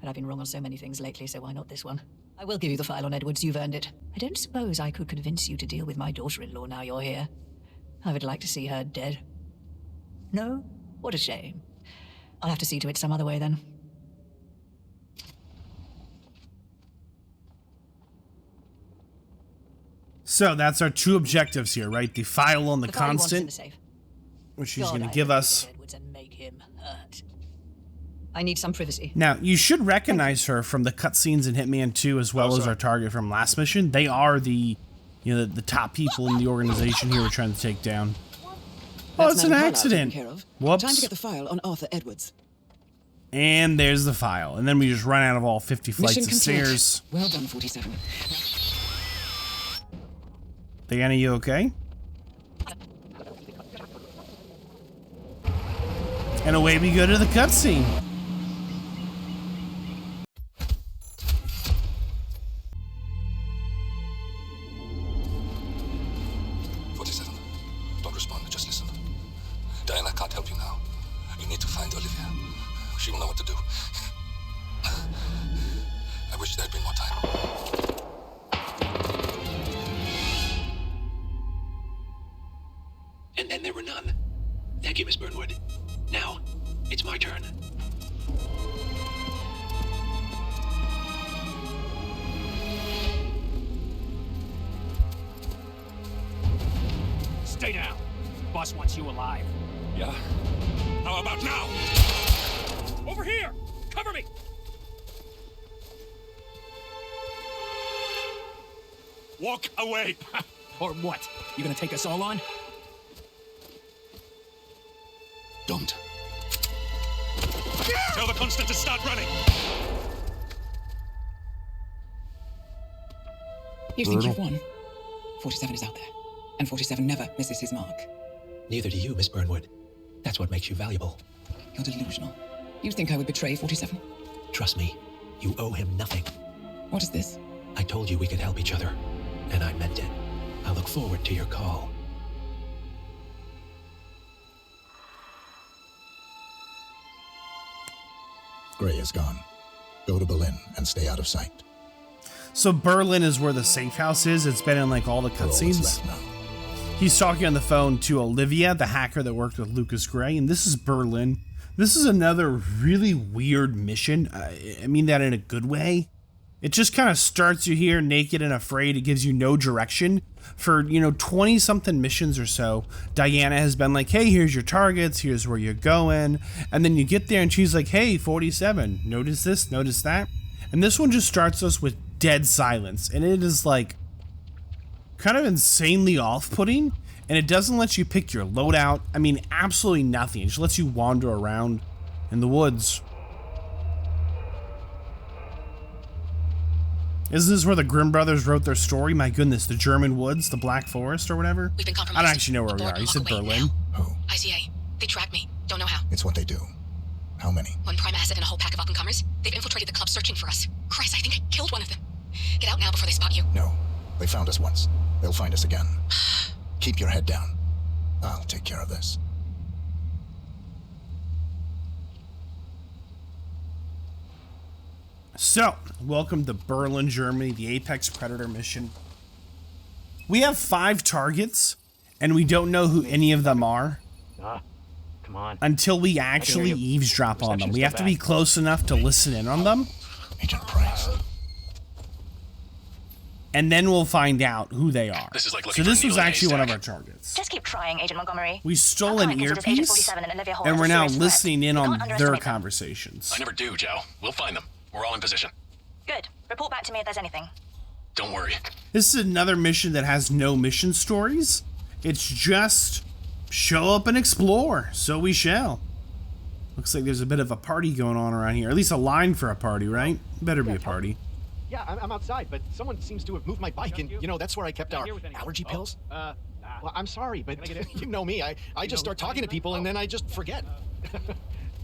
And I've been wrong on so many things lately, so why not this one? I will give you the file on Edwards. You've earned it. I don't suppose I could convince you to deal with my daughter-in-law now you're here. I would like to see her dead. No? What a shame. I'll have to see to it some other way, then. So that's our 2 objectives here, right? The file on the file you want is in constant, the safe. which she's God, going to I give hope us. Edwards and make him hurt. I need some privacy. Now, you should recognize her from the cutscenes in Hitman 2 as well as our target from last mission. They are the, you know, the top people in the organization here we're trying to take down. Oh, it's an accident. Whoops. Time to get the file on Arthur Edwards. And there's the file. And then we just run out of all 50 flights Mission of stairs. Well done, 47. Diana, you okay? And away we go to the cutscene. Don't respond, just listen. Diana can't help you now. You need to find Olivia. She will know what to do. I wish there had been more time. And then there were none. Thank you, Miss Burnwood. Now, it's my turn. Stay down. Boss wants you alive. Yeah? How about now? Over here! Cover me! Walk away! Or what? You gonna take us all on? Don't. Tell the Constant to start running! You think you've won? 47 is out there, and 47 never misses his mark. Neither do you, Miss Burnwood. That's what makes you valuable. You're delusional. You think I would betray 47? Trust me, you owe him nothing. What is this? I told you we could help each other, and I meant it. I look forward to your call. Gray is gone. Go to Berlin and stay out of sight. So Berlin is where the safe house is. It's been in like all the cutscenes. He's talking on the phone to Olivia, the hacker that worked with Lucas Gray, and this is Berlin. This is another really weird mission. I mean that in a good way. It just kind of starts you here naked and afraid. It gives you no direction. For, 20-something missions or so, Diana has been like, hey, here's your targets, here's where you're going. And then you get there and she's like, hey, 47, notice this, notice that. And this one just starts us with dead silence. And it is like kind of insanely off-putting. And it doesn't let you pick your loadout. I mean, absolutely nothing. It just lets you wander around in the woods. Isn't this where the Grimm brothers wrote their story? My goodness, the German woods, the Black Forest or whatever? We've been compromised. I don't actually know where we are. You said Berlin. Who? ICA. They tracked me. Don't know how. It's what they do. How many? One prime asset and a whole pack of up-and-comers. They've infiltrated the club searching for us. Christ, I think I killed one of them. Get out now before they spot you. No. They found us once. They'll find us again. Keep your head down. I'll take care of this. So, welcome to Berlin, Germany, the Apex Predator mission. We have 5 targets, and we don't know who any of them are. Come on. Until we actually eavesdrop on them. We have to be close enough to listen in on them. Agent Price. And then we'll find out who they are. This is like so this was actually one of our targets. Just keep trying, Agent Montgomery. We stole an earpiece, and we're now listening in on their conversations. I never do, Joe. We'll find them. We're all in position. Good. Report back to me if there's anything. Don't worry. This is another mission that has no mission stories. It's just show up and explore. So we shall. Looks like there's a bit of a party going on around here. At least a line for a party, right? Better be a party. Yeah, I'm outside, but someone seems to have moved my bike, and, that's where I kept our allergy pills. Well, I'm sorry, but you know me. I just start talking to people, and then I just forget.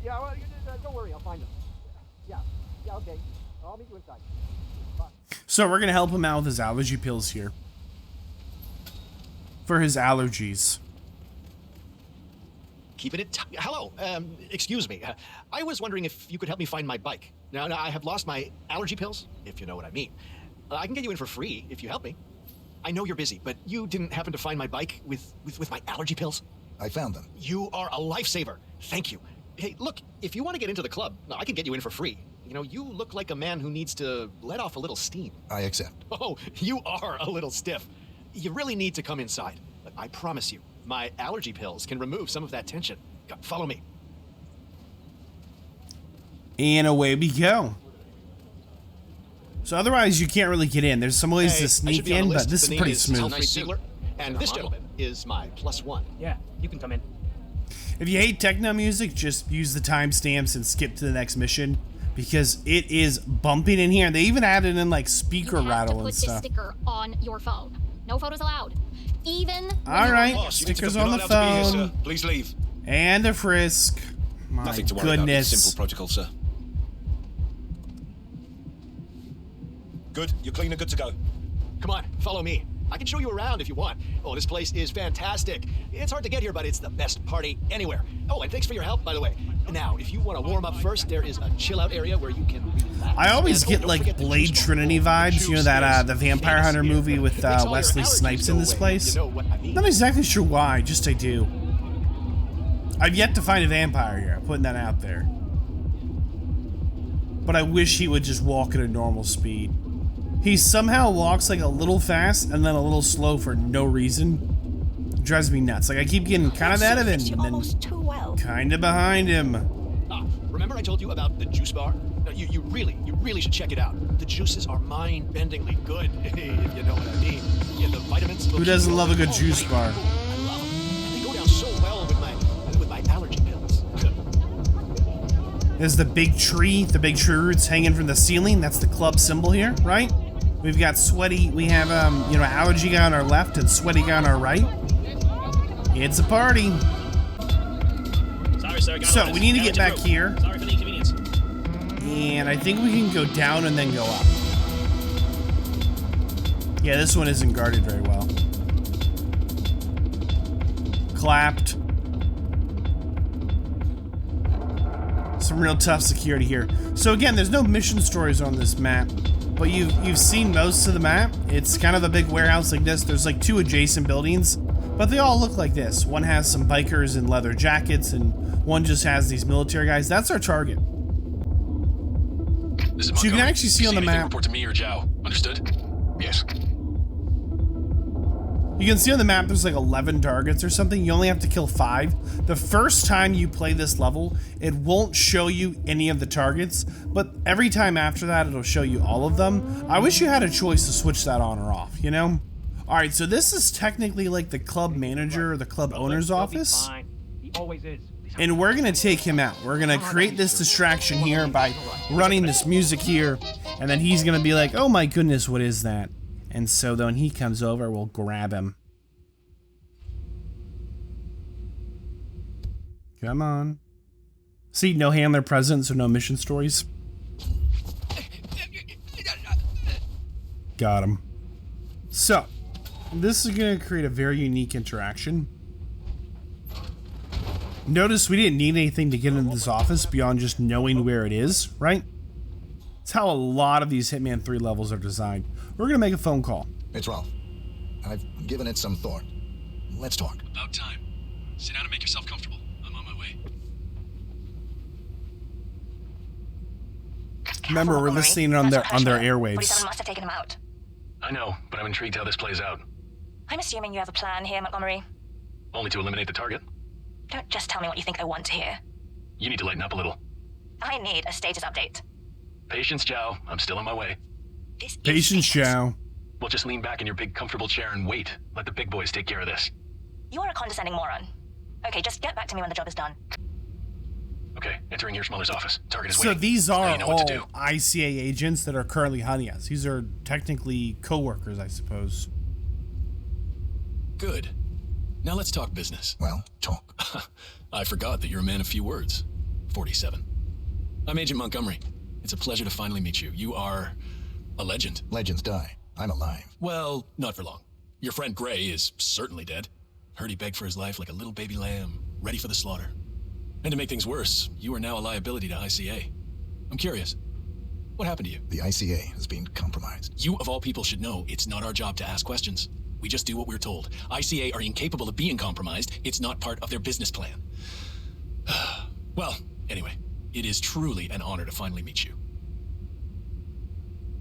Yeah, well, don't worry. I'll find them. Yeah, okay. I'll meet you inside. Bye. So we're going to help him out with his allergy pills here. For his allergies. Keeping it hello, excuse me. I was wondering if you could help me find my bike. Now, I have lost my allergy pills, if you know what I mean. I can get you in for free if you help me. I know you're busy, but you didn't happen to find my bike with my allergy pills? I found them. You are a lifesaver. Thank you. Hey, look, if you want to get into the club, I can get you in for free. You look like a man who needs to let off a little steam. I accept. Oh, you are a little stiff. You really need to come inside. But I promise you, my allergy pills can remove some of that tension. Follow me. And away we go. So otherwise, you can't really get in. There's some ways to sneak in, but this is pretty smooth. And this gentleman is my +1. Yeah, you can come in. If you hate techno music, just use the timestamps and skip to the next mission. Because it is bumping in here. They even added in like speaker rattle and stuff. You have to put this sticker on your phone. No photos allowed. Even. All right, stickers on the phone. Here, please leave. And a frisk. My Nothing to worry about. It's simple protocol, sir. Good. You're clean and good to go. Come on, follow me. I can show you around if you want. Oh, this place is fantastic. It's hard to get here, but it's the best party anywhere. Oh, and thanks for your help, by the way. Now, if you want to warm up first, there is a chill-out area where you can relax. I always get like Blade Trinity vibes, that the Vampire Hunter movie with Wesley Snipes in this place. Not exactly sure why, just I do. I've yet to find a vampire here, I'm putting that out there. But I wish he would just walk at a normal speed. He somehow walks like a little fast and then a little slow for no reason. It drives me nuts. Like I keep getting kind of ahead of him and then kind of behind him. Remember I told you about the juice bar? You really should check it out. The juices are mind-bendingly good, if you know what I mean. Yeah, the vitamins. Who doesn't love a good juice bar? I love them. And they go down so well with my allergy pills. There's the big tree roots hanging from the ceiling. That's the club symbol here, right? We've got Sweaty, we have, you know, Allergy guy on our left and Sweaty guy on our right. It's a party. Sorry, sir. So, we need to get back here. Sorry for the inconvenience. And I think we can go down and then go up. Yeah, this one isn't guarded very well. Clapped. Some real tough security here. So again, there's no mission stories on this map, but you've seen most of the map. It's kind of a big warehouse like this. There's like 2 adjacent buildings, but they all look like this. One has some bikers in leather jackets, and one just has these military guys. That's our target. This is so you can actually see on the map. Report to me or Zhao. Understood? Yes. You can see on the map there's like 11 targets or something. You only have to kill 5. The first time you play this level, it won't show you any of the targets, but every time after that, it'll show you all of them. I wish you had a choice to switch that on or off, you know? All right, so this is technically like the club manager or the club owner's office. He always is. And we're gonna take him out. We're gonna create this distraction here by running this music here, and then he's gonna be like, oh my goodness, what is that? And so then when he comes over, we'll grab him. Come on. See, no handler present, so no mission stories. Got him. So, this is going to create a very unique interaction. Notice we didn't need anything to get into this office beyond just knowing where it is, right? It's how a lot of these Hitman 3 levels are designed. We're going to make a phone call. It's Ralph. I've given it some thought. Let's talk. About time. Sit down and make yourself comfortable. I'm on my way. Remember, we're listening on their airwaves. 47 must have taken him out. I know, but I'm intrigued how this plays out. I'm assuming you have a plan here, Montgomery. Only to eliminate the target? Don't just tell me what you think I want to hear. You need to lighten up a little. I need a status update. Patience, Zhao. I'm still on my way. Patience, Zhao. Well, just lean back in your big comfortable chair and wait. Let the big boys take care of this. You are a condescending moron. Okay, just get back to me when the job is done. Okay, entering Hirschmuller's office. Target is So waiting. these are know what to all do. ICA agents that are currently hunting us. These are technically co-workers, I suppose. Good. Now let's talk business. Well, talk. I forgot that you're a man of few words. 47. I'm Agent Montgomery. It's a pleasure to finally meet you. You are a legend. Legends die. I'm alive. Well, not for long. Your friend Gray is certainly dead. Heard he begged for his life like a little baby lamb, ready for the slaughter. And to make things worse, you are now a liability to ICA. I'm curious. What happened to you? The ICA has been compromised. You, of all people, should know it's not our job to ask questions. We just do what we're told. ICA are incapable of being compromised. It's not part of their business plan. Well, anyway, it is truly an honor to finally meet you.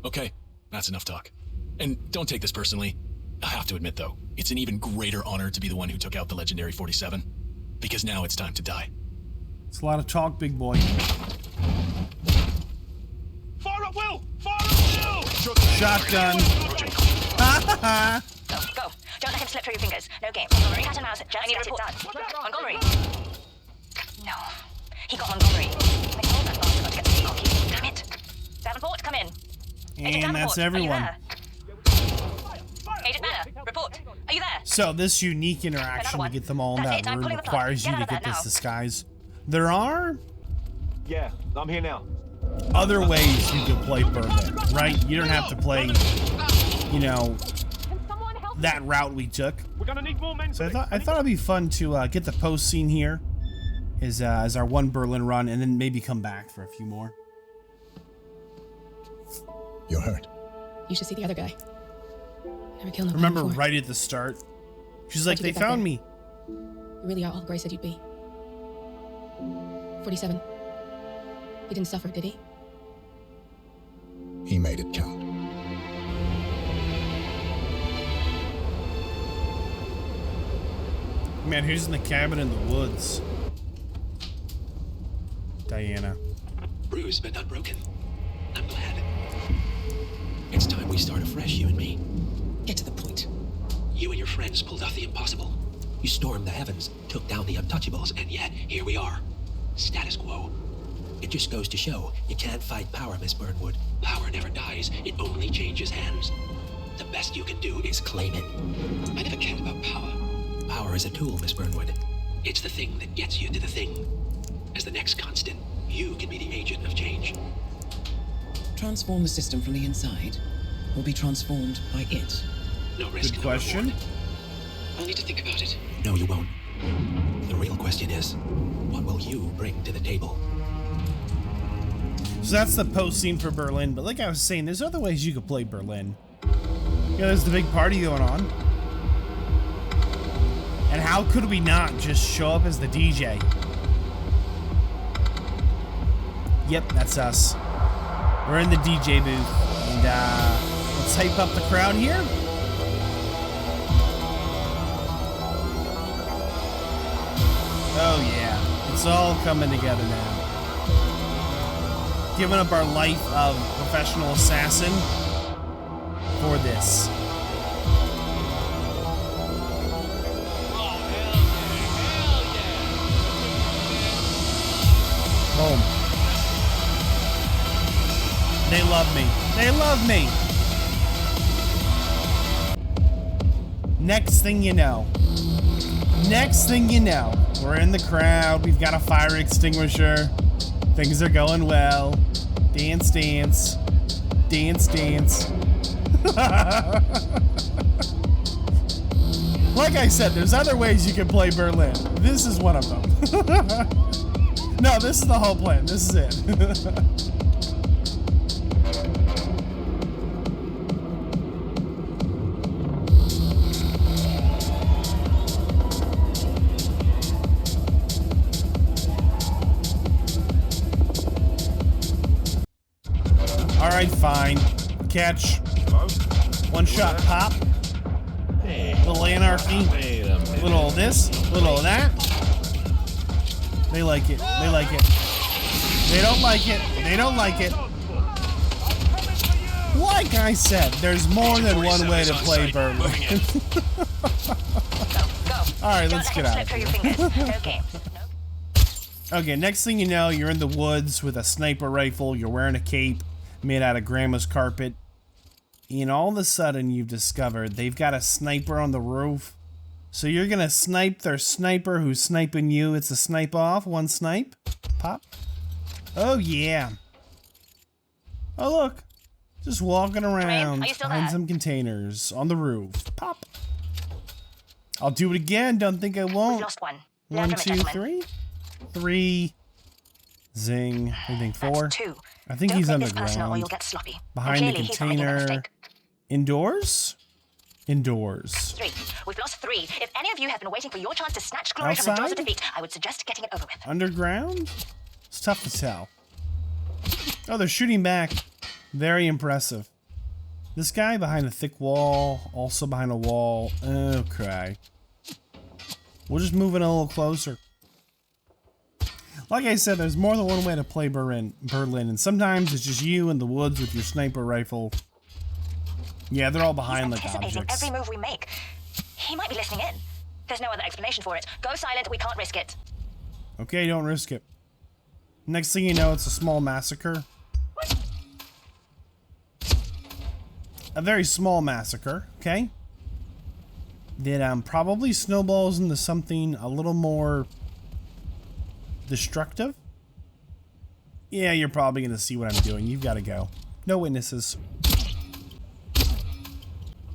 Okay, that's enough talk. And don't take this personally. I have to admit, though, it's an even greater honor to be the one who took out the legendary 47. Because now it's time to die. It's a lot of talk, big boy. Fire at will! Fire at will! Shotgun. Go, go. Don't let him slip through your fingers. No game. Montgomery, cat and mouse. Just get it done. Montgomery. No. He got Montgomery. I told that bastard not to get too cocky. Damn it. Davenport, come in. Agent And Davenport, that's are you everyone. there? Agent Banner, report. Are you there? So this unique interaction to get them all in that room requires you to get this disguise. There are Yeah, I'm here now. other ways you could play Berlin, right? You don't have to play, you know, that route we took. We're gonna need more men. So I thought it'd be fun to get the post scene here as our one Berlin run, and then maybe come back for a few more. You're hurt. You should see the other guy. Never killed him. Remember right at the start, she's like, "They found me." You really are all Gray said you'd be. 47. He didn't suffer, did he? He made it count. Man, who's in the cabin in the woods? Diana. Bruised but not broken. I'm glad. It's time we start afresh, you and me. Get to the point. You and your friends pulled off the impossible. You stormed the heavens, took down the untouchables, and yet here we are. Status quo. It just goes to show you can't fight power, Miss Burnwood. Power never dies, it only changes hands. The best you can do is claim it. I never cared about power. Power is a tool, Miss Burnwood. It's the thing that gets you to the thing. As the next constant, you can be the agent of change. Transform the system from the inside, or be transformed by it? No risk, Good question. no reward. I'll need to think about it. No, you won't. The real question is, what will you bring to the table? So that's the post scene for Berlin, but like I was saying, there's other ways you could play Berlin. Yeah, there's the big party going on. And how could we not just show up as the DJ? Yep, that's us. We're in the DJ booth. And let's hype up the crowd here. Oh yeah, it's all coming together now. Giving up our life of professional assassin for this. Boom. They love me. They love me. Next thing you know. Next thing you know, we're in the crowd. We've got a fire extinguisher. Things are going well. Dance, dance. Dance, dance. Like I said, there's other ways you can play Berlin. This is one of them. No, this is the whole plan. This is it. Alright, fine. Catch. One shot pop. Little anarchy. Little this. Little that. They like it. They like it. They don't like it. They don't like it. Like I said, there's more than one way to play Berlin. Alright, let's get out of here. Okay, next thing you know, you're in the woods with a sniper rifle. You're wearing a cape made out of grandma's carpet. And all of a sudden, you've discovered they've got a sniper on the roof. So you're gonna snipe their sniper who's sniping you. It's a snipe off. One snipe. Pop. Oh, yeah. Oh, look. Just walking around behind some containers on the roof. Pop. I'll do it again. Don't think I won't. We've lost one. 1, 2, 3. 3. Zing. I think 4. 2. I think he's underground. Or you'll get sloppy. Behind the container. Indoors? Indoors. 3. We've lost 3. If any of you have been waiting for your chance to snatch glory from the jaws of defeat, I would suggest getting it over with. Underground? It's tough to tell. Oh, they're shooting back. Very impressive. This guy behind a thick wall, also behind a wall. Okay. We'll just move in a little closer. Like I said, there's more than one way to play Berlin, and sometimes it's just you in the woods with your sniper rifle. Yeah, they're all behind like objects. Every move we make. He might be listening in. There's no other explanation for it. Go silent, we can't risk it. Okay, don't risk it. Next thing you know, it's a small massacre. A very small massacre, okay? That probably snowballs into something a little more destructive. Yeah, you're probably going to see what I'm doing. You've got to go. No witnesses.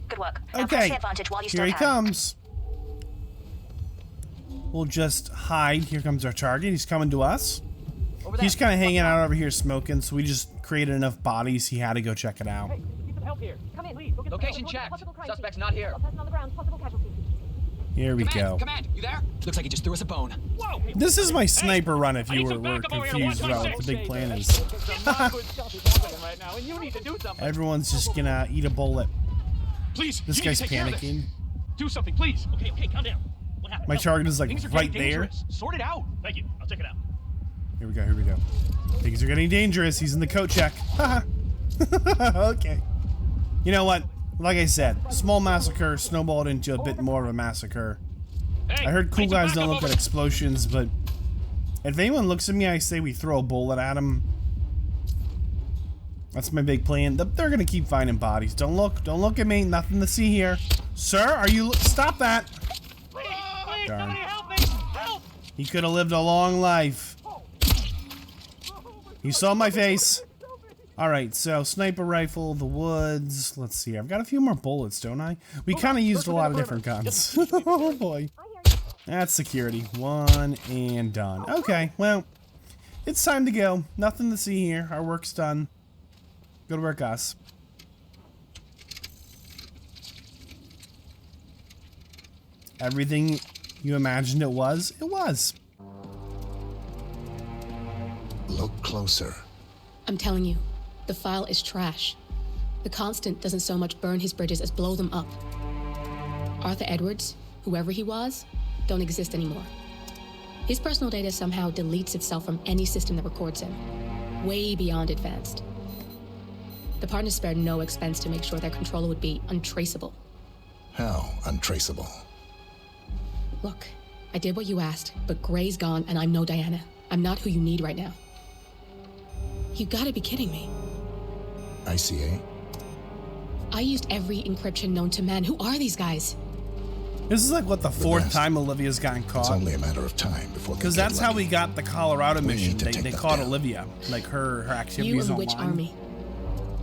Good work. Okay, while you here he comes. We'll just hide. Here comes our target. He's coming to us. He's kind of hanging out over here smoking, so we just created enough bodies. He had to go check it out. Hey, need some help here. Come in, please. Location checked. Suspect's not here. On the ground, possible casualties. Here we go. Command, you there? Looks like he just threw us a bone. Whoa! This is my sniper run if you were confused about what the big plan is. Everyone's just gonna eat a bullet. Please, this guy's panicking. Do something, please. Okay, calm down. What happened? My target is like right there. Sort it out. Thank you. I'll check it out. Here we go, here we go. Things are getting dangerous. He's in the coat check. Okay. You know what? Like I said, small massacre snowballed into a bit more of a massacre. I heard cool guys don't look at explosions, but If anyone looks at me, I say we throw a bullet at him. That's my big plan. They're gonna keep finding bodies. Don't look at me. Nothing to see here. Sir, are you... Stop that! Darn. He could have lived a long life. You saw my face. Alright, so sniper rifle, the woods. Let's see. I've got a few more bullets, don't I? We kind of used a lot of different guns. Oh boy. That's security. One and done. Okay, well, it's time to go. Nothing to see here. Our work's done. Good work, us. Everything you imagined it was, it was. Look closer. I'm telling you, the file is trash. The Constant doesn't so much burn his bridges as blow them up. Arthur Edwards, whoever he was, don't exist anymore. His personal data somehow deletes itself from any system that records him. Way beyond advanced. The partners spared no expense to make sure their controller would be untraceable. How untraceable? Look, I did what you asked, but Gray's gone and I'm no Diana. I'm not who you need right now. You gotta be kidding me. ICA? I used every encryption known to man. Who are these guys? This is like, what, the fourth time Olivia's gotten caught? It's only a matter of time before. Because that's how we got the Colorado mission. They caught Olivia. Like, her activities online. You and which army?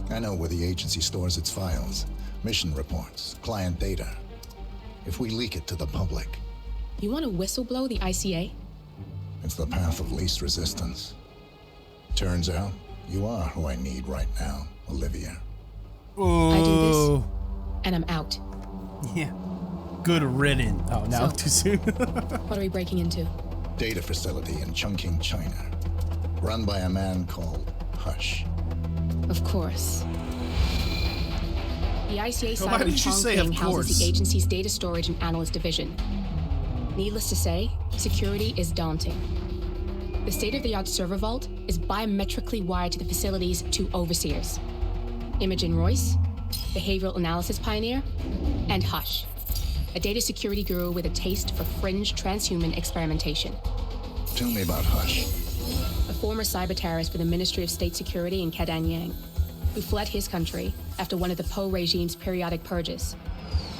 I know where the agency stores its files. Mission reports, client data. If we leak it to the public... You want to whistleblow the ICA? It's the path of least resistance. Turns out, you are who I need right now, Olivia. Ooh. I do this, and I'm out. Yeah. Good riddance. Oh, now too soon. What are we breaking into? Data facility in Chongqing, China. Run by a man called Hush. Of course. The ICA So why site in did you say of Chongqing houses course? the agency's data storage and analyst division. Needless to say, security is daunting. The state-of-the-art server vault is biometrically wired to the facility's two overseers. Imogen Royce, behavioral analysis pioneer, and Hush, a data security guru with a taste for fringe transhuman experimentation. Tell me about Hush. A former cyber terrorist for the Ministry of State Security in Kadanyang, who fled his country after one of the Po regime's periodic purges.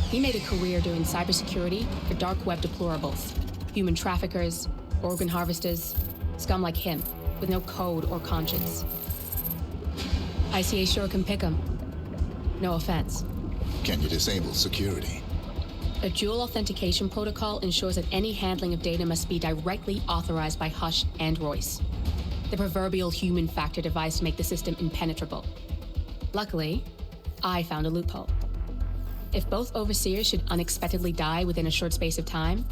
He made a career doing cybersecurity for dark web deplorables, human traffickers, organ harvesters, scum like him, with no code or conscience. ICA sure can pick him. No offense. Can you disable security? A dual authentication protocol ensures that any handling of data must be directly authorized by Hush and Royce. The proverbial human factor device to make the system impenetrable. Luckily, I found a loophole. If both overseers should unexpectedly die within a short space of time,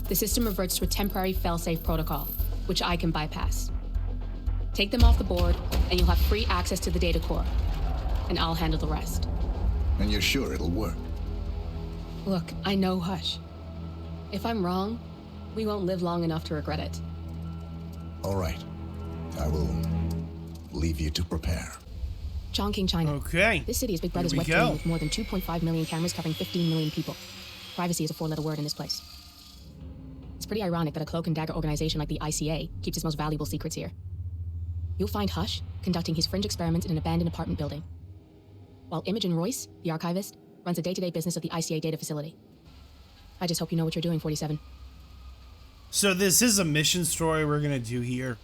the system reverts to a temporary failsafe protocol, which I can bypass. Take them off the board, and you'll have free access to the data core. And I'll handle the rest. And you're sure it'll work? Look, I know Hush. If I'm wrong, we won't live long enough to regret it. All right. I will leave you to prepare. Chongqing, China. Okay. This city is Big Brother's wet dream with more than 2.5 million cameras covering 15 million people. Privacy is a four-letter word in this place. It's pretty ironic that a cloak and dagger organization like the ICA keeps its most valuable secrets here. You'll find Hush conducting his fringe experiments in an abandoned apartment building, while Imogen Royce, the archivist, runs the day-to-day business of the ICA data facility. I just hope you know what you're doing, 47. So this is a mission story we're going to do here.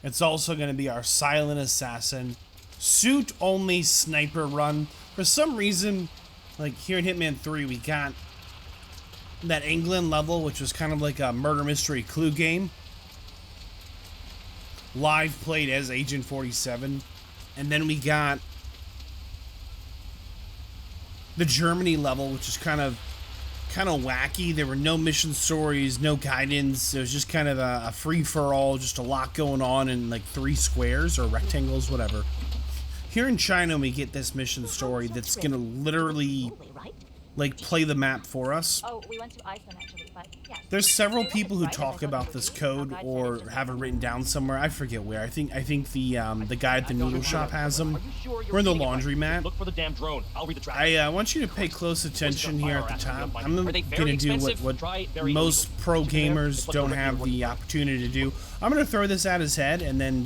It's also going to be our silent assassin, suit-only sniper run. For some reason, like here in Hitman 3, we got that England level, which was kind of like a murder mystery clue game. Live played as Agent 47. And then we got the Germany level, which is kind of wacky. There were no mission stories, no guidance. It was just kind of a free-for-all, just a lot going on in like 3 squares or rectangles, whatever. Here in China, we get this mission story that's gonna literally like play the map for us. Oh, we went to Iceland actually, but yes. There's several people who talk about this code or have it written down somewhere. I forget where. I think the guy at the noodle shop has them. We're in the laundromat. Look for the damn drone. I'll read the traffic. I want you to pay close attention here at the top. I'm gonna do what most pro gamers don't have the opportunity to do. I'm gonna throw this at his head and then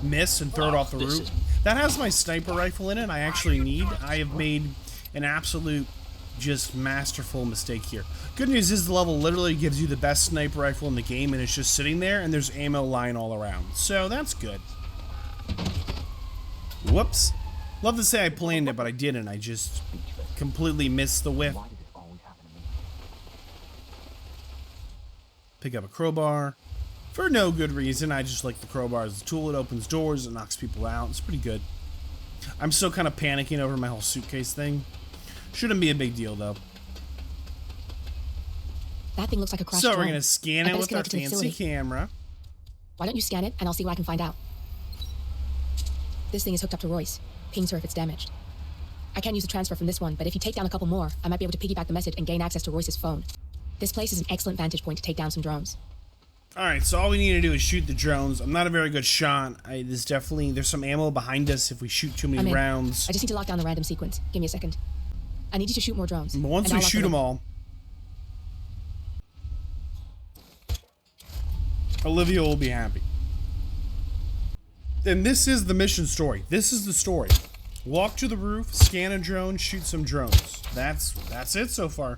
miss and throw it off the roof. That has my sniper rifle in it. I actually need. I have made an absolute just masterful mistake here. Good news is the level literally gives you the best sniper rifle in the game, and it's just sitting there, and there's ammo lying all around. So that's good. Whoops. Love to say I planned it, but I didn't. I just completely missed the whiff. Pick up a crowbar. For no good reason. I just like the crowbar as a tool. It opens doors. It knocks people out. It's pretty good. I'm still kind of panicking over my whole suitcase thing. Shouldn't be a big deal, though. That thing looks like a crashed So drone. we're going to scan it with our fancy camera. Why don't you scan it, and I'll see what I can find out. This thing is hooked up to Royce. Pings her if it's damaged. I can't use the transfer from this one, but if you take down a couple more, I might be able to piggyback the message and gain access to Royce's phone. This place is an excellent vantage point to take down some drones. Alright, so all we need to do is shoot the drones. I'm not a very good shot. There's some ammo behind us if we shoot too many rounds. I just need to lock down the random sequence. Give me a second. I need you to shoot more drones. But once we shoot them all, Olivia will be happy. And this is the mission story. This is the story. Walk to the roof, scan a drone, shoot some drones. That's it so far.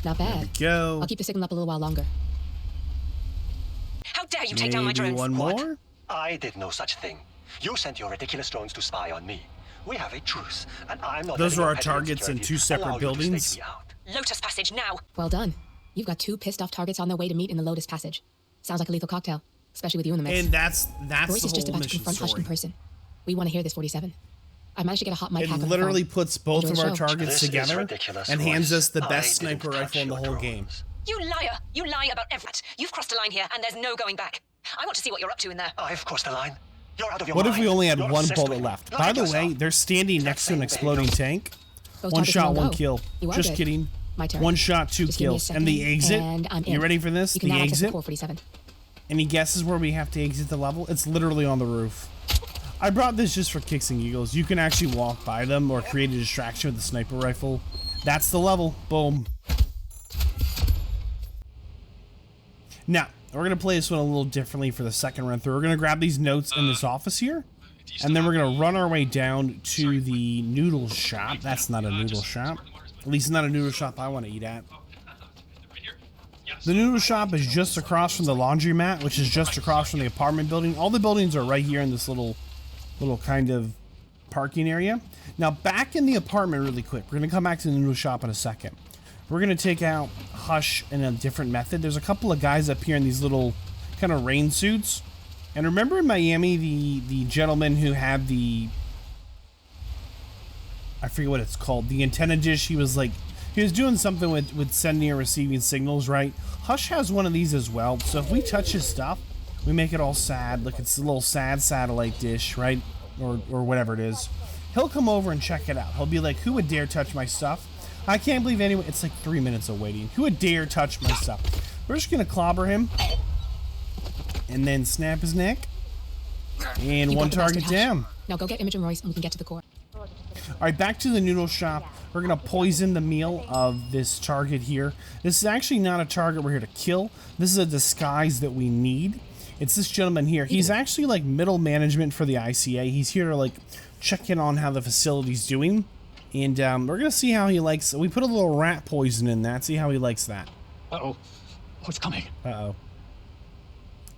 Not bad. There we go. I'll keep the signal up a little while longer. How dare you take down my drones? One more? I did no such thing. You sent your ridiculous drones to spy on me. We have a truce, and I'm not. Those are our targets in 2 separate buildings. Lotus Passage now. Well done. You've got 2 pissed-off targets on their way to meet in the Lotus Passage. Sounds like a lethal cocktail, especially with you in the mix. And that's Royce the is just whole about to mission confront Hush story. in person. We want to hear this, 47. I managed to get a hot mic hack on the phone. It literally puts both Enjoy of the our show. targets together and hands us the best sniper rifle in the whole game. You liar! You lie about everything. You've crossed a line here, and there's no going back. I want to see what you're up to in there. I've crossed the line. You're out of your What mind. if we only had You're one obsessed bullet with left? me. By Like the yourself. way, they're standing next to an exploding tank. Those One targets shot, won't one go. kill. You are Just good. kidding. My turn. One shot, 2 Just give me a kills. second, And the exit. and I'm You in. ready for this? You can The now access the exit. core, 47. Any guesses where we have to exit the level? It's literally on the roof. I brought this just for kicks and giggles. You can actually walk by them or create a distraction with the sniper rifle. That's the level. Boom. Now, we're going to play this one a little differently for the second run through. We're going to grab these notes in this office here. And then we're going to run our way down to the noodle shop. That's not a noodle shop. At least not a noodle shop I want to eat at. The noodle shop is just across from the laundromat, which is just across from the apartment building. All the buildings are right here in this little kind of parking area. Now, back in the apartment really quick. We're going to come back to the noodle shop in a second. We're going to take out Hush in a different method. There's a couple of guys up here in these little kind of rain suits. And remember in Miami, the gentleman who had the... I forget what it's called. The antenna dish. He was doing something with sending or receiving signals, right? Hush has one of these as well. So if we touch his stuff, we make it all sad. Look, it's a little sad satellite dish, right? Or whatever it is. He'll come over and check it out. He'll be like, who would dare touch my stuff? I can't believe anyone... It's like 3 minutes of waiting. Who would dare touch my stuff? We're just going to clobber him. And then snap his neck. And one target down. Now go get Imogen Royce and we can get to the core. Alright, back to the noodle shop. We're going to poison the meal of this target here. This is actually not a target we're here to kill. This is a disguise that we need. It's this gentleman here. He's actually like middle management for the ICA. He's here to like check in on how the facility's doing. And we're going to see how he likes... We put a little rat poison in that. See how he likes that. Uh-oh. What's coming? Uh-oh.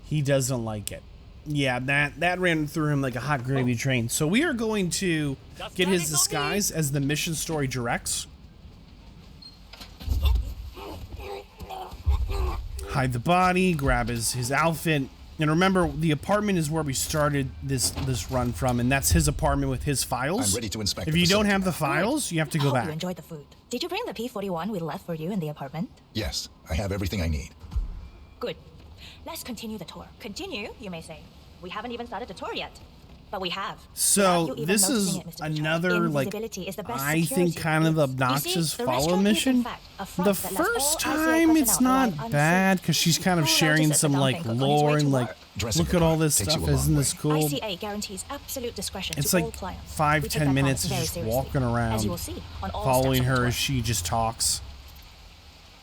He doesn't like it. Yeah, that ran through him like a hot gravy train. So we are going to get his disguise as the mission story directs. Hide the body, grab his outfit. And remember, the apartment is where we started this run from, and that's his apartment with his files. I'm ready to inspect If you don't have the files, you have to go Hope back. you enjoyed the food. Did you bring the P-41 we left for you in the apartment? Yes, I have everything I need. Good. Let's continue the tour. Continue, you may say. We haven't even started the tour yet. But we have. So this is another, like, I think kind of obnoxious follow mission. The first time it's not bad because she's kind of sharing some like lore and like, look at all this stuff, isn't this cool? ICA guarantees absolute discretion It's to like all clients. 5-10 minutes of just walking around, following her as she just talks.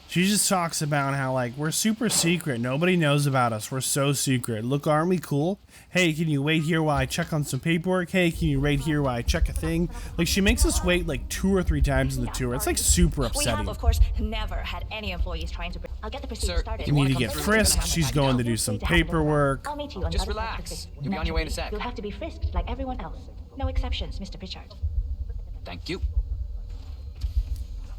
She just talks about how, like, we're super secret. Nobody knows about us. We're so secret. Look, aren't we cool? Hey, can you wait here while I check on some paperwork? Hey, can you wait here while I check a thing? Like, she makes us wait, like, 2 or 3 times in the tour. It's, like, super upsetting. We have, of course, never had any employees trying to... I'll get the procedure started. You need to get frisked. She's going to do some paperwork. I'll meet you on Just relax. You'll be on your way in a sec. You'll have to be frisked like everyone else. No exceptions, Mr. Pritchard. Thank you.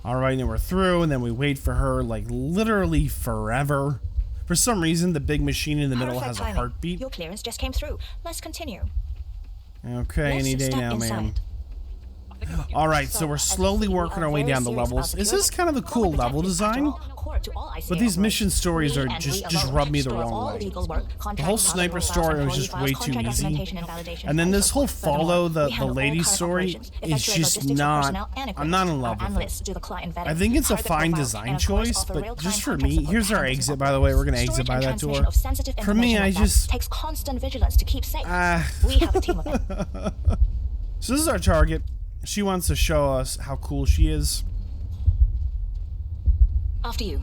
Alright, and then we're through, and then we wait for her, like, literally forever. For some reason, the big machine in the middle has a heartbeat. Your clearance just came through. Let's continue. Okay, any day now, ma'am. Alright, so we're slowly working our way down the levels. Is this kind of a cool level design? But these mission stories are just rub me the wrong way. The whole sniper story was just way too easy. And then this whole follow the lady story is just not, I'm not in love with it. I think it's a fine design choice, but just for me, here's our exit, by the way. We're going to exit by that door. For me, I just... takes constant vigilance to keep safe. We have a team of it. So this is our target. She wants to show us how cool she is. After you.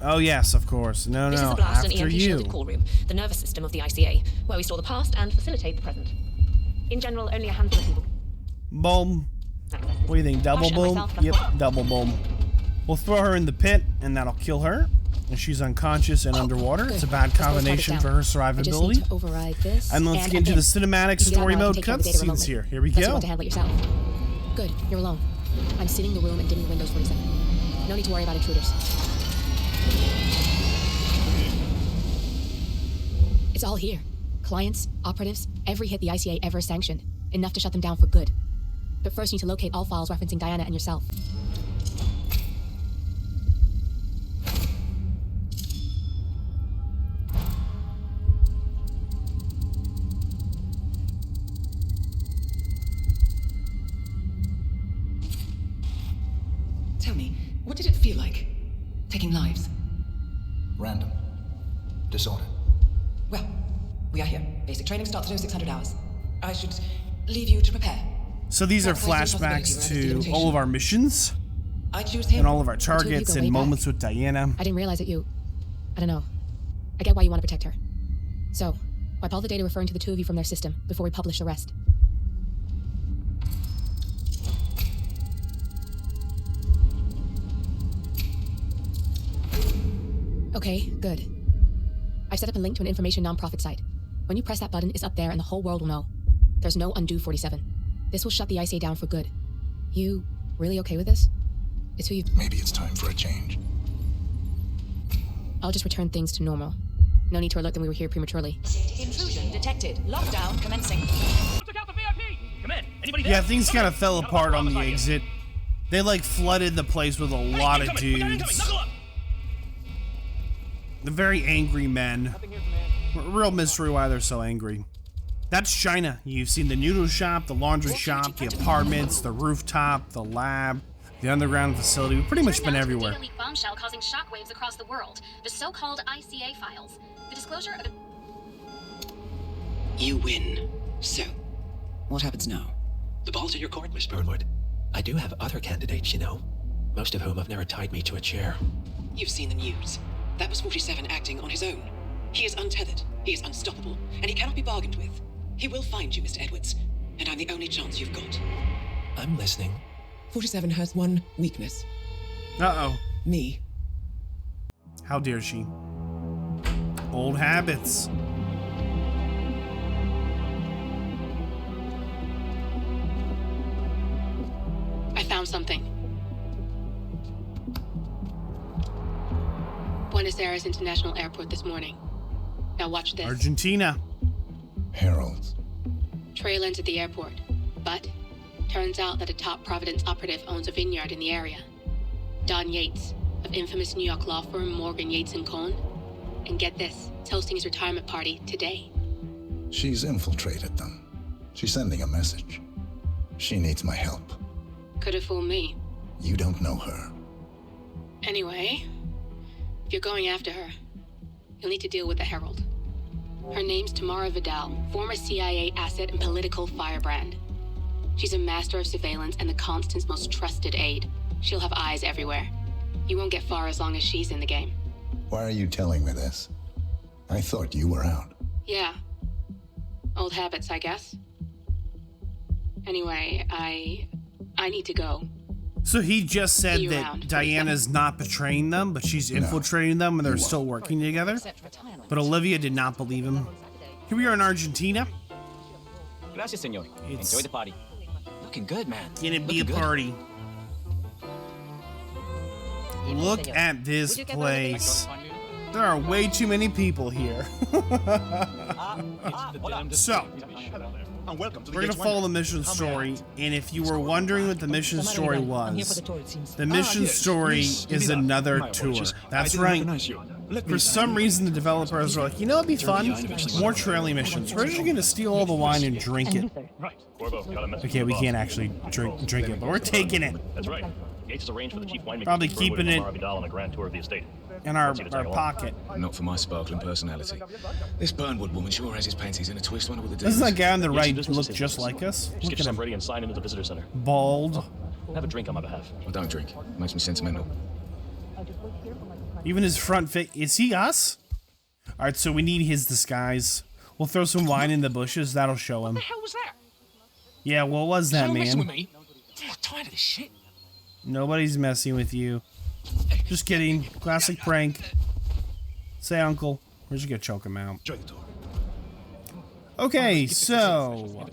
Oh yes, of course. No, this no, is the blast after and EMP you. shielded call room, the nervous system of the ICA, where we store the past and facilitate the present. In general, only a handful of people. Boom. What do you think? Double boom? Yep, double boom. We'll throw her in the pit, and that'll kill her. And she's unconscious and underwater. It's a bad combination for her survivability. Override this and let's get into the cinematic story mode cutscenes here. Here we go. You want to handle it yourself. Good, you're alone. I'm sitting in the room and dimming windows 47. No need to worry about intruders. It's all here. Clients, operatives, every hit the ICA ever sanctioned. Enough to shut them down for good. But first you need to locate all files referencing Diana and yourself. Tell me, what did it feel like? Taking lives? Random. Disorder. Well, we are here. Basic training starts at 0600 hours. I should leave you to prepare. So these are flashbacks to all of our missions. I choose him. And all of our targets and moments with Diana. I didn't realize that you... I don't know. I get why you want to protect her. So, wipe all the data referring to the two of you from their system before we publish the rest. Okay, good. I've set up a link to an information nonprofit site. When you press that button, it's up there and the whole world will know. There's no undo 47. This will shut the ICA down for good. You really okay with this? It's who you... Maybe it's time for a change. I'll just return things to normal. No need to alert them we were here prematurely. Intrusion detected. Lockdown commencing. Look out the VIP! Come in. Anybody there? Yeah, things kind of fell apart on the exit. They like flooded the place with a lot of dudes. The very angry men. Real mystery why they're so angry. That's China. You've seen the noodle shop, the laundry shop, the apartments, the rooftop, the lab, the underground facility. We've pretty much been everywhere. Data leak bombshell causing shockwaves across the world. The so-called ICA files. The disclosure of... You win. So, what happens now? The ball's in your court, Miss Burnwood. I do have other candidates, you know. Most of whom have never tied me to a chair. You've seen the news. That was 47 acting on his own. He is untethered, he is unstoppable, and he cannot be bargained with. He will find you, Mr. Edwards, and I'm the only chance you've got. I'm listening. 47 has one weakness. Uh-oh. Me. How dare she? Old habits. I found something. Buenos Aires International Airport this morning. Now watch this. Argentina. Heralds. Trail ends at the airport, but turns out that a top Providence operative owns a vineyard in the area. Don Yates, of infamous New York law firm Morgan, Yates & Cohn. And get this, he's hosting his retirement party today. She's infiltrated them. She's sending a message. She needs my help. Could have fooled me. You don't know her. Anyway, if you're going after her, you'll need to deal with the Herald. Her name's Tamara Vidal, former CIA asset and political firebrand. She's a master of surveillance and the Constant's most trusted aide. She'll have eyes everywhere. You won't get far as long as she's in the game. Why are you telling me this? I thought you were out. Yeah. Old habits, I guess. Anyway, I need to go. So he just said See you that around. Diana's not betraying them, but she's infiltrating them and they're still working together. But Olivia did not believe him. Here we are in Argentina. Gracias, señor. It's Enjoy the party. Looking good, man. gonna be a party. Look at this place. There are way too many people here. So, we're gonna follow the mission story, and if you were wondering what the mission story was, the mission story is another tour. That's right. For some reason, the developers are like, you know what'd be fun? More trailing missions. We're just gonna steal all the wine and drink it. Okay, we can't actually drink it, but we're taking it. That's right. Gates has arranged for the chief winemaker Probably to keeping it on a grand tour of the estate. in our pocket. Not for my sparkling personality. This Burnwood woman sure has his panties in a twist. Wonder what the Doesn't that guy on the Yes, right he does look say just this. like us? Just Look get at yourself him. ready and sign into the visitor center. Bald. Have a drink on my behalf. I don't drink. Makes me sentimental. Even his front fit. Is he us? Alright, so we need his disguise. We'll throw some wine in the bushes. That'll show him. What the hell was that? Yeah, what was that, Someone messing with man? me? I'm tired of this shit. Nobody's messing with you. Just kidding. Classic prank. Say, uncle. We're just gonna choke him out. Okay, so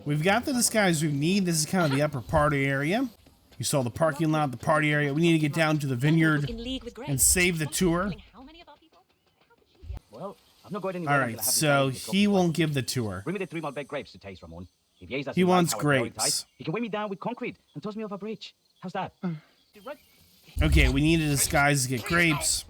we've got the disguise we need. This is kind of the upper party area. You saw the parking lot, the party area. We need to get down to the vineyard and save the tour. Well, I'm not going anywhere. Alright, so he won't give the tour. Bring me the 3 Malbec grapes to taste, Ramon. If Yates doesn't He like wants how I prioritize, grapes. He can weigh me down with concrete and toss me off a bridge. How's that? Okay, we need a disguise to get grapes.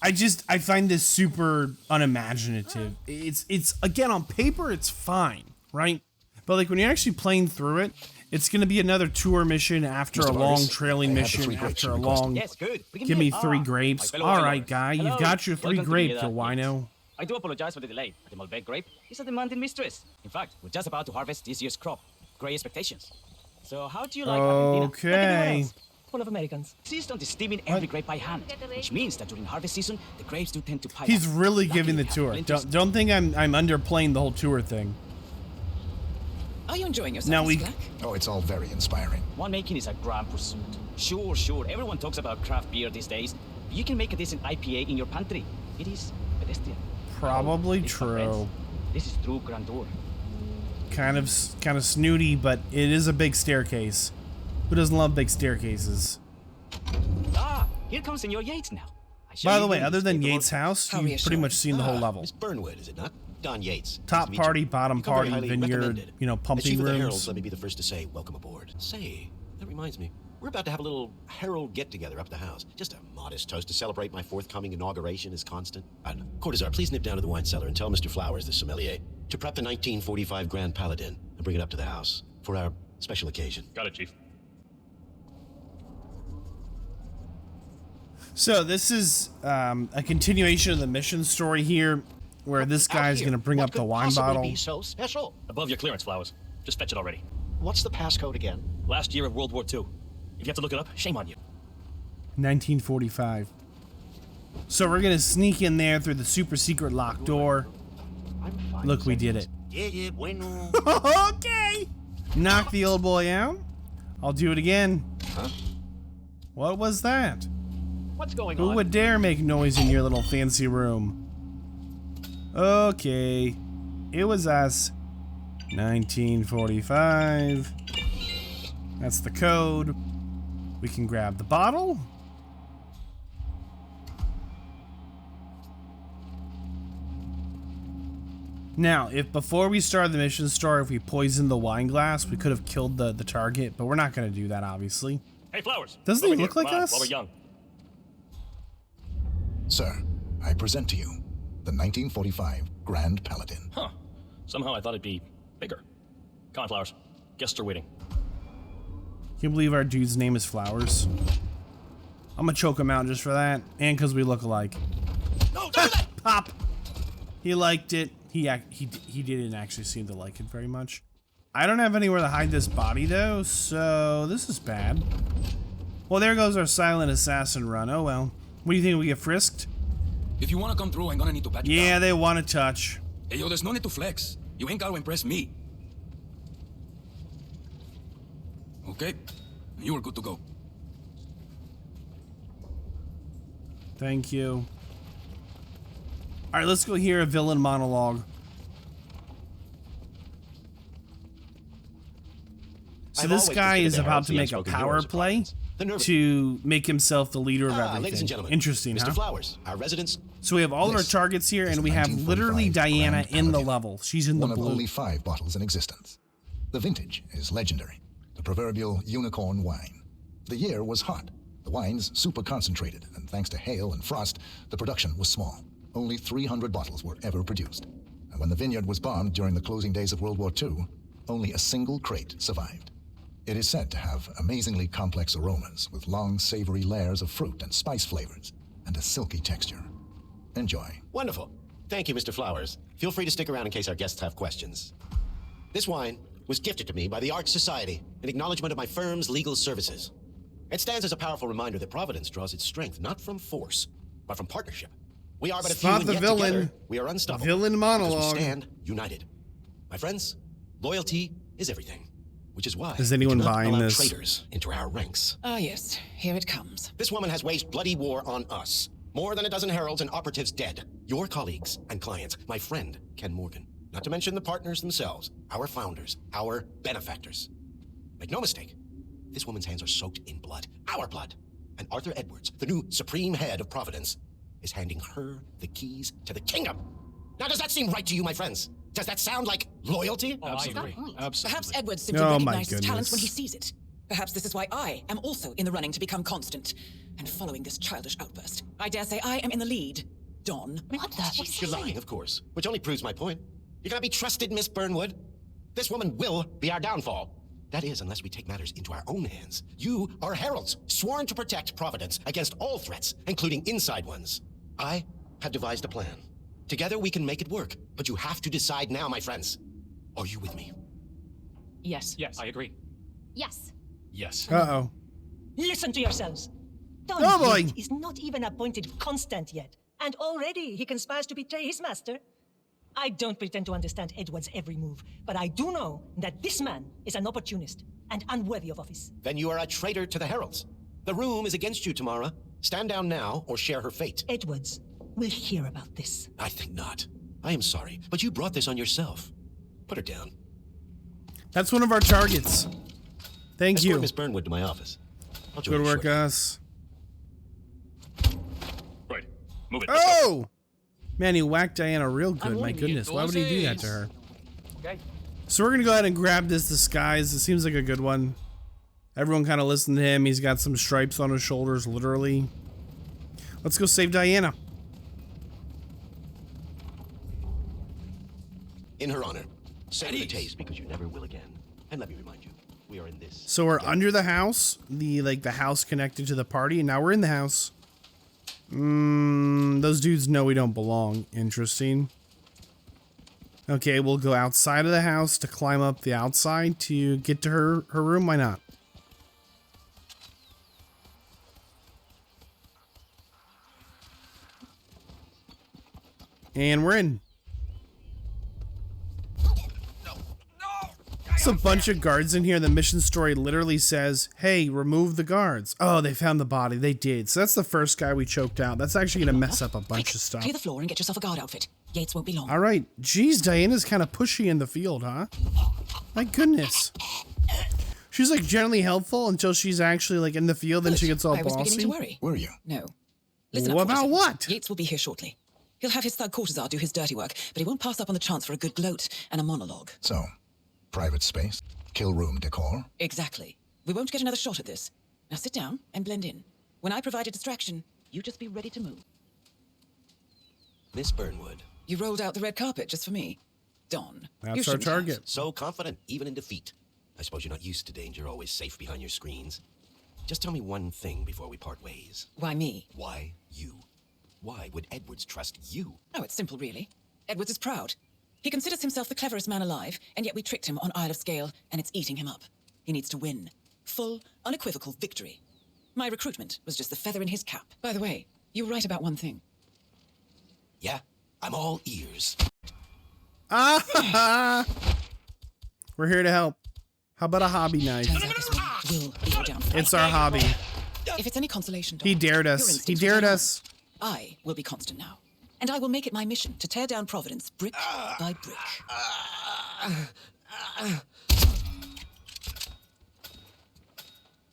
I find this super unimaginative. It's again, on paper, it's fine, right? But like when you're actually playing through it, it's gonna be another tour mission after a long trailing mission, after a long, Yes, good. give me 3 grapes. My fellow Alright, followers. guy, you've Hello. got your 3 Welcome to grapes, the you wino. I do apologize for the delay. The Malbec grape is a demanding mistress. In fact, we're just about to harvest this year's crop. Great expectations. So how do you like Argentina? Like anywhere Okay. else? Full of Americans. Insist on steaming every grape by hand, which means that during harvest season, the grapes do tend to pile He's up. really giving the Luckily, tour. Don't think I'm underplaying the whole tour thing. Are you enjoying yourself, Now we- Mr. Black? Oh, it's all very inspiring. Winemaking is a grand pursuit. Sure. Everyone talks about craft beer these days. You can make a decent IPA in your pantry. It is pedestrian. Probably It's my friends. true. This is true grandeur. Kind of snooty, but it is a big staircase. Who doesn't love big staircases? Ah, here comes Senor Yates now. By the way, other than Yates' house, you've pretty much seen the whole level. Miss Burnwood, is it not? Don Yates. Top Nice to meet party, you. bottom You come very party, highly vineyard, recommended. you know, As pumping chief of the rooms. Heralds, let me be the first to say welcome aboard. Say, that reminds me. We're about to have a little Herald get-together up at the house. Just a modest toast to celebrate my forthcoming inauguration as Constant. Cortazar, please nip down to the wine cellar and tell Mr. Flowers, the sommelier, to prep the 1945 Grand Paladin and bring it up to the house for our special occasion. Got it, Chief. So this is a continuation of the mission story here, where this guy's going to bring up the wine bottle. Be so special. Above your clearance, Flowers. Just fetch it already. What's the passcode again? Last year of World War II. If you have to look it up, shame on you. 1945. So we're going to sneak in there through the super secret locked door. Look, we did it. Yeah, bueno. Okay. Knock the old boy out. I'll do it again. Huh? What was that? What's going Who on? would dare make noise in your little fancy room? Okay. It was us. 1945. That's the code. We can grab the bottle. Now, if before we started the mission story, if we poisoned the wine glass, we could have killed the target, but we're not going to do that, obviously. Hey, Flowers. Doesn't he over look here. like Come on, us? while we're young. Sir, I present to you the 1945 Grand Paladin. Huh. Somehow I thought it'd be bigger. Come on, Flowers. Guests are waiting. Can you believe our dude's name is Flowers? I'm gonna choke him out just for that, and because we look alike. No, don't do that! Pop! He liked it. He didn't actually seem to like it very much. I don't have anywhere to hide this body, though, so this is bad. Well, there goes our silent assassin run. Oh, well. What do you think, we get frisked? If you want to come through, I'm gonna need to pat you Yeah, down. they want to touch. Hey, yo, there's no need to flex. You ain't gotta impress me. Okay, you are good to go. Thank you. All right, let's go hear a villain monologue. So this guy is about to make a power play to make himself the leader of everything. Ladies and gentlemen, Interesting, Mr. huh? Flowers, our residents. So we have all of our targets here, and we have literally Diana in the level. She's in the One blue. of only 5 bottles in existence. The vintage is legendary. The proverbial unicorn wine. The year was hot. The wine's super concentrated, and thanks to hail and frost, the production was small. Only 300 bottles were ever produced. And when the vineyard was bombed during the closing days of World War II, only a single crate survived. It is said to have amazingly complex aromas with long, savory layers of fruit and spice flavors, and a silky texture. Enjoy. Wonderful. Thank you, Mr. Flowers. Feel free to stick around in case our guests have questions. This wine was gifted to me by the Arch Society in acknowledgement of my firm's legal services. It stands as a powerful reminder that Providence draws its strength not from force, but from partnership. We are but a few, Spot and the yet villain. together we are unstoppable. Villain monologue. Because we stand united. My friends, loyalty is everything, which is why Is anyone we do not buying allow this? traitors into our ranks. Ah, yes. Here it comes. This woman has waged bloody war on us. More than a dozen heralds and operatives dead. Your colleagues and clients, my friend, Ken Morgan. Not to mention the partners themselves, our founders, our benefactors. Make no mistake, this woman's hands are soaked in blood, our blood. And Arthur Edwards, the new supreme head of Providence, is handing her the keys to the kingdom. Now, does that seem right to you, my friends? Does that sound like loyalty? Oh, I agree. Absolutely. Perhaps Edward simply Oh, my recognizes talent when he goodness. sees it. Perhaps this is why I am also in the running to become constant. And following this childish outburst, I dare say I am in the lead. Don. What the? You're lying, of course. Which only proves my point. You cannot be trusted, Miss Burnwood. This woman will be our downfall. That is, unless we take matters into our own hands. You are heralds, sworn to protect Providence against all threats, including inside ones. I have devised a plan. Together we can make it work, but you have to decide now, my friends. Are you with me? Yes. Yes, I agree. Yes. Yes. Uh-oh. Listen to yourselves. Don Oh, boy. Yates is not even appointed constant yet, and already he conspires to betray his master. I don't pretend to understand Edward's every move, but I do know that this man is an opportunist and unworthy of office. Then you are a traitor to the heralds. The room is against you, Tamara. Stand down now or share her fate. Edwards will hear about this. I think not. I am sorry, but you brought this on yourself. Put her down. That's one of our targets. Thank Escort you. Miss Burnwood to my office. I'll join Good you work, shortly. us. Right. Move it. Oh! Man, he whacked Diana real good. My warning you, goodness, why would he do that to her? Okay. So we're gonna go ahead and grab this disguise. It seems like a good one. Everyone kind of listened to him. He's got some stripes on his shoulders, literally. Let's go save Diana. In her honor, send the taste because you never will again. And let me remind you, we are in this. So we're under the house, the house connected to the party, and now we're in the house. Those dudes know we don't belong. Interesting. Okay, we'll go outside of the house to climb up the outside to get to her room. Why not? And we're in. There's a bunch of guards in here. The mission story literally says, hey, remove the guards. Oh, they found the body. They did. So that's the first guy we choked out. That's actually going to mess up a bunch of stuff. Clear the floor and get yourself a guard outfit. Yates won't be long. All right. Jeez, Diana's kind of pushy in the field, huh? My goodness. She's like generally helpful until she's actually like in the field, then she gets all I was beginning bossy. to worry. Were you? No. Listen up What for a about second. what? Yates will be here shortly. He'll have his thug Cortazar do his dirty work, but he won't pass up on the chance for a good gloat and a monologue. So, private space, kill room decor. Exactly. We won't get another shot at this. Now sit down and blend in. When I provide a distraction, you just be ready to move. Miss Burnwood. You rolled out the red carpet just for me. Don. That's our target. So confident, even in defeat. I suppose you're not used to danger, always safe behind your screens. Just tell me one thing before we part ways. Why me? Why you? Why would Edwards trust you? Oh, it's simple, really. Edwards is proud. He considers himself the cleverest man alive, and yet we tricked him on Isle of Sgàil, and it's eating him up. He needs to win. Full, unequivocal victory. My recruitment was just the feather in his cap. By the way, you were right about one thing. Yeah, I'm all ears. Ah! We're here to help. How about a hobby knife? Turns out this one will be your downfall. It's our hobby. If it's any consolation, Don, He dared your us. He instincts dared were right us. on. I will be constant now. And I will make it my mission to tear down Providence brick by brick.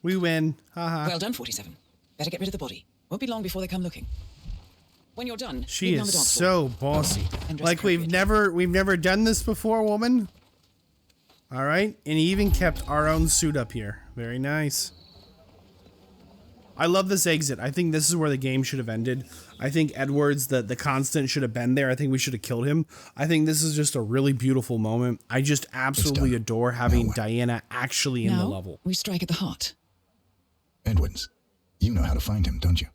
We win. Haha. Well done, 47. Better get rid of the body. Won't be long before they come looking. When you're done, She meet me on the is dance floor. so bossy. And dress Like we've never done this before, woman. All right, and he even kept our own suit up here. Very nice. I love this exit. I think this is where the game should have ended. I think Edwards, the constant, should have been there. I think we should have killed him. I think this is just a really beautiful moment. I just absolutely adore having Diana actually in the level. We strike at the heart. Edwards, you know how to find him, don't you?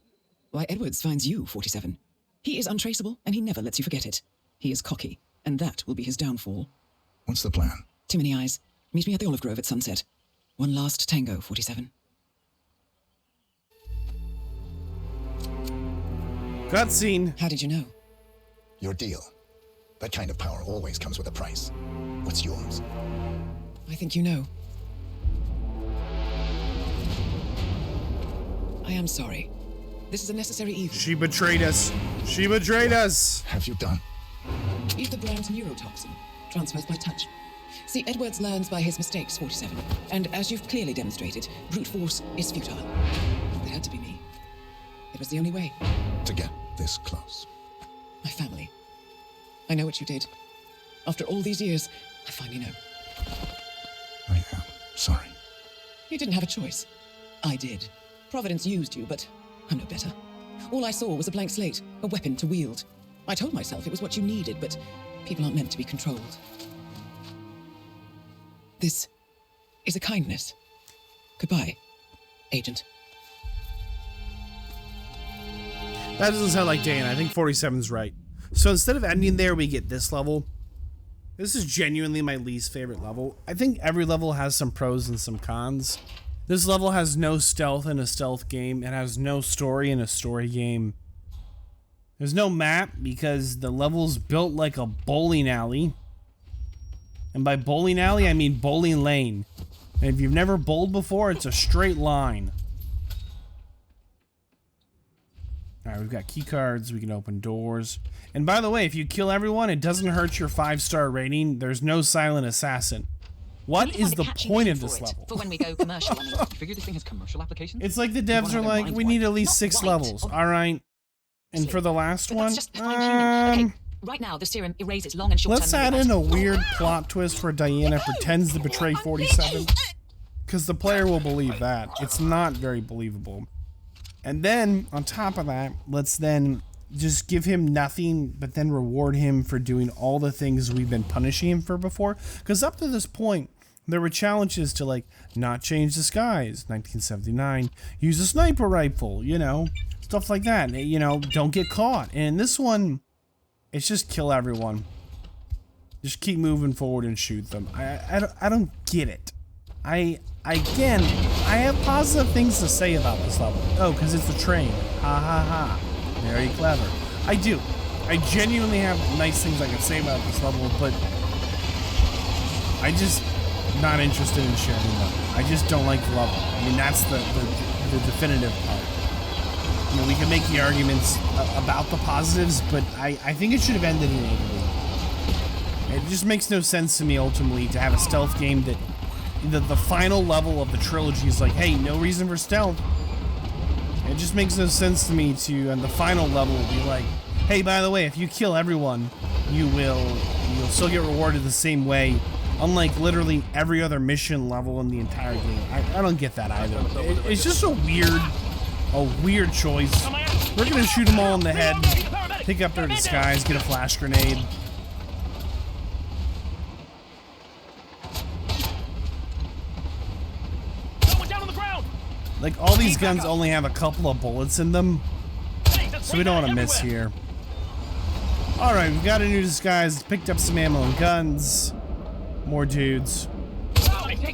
Why, Edwards finds you, 47. He is untraceable, and he never lets you forget it. He is cocky, and that will be his downfall. What's the plan? Too many eyes. Meet me at the Olive Grove at sunset. One last tango, 47. Cutscene. How did you know? Your deal. That kind of power always comes with a price. What's yours? I think you know. I am sorry. This is a necessary evil. She betrayed us. She betrayed us. Have you done? Eat the brand neurotoxin. Transfers by touch. See, Edwards learns by his mistakes, 47. And as you've clearly demonstrated, brute force is futile. It had to be me. It was the only way. To get this close. My family. I know what you did. After all these years, I finally know. I am sorry. You didn't have a choice. I did. Providence used you, but I'm no better. All I saw was a blank slate, a weapon to wield. I told myself it was what you needed, but people aren't meant to be controlled. This is a kindness. Goodbye, Agent. That doesn't sound like Diana. I think 47's right. So instead of ending there, we get this level. This is genuinely my least favorite level. I think every level has some pros and some cons. This level has no stealth in a stealth game. It has no story in a story game. There's no map because the level's built like a bowling alley. And by bowling alley, I mean bowling lane. And if you've never bowled before, it's a straight line. Alright, we've got key cards. We can open doors. And by the way, if you kill everyone, it doesn't hurt your 5-star rating. There's no silent assassin. What is the point of this level? For when we go commercial, I mean, you figure this thing has commercial applications? It's like the devs are like, we need at least 6 levels. Alright. And for the last one, Okay, right now, the serum erases long and short-term let's add in a weird plot twist where Diana pretends to betray 47. Because the player will believe that. It's not very believable. And then, on top of that, let's then just give him nothing, but then reward him for doing all the things we've been punishing him for before. Because up to this point, there were challenges to, like, not change disguise, 1979, use a sniper rifle, you know, stuff like that. You know, don't get caught. And in this one, it's just kill everyone. Just keep moving forward and shoot them. I don't get it. Again, I have positive things to say about this level. Oh, because it's the train. Ha ha ha. Very clever. I do. I genuinely have nice things I can say about this level, but I just not interested in sharing them. I just don't like the level. I mean, that's the definitive part. You know, we can make the arguments about the positives, but I think it should have ended in Italy. It just makes no sense to me, ultimately, to have a stealth game that the final level of the trilogy is like, hey, no reason for stealth. It just makes no sense to me to, on the final level, be like, hey, by the way, if you kill everyone, you'll still get rewarded the same way, unlike literally every other mission level in the entire game. I don't get that either. It's just a weird choice. We're gonna shoot them all in the head. Pick up their disguise, get a flash grenade. Like, all these guns only have a couple of bullets in them, so we don't want to miss here. Alright, we've got a new disguise, picked up some ammo and guns. More dudes.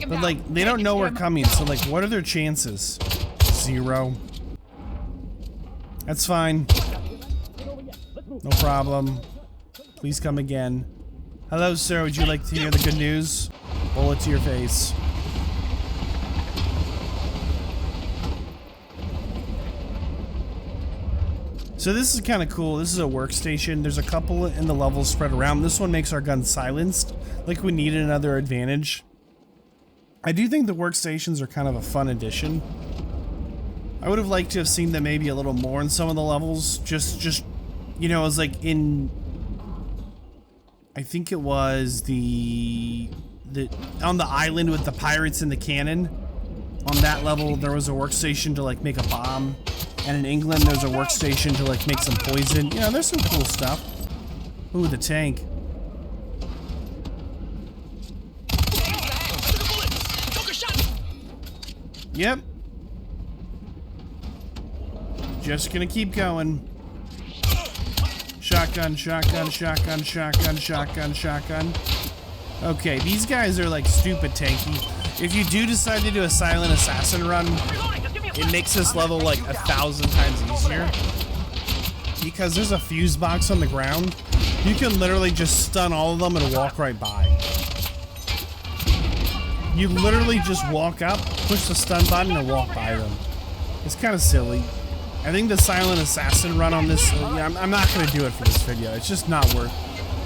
But, like, they don't know we're coming, so, like, what are their chances? 0. That's fine. No problem. Please come again. Hello, sir. Would you like to hear the good news? Bullet to your face. So this is kind of cool. This is a workstation. There's a couple in the levels spread around. This one makes our gun silenced. Like we needed another advantage. I do think the workstations are kind of a fun addition. I would have liked to have seen them maybe a little more in some of the levels. Just you know, it was like in... I think it was on the island with the pirates and the cannon. On that level, there was a workstation to like make a bomb. And in England, there's a workstation to like make some poison. You know, there's some cool stuff. Ooh, the tank. Yep. Just gonna keep going. Shotgun, shotgun, shotgun, shotgun, shotgun, shotgun. Okay, these guys are like stupid tanky. If you do decide to do a silent assassin run, it makes this level like 1,000 times easier. Because there's a fuse box on the ground. You can literally just stun all of them and walk right by. You literally just walk up, push the stun button, and walk by them. It's kind of silly. I think the silent assassin run on this, I'm not going to do it for this video. It's just not worth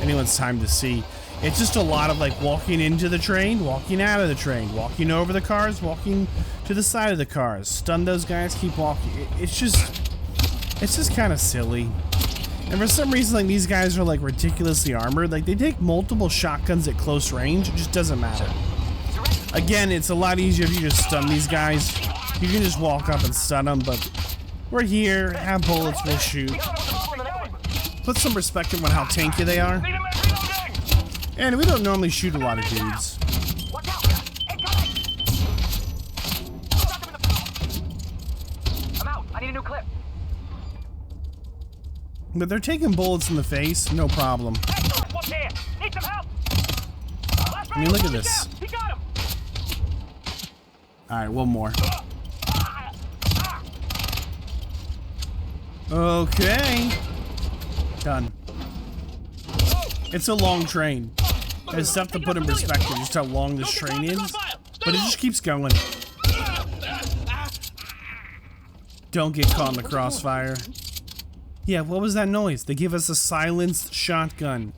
anyone's time to see. It's just a lot of like walking into the train, walking out of the train, walking over the cars, walking to the side of the cars. Stun those guys, keep walking. It's just kind of silly. And for some reason, like these guys are like ridiculously armored. Like they take multiple shotguns at close range. It just doesn't matter. Again, it's a lot easier if you just stun these guys. You can just walk up and stun them, but we're here, have bullets, we'll shoot. Put some perspective on how tanky they are. And we don't normally shoot a lot of dudes. I'm out. I need a new clip. But they're taking bullets in the face, no problem. I mean, look at this. Alright, one more. Okay. Done. It's a long train. It's tough to put in perspective just how long this train is, but it just keeps going. Don't get caught in the crossfire. Yeah, what was that noise? They give us a silenced shotgun.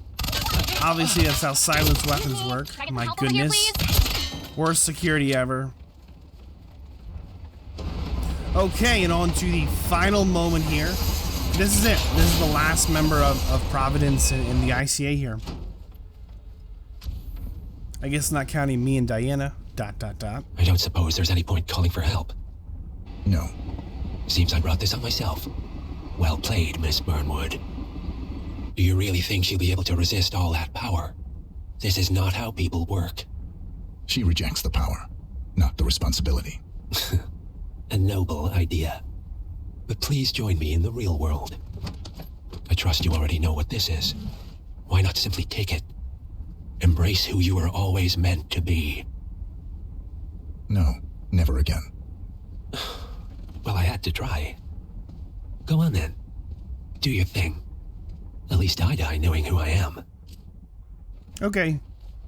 Obviously, that's how silenced weapons work. My goodness. Worst security ever. Okay, and on to the final moment here. This is it. This is the last member of Providence in the ICA here. I guess not counting me and Diana. ... I don't suppose there's any point calling for help. No. Seems I brought this up myself. Well played, Miss Burnwood. Do you really think she'll be able to resist all that power? This is not how people work. She rejects the power, not the responsibility. A noble idea. But please join me in the real world. I trust you already know what this is. Why not simply take it? Embrace who you were always meant to be. No, never again. Well, I had to try. Go on then. Do your thing. At least I die knowing who I am. Okay.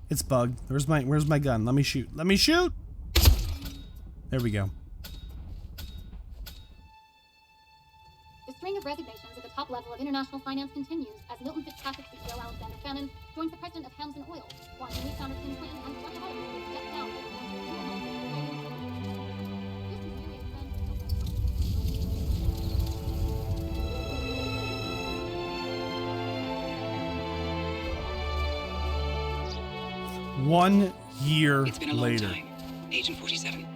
It's bugged. Where's my gun? Let me shoot. Let me shoot! There we go. The string of resignations at the top level of international finance continues as Milton Fitzpatrick CEO Alexander Shannon joins the president of Hamilton Oil, launching new founder Tim Clan and Dr. Holmes to step down. One year It's been a long later. time. Agent 47.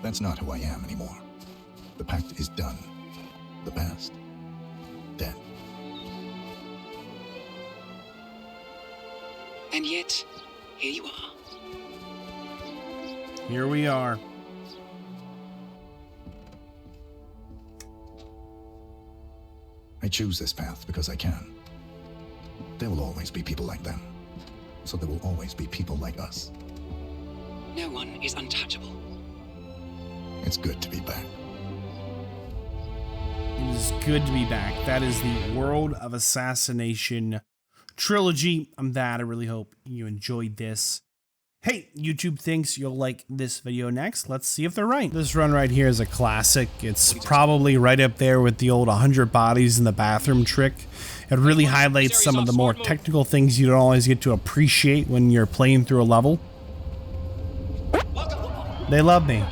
That's not who I am anymore. The pact is done. The past, dead. And yet, here you are. Here we are. I choose this path because I can. There will always be people like them. So there will always be people like us. No one is untouchable. It's good to be back. It is good to be back. That is the World of Assassination Trilogy. I'm Vadd. I really hope you enjoyed this. Hey, YouTube thinks you'll like this video next. Let's see if they're right. This run right here is a classic. It's probably right up there with the old 100 bodies in the bathroom trick. It really highlights some of the more technical things you don't always get to appreciate when you're playing through a level. They love me.